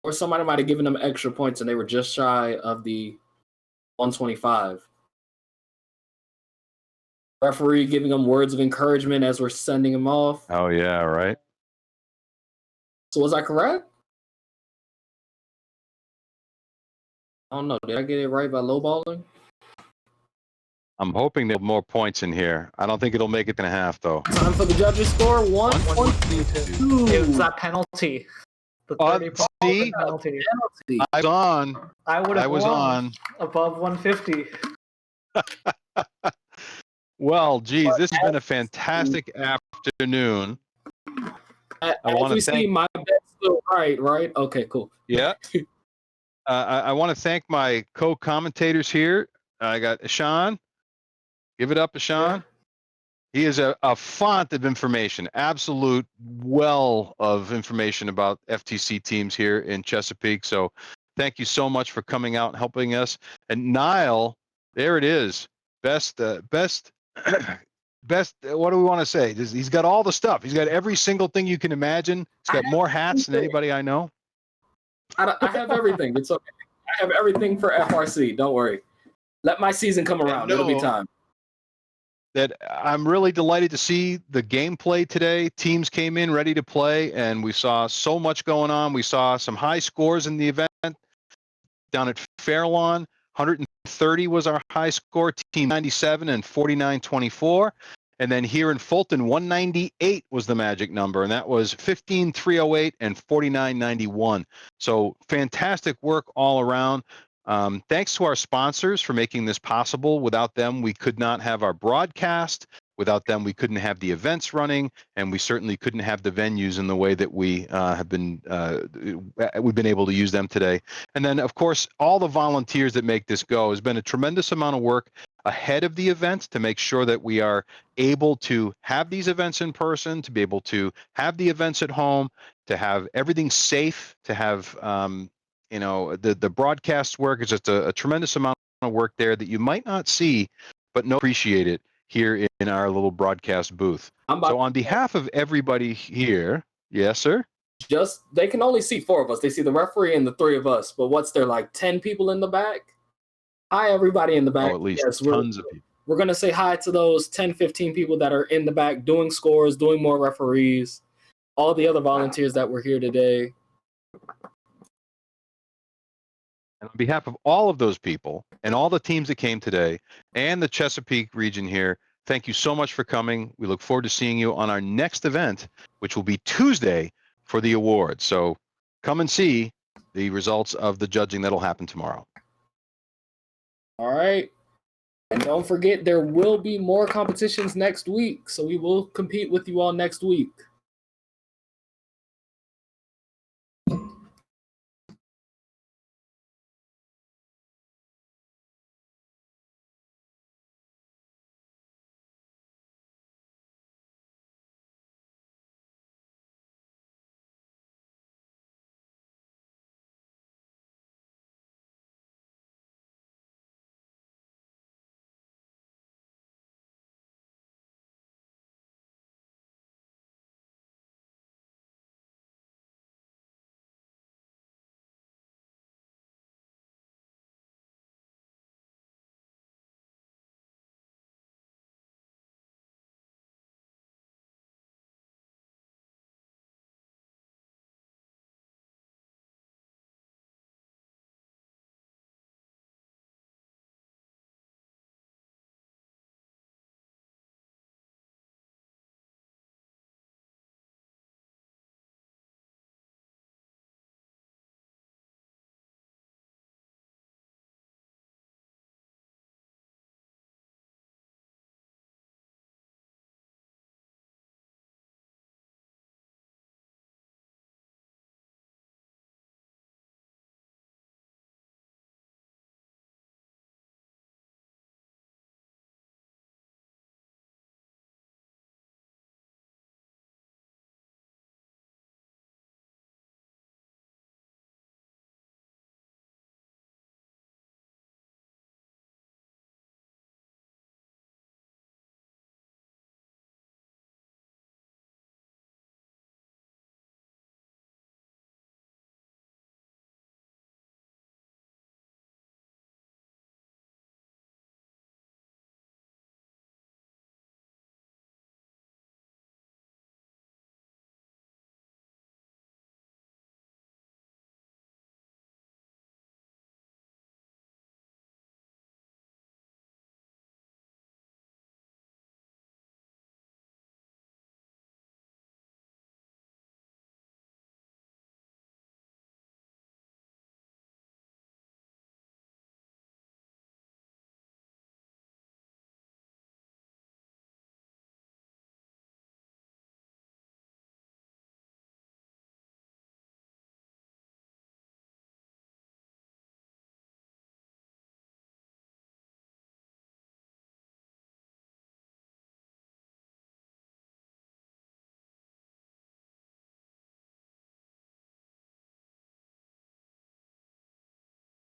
Or somebody might have given them extra points and they were just shy of the 125. Referee giving them words of encouragement as we're sending them off. Oh, yeah, right. So was I correct? I don't know. Did I get it right by lowballing? I'm hoping there'll be more points in here. I don't think it'll make it in a half, though. Time for the judges' score. 1-1-2. It was that penalty. The 30 see? penalty. I was on. I was on. Above 150. Well, geez, this has been a fantastic afternoon. I want to thank. My bet's still right? Okay, cool. Yeah. I want to thank my co-commentators here. I got Sean. Give it up to Sean. Yeah. He is a font of information, absolute well of information about FTC teams here in Chesapeake. So thank you so much for coming out and helping us. And Niall, there it is. best, best. What do we want to say? He's got all the stuff. He's got every single thing you can imagine. He's got more hats than anybody I know. I have everything. It's okay. I have everything for FRC. Don't worry. Let my season come around. It'll be time. That I'm really delighted to see the gameplay today. Teams came in ready to play, and we saw so much going on. We saw some high scores in the event. Down at Fairlawn, 130 was our high score, team 97 and 49-24. And then here in Fulton, 198 was the magic number, and that was 15-308 and 49-91. So fantastic work all around. Thanks to our sponsors for making this possible. Without them, we could not have our broadcast. Without them, we couldn't have the events running, and we certainly couldn't have the venues in the way that we have been. We've been able to use them today. And then, of course, all the volunteers that make this go. Has been a tremendous amount of work ahead of the events to make sure that we are able to have these events in person, to be able to have the events at home, to have everything safe, to have the broadcast work is just a tremendous amount of work there that you might not see, but appreciate it here in our little broadcast booth. So on behalf of everybody here, yes, sir? They can only see 4 of us. They see the referee and the 3 of us, but what's there, like 10 people in the back? Hi, everybody in the back. Oh, at least yes, tons of people. We're going to say hi to those 10, 15 people that are in the back doing scores, doing more referees, all the other volunteers that were here today. And on behalf of all of those people and all the teams that came today and the Chesapeake region here, thank you so much for coming. We look forward to seeing you on our next event, which will be Tuesday for the awards. So come and see the results of the judging that'll happen tomorrow. All right. And don't forget, there will be more competitions next week. So we will compete with you all next week.